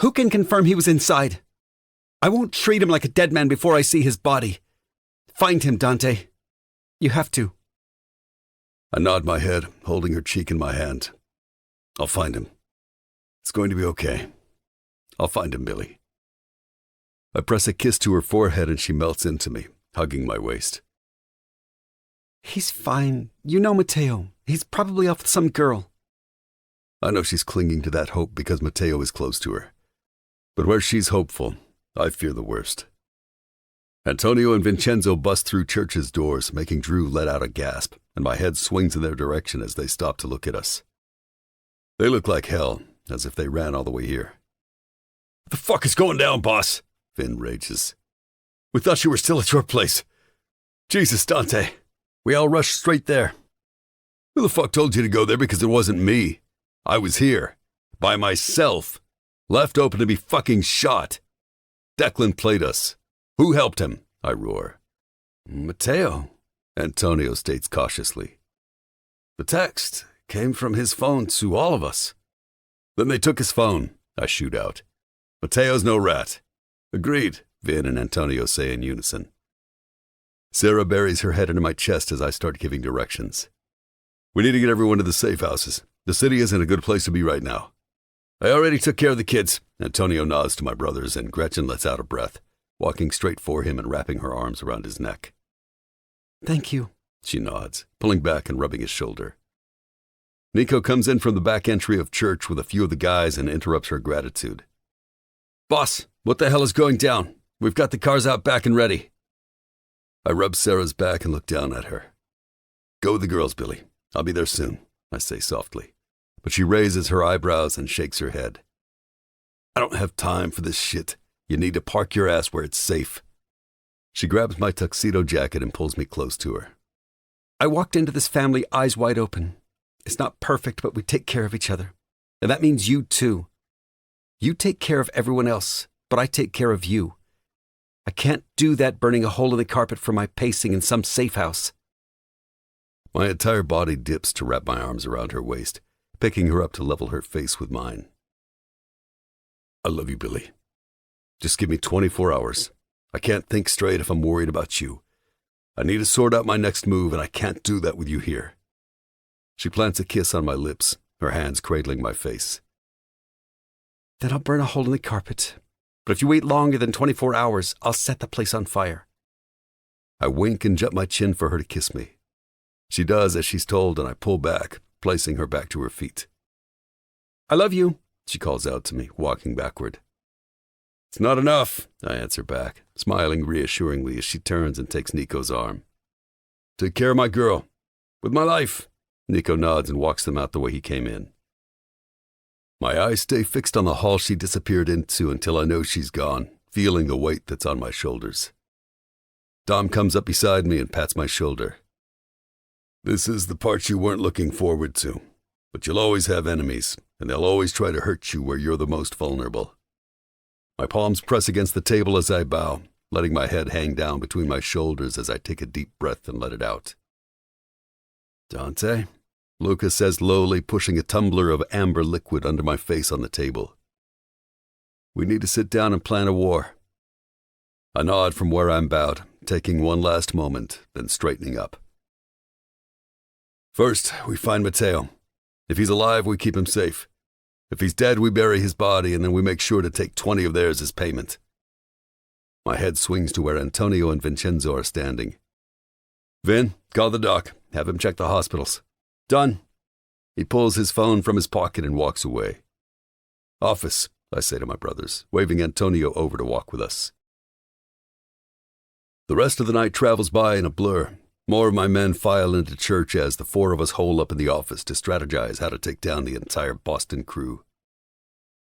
Who can confirm he was inside? I won't treat him like a dead man before I see his body. Find him, Dante. You have to. I nod my head, holding her cheek in my hand. I'll find him. It's going to be okay. I'll find him, Billy. I press a kiss to her forehead and she melts into me, hugging my waist. He's fine. You know Matteo. He's probably off with some girl. I know she's clinging to that hope because Matteo is close to her. But where she's hopeful, I fear the worst. Antonio and Vincenzo bust through Church's doors, making Drew let out a gasp, and my head swings in their direction as they stop to look at us. They look like hell, as if they ran all the way here. What the fuck is going down, boss? Vin rages. We thought you were still at your place. Jesus, Dante. We all rushed straight there. Who the fuck told you to go there because it wasn't me? I was here. By myself. Left open to be fucking shot. Declan played us. Who helped him? I roar. Matteo, Antonio states cautiously. The text came from his phone to all of us. Then they took his phone, I shoot out. Matteo's no rat. Agreed, Vin and Antonio say in unison. Sarah buries her head into my chest as I start giving directions. We need to get everyone to the safe houses. The city isn't a good place to be right now. I already took care of the kids. Antonio nods to my brothers, and Gretchen lets out a breath, walking straight for him and wrapping her arms around his neck. Thank you, she nods, pulling back and rubbing his shoulder. Nico comes in from the back entry of church with a few of the guys and interrupts her gratitude. Boss, what the hell is going down? We've got the cars out back and ready. I rub Sarah's back and look down at her. Go with the girls, Billy. I'll be there soon, I say softly. But she raises her eyebrows and shakes her head. I don't have time for this shit. You need to park your ass where it's safe. She grabs my tuxedo jacket and pulls me close to her. I walked into this family eyes wide open. It's not perfect, but we take care of each other. And that means you too. You take care of everyone else, but I take care of you. I can't do that burning a hole in the carpet for my pacing in some safe house. My entire body dips to wrap my arms around her waist, picking her up to level her face with mine. I love you, Billy. Just give me 24 hours. I can't think straight if I'm worried about you. I need to sort out my next move, and I can't do that with you here. She plants a kiss on my lips, her hands cradling my face. Then I'll burn a hole in the carpet. But if you wait longer than 24 hours, I'll set the place on fire. I wink and jut my chin for her to kiss me. She does as she's told, and I pull back, placing her back to her feet. I love you, she calls out to me, walking backward. It's not enough, I answer back, smiling reassuringly as she turns and takes Nico's arm. Take care of my girl. With my life. Nico nods and walks them out the way he came in. My eyes stay fixed on the hall she disappeared into until I know she's gone, feeling the weight that's on my shoulders. Dom comes up beside me and pats my shoulder. This is the part you weren't looking forward to, but you'll always have enemies, and they'll always try to hurt you where you're the most vulnerable. My palms press against the table as I bow, letting my head hang down between my shoulders as I take a deep breath and let it out. Dante, Lucas says lowly, pushing a tumbler of amber liquid under my face on the table. We need to sit down and plan a war. I nod from where I'm bowed, taking one last moment, then straightening up. First, we find Matteo. If he's alive, we keep him safe. If he's dead, we bury his body, and then we make sure to take 20 of theirs as payment. My head swings to where Antonio and Vincenzo are standing. Vin, call the doc. Have him check the hospitals. Done. He pulls his phone from his pocket and walks away. Office, I say to my brothers, waving Antonio over to walk with us. The rest of the night travels by in a blur. More of my men file into church as the four of us hole up in the office to strategize how to take down the entire Boston crew.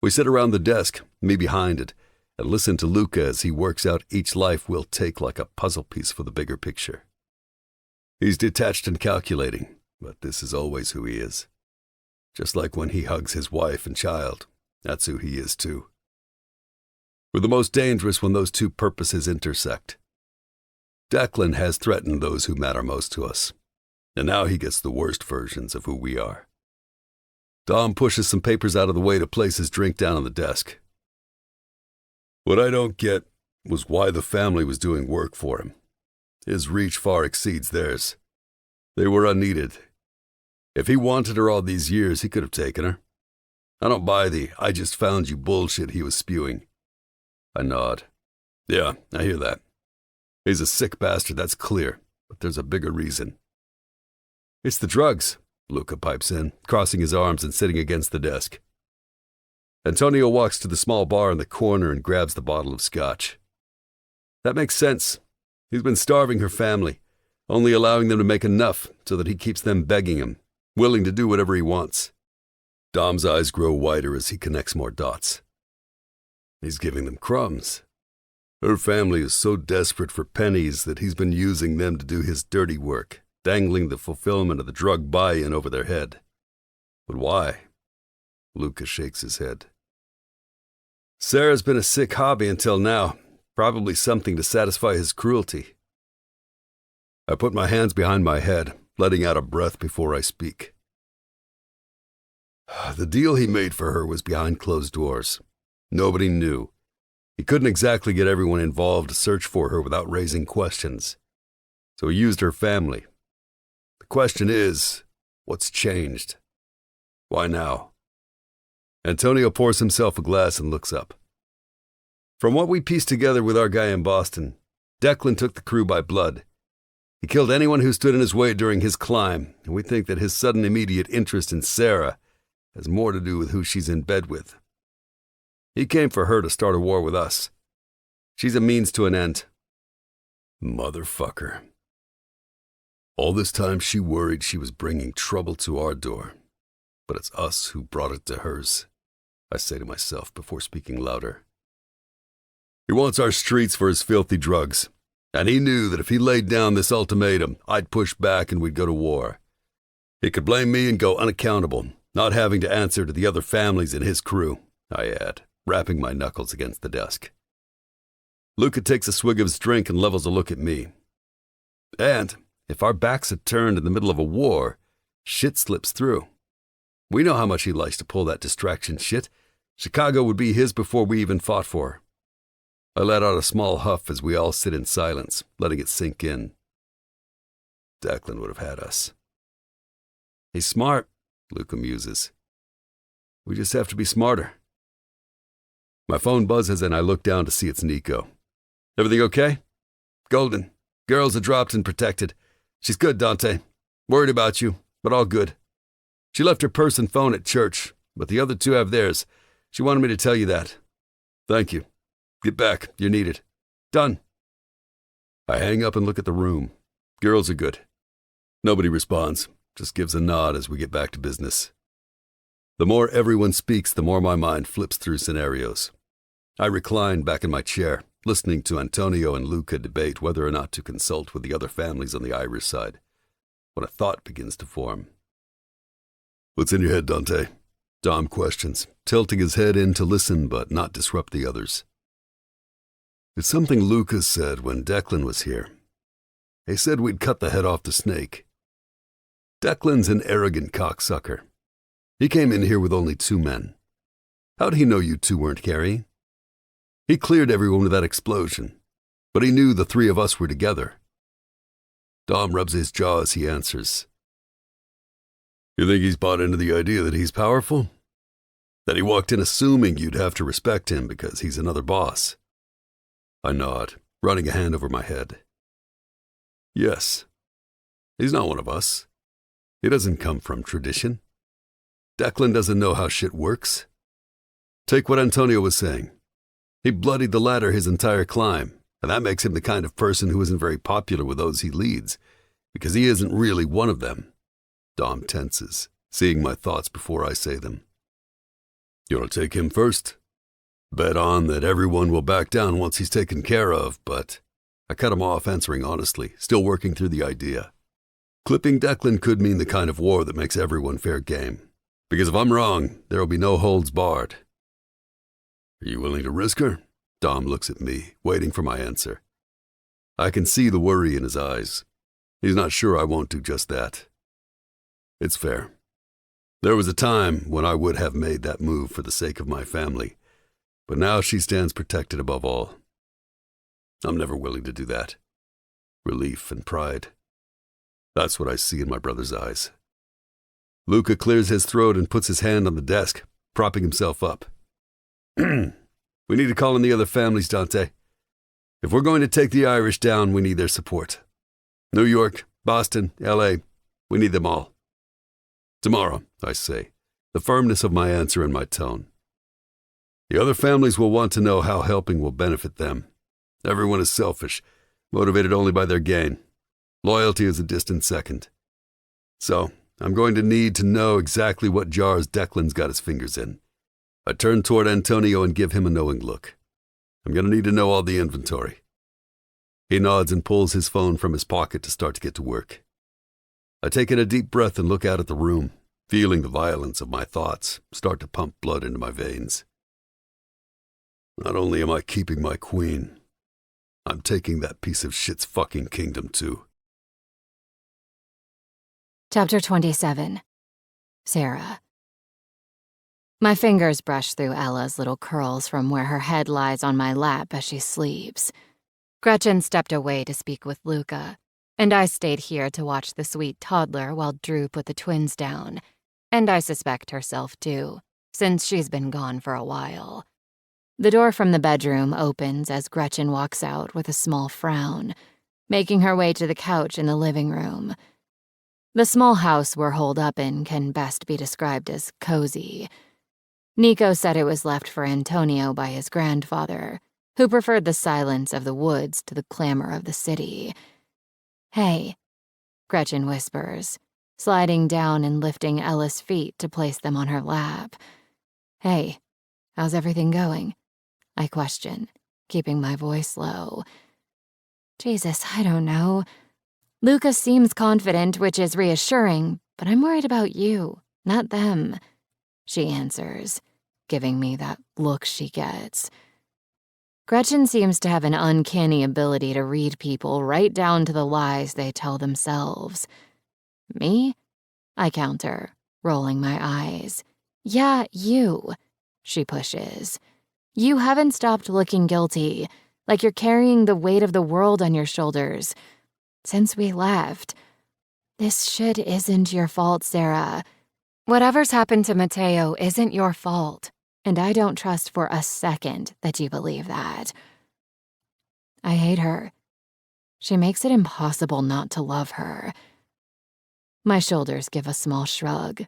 We sit around the desk, me behind it, and listen to Luca as he works out each life we'll take like a puzzle piece for the bigger picture. He's detached and calculating, but this is always who he is. Just like when he hugs his wife and child, that's who he is too. We're the most dangerous when those two purposes intersect. Declan has threatened those who matter most to us, and now he gets the worst versions of who we are. Dom pushes some papers out of the way to place his drink down on the desk. What I don't get was why the family was doing work for him. His reach far exceeds theirs. They were unneeded. If he wanted her all these years, he could have taken her. I don't buy the "I just found you" bullshit he was spewing. I nod. Yeah, I hear that. He's a sick bastard, that's clear, but there's a bigger reason. It's the drugs, Luca pipes in, crossing his arms and sitting against the desk. Antonio walks to the small bar in the corner and grabs the bottle of scotch. That makes sense. He's been starving her family, only allowing them to make enough so that he keeps them begging him, willing to do whatever he wants. Dom's eyes grow wider as he connects more dots. He's giving them crumbs. Her family is so desperate for pennies that he's been using them to do his dirty work, dangling the fulfillment of the drug buy-in over their head. But why? Luca shakes his head. Sarah's been a sick hobby until now, probably something to satisfy his cruelty. I put my hands behind my head, letting out a breath before I speak. The deal he made for her was behind closed doors. Nobody knew. He couldn't exactly get everyone involved to search for her without raising questions. So he used her family. The question is, what's changed? Why now? Antonio pours himself a glass and looks up. From what we pieced together with our guy in Boston, Declan took the crew by blood. He killed anyone who stood in his way during his climb, and we think that his sudden immediate interest in Sarah has more to do with who she's in bed with. He came for her to start a war with us. She's a means to an end. Motherfucker. All this time she worried she was bringing trouble to our door, but it's us who brought it to hers, I say to myself before speaking louder. He wants our streets for his filthy drugs, and he knew that if he laid down this ultimatum, I'd push back and we'd go to war. He could blame me and go unaccountable, not having to answer to the other families in his crew, I add, rapping my knuckles against the desk. Luca takes a swig of his drink and levels a look at me. And if our backs are turned in the middle of a war, shit slips through. We know how much he likes to pull that distraction shit. Chicago would be his before we even fought for her. I let out a small huff as we all sit in silence, letting it sink in. Declan would have had us. He's smart, Luca muses. We just have to be smarter. My phone buzzes and I look down to see it's Nico. Everything okay? Golden. Girls are dropped and protected. She's good, Dante. Worried about you, but all good. She left her purse and phone at church, but the other two have theirs. She wanted me to tell you that. Thank you. Get back. You're needed. Done. I hang up and look at the room. Girls are good. Nobody responds, just gives a nod as we get back to business. The more everyone speaks, the more my mind flips through scenarios. I recline back in my chair, listening to Antonio and Luca debate whether or not to consult with the other families on the Irish side, when a thought begins to form. What's in your head, Dante? Dom questions, tilting his head in to listen but not disrupt the others. It's something Luca said when Declan was here. He said we'd cut the head off the snake. Declan's an arrogant cocksucker. He came in here with only 2 men. How'd he know you 2 weren't carrying? He cleared everyone with that explosion, but he knew the 3 of us were together. Dom rubs his jaw as he answers. You think he's bought into the idea that he's powerful? That he walked in assuming you'd have to respect him because he's another boss? I nod, running a hand over my head. Yes. He's not one of us. He doesn't come from tradition. Declan doesn't know how shit works. Take what Antonio was saying. He bloodied the ladder his entire climb, and that makes him the kind of person who isn't very popular with those he leads, because he isn't really one of them. Dom tenses, seeing my thoughts before I say them. You want to take him first? Bet on that everyone will back down once he's taken care of, but I cut him off, answering honestly, still working through the idea. Clipping Declan could mean the kind of war that makes everyone fair game. Because if I'm wrong, there will be no holds barred. Are you willing to risk her? Dom looks at me, waiting for my answer. I can see the worry in his eyes. He's not sure I won't do just that. It's fair. There was a time when I would have made that move for the sake of my family, but now she stands protected above all. I'm never willing to do that. Relief and pride. That's what I see in my brother's eyes. Luca clears his throat and puts his hand on the desk, propping himself up. We need to call in the other families, Dante. If we're going to take the Irish down, we need their support. New York, Boston, L.A., we need them all. Tomorrow, I say, the firmness of my answer and my tone. The other families will want to know how helping will benefit them. Everyone is selfish, motivated only by their gain. Loyalty is a distant second. So, I'm going to need to know exactly what jars Declan's got his fingers in. I turn toward Antonio and give him a knowing look. I'm going to need to know all the inventory. He nods and pulls his phone from his pocket to start to get to work. I take in a deep breath and look out at the room, feeling the violence of my thoughts start to pump blood into my veins. Not only am I keeping my queen, I'm taking that piece of shit's fucking kingdom too. Chapter 27. Sarah. My fingers brush through Ella's little curls from where her head lies on my lap as she sleeps. Gretchen stepped away to speak with Luca, and I stayed here to watch the sweet toddler while Drew put the twins down, and I suspect herself too, since she's been gone for a while. The door from the bedroom opens as Gretchen walks out with a small frown, making her way to the couch in the living room. The small house we're holed up in can best be described as cozy. Nico said it was left for Antonio by his grandfather, who preferred the silence of the woods to the clamor of the city. "Hey," Gretchen whispers, sliding down and lifting Ella's feet to place them on her lap. "Hey, how's everything going?" I question, keeping my voice low. "Jesus, I don't know. Luca seems confident, which is reassuring, but I'm worried about you, not them," she answers, giving me that look she gets. Gretchen seems to have an uncanny ability to read people right down to the lies they tell themselves. "Me?" I counter, rolling my eyes. "Yeah, you," she pushes. "You haven't stopped looking guilty, like you're carrying the weight of the world on your shoulders. Since we left. This shit isn't your fault, Sarah. Whatever's happened to Mateo isn't your fault, and I don't trust for a second that you believe that. I hate her. She makes it impossible not to love her." My shoulders give a small shrug.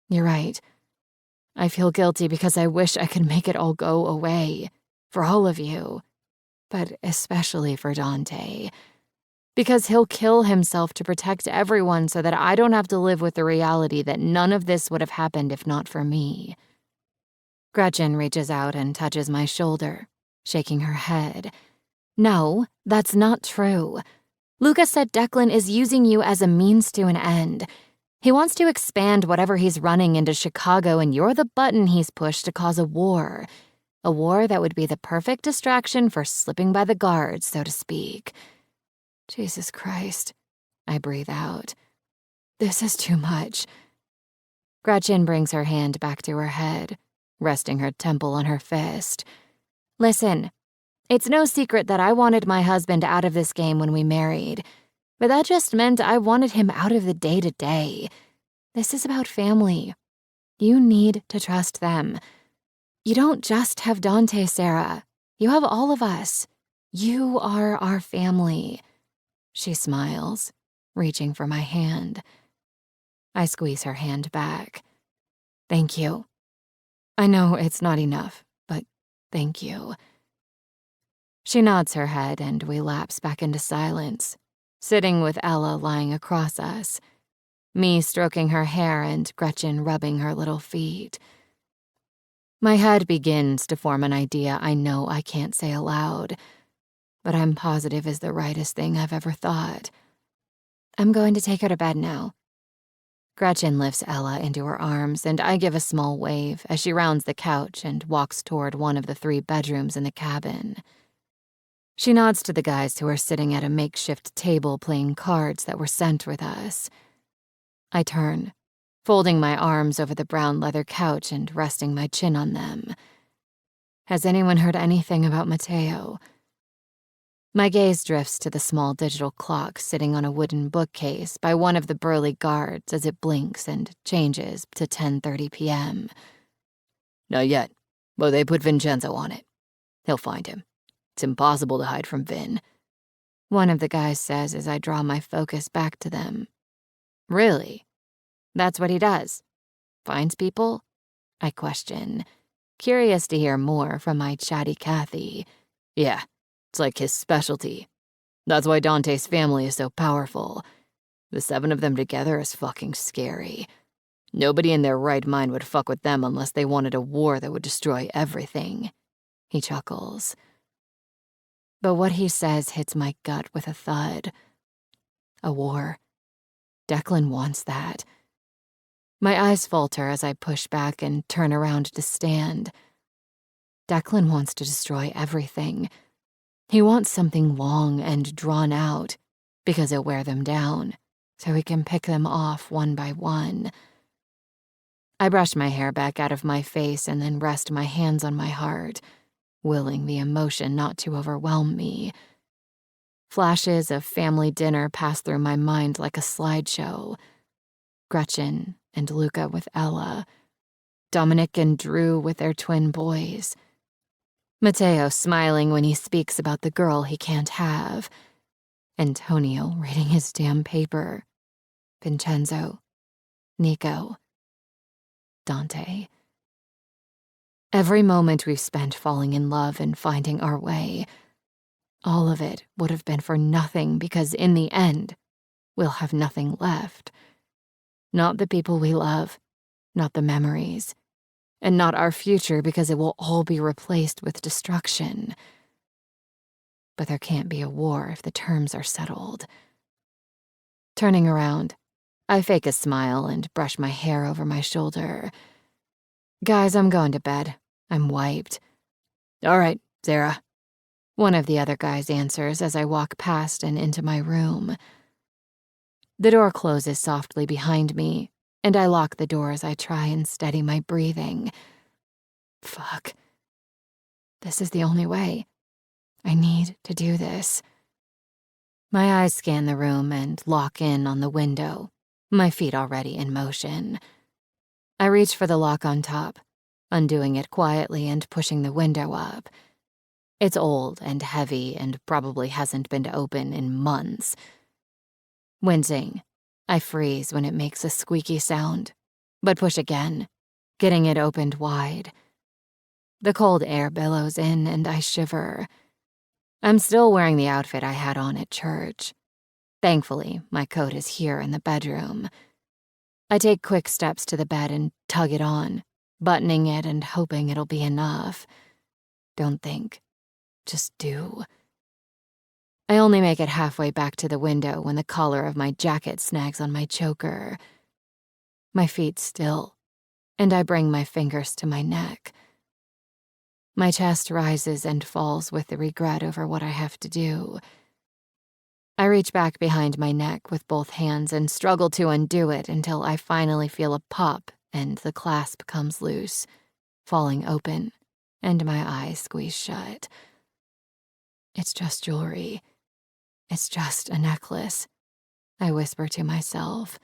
"You're right. I feel guilty because I wish I could make it all go away, for all of you, but especially for Dante. Because he'll kill himself to protect everyone so that I don't have to live with the reality that none of this would have happened if not for me." Gretchen reaches out and touches my shoulder, shaking her head. "No, that's not true. Luca said Declan is using you as a means to an end. He wants to expand whatever he's running into Chicago, and you're the button he's pushed to cause a war that would be the perfect distraction for slipping by the guards, so to speak." Jesus Christ, I breathe out. This is too much. Gretchen brings her hand back to her head, resting her temple on her fist. "Listen, it's no secret that I wanted my husband out of this game when we married, but that just meant I wanted him out of the day-to-day. This is about family. You need to trust them. You don't just have Dante, Sarah. You have all of us. You are our family." She smiles, reaching for my hand. I squeeze her hand back. "Thank you. I know it's not enough, but thank you." She nods her head and we lapse back into silence, sitting with Ella lying across us, me stroking her hair and Gretchen rubbing her little feet. My head begins to form an idea I know I can't say aloud, but I'm positive is the rightest thing I've ever thought. "I'm going to take her to bed now." Gretchen lifts Ella into her arms, and I give a small wave as she rounds the couch and walks toward one of the 3 bedrooms in the cabin. She nods to the guys who are sitting at a makeshift table playing cards that were sent with us. I turn, folding my arms over the brown leather couch and resting my chin on them. Has anyone heard anything about Mateo? My gaze drifts to the small digital clock sitting on a wooden bookcase by one of the burly guards as it blinks and changes to 10:30 p.m. "Not yet, but they put Vincenzo on it. He'll find him. It's impossible to hide from Vin," one of the guys says as I draw my focus back to them. "Really?" That's what he does. Finds people? I question, curious to hear more from my chatty Kathy. Yeah, it's like his specialty. That's why Dante's family is so powerful. The 7 of them together is fucking scary. Nobody in their right mind would fuck with them unless they wanted a war that would destroy everything. He chuckles. But what he says hits my gut with a thud. A war. Declan wants that. My eyes falter as I push back and turn around to stand. Declan wants to destroy everything. He wants something long and drawn out, because it'll wear them down, so he can pick them off one by one. I brush my hair back out of my face and then rest my hands on my heart, willing the emotion not to overwhelm me. Flashes of family dinner pass through my mind like a slideshow. Gretchen and Luca with Ella, Dominic and Drew with their twin boys, Matteo smiling when he speaks about the girl he can't have, Antonio reading his damn paper, Vincenzo, Nico, Dante. Every moment we've spent falling in love and finding our way, all of it would have been for nothing because in the end, we'll have nothing left. Not the people we love, not the memories, and not our future because it will all be replaced with destruction. But there can't be a war if the terms are settled. Turning around, I fake a smile and brush my hair over my shoulder. Guys, I'm going to bed. I'm wiped. All right, Sarah. One of the other guys answers as I walk past and into my room. The door closes softly behind me, and I lock the door as I try and steady my breathing. Fuck. This is the only way. I need to do this. My eyes scan the room and lock in on the window, my feet already in motion. I reach for the lock on top, undoing it quietly and pushing the window up. It's old and heavy and probably hasn't been open in months. Wincing, I freeze when it makes a squeaky sound, but push again, getting it opened wide. The cold air billows in and I shiver. I'm still wearing the outfit I had on at church. Thankfully, my coat is here in the bedroom. I take quick steps to the bed and tug it on, buttoning it and hoping it'll be enough. Don't think. Just do. I only make it halfway back to the window when the collar of my jacket snags on my choker. My feet still, and I bring my fingers to my neck. My chest rises and falls with the regret over what I have to do. I reach back behind my neck with both hands and struggle to undo it until I finally feel a pop and the clasp comes loose, falling open, and my eyes squeeze shut. It's just jewelry. It's just a necklace, I whisper to myself.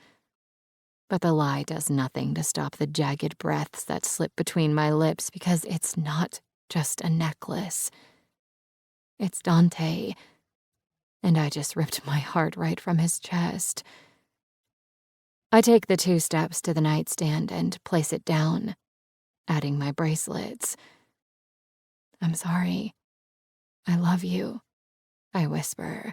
But the lie does nothing to stop the jagged breaths that slip between my lips because it's not just a necklace. It's Dante, and I just ripped my heart right from his chest. I take the 2 steps to the nightstand and place it down, adding my bracelets. I'm sorry. I love you, I whisper.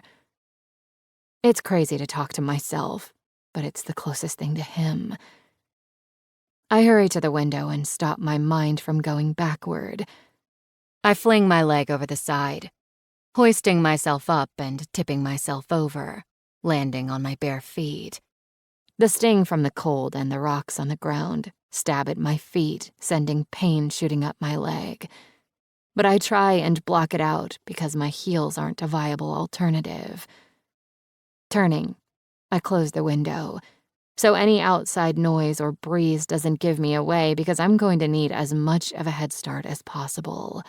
It's crazy to talk to myself, but it's the closest thing to him. I hurry to the window and stop my mind from going backward. I fling my leg over the side, hoisting myself up and tipping myself over, landing on my bare feet. The sting from the cold and the rocks on the ground stab at my feet, sending pain shooting up my leg. But I try and block it out because my heels aren't a viable alternative. Turning, I close the window, so any outside noise or breeze doesn't give me away because I'm going to need as much of a head start as possible.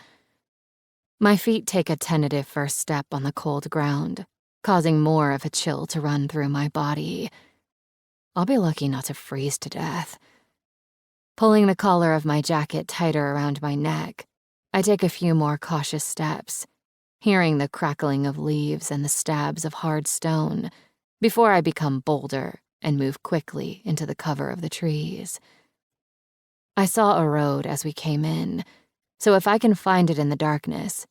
My feet take a tentative first step on the cold ground, causing more of a chill to run through my body. I'll be lucky not to freeze to death. Pulling the collar of my jacket tighter around my neck, I take a few more cautious steps, hearing the crackling of leaves and the stabs of hard stone, before I become bolder and move quickly into the cover of the trees. I saw a road as we came in, so if I can find it in the darkness,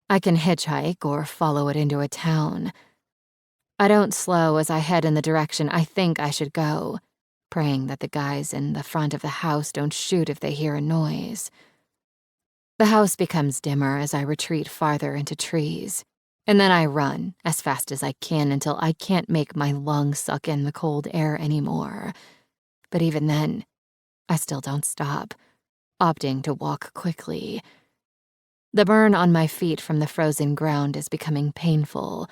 I can hitchhike or follow it into a town. I don't slow as I head in the direction I think I should go, praying that the guys in the front of the house don't shoot if they hear a noise. The house becomes dimmer as I retreat farther into trees, and then I run as fast as I can until I can't make my lungs suck in the cold air anymore. But even then, I still don't stop, opting to walk quickly. The burn on my feet from the frozen ground is becoming painful,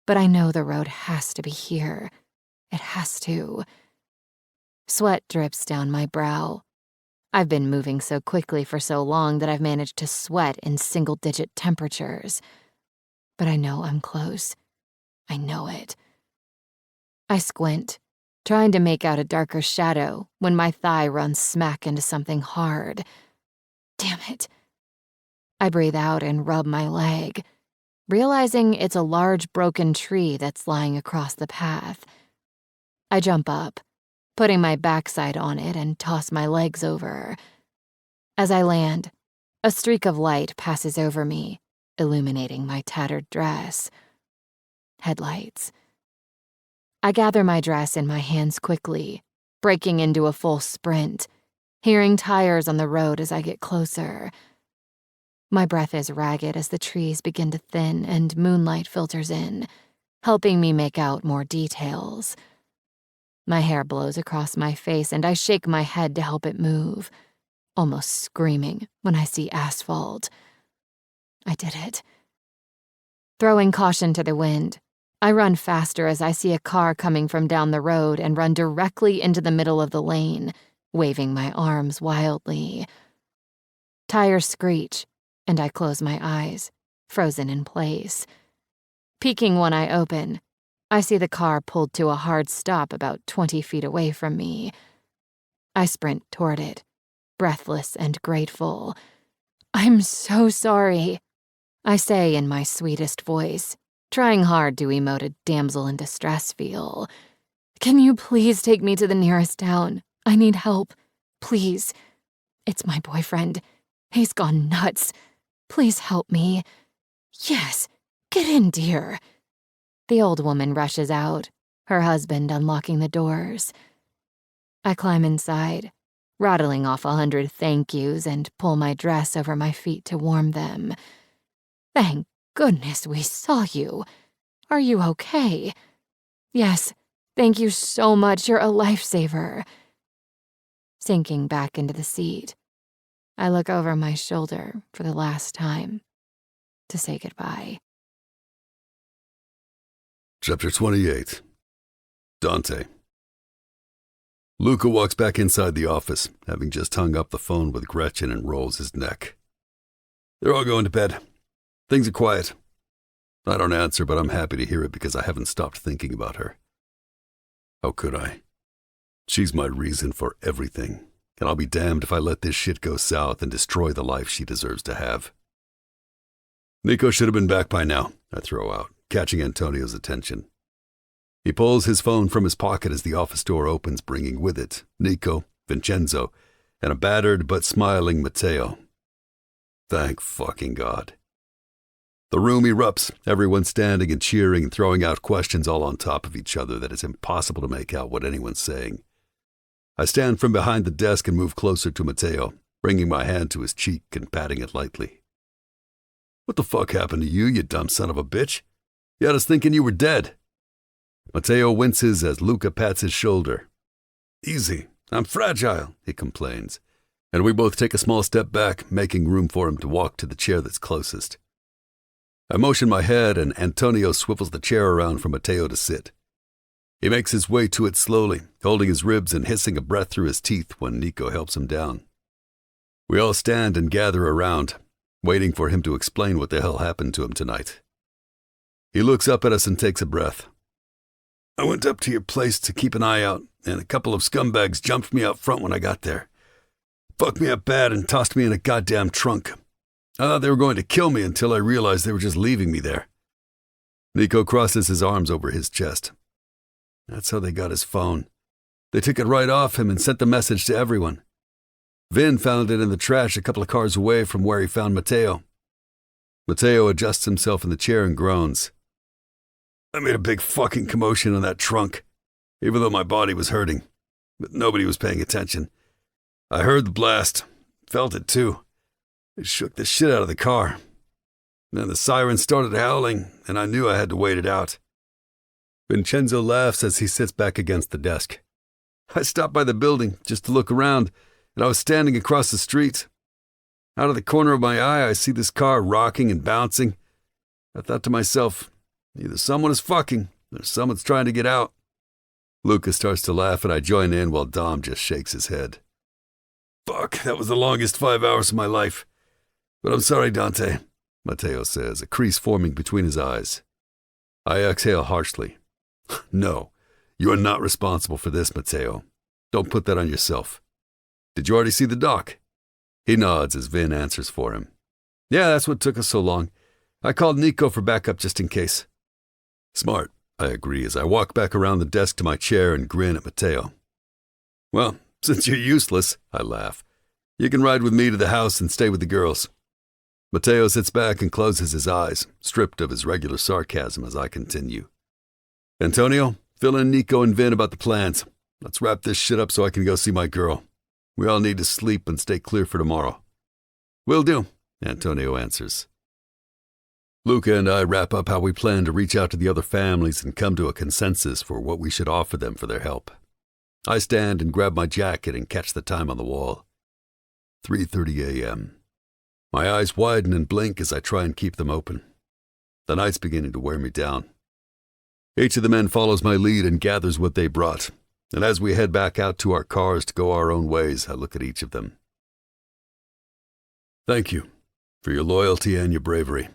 but I know the road has to be here. It has to. Sweat drips down my brow. I've been moving so quickly for so long that I've managed to sweat in single-digit temperatures. But I know I'm close. I know it. I squint, trying to make out a darker shadow when my thigh runs smack into something hard. Damn it. I breathe out and rub my leg, realizing it's a large broken tree that's lying across the path. I jump up, putting my backside on it and toss my legs over. As I land, a streak of light passes over me, illuminating my tattered dress. Headlights. I gather my dress in my hands quickly, breaking into a full sprint, hearing tires on the road as I get closer. My breath is ragged as the trees begin to thin and moonlight filters in, helping me make out more details. My hair blows across my face and I shake my head to help it move, almost screaming when I see asphalt. I did it. Throwing caution to the wind, I run faster as I see a car coming from down the road and run directly into the middle of the lane, waving my arms wildly. Tires screech, and I close my eyes, frozen in place. Peeking one eye open, I see the car pulled to a hard stop about 20 feet away from me. I sprint toward it, breathless and grateful. "I'm so sorry," I say in my sweetest voice, trying hard to emote a damsel in distress feel. "Can you please take me to the nearest town? I need help. Please. It's my boyfriend. He's gone nuts. Please help me." "Yes, get in, dear." The old woman rushes out, her husband unlocking the doors. I climb inside, rattling off 100 thank yous and pull my dress over my feet to warm them. "Thank goodness we saw you. Are you okay?" "Yes, thank you so much. You're a lifesaver." Sinking back into the seat, I look over my shoulder for the last time to say goodbye. Chapter 28. Dante. Luca walks back inside the office, having just hung up the phone with Gretchen, and rolls his neck. They're all going to bed. Things are quiet. I don't answer, but I'm happy to hear it because I haven't stopped thinking about her. How could I? She's my reason for everything, and I'll be damned if I let this shit go south and destroy the life she deserves to have. Nico should have been back by now, I throw out, catching Antonio's attention. He pulls his phone from his pocket as the office door opens, bringing with it Nico, Vincenzo, and a battered but smiling Matteo. Thank fucking God. The room erupts, everyone standing and cheering and throwing out questions all on top of each other that it's impossible to make out what anyone's saying. I stand from behind the desk and move closer to Matteo, bringing my hand to his cheek and patting it lightly. What the fuck happened to you, you dumb son of a bitch? You had us thinking you were dead. Matteo winces as Luca pats his shoulder. Easy, I'm fragile, he complains, and we both take a small step back, making room for him to walk to the chair that's closest. I motion my head, and Antonio swivels the chair around for Matteo to sit. He makes his way to it slowly, holding his ribs and hissing a breath through his teeth when Nico helps him down. We all stand and gather around, waiting for him to explain what the hell happened to him tonight. He looks up at us and takes a breath. I went up to your place to keep an eye out, and a couple of scumbags jumped me out front when I got there. Fucked me up bad and tossed me in a goddamn trunk. I thought they were going to kill me until I realized they were just leaving me there. Nico crosses his arms over his chest. That's how they got his phone. They took it right off him and sent the message to everyone. Vin found it in the trash a couple of cars away from where he found Mateo. Mateo adjusts himself in the chair and groans. I made a big fucking commotion in that trunk, even though my body was hurting, but nobody was paying attention. I heard the blast, felt it too. It shook the shit out of the car. Then the siren started howling, and I knew I had to wait it out. Vincenzo laughs as he sits back against the desk. I stopped by the building just to look around, and I was standing across the street. Out of the corner of my eye, I see this car rocking and bouncing. I thought to myself, either someone is fucking, or someone's trying to get out. Lucas starts to laugh, and I join in while Dom just shakes his head. Fuck, that was the longest 5 hours of my life. But I'm sorry, Dante, Mateo says, a crease forming between his eyes. I exhale harshly. No, you are not responsible for this, Mateo. Don't put that on yourself. Did you already see the doc? He nods as Vin answers for him. Yeah, that's what took us so long. I called Nico for backup just in case. Smart, I agree as I walk back around the desk to my chair and grin at Mateo. Well, since you're useless, I laugh, you can ride with me to the house and stay with the girls. Mateo sits back and closes his eyes, stripped of his regular sarcasm as I continue. Antonio, fill in Nico and Vin about the plans. Let's wrap this shit up so I can go see my girl. We all need to sleep and stay clear for tomorrow. Will do, Antonio answers. Luca and I wrap up how we plan to reach out to the other families and come to a consensus for what we should offer them for their help. I stand and grab my jacket and catch the time on the wall. 3:30 a.m. My eyes widen and blink as I try and keep them open. The night's beginning to wear me down. Each of the men follows my lead and gathers what they brought, and as we head back out to our cars to go our own ways, I look at each of them. Thank you for your loyalty and your bravery.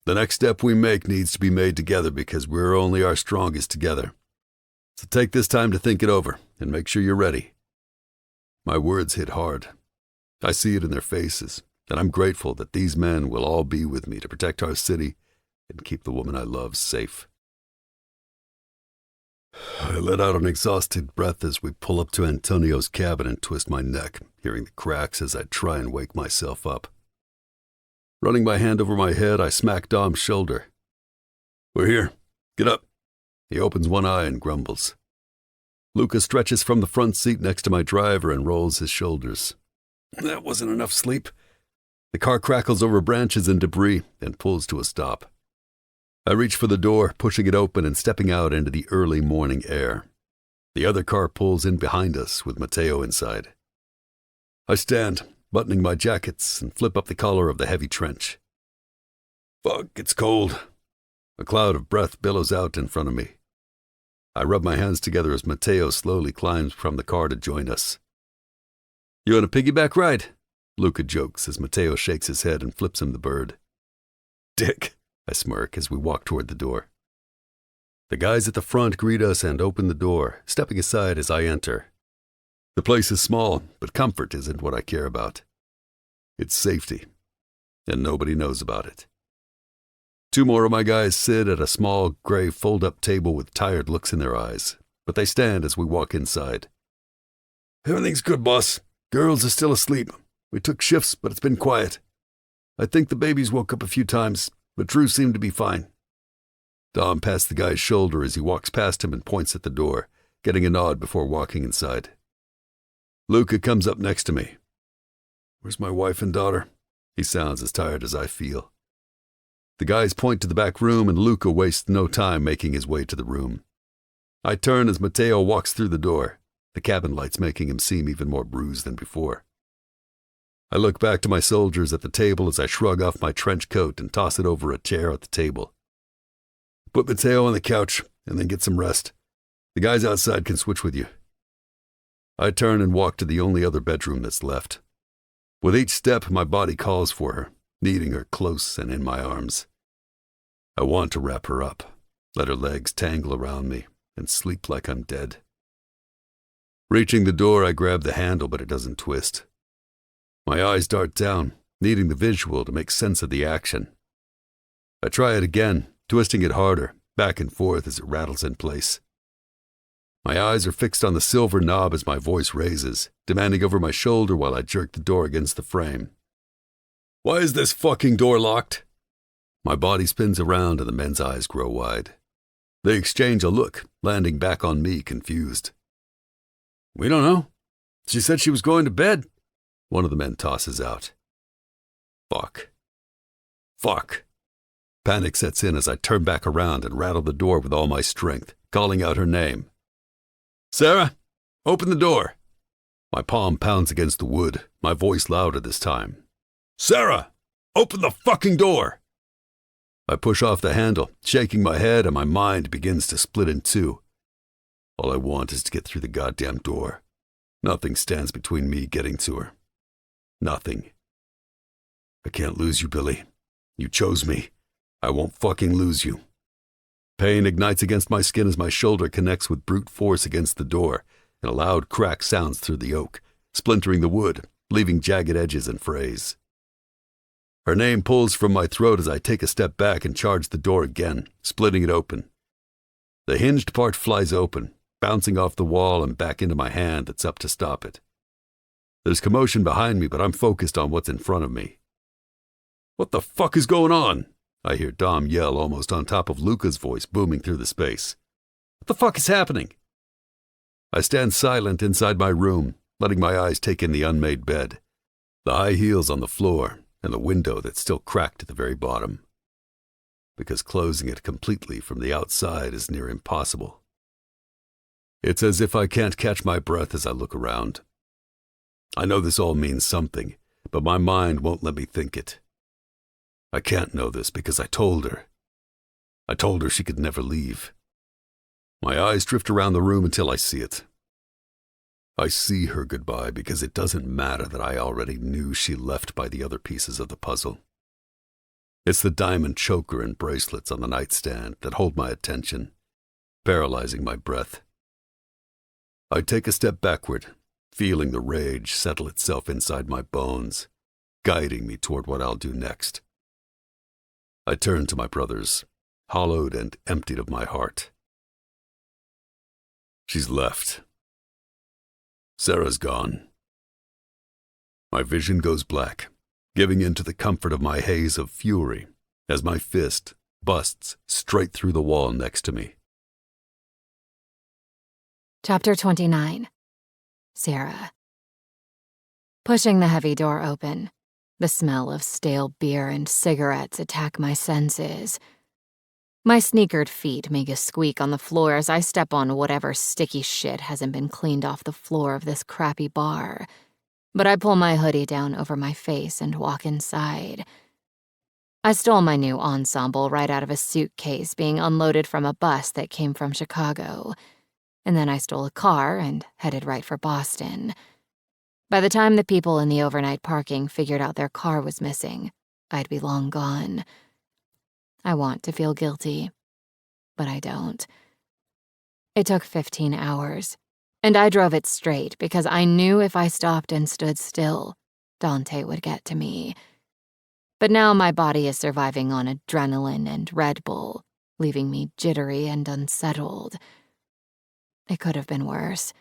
The next step we make needs to be made together because we're only our strongest together. So take this time to think it over and make sure you're ready. My words hit hard. I see it in their faces, and I'm grateful that these men will all be with me to protect our city and keep the woman I love safe. I let out an exhausted breath as we pull up to Antonio's cabin and twist my neck, hearing the cracks as I try and wake myself up. Running my hand over my head, I smack Dom's shoulder. We're here. Get up. He opens one eye and grumbles. Lucas stretches from the front seat next to my driver and rolls his shoulders. That wasn't enough sleep. The car crackles over branches and debris and pulls to a stop. I reach for the door, pushing it open and stepping out into the early morning air. The other car pulls in behind us with Mateo inside. I stand, buttoning my jackets, and flip up the collar of the heavy trench. Fuck, it's cold. A cloud of breath billows out in front of me. I rub my hands together as Mateo slowly climbs from the car to join us. You on a piggyback ride? Luca jokes as Mateo shakes his head and flips him the bird. Dick, I smirk as we walk toward the door. The guys at the front greet us and open the door, stepping aside as I enter. The place is small, but comfort isn't what I care about. It's safety, and nobody knows about it. Two more of my guys sit at a small, gray fold-up table with tired looks in their eyes, but they stand as we walk inside. Everything's good, boss. Girls are still asleep. We took shifts, but it's been quiet. I think the babies woke up a few times, but Drew seemed to be fine. Dom pats the guy's shoulder as he walks past him and points at the door, getting a nod before walking inside. Luca comes up next to me. Where's my wife and daughter? He sounds as tired as I feel. The guys point to the back room, and Luca wastes no time making his way to the room. I turn as Mateo walks through the door, the cabin lights making him seem even more bruised than before. I look back to my soldiers at the table as I shrug off my trench coat and toss it over a chair at the table. Put Mateo on the couch and then get some rest. The guys outside can switch with you. I turn and walk to the only other bedroom that's left. With each step, my body calls for her, needing her close and in my arms. I want to wrap her up, let her legs tangle around me, and sleep like I'm dead. Reaching the door, I grab the handle, but it doesn't twist. My eyes dart down, needing the visual to make sense of the action. I try it again, twisting it harder, back and forth as it rattles in place. My eyes are fixed on the silver knob as my voice raises, demanding over my shoulder while I jerk the door against the frame. Why is this fucking door locked? My body spins around and the men's eyes grow wide. They exchange a look, landing back on me, confused. We don't know. She said she was going to bed, one of the men tosses out. Fuck. Panic sets in as I turn back around and rattle the door with all my strength, calling out her name. Sarah, open the door. My palm pounds against the wood, my voice louder this time. Sarah, open the fucking door. I push off the handle, shaking my head, and my mind begins to split in two. All I want is to get through the goddamn door. Nothing stands between me getting to her. Nothing. I can't lose you, Billy. You chose me. I won't fucking lose you. Pain ignites against my skin as my shoulder connects with brute force against the door, and a loud crack sounds through the oak, splintering the wood, leaving jagged edges and frays. Her name pulls from my throat as I take a step back and charge the door again, splitting it open. The hinged part flies open, bouncing off the wall and back into my hand that's up to stop it. There's commotion behind me, but I'm focused on what's in front of me. What the fuck is going on? I hear Dom yell almost on top of Luca's voice booming through the space. What the fuck is happening? I stand silent inside my room, letting my eyes take in the unmade bed, the high heels on the floor, and the window that's still cracked at the very bottom. Because closing it completely from the outside is near impossible. It's as if I can't catch my breath as I look around. I know this all means something, but my mind won't let me think it. I can't know this because I told her. I told her she could never leave. My eyes drift around the room until I see it. I see her goodbye because it doesn't matter that I already knew she left by the other pieces of the puzzle. It's the diamond choker and bracelets on the nightstand that hold my attention, paralyzing my breath. I take a step backward, feeling the rage settle itself inside my bones, guiding me toward what I'll do next. I turn to my brothers, hollowed and emptied of my heart. She's left. Sarah's gone. My vision goes black, giving in to the comfort of my haze of fury as my fist busts straight through the wall next to me. Chapter 29. Sarah. Pushing the heavy door open, the smell of stale beer and cigarettes attack my senses. My sneakered feet make a squeak on the floor as I step on whatever sticky shit hasn't been cleaned off the floor of this crappy bar. But I pull my hoodie down over my face and walk inside. I stole my new ensemble right out of a suitcase being unloaded from a bus that came from Chicago. And then I stole a car and headed right for Boston. By the time the people in the overnight parking figured out their car was missing, I'd be long gone. I want to feel guilty, but I don't. It took 15 hours, and I drove it straight because I knew if I stopped and stood still, Dante would get to me. But now my body is surviving on adrenaline and Red Bull, leaving me jittery and unsettled. It could have been worse.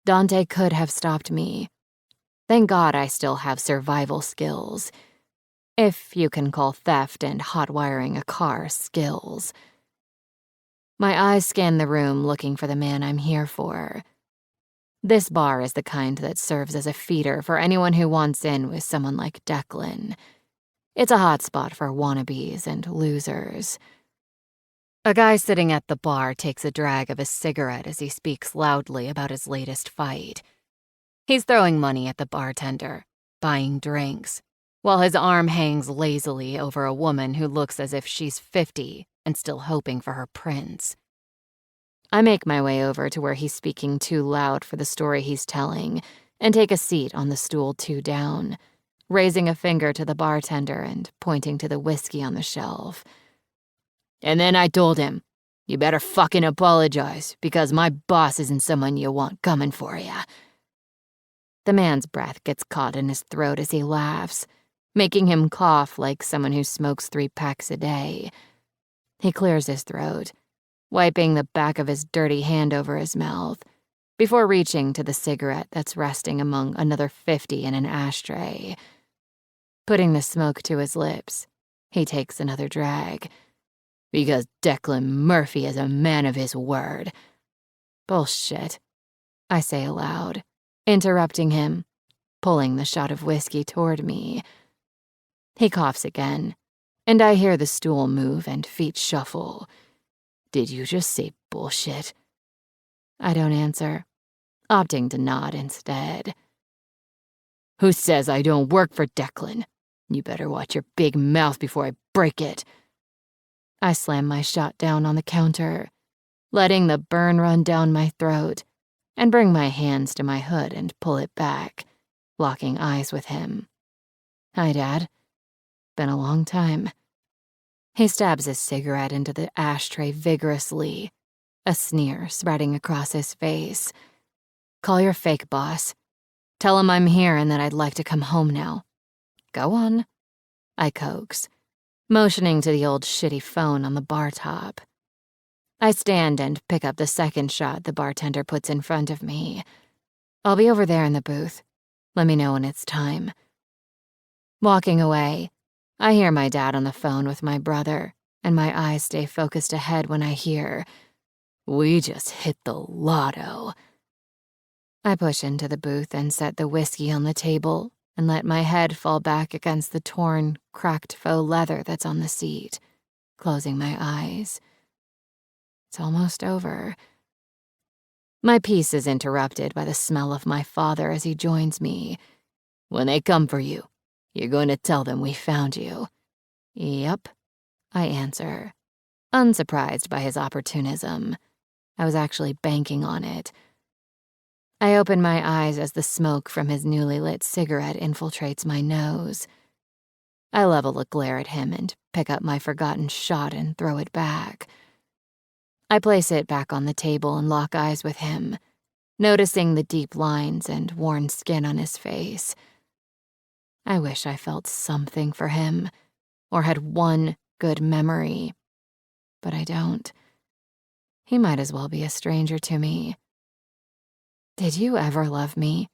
Dante could have stopped me. Thank God I still have survival skills. If you can call theft and hot-wiring a car skills. My eyes scan the room looking for the man I'm here for. This bar is the kind that serves as a feeder for anyone who wants in with someone like Declan. It's a hotspot for wannabes and losers. A guy sitting at the bar takes a drag of a cigarette as he speaks loudly about his latest fight. He's throwing money at the bartender, buying drinks, while his arm hangs lazily over a woman who looks as if she's 50 and still hoping for her prince. I make my way over to where he's speaking too loud for the story he's telling and take a seat on the stool 2 down, raising a finger to the bartender and pointing to the whiskey on the shelf. And then I told him, "You better fucking apologize, because my boss isn't someone you want coming for ya." The man's breath gets caught in his throat as he laughs, making him cough like someone who smokes 3 packs a day. He clears his throat, wiping the back of his dirty hand over his mouth before reaching to the cigarette that's resting among another 50 in an ashtray. Putting the smoke to his lips, he takes another drag. Because Declan Murphy is a man of his word. Bullshit, I say aloud, interrupting him, pulling the shot of whiskey toward me. He coughs again, and I hear the stool move and feet shuffle. Did you just say bullshit? I don't answer, opting to nod instead. Who says I don't work for Declan? You better watch your big mouth before I break it. I slam my shot down on the counter, letting the burn run down my throat, and bring my hands to my hood and pull it back, locking eyes with him. Hi, Dad. Been a long time. He stabs his cigarette into the ashtray vigorously, a sneer spreading across his face. Call your fake boss. Tell him I'm here and that I'd like to come home now. Go on, I coax, motioning to the old shitty phone on the bar top. I stand and pick up the second shot the bartender puts in front of me. I'll be over there in the booth. Let me know when it's time. Walking away, I hear my dad on the phone with my brother, and my eyes stay focused ahead when I hear, "We just hit the lotto." I push into the booth and set the whiskey on the table and let my head fall back against the torn, cracked faux leather that's on the seat, closing my eyes. It's almost over. My peace is interrupted by the smell of my father as he joins me. When they come for you, you're going to tell them we found you. Yep, I answer, unsurprised by his opportunism. I was actually banking on it. I open my eyes as the smoke from his newly lit cigarette infiltrates my nose. I level a glare at him and pick up my forgotten shot and throw it back. I place it back on the table and lock eyes with him, noticing the deep lines and worn skin on his face. I wish I felt something for him, or had one good memory, but I don't. He might as well be a stranger to me. Did you ever love me?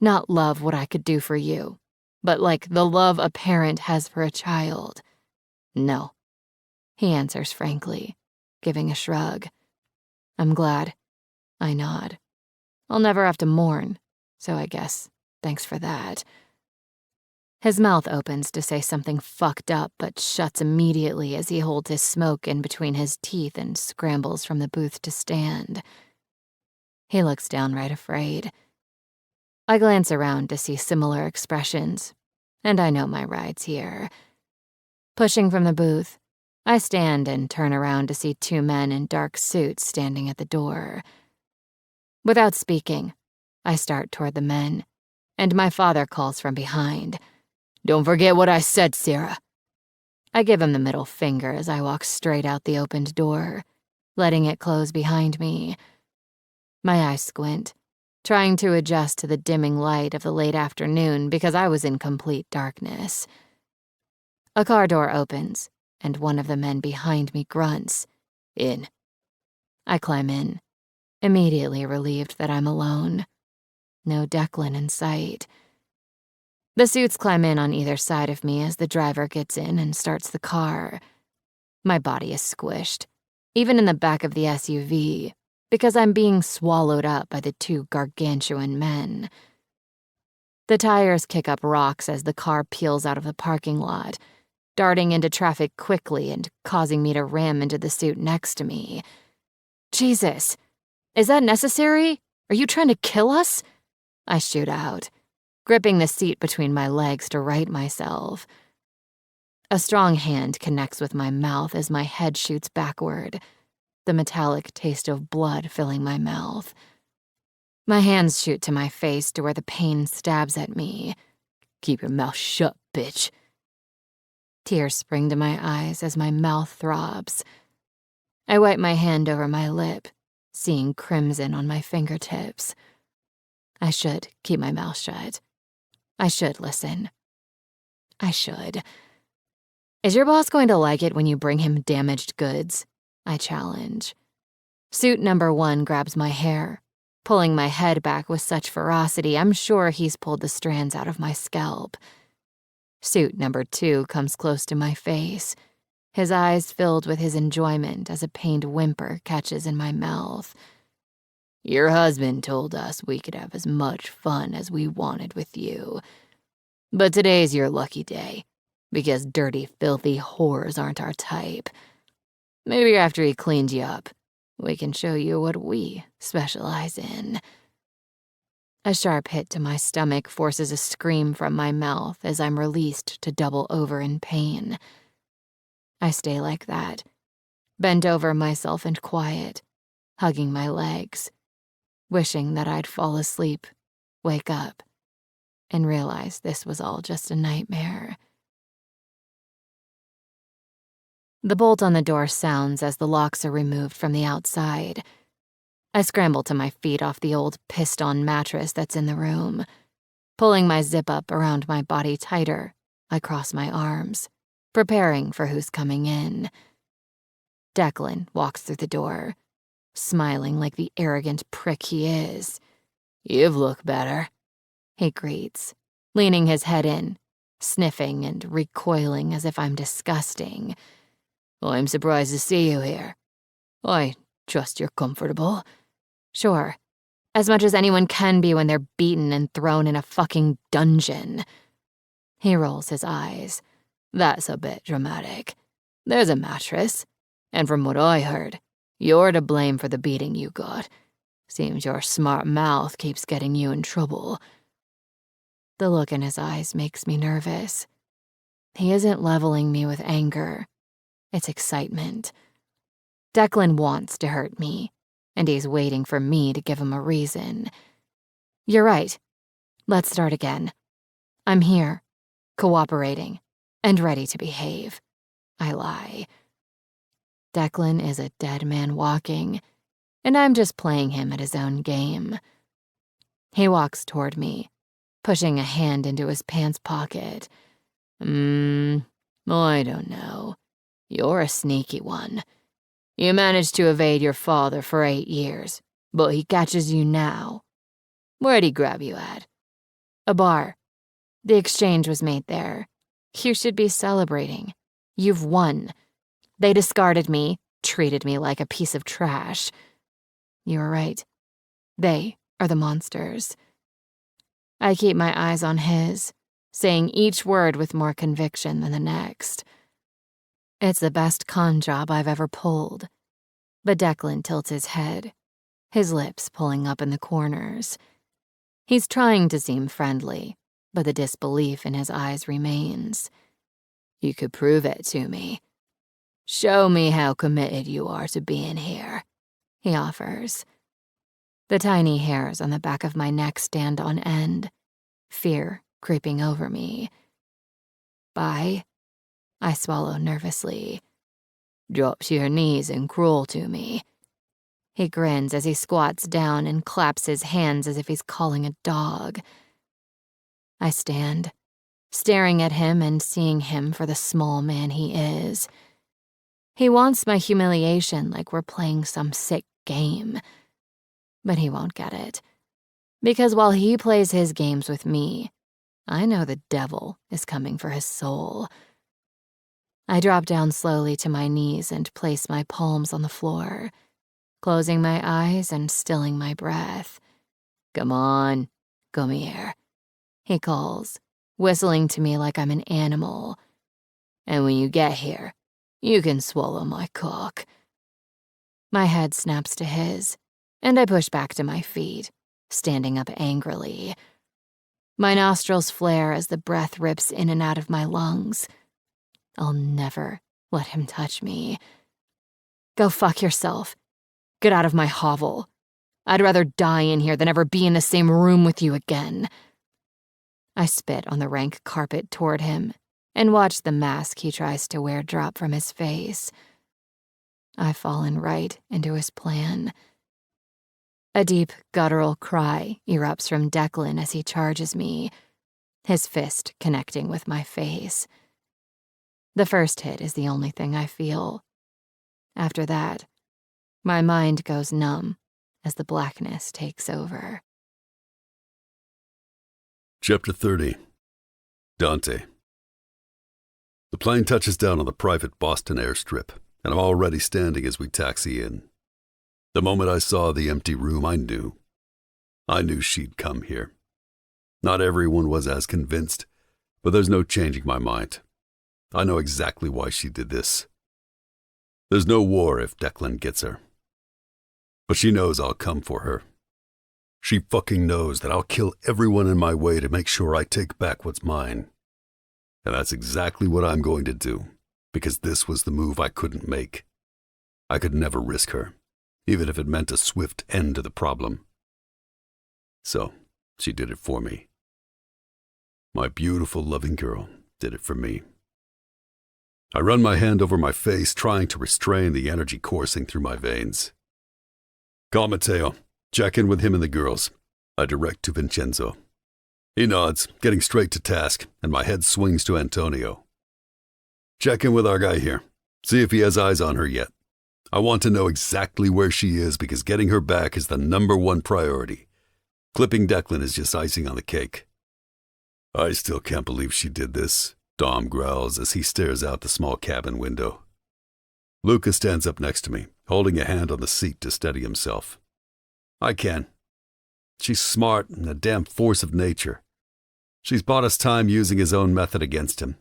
Not love what I could do for you, but like the love a parent has for a child. No, he answers frankly, giving a shrug. I'm glad. I nod. I'll never have to mourn, so I guess thanks for that. His mouth opens to say something fucked up, but shuts immediately as he holds his smoke in between his teeth and scrambles from the booth to stand. He looks downright afraid. I glance around to see similar expressions, and I know my ride's here. Pushing from the booth, I stand and turn around to see two men in dark suits standing at the door. Without speaking, I start toward the men, and my father calls from behind. Don't forget what I said, Sarah. I give him the middle finger as I walk straight out the opened door, letting it close behind me. My eyes squint, trying to adjust to the dimming light of the late afternoon because I was in complete darkness. A car door opens, and one of the men behind me grunts, "In." I climb in, immediately relieved that I'm alone. No Declan in sight. The suits climb in on either side of me as the driver gets in and starts the car. My body is squished, even in the back of the SUV, because I'm being swallowed up by the two gargantuan men. The tires kick up rocks as the car peels out of the parking lot, darting into traffic quickly and causing me to ram into the suit next to me. Jesus, is that necessary? Are you trying to kill us? I shoot out, gripping the seat between my legs to right myself. A strong hand connects with my mouth as my head shoots backward, the metallic taste of blood filling my mouth. My hands shoot to my face to where the pain stabs at me. Keep your mouth shut, bitch. Tears spring to my eyes as my mouth throbs. I wipe my hand over my lip, seeing crimson on my fingertips. I should keep my mouth shut. I should listen. I should. Is your boss going to like it when you bring him damaged goods? I challenge. Suit number 1 grabs my hair, pulling my head back with such ferocity I'm sure he's pulled the strands out of my scalp. Suit number 2 comes close to my face, his eyes filled with his enjoyment as a pained whimper catches in my mouth. Your husband told us we could have as much fun as we wanted with you. But today's your lucky day, because dirty, filthy whores aren't our type. Maybe after he cleaned you up, we can show you what we specialize in. A sharp hit to my stomach forces a scream from my mouth as I'm released to double over in pain. I stay like that, bent over myself and quiet, hugging my legs, wishing that I'd fall asleep, wake up, and realize this was all just a nightmare. The bolt on the door sounds as the locks are removed from the outside. I scramble to my feet off the old pissed-on mattress that's in the room. Pulling my zip-up around my body tighter, I cross my arms, preparing for who's coming in. Declan walks through the door, smiling like the arrogant prick he is. You've looked better, he greets, leaning his head in, sniffing and recoiling as if I'm disgusting. Well, I'm surprised to see you here. I trust you're comfortable. Sure, as much as anyone can be when they're beaten and thrown in a fucking dungeon. He rolls his eyes. That's a bit dramatic. There's a mattress, and from what I heard, you're to blame for the beating you got. Seems your smart mouth keeps getting you in trouble. The look in his eyes makes me nervous. He isn't leveling me with anger. It's excitement. Declan wants to hurt me, and he's waiting for me to give him a reason. You're right. Let's start again. I'm here, cooperating, and ready to behave. I lie. Declan is a dead man walking, and I'm just playing him at his own game. He walks toward me, pushing a hand into his pants pocket. I don't know. You're a sneaky one. You managed to evade your father for 8 years, but he catches you now. Where'd he grab you at? A bar. The exchange was made there. You should be celebrating. You've won. They discarded me, treated me like a piece of trash. You were right. They are the monsters. I keep my eyes on his, saying each word with more conviction than the next. It's the best con job I've ever pulled. But Declan tilts his head, his lips pulling up in the corners. He's trying to seem friendly, but the disbelief in his eyes remains. You could prove it to me. Show me how committed you are to being here, he offers. The tiny hairs on the back of my neck stand on end, fear creeping over me. Bye. I swallow nervously. Drop to your knees and crawl to me. He grins as he squats down and claps his hands as if he's calling a dog. I stand, staring at him and seeing him for the small man he is. He wants my humiliation like we're playing some sick game. But he won't get it. Because while he plays his games with me, I know the devil is coming for his soul. I drop down slowly to my knees and place my palms on the floor, closing my eyes and stilling my breath. Come on, come here, he calls, whistling to me like I'm an animal. And when you get here, you can swallow my cock. My head snaps to his, and I push back to my feet, standing up angrily. My nostrils flare as the breath rips in and out of my lungs. I'll never let him touch me. Go fuck yourself. Get out of my hovel. I'd rather die in here than ever be in the same room with you again. I spit on the rank carpet toward him and watch the mask he tries to wear drop from his face. I've fallen right into his plan. A deep, guttural cry erupts from Declan as he charges me, his fist connecting with my face. The first hit is the only thing I feel. After that, my mind goes numb as the blackness takes over. Chapter 30. Dante. The plane touches down on the private Boston airstrip, and I'm already standing as we taxi in. The moment I saw the empty room, I knew she'd come here. Not everyone was as convinced, but there's no changing my mind. I know exactly why she did this. There's no war if Declan gets her. But she knows I'll come for her. She fucking knows that I'll kill everyone in my way to make sure I take back what's mine. And that's exactly what I'm going to do, because this was the move I couldn't make. I could never risk her, even if it meant a swift end to the problem. So, she did it for me. My beautiful, loving girl did it for me. I run my hand over my face, trying to restrain the energy coursing through my veins. Call Matteo. Check in with him and the girls. I direct to Vincenzo. He nods, getting straight to task, and my head swings to Antonio. Check in with our guy here. See if he has eyes on her yet. I want to know exactly where she is because getting her back is the #1 priority. Clipping Declan is just icing on the cake. I still can't believe she did this, Dom growls as he stares out the small cabin window. Luca stands up next to me, holding a hand on the seat to steady himself. I can. She's smart and a damn force of nature. She's bought us time using his own method against him.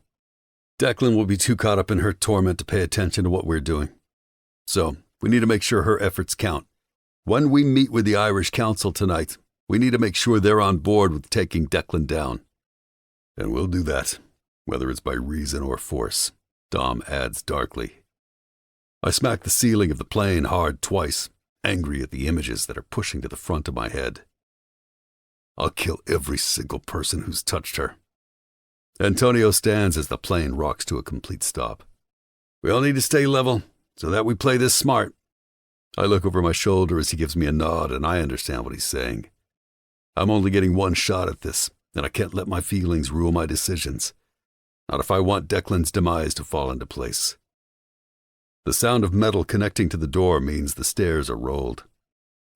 Declan will be too caught up in her torment to pay attention to what we're doing. So, we need to make sure her efforts count. When we meet with the Irish Council tonight, we need to make sure they're on board with taking Declan down. And we'll do that, whether it's by reason or force, Dom adds darkly. I smack the ceiling of the plane hard twice, angry at the images that are pushing to the front of my head. I'll kill every single person who's touched her. Antonio stands as the plane rocks to a complete stop. We all need to stay level, so that we play this smart. I look over my shoulder as he gives me a nod, and I understand what he's saying. I'm only getting one shot at this, and I can't let my feelings rule my decisions. Not if I want Declan's demise to fall into place. The sound of metal connecting to the door means the stairs are rolled.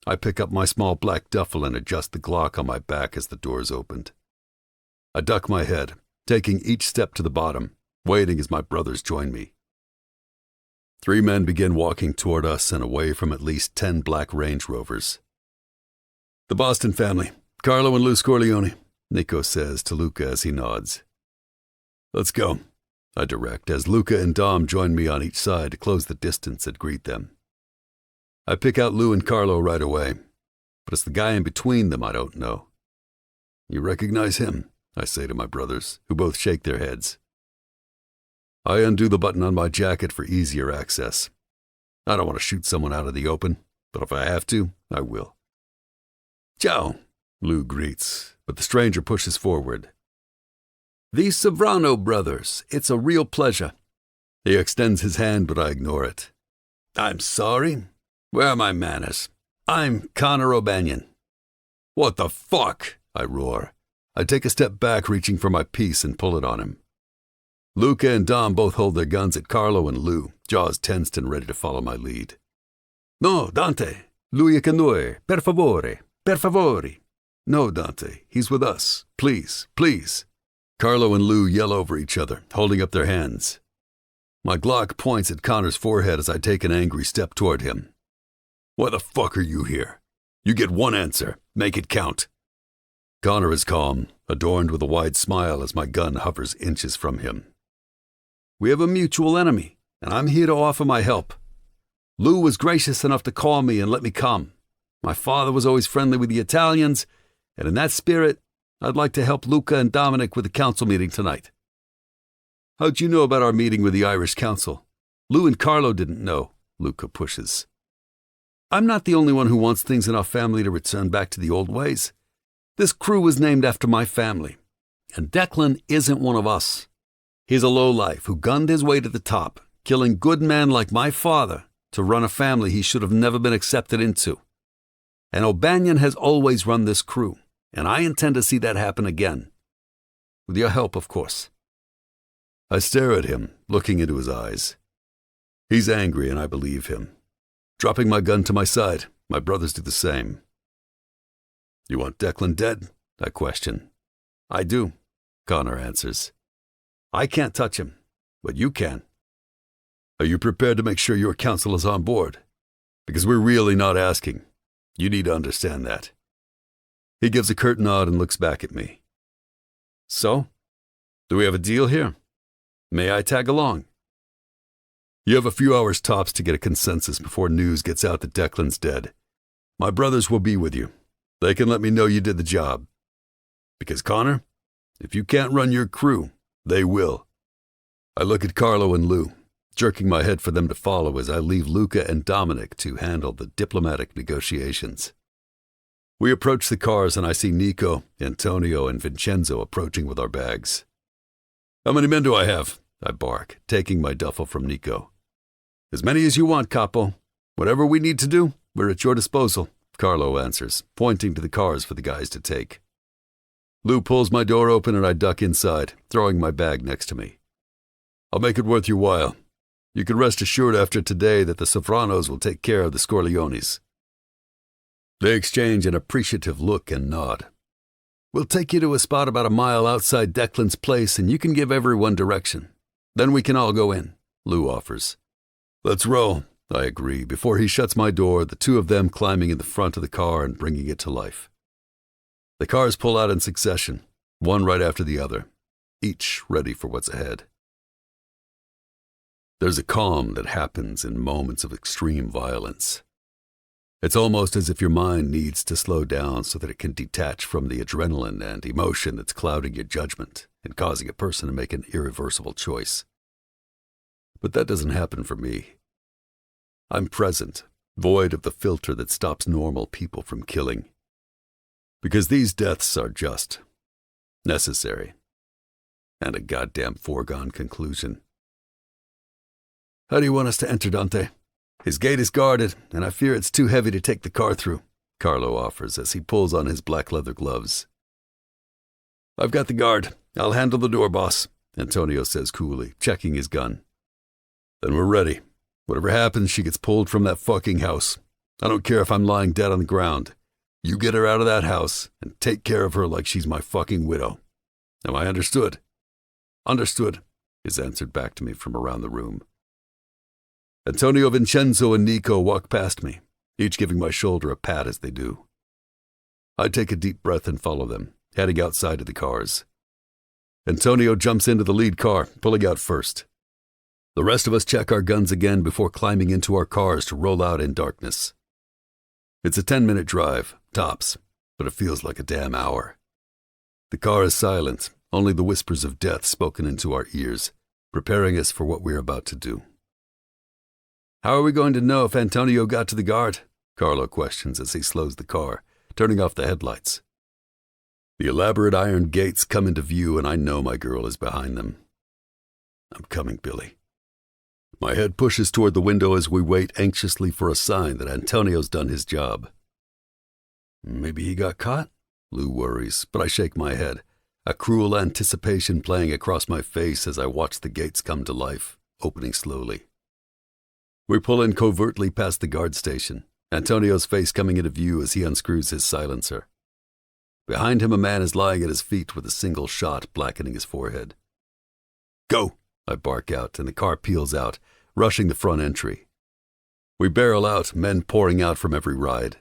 I pick up my small black duffel and adjust the Glock on my back as the doors opened. I duck my head, taking each step to the bottom, waiting as my brothers join me. 3 men begin walking toward us and away from at least 10 black Range Rovers. The Boston family, Carlo and Lou Scorleone, Nico says to Luca as he nods. Let's go, I direct as Luca and Dom join me on each side to close the distance and greet them. I pick out Lou and Carlo right away, but it's the guy in between them I don't know. You recognize him, I say to my brothers, who both shake their heads. I undo the button on my jacket for easier access. I don't want to shoot someone out of the open, but if I have to, I will. Ciao, Lou greets, but the stranger pushes forward. The Sovrano brothers, it's a real pleasure. He extends his hand, but I ignore it. I'm sorry. Where are my manners? I'm Connor O'Banion. What the fuck? I roar. I take a step back, reaching for my piece, and pull it on him. Luca and Dom both hold their guns at Carlo and Lou, jaws tensed and ready to follow my lead. No, Dante. Lui con noi. Per favore. Per favore. No, Dante. He's with us. Please, please. Carlo and Lou yell over each other, holding up their hands. My Glock points at Connor's forehead as I take an angry step toward him. Why the fuck are you here? You get one answer. Make it count. Connor is calm, adorned with a wide smile as my gun hovers inches from him. We have a mutual enemy, and I'm here to offer my help. Lou was gracious enough to call me and let me come. My father was always friendly with the Italians, and in that spirit, I'd like to help Luca and Dominic with the council meeting tonight. How'd you know about our meeting with the Irish Council? Lou and Carlo didn't know, Luca pushes. I'm not the only one who wants things in our family to return back to the old ways. This crew was named after my family, and Declan isn't one of us. He's a lowlife who gunned his way to the top, killing good men like my father to run a family he should have never been accepted into. And O'Banion has always run this crew, and I intend to see that happen again. With your help, of course. I stare at him, looking into his eyes. He's angry and I believe him. Dropping my gun to my side, my brothers do the same. You want Declan dead? I question. I do, Connor answers. I can't touch him, but you can. Are you prepared to make sure your counsel is on board? Because we're really not asking. You need to understand that. He gives a curt nod and looks back at me. So? Do we have a deal here? May I tag along? You have a few hours tops to get a consensus before news gets out that Declan's dead. My brothers will be with you. They can let me know you did the job. Because, Connor, if you can't run your crew, they will. I look at Carlo and Lou, jerking my head for them to follow as I leave Luca and Dominic to handle the diplomatic negotiations. We approach the cars and I see Nico, Antonio, and Vincenzo approaching with our bags. How many men do I have? I bark, taking my duffel from Nico. As many as you want, Capo. Whatever we need to do, we're at your disposal, Carlo answers, pointing to the cars for the guys to take. Lou pulls my door open and I duck inside, throwing my bag next to me. I'll make it worth your while. You can rest assured after today that the Sofranos will take care of the Scorleones. They exchange an appreciative look and nod. We'll take you to a spot about a mile outside Declan's place and you can give everyone direction. Then we can all go in, Lou offers. Let's roll, I agree, before he shuts my door, the two of them climbing in the front of the car and bringing it to life. The cars pull out in succession, one right after the other, each ready for what's ahead. There's a calm that happens in moments of extreme violence. It's almost as if your mind needs to slow down so that it can detach from the adrenaline and emotion that's clouding your judgment and causing a person to make an irreversible choice. But that doesn't happen for me. I'm present, void of the filter that stops normal people from killing. Because these deaths are just necessary and a goddamn foregone conclusion. How do you want us to enter, Dante? His gate is guarded, and I fear it's too heavy to take the car through, Carlo offers as he pulls on his black leather gloves. I've got the guard. I'll handle the door, boss, Antonio says coolly, checking his gun. Then we're ready. Whatever happens, she gets pulled from that fucking house. I don't care if I'm lying dead on the ground. You get her out of that house and take care of her like she's my fucking widow. Am I understood? Understood, is answered back to me from around the room. Antonio, Vincenzo, and Nico walk past me, each giving my shoulder a pat as they do. I take a deep breath and follow them, heading outside to the cars. Antonio jumps into the lead car, pulling out first. The rest of us check our guns again before climbing into our cars to roll out in darkness. It's a 10-minute drive, tops, but it feels like a damn hour. The car is silent, only the whispers of death spoken into our ears, preparing us for what we're about to do. How are we going to know if Antonio got to the guard? Carlo questions as he slows the car, turning off the headlights. The elaborate iron gates come into view and I know my girl is behind them. I'm coming, Billy. My head pushes toward the window as we wait anxiously for a sign that Antonio's done his job. Maybe he got caught? Lou worries, but I shake my head, a cruel anticipation playing across my face as I watch the gates come to life, opening slowly. We pull in covertly past the guard station, Antonio's face coming into view as he unscrews his silencer. Behind him, a man is lying at his feet with a single shot blackening his forehead. Go! I bark out, and the car peels out, rushing the front entry. We barrel out, men pouring out from every ride.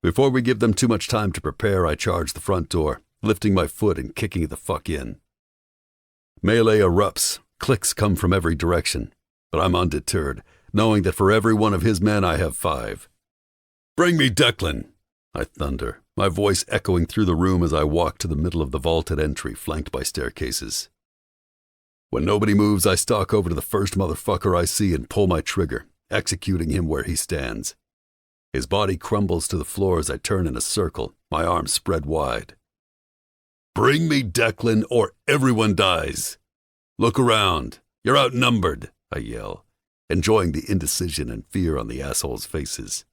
Before we give them too much time to prepare, I charge the front door, lifting my foot and kicking it the fuck in. Melee erupts, clicks come from every direction, but I'm undeterred, knowing that for every one of his men I have 5. Bring me Declan! I thunder, my voice echoing through the room as I walk to the middle of the vaulted entry flanked by staircases. When nobody moves, I stalk over to the first motherfucker I see and pull my trigger, executing him where he stands. His body crumbles to the floor as I turn in a circle, my arms spread wide. Bring me Declan or everyone dies. Look around. You're outnumbered, I yell, enjoying the indecision and fear on the assholes' faces.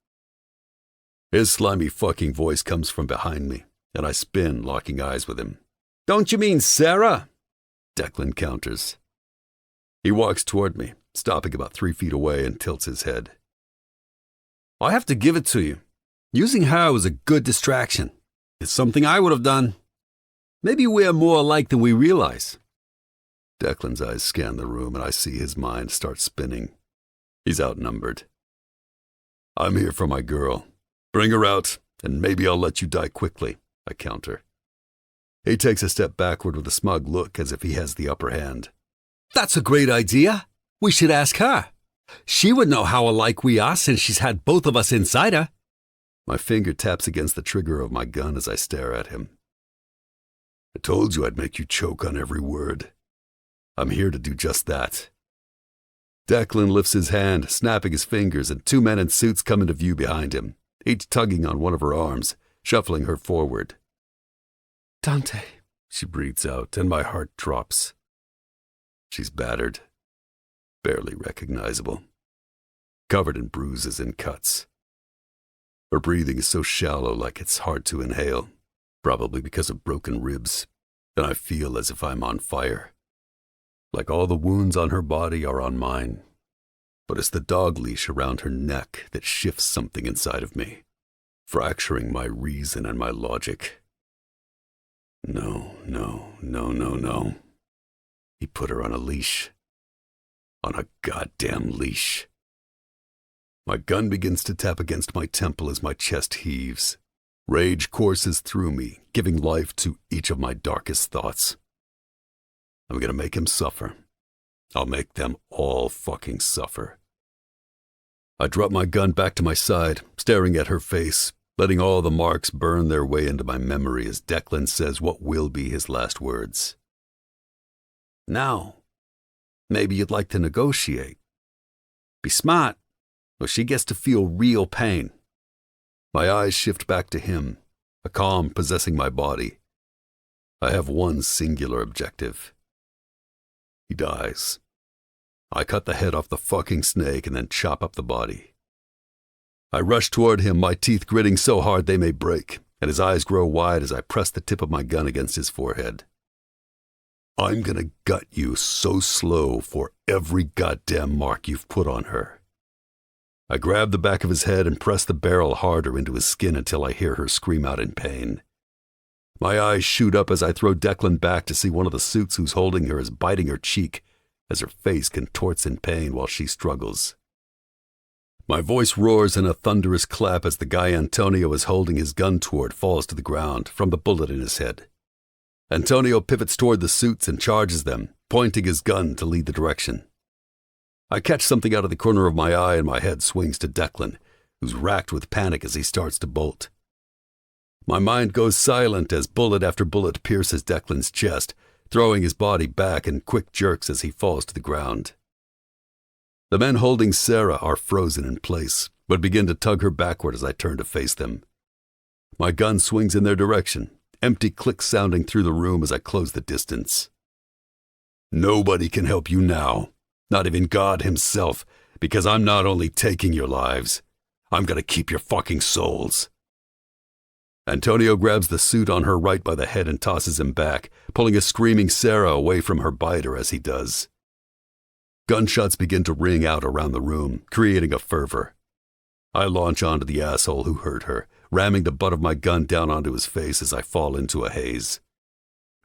His slimy fucking voice comes from behind me, and I spin, locking eyes with him. Don't you mean Sarah? Declan counters. He walks toward me, stopping about 3 feet away, and tilts his head. I have to give it to you. Using her was a good distraction. It's something I would have done. Maybe we're more alike than we realize. Declan's eyes scan the room, and I see his mind start spinning. He's outnumbered. I'm here for my girl. Bring her out, and maybe I'll let you die quickly, I counter. He takes a step backward with a smug look as if he has the upper hand. That's a great idea. We should ask her. She would know how alike we are since she's had both of us inside her. My finger taps against the trigger of my gun as I stare at him. I told you I'd make you choke on every word. I'm here to do just that. Declan lifts his hand, snapping his fingers, and 2 men in suits come into view behind him, each tugging on one of her arms, shuffling her forward. Dante, she breathes out, and my heart drops. She's battered, barely recognizable, covered in bruises and cuts. Her breathing is so shallow, like it's hard to inhale, probably because of broken ribs, and I feel as if I'm on fire. Like all the wounds on her body are on mine, but it's the dog leash around her neck that shifts something inside of me, fracturing my reason and my logic. No. He put her on a leash. On a goddamn leash. My gun begins to tap against my temple as my chest heaves. Rage courses through me, giving life to each of my darkest thoughts. I'm gonna make him suffer. I'll make them all fucking suffer. I drop my gun back to my side, staring at her face, letting all the marks burn their way into my memory as Declan says what will be his last words. Now, maybe you'd like to negotiate. Be smart, or she gets to feel real pain. My eyes shift back to him, a calm possessing my body. I have one singular objective. He dies. I cut the head off the fucking snake and then chop up the body. I rush toward him, my teeth gritting so hard they may break, and his eyes grow wide as I press the tip of my gun against his forehead. I'm gonna gut you so slow for every goddamn mark you've put on her. I grab the back of his head and press the barrel harder into his skin until I hear her scream out in pain. My eyes shoot up as I throw Declan back to see one of the suits who's holding her is biting her cheek as her face contorts in pain while she struggles. My voice roars in a thunderous clap as the guy Antonio is holding his gun toward falls to the ground from the bullet in his head. Antonio pivots toward the suits and charges them, pointing his gun to lead the direction. I catch something out of the corner of my eye and my head swings to Declan, who's racked with panic as he starts to bolt. My mind goes silent as bullet after bullet pierces Declan's chest, throwing his body back in quick jerks as he falls to the ground. The men holding Sarah are frozen in place, but begin to tug her backward as I turn to face them. My gun swings in their direction, empty clicks sounding through the room as I close the distance. Nobody can help you now, not even God himself, because I'm not only taking your lives, I'm gonna keep your fucking souls. Antonio grabs the suit on her right by the head and tosses him back, pulling a screaming Sarah away from her biter as he does. Gunshots begin to ring out around the room, creating a fervor. I launch onto the asshole who hurt her, ramming the butt of my gun down onto his face as I fall into a haze.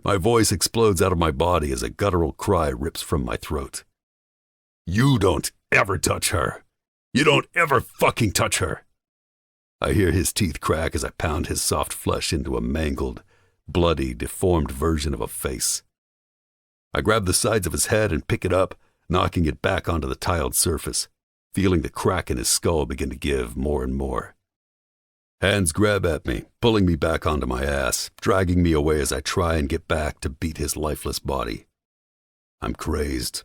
My voice explodes out of my body as a guttural cry rips from my throat. You don't ever touch her. You don't ever fucking touch her. I hear his teeth crack as I pound his soft flesh into a mangled, bloody, deformed version of a face. I grab the sides of his head and pick it up, knocking it back onto the tiled surface, feeling the crack in his skull begin to give more and more. Hands grab at me, pulling me back onto my ass, dragging me away as I try and get back to beat his lifeless body. I'm crazed,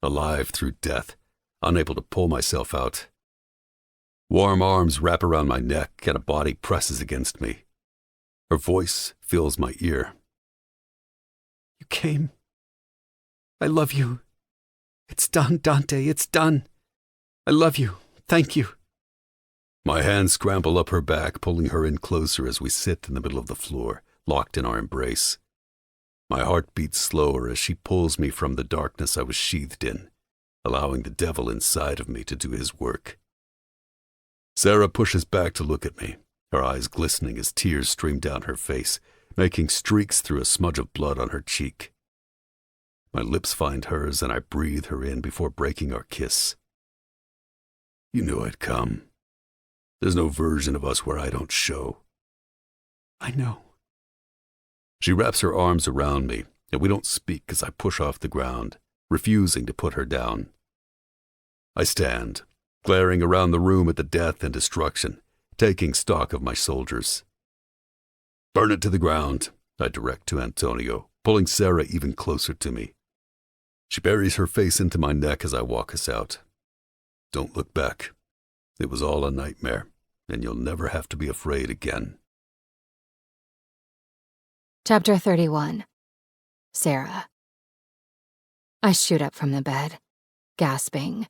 alive through death, unable to pull myself out. Warm arms wrap around my neck and a body presses against me. Her voice fills my ear. You came. I love you. It's done, Dante, it's done. I love you. Thank you. My hands scramble up her back, pulling her in closer as we sit in the middle of the floor, locked in our embrace. My heart beats slower as she pulls me from the darkness I was sheathed in, allowing the devil inside of me to do his work. Sarah pushes back to look at me, her eyes glistening as tears stream down her face, making streaks through a smudge of blood on her cheek. My lips find hers and I breathe her in before breaking our kiss. You knew I'd come. There's no version of us where I don't show. I know. She wraps her arms around me, and we don't speak as I push off the ground, refusing to put her down. I stand, glaring around the room at the death and destruction, taking stock of my soldiers. Burn it to the ground, I direct to Antonio, pulling Sarah even closer to me. She buries her face into my neck as I walk us out. Don't look back. It was all a nightmare, and you'll never have to be afraid again. Chapter 31. Sarah. I shoot up from the bed, gasping.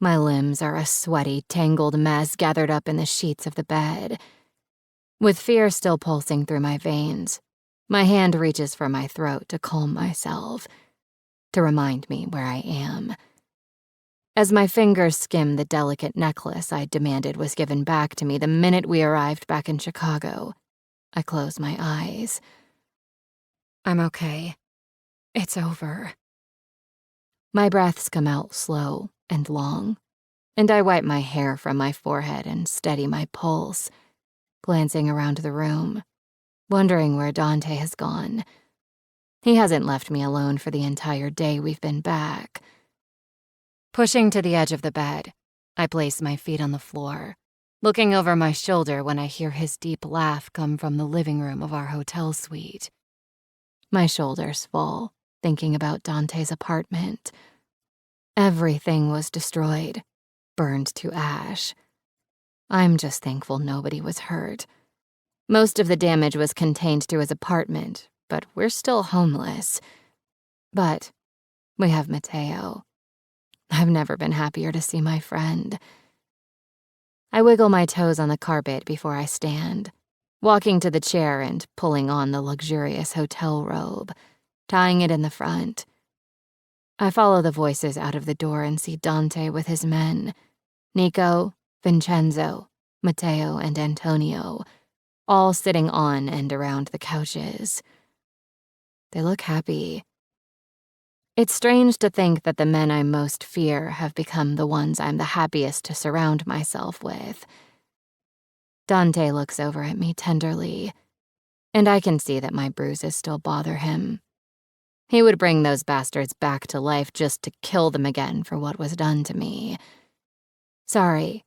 My limbs are a sweaty, tangled mess gathered up in the sheets of the bed. With fear still pulsing through my veins, my hand reaches for my throat to calm myself, to remind me where I am. As my fingers skim the delicate necklace I demanded was given back to me the minute we arrived back in Chicago, I close my eyes. I'm okay. It's over. My breaths come out slow and long, and I wipe my hair from my forehead and steady my pulse, glancing around the room, wondering where Dante has gone. He hasn't left me alone for the entire day we've been back. Pushing to the edge of the bed, I place my feet on the floor, looking over my shoulder when I hear his deep laugh come from the living room of our hotel suite. My shoulders fall, thinking about Dante's apartment. Everything was destroyed, burned to ash. I'm just thankful nobody was hurt. Most of the damage was contained to his apartment, but we're still homeless. But we have Mateo. I've never been happier to see my friend. I wiggle my toes on the carpet before I stand, walking to the chair and pulling on the luxurious hotel robe, tying it in the front. I follow the voices out of the door and see Dante with his men, Nico, Vincenzo, Mateo, and Antonio, all sitting on and around the couches. They look happy. It's strange to think that the men I most fear have become the ones I'm the happiest to surround myself with. Dante looks over at me tenderly, and I can see that my bruises still bother him. He would bring those bastards back to life just to kill them again for what was done to me. Sorry,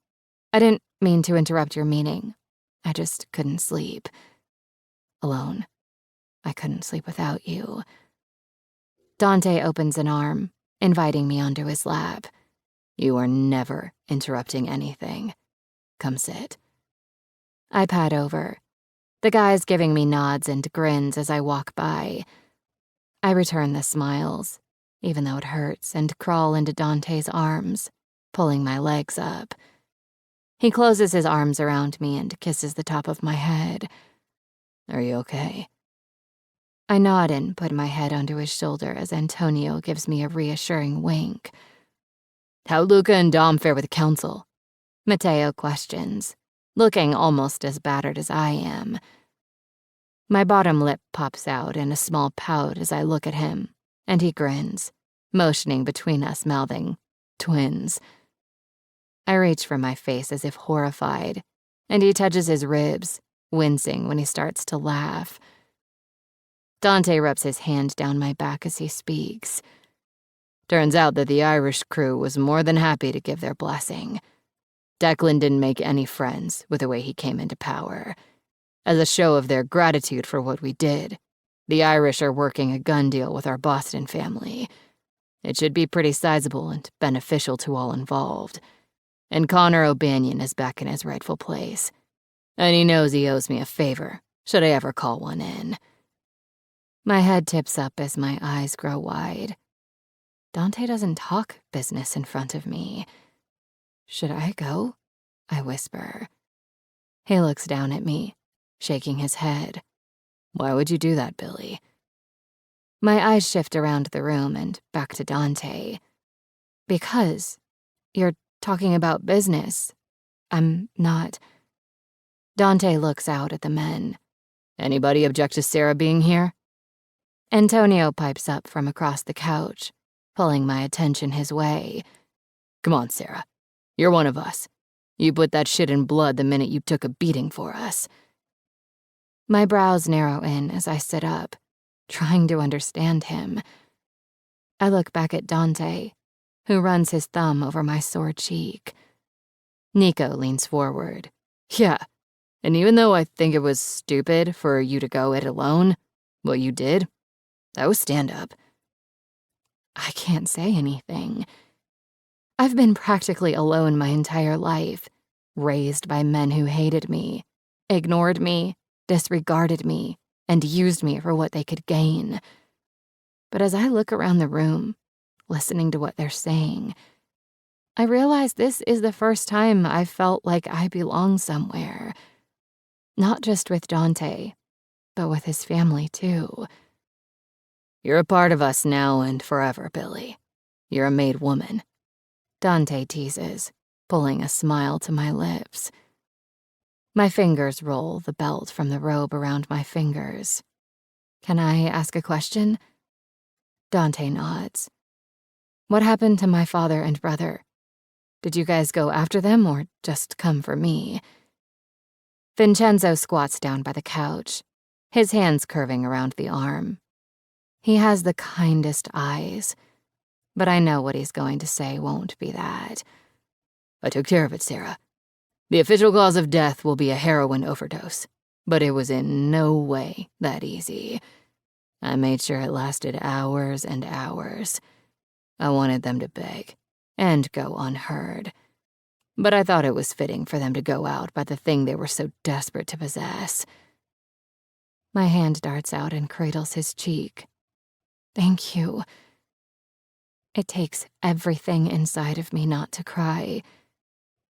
I didn't mean to interrupt your meeting. I just couldn't sleep. Alone. I couldn't sleep without you. Dante opens an arm, inviting me onto his lap. You are never interrupting anything. Come sit. I pad over, the guys giving me nods and grins as I walk by. I return the smiles, even though it hurts, and crawl into Dante's arms, pulling my legs up. He closes his arms around me and kisses the top of my head. Are you okay? I nod and put my head onto his shoulder as Antonio gives me a reassuring wink. How'd Luca and Dom fare with the council? Mateo questions, looking almost as battered as I am. My bottom lip pops out in a small pout as I look at him, and he grins, motioning between us, mouthing, twins. I reach for my face as if horrified, and he touches his ribs, wincing when he starts to laugh. Dante rubs his hand down my back as he speaks. Turns out that the Irish crew was more than happy to give their blessing. Declan didn't make any friends with the way he came into power. As a show of their gratitude for what we did, the Irish are working a gun deal with our Boston family. It should be pretty sizable and beneficial to all involved. And Connor O'Banion is back in his rightful place. And he knows he owes me a favor, should I ever call one in. My head tips up as my eyes grow wide. Dante doesn't talk business in front of me. Should I go? I whisper. He looks down at me, shaking his head. Why would you do that, Billy? My eyes shift around the room and back to Dante. Because you're talking about business. I'm not. Dante looks out at the men. Anybody object to Sarah being here? Antonio pipes up from across the couch, pulling my attention his way. Come on, Sarah. You're one of us. You put that shit in blood the minute you took a beating for us. My brows narrow in as I sit up, trying to understand him. I look back at Dante, who runs his thumb over my sore cheek. Nico leans forward. Yeah, and even though I think it was stupid for you to go it alone, what you did, that was stand-up. I can't say anything. I've been practically alone my entire life, raised by men who hated me, ignored me, disregarded me, and used me for what they could gain. But as I look around the room, listening to what they're saying, I realize this is the first time I've felt like I belong somewhere. Not just with Dante, but with his family too. You're a part of us now and forever, Billy. You're a made woman. Dante teases, pulling a smile to my lips. My fingers roll the belt from the robe around my fingers. Can I ask a question? Dante nods. What happened to my father and brother? Did you guys go after them or just come for me? Vincenzo squats down by the couch, his hands curving around the arm. He has the kindest eyes, but I know what he's going to say won't be that. I took care of it, Sarah. The official cause of death will be a heroin overdose, but it was in no way that easy. I made sure it lasted hours and hours. I wanted them to beg and go unheard. But I thought it was fitting for them to go out by the thing they were so desperate to possess. My hand darts out and cradles his cheek. Thank you. It takes everything inside of me not to cry.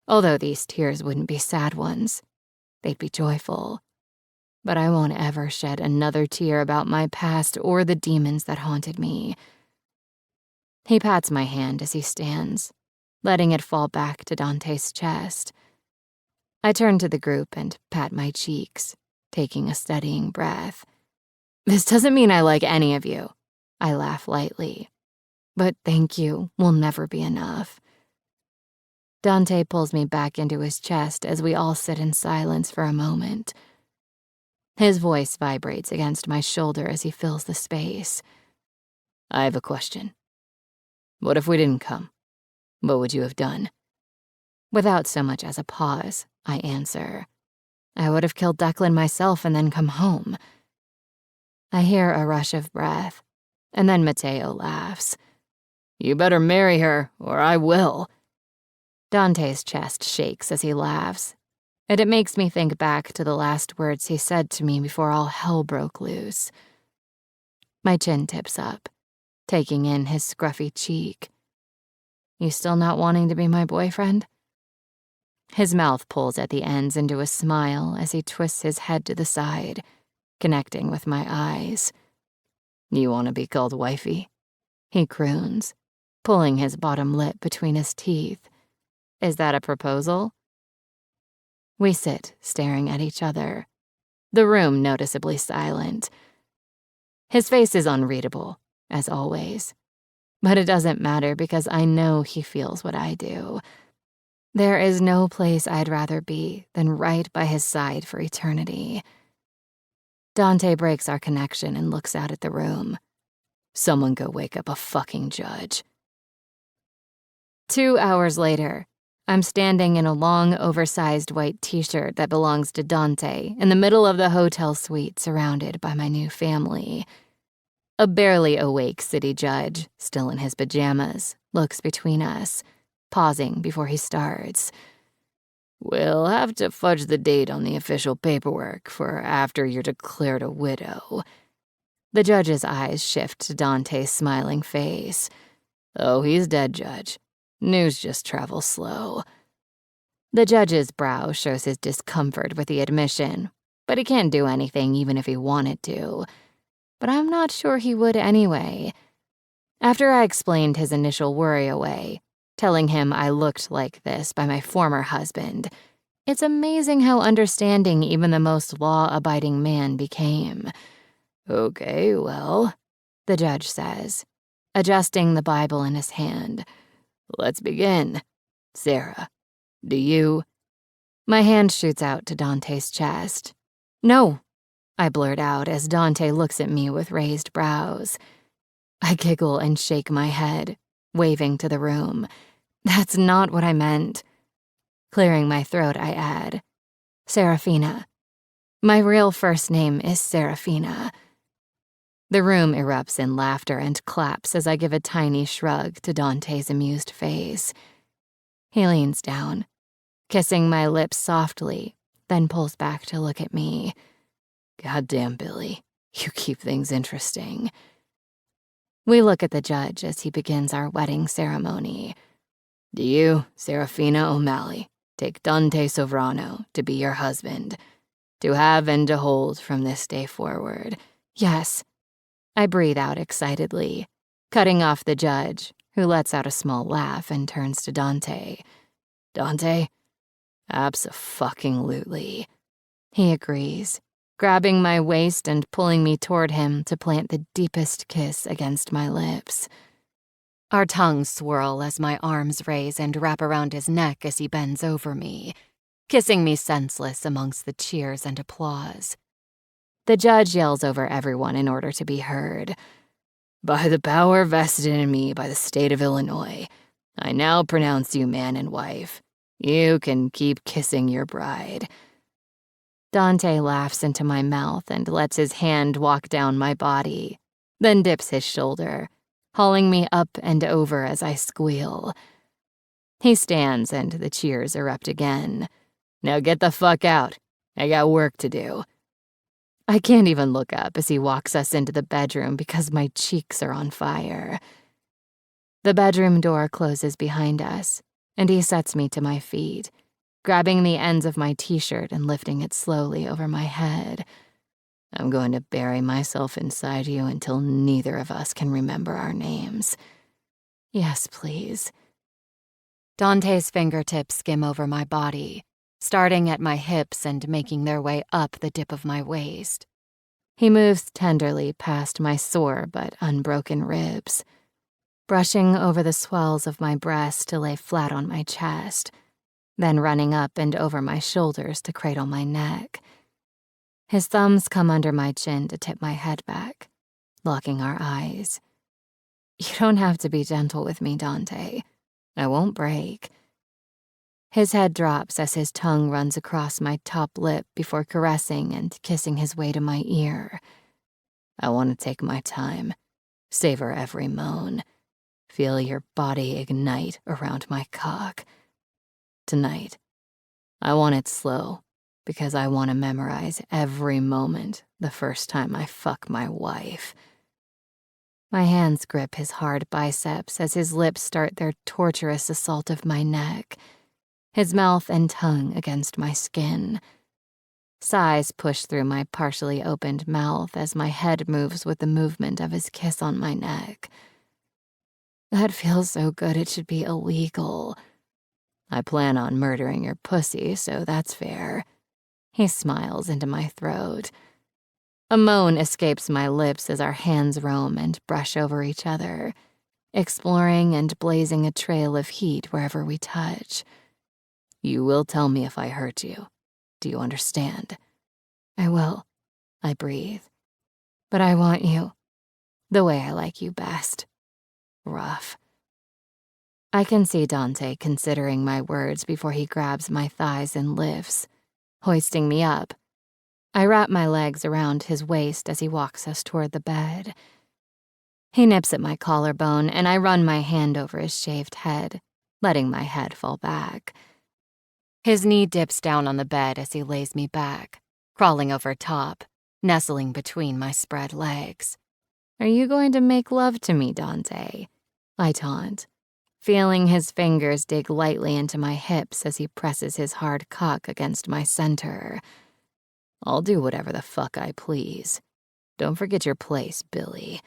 Although these tears wouldn't be sad ones, they'd be joyful. But I won't ever shed another tear about my past or the demons that haunted me. He pats my hand as he stands, letting it fall back to Dante's chest. I turn to the group and pat my cheeks, taking a steadying breath. This doesn't mean I like any of you. I laugh lightly. But thank you will never be enough. Dante pulls me back into his chest as we all sit in silence for a moment. His voice vibrates against my shoulder as he fills the space. I have a question. What if we didn't come? What would you have done? Without so much as a pause, I answer. I would have killed Declan myself and then come home. I hear a rush of breath, and then Matteo laughs. You better marry her, or I will. Dante's chest shakes as he laughs, and it makes me think back to the last words he said to me before all hell broke loose. My chin tips up, taking in his scruffy cheek. You still not wanting to be my boyfriend? His mouth pulls at the ends into a smile as he twists his head to the side, connecting with my eyes. You want to be called wifey? He croons, pulling his bottom lip between his teeth. Is that a proposal? We sit, staring at each other, the room noticeably silent. His face is unreadable, as always. But it doesn't matter because I know he feels what I do. There is no place I'd rather be than right by his side for eternity. Dante breaks our connection and looks out at the room. Someone go wake up a fucking judge. 2 hours later, I'm standing in a long, oversized white t-shirt that belongs to Dante in the middle of the hotel suite surrounded by my new family. A barely awake city judge, still in his pajamas, looks between us, pausing before he starts. We'll have to fudge the date on the official paperwork for after you're declared a widow. The judge's eyes shift to Dante's smiling face. Oh, he's dead, Judge. News just travels slow. The judge's brow shows his discomfort with the admission, but he can't do anything even if he wanted to. But I'm not sure he would anyway. After I explained his initial worry away, telling him I looked like this by my former husband, it's amazing how understanding even the most law-abiding man became. "Okay, well," the judge says, adjusting the Bible in his hand. "Let's begin. Sarah, do you—" My hand shoots out to Dante's chest. "No," I blurt out as Dante looks at me with raised brows. I giggle and shake my head, waving to the room. "That's not what I meant." Clearing my throat, I add, "Serafina. My real first name is Serafina." The room erupts in laughter and claps as I give a tiny shrug to Dante's amused face. He leans down, kissing my lips softly, then pulls back to look at me. "Goddamn, Billy, you keep things interesting." We look at the judge as he begins our wedding ceremony. "Do you, Serafina O'Malley, take Dante Sovrano to be your husband, to have and to hold from this day forward?" "Yes," I breathe out excitedly, cutting off the judge, who lets out a small laugh and turns to Dante. "Dante? Abso-fucking-lutely." He agrees, grabbing my waist and pulling me toward him to plant the deepest kiss against my lips. Our tongues swirl as my arms raise and wrap around his neck as he bends over me, kissing me senseless amongst the cheers and applause. The judge yells over everyone in order to be heard. "By the power vested in me by the state of Illinois, I now pronounce you man and wife. You can keep kissing your bride." Dante laughs into my mouth and lets his hand walk down my body, then dips his shoulder, hauling me up and over as I squeal. He stands and the cheers erupt again. "Now get the fuck out. I got work to do." I can't even look up as he walks us into the bedroom because my cheeks are on fire. The bedroom door closes behind us, and he sets me to my feet, grabbing the ends of my t-shirt and lifting it slowly over my head. "I'm going to bury myself inside you until neither of us can remember our names." "Yes, please." Dante's fingertips skim over my body, starting at my hips and making their way up the dip of my waist. He moves tenderly past my sore but unbroken ribs, brushing over the swells of my breast to lay flat on my chest, then running up and over my shoulders to cradle my neck. His thumbs come under my chin to tip my head back, locking our eyes. "You don't have to be gentle with me, Dante. I won't break." His head drops as his tongue runs across my top lip before caressing and kissing his way to my ear. "I want to take my time, savor every moan, feel your body ignite around my cock. Tonight, I want it slow because I want to memorize every moment the first time I fuck my wife." My hands grip his hard biceps as his lips start their torturous assault of my neck, his mouth and tongue against my skin. Sighs push through my partially opened mouth as my head moves with the movement of his kiss on my neck. "That feels so good it should be illegal." "I plan on murdering your pussy, so that's fair." He smiles into my throat. A moan escapes my lips as our hands roam and brush over each other, exploring and blazing a trail of heat wherever we touch. "You will tell me if I hurt you. Do you understand?" "I will," I breathe. "But I want you the way I like you best. Rough." I can see Dante considering my words before he grabs my thighs and lifts, hoisting me up. I wrap my legs around his waist as he walks us toward the bed. He nips at my collarbone, and I run my hand over his shaved head, letting my head fall back. His knee dips down on the bed as he lays me back, crawling over top, nestling between my spread legs. "Are you going to make love to me, Dante?" I taunt, feeling his fingers dig lightly into my hips as he presses his hard cock against my center. "I'll do whatever the fuck I please. Don't forget your place, Billy."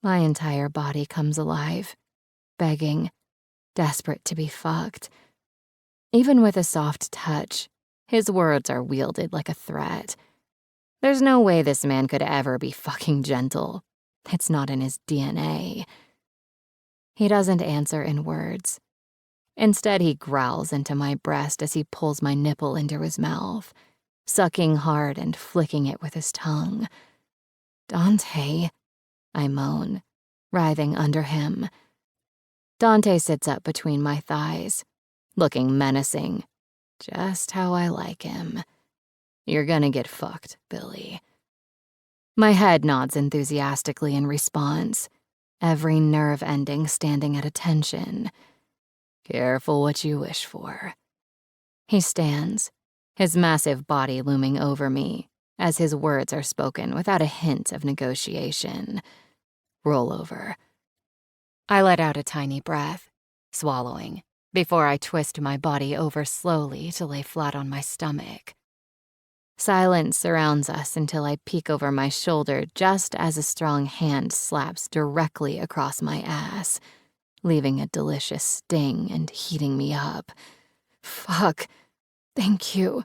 My entire body comes alive, begging, desperate to be fucked. Even with a soft touch, his words are wielded like a threat. There's no way this man could ever be fucking gentle. It's not in his DNA. He doesn't answer in words. Instead, he growls into my breast as he pulls my nipple into his mouth, sucking hard and flicking it with his tongue. Dante, I moan, writhing under him. Dante sits up between my thighs, looking menacing, just how I like him. You're gonna get fucked, Billy. My head nods enthusiastically in response, every nerve ending standing at attention. Careful what you wish for. He stands, his massive body looming over me, as his words are spoken without a hint of negotiation. Roll over. I let out a tiny breath, swallowing, before I twist my body over slowly to lay flat on my stomach. Silence surrounds us until I peek over my shoulder just as a strong hand slaps directly across my ass, leaving a delicious sting and heating me up. Fuck. Thank you,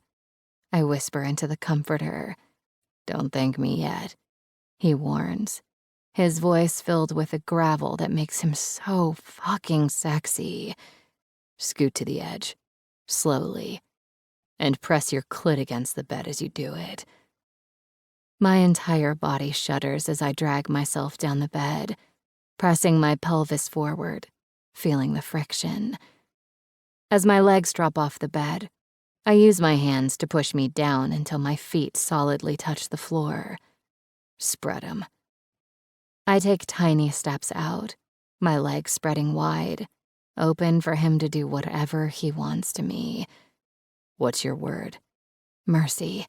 I whisper into the comforter. Don't thank me yet, he warns, his voice filled with a gravel that makes him so fucking sexy. Scoot to the edge, slowly, and press your clit against the bed as you do it. My entire body shudders as I drag myself down the bed, pressing my pelvis forward, feeling the friction. As my legs drop off the bed, I use my hands to push me down until my feet solidly touch the floor. Spread 'em. I take tiny steps out, my legs spreading wide, open for him to do whatever he wants to me. What's your word? Mercy.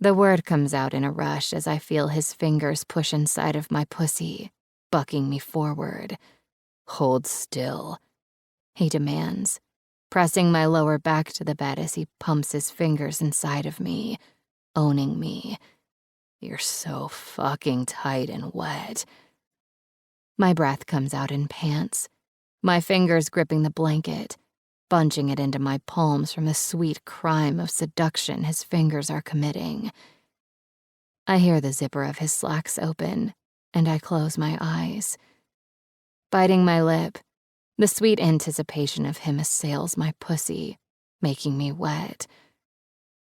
The word comes out in a rush as I feel his fingers push inside of my pussy, bucking me forward. Hold still, he demands, pressing my lower back to the bed as he pumps his fingers inside of me, owning me. You're so fucking tight and wet. My breath comes out in pants, my fingers gripping the blanket, bunching it into my palms from the sweet crime of seduction his fingers are committing. I hear the zipper of his slacks open, and I close my eyes. Biting my lip, the sweet anticipation of him assails my pussy, making me wet.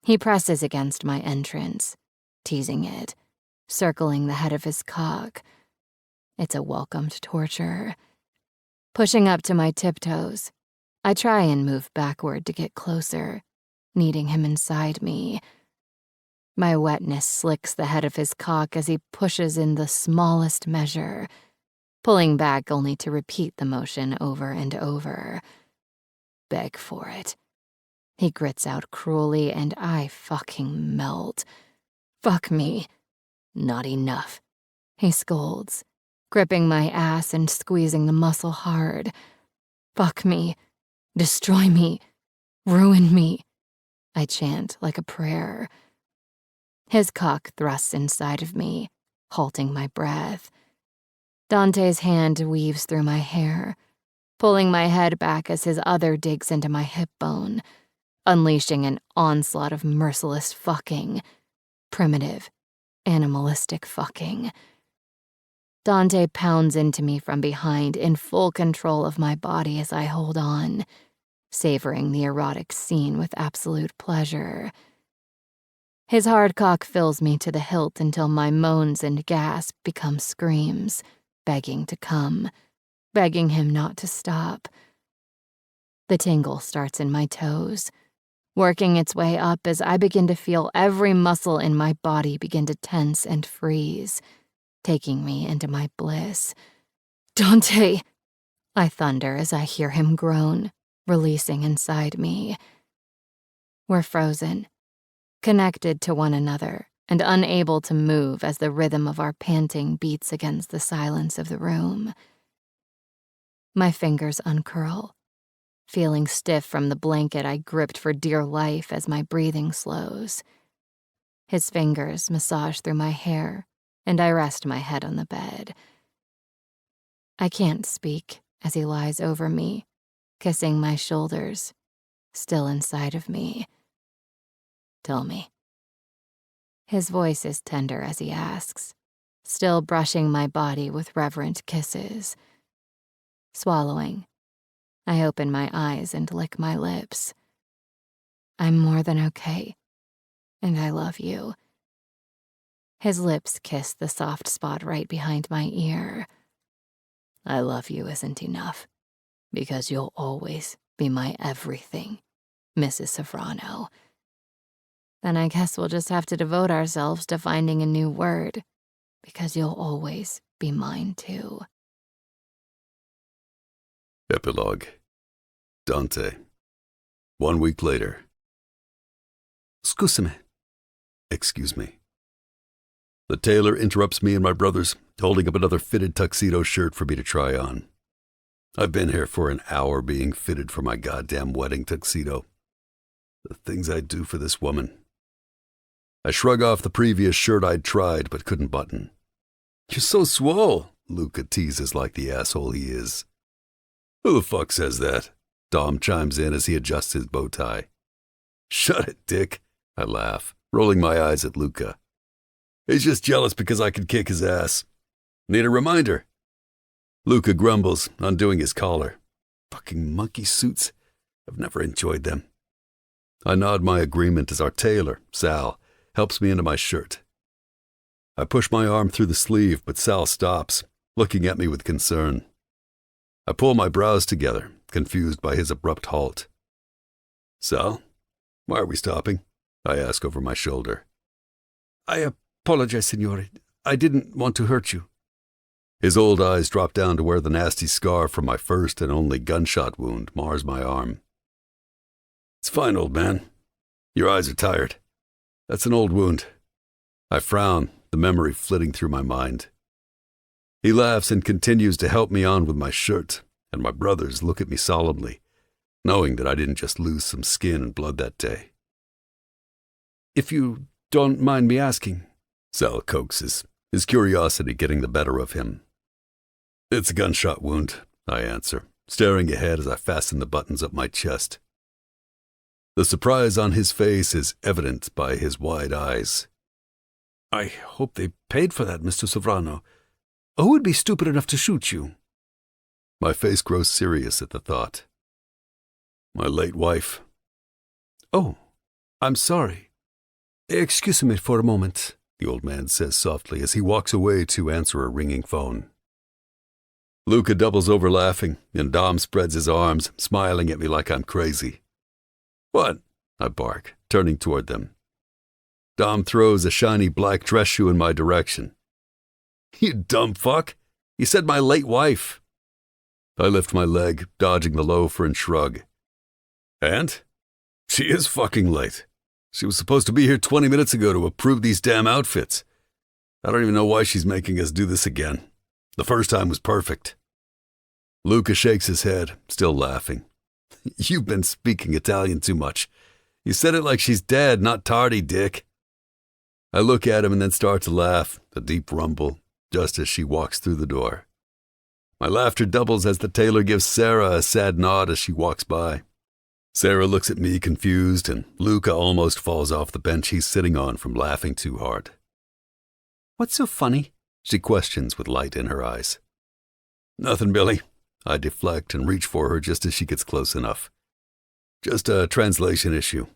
He presses against my entrance, teasing it, circling the head of his cock. It's a welcomed torture. Pushing up to my tiptoes, I try and move backward to get closer, needing him inside me. My wetness slicks the head of his cock as he pushes in the smallest measure, pulling back only to repeat the motion over and over. Beg for it. He grits out cruelly, and I fucking melt. Fuck me. Not enough, he scolds, gripping my ass and squeezing the muscle hard. Fuck me. Destroy me. Ruin me, I chant like a prayer. His cock thrusts inside of me, halting my breath. Dante's hand weaves through my hair, pulling my head back as his other digs into my hip bone, unleashing an onslaught of merciless fucking, primitive, animalistic fucking. Dante pounds into me from behind in full control of my body as I hold on, savoring the erotic scene with absolute pleasure. His hard cock fills me to the hilt until my moans and gasp become screams, begging to come, begging him not to stop. The tingle starts in my toes, working its way up as I begin to feel every muscle in my body begin to tense and freeze, taking me into my bliss. Dante! I thunder as I hear him groan, releasing inside me. We're frozen, connected to one another and unable to move as the rhythm of our panting beats against the silence of the room. My fingers uncurl, feeling stiff from the blanket I gripped for dear life as my breathing slows. His fingers massage through my hair, and I rest my head on the bed. I can't speak as he lies over me, kissing my shoulders, still inside of me. Tell me. His voice is tender as he asks, still brushing my body with reverent kisses. Swallowing, I open my eyes and lick my lips. I'm more than okay, and I love you. His lips kiss the soft spot right behind my ear. I love you isn't enough, because you'll always be my everything, Mrs. Sovrano. Then I guess we'll just have to devote ourselves to finding a new word, because you'll always be mine too. Epilogue. Dante. 1 week later. Scusami. Excuse me. The tailor interrupts me and my brothers, holding up another fitted tuxedo shirt for me to try on. I've been here for an hour being fitted for my goddamn wedding tuxedo. The things I'd do for this woman. I shrug off the previous shirt I'd tried but couldn't button. You're so swole, Luca teases like the asshole he is. Who the fuck says that? Dom chimes in as he adjusts his bow tie. Shut it, dick, I laugh, rolling my eyes at Luca. He's just jealous because I could kick his ass. Need a reminder. Luca grumbles, undoing his collar. Fucking monkey suits. I've never enjoyed them. I nod my agreement as our tailor, Sal, helps me into my shirt. I push my arm through the sleeve, but Sal stops, looking at me with concern. I pull my brows together, confused by his abrupt halt. Sal, why are we stopping? I ask over my shoulder. I apologize, signore. I didn't want to hurt you. His old eyes drop down to where the nasty scar from my first and only gunshot wound mars my arm. It's fine, old man. Your eyes are tired. That's an old wound. I frown, the memory flitting through my mind. He laughs and continues to help me on with my shirt, and my brothers look at me solemnly, knowing that I didn't just lose some skin and blood that day. If you don't mind me asking, Sal coaxes, his curiosity getting the better of him. It's a gunshot wound, I answer, staring ahead as I fasten the buttons up my chest. The surprise on his face is evident by his wide eyes. I hope they paid for that, Mr. Sovrano. Who would be stupid enough to shoot you? My face grows serious at the thought. My late wife. Oh, I'm sorry. Excuse me for a moment, the old man says softly as he walks away to answer a ringing phone. Luca doubles over laughing, and Dom spreads his arms, smiling at me like I'm crazy. What? I bark, turning toward them. Dom throws a shiny black dress shoe in my direction. You dumb fuck! You said my late wife. I lift my leg, dodging the loafer and shrug. And? She is fucking late. She was supposed to be here 20 minutes ago to approve these damn outfits. I don't even know why she's making us do this again. The first time was perfect. Luca shakes his head, still laughing. You've been speaking Italian too much. You said it like she's dead, not tardy, dick. I look at him and then start to laugh, a deep rumble, just as she walks through the door. My laughter doubles as the tailor gives Sarah a sad nod as she walks by. Sarah looks at me confused, and Luca almost falls off the bench he's sitting on from laughing too hard. What's so funny? She questions with light in her eyes. Nothing, Billy. I deflect and reach for her just as she gets close enough. Just a translation issue.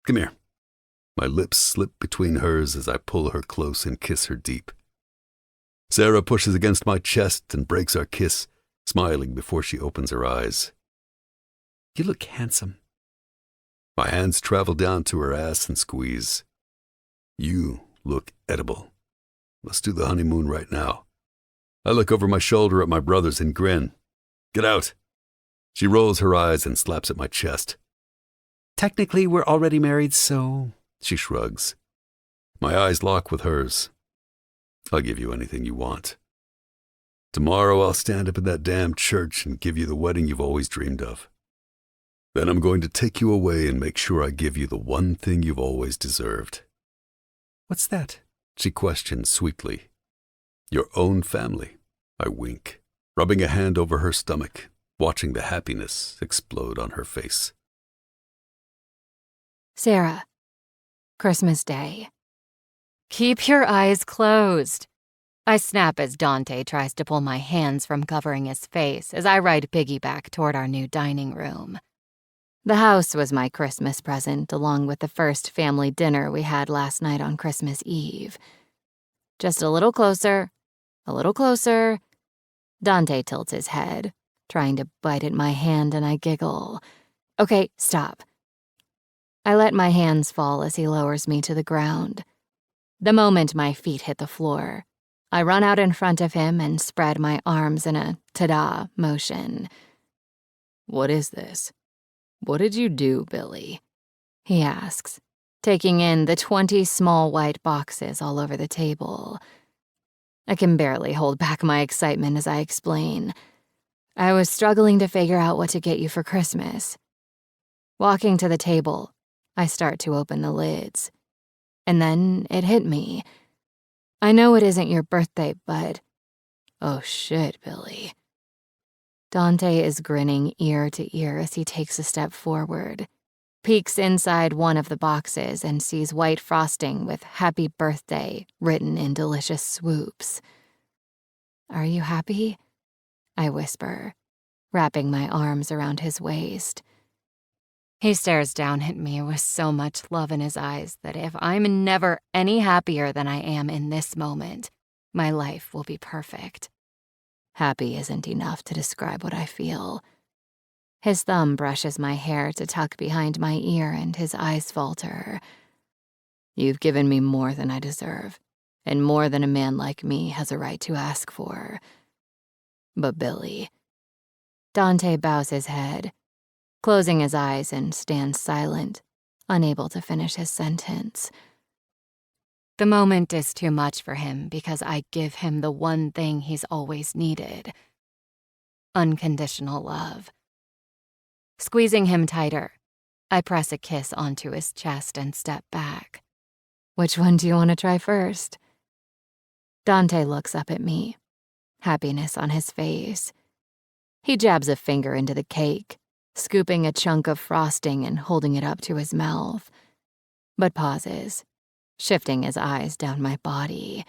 Come here. My lips slip between hers as I pull her close and kiss her deep. Sarah pushes against my chest and breaks our kiss, smiling before she opens her eyes. You look handsome. My hands travel down to her ass and squeeze. You look edible. Let's do the honeymoon right now. I look over my shoulder at my brothers and grin. Get out. She rolls her eyes and slaps at my chest. Technically, we're already married, so... She shrugs. My eyes lock with hers. I'll give you anything you want. Tomorrow I'll stand up in that damn church and give you the wedding you've always dreamed of. Then I'm going to take you away and make sure I give you the one thing you've always deserved. What's that? She questions sweetly. Your own family, I wink, rubbing a hand over her stomach, watching the happiness explode on her face. Sarah, Christmas Day. Keep your eyes closed. I snap as Dante tries to pull my hands from covering his face as I ride piggyback toward our new dining room. The house was my Christmas present, along with the first family dinner we had last night on Christmas Eve. Just a little closer, a little closer. Dante tilts his head, trying to bite at my hand, and I giggle. Okay, stop. I let my hands fall as he lowers me to the ground. The moment my feet hit the floor, I run out in front of him and spread my arms in a ta-da motion. What is this? What did you do, Billy? He asks, taking in the 20 small white boxes all over the table. I can barely hold back my excitement as I explain. I was struggling to figure out what to get you for Christmas. Walking to the table, I start to open the lids. And then it hit me. I know it isn't your birthday, but... Oh shit, Billy. Dante is grinning ear to ear as he takes a step forward, peeks inside one of the boxes and sees white frosting with Happy Birthday written in delicious swoops. Are you happy? I whisper, wrapping my arms around his waist. He stares down at me with so much love in his eyes that if I'm never any happier than I am in this moment, my life will be perfect. Happy isn't enough to describe what I feel. His thumb brushes my hair to tuck behind my ear and his eyes falter. You've given me more than I deserve, and more than a man like me has a right to ask for. But Billy... Dante bows his head, closing his eyes and stands silent, unable to finish his sentence. The moment is too much for him because I give him the one thing he's always needed: unconditional love. Squeezing him tighter, I press a kiss onto his chest and step back. Which one do you want to try first? Dante looks up at me, happiness on his face. He jabs a finger into the cake, scooping a chunk of frosting and holding it up to his mouth, but pauses, shifting his eyes down my body.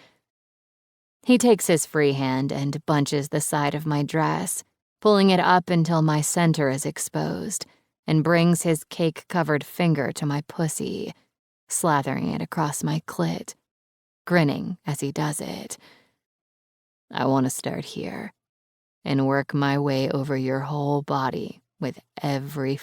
He takes his free hand and bunches the side of my dress, pulling it up until my center is exposed, and brings his cake-covered finger to my pussy, slathering it across my clit, grinning as he does it. I want to start here and work my way over your whole body with every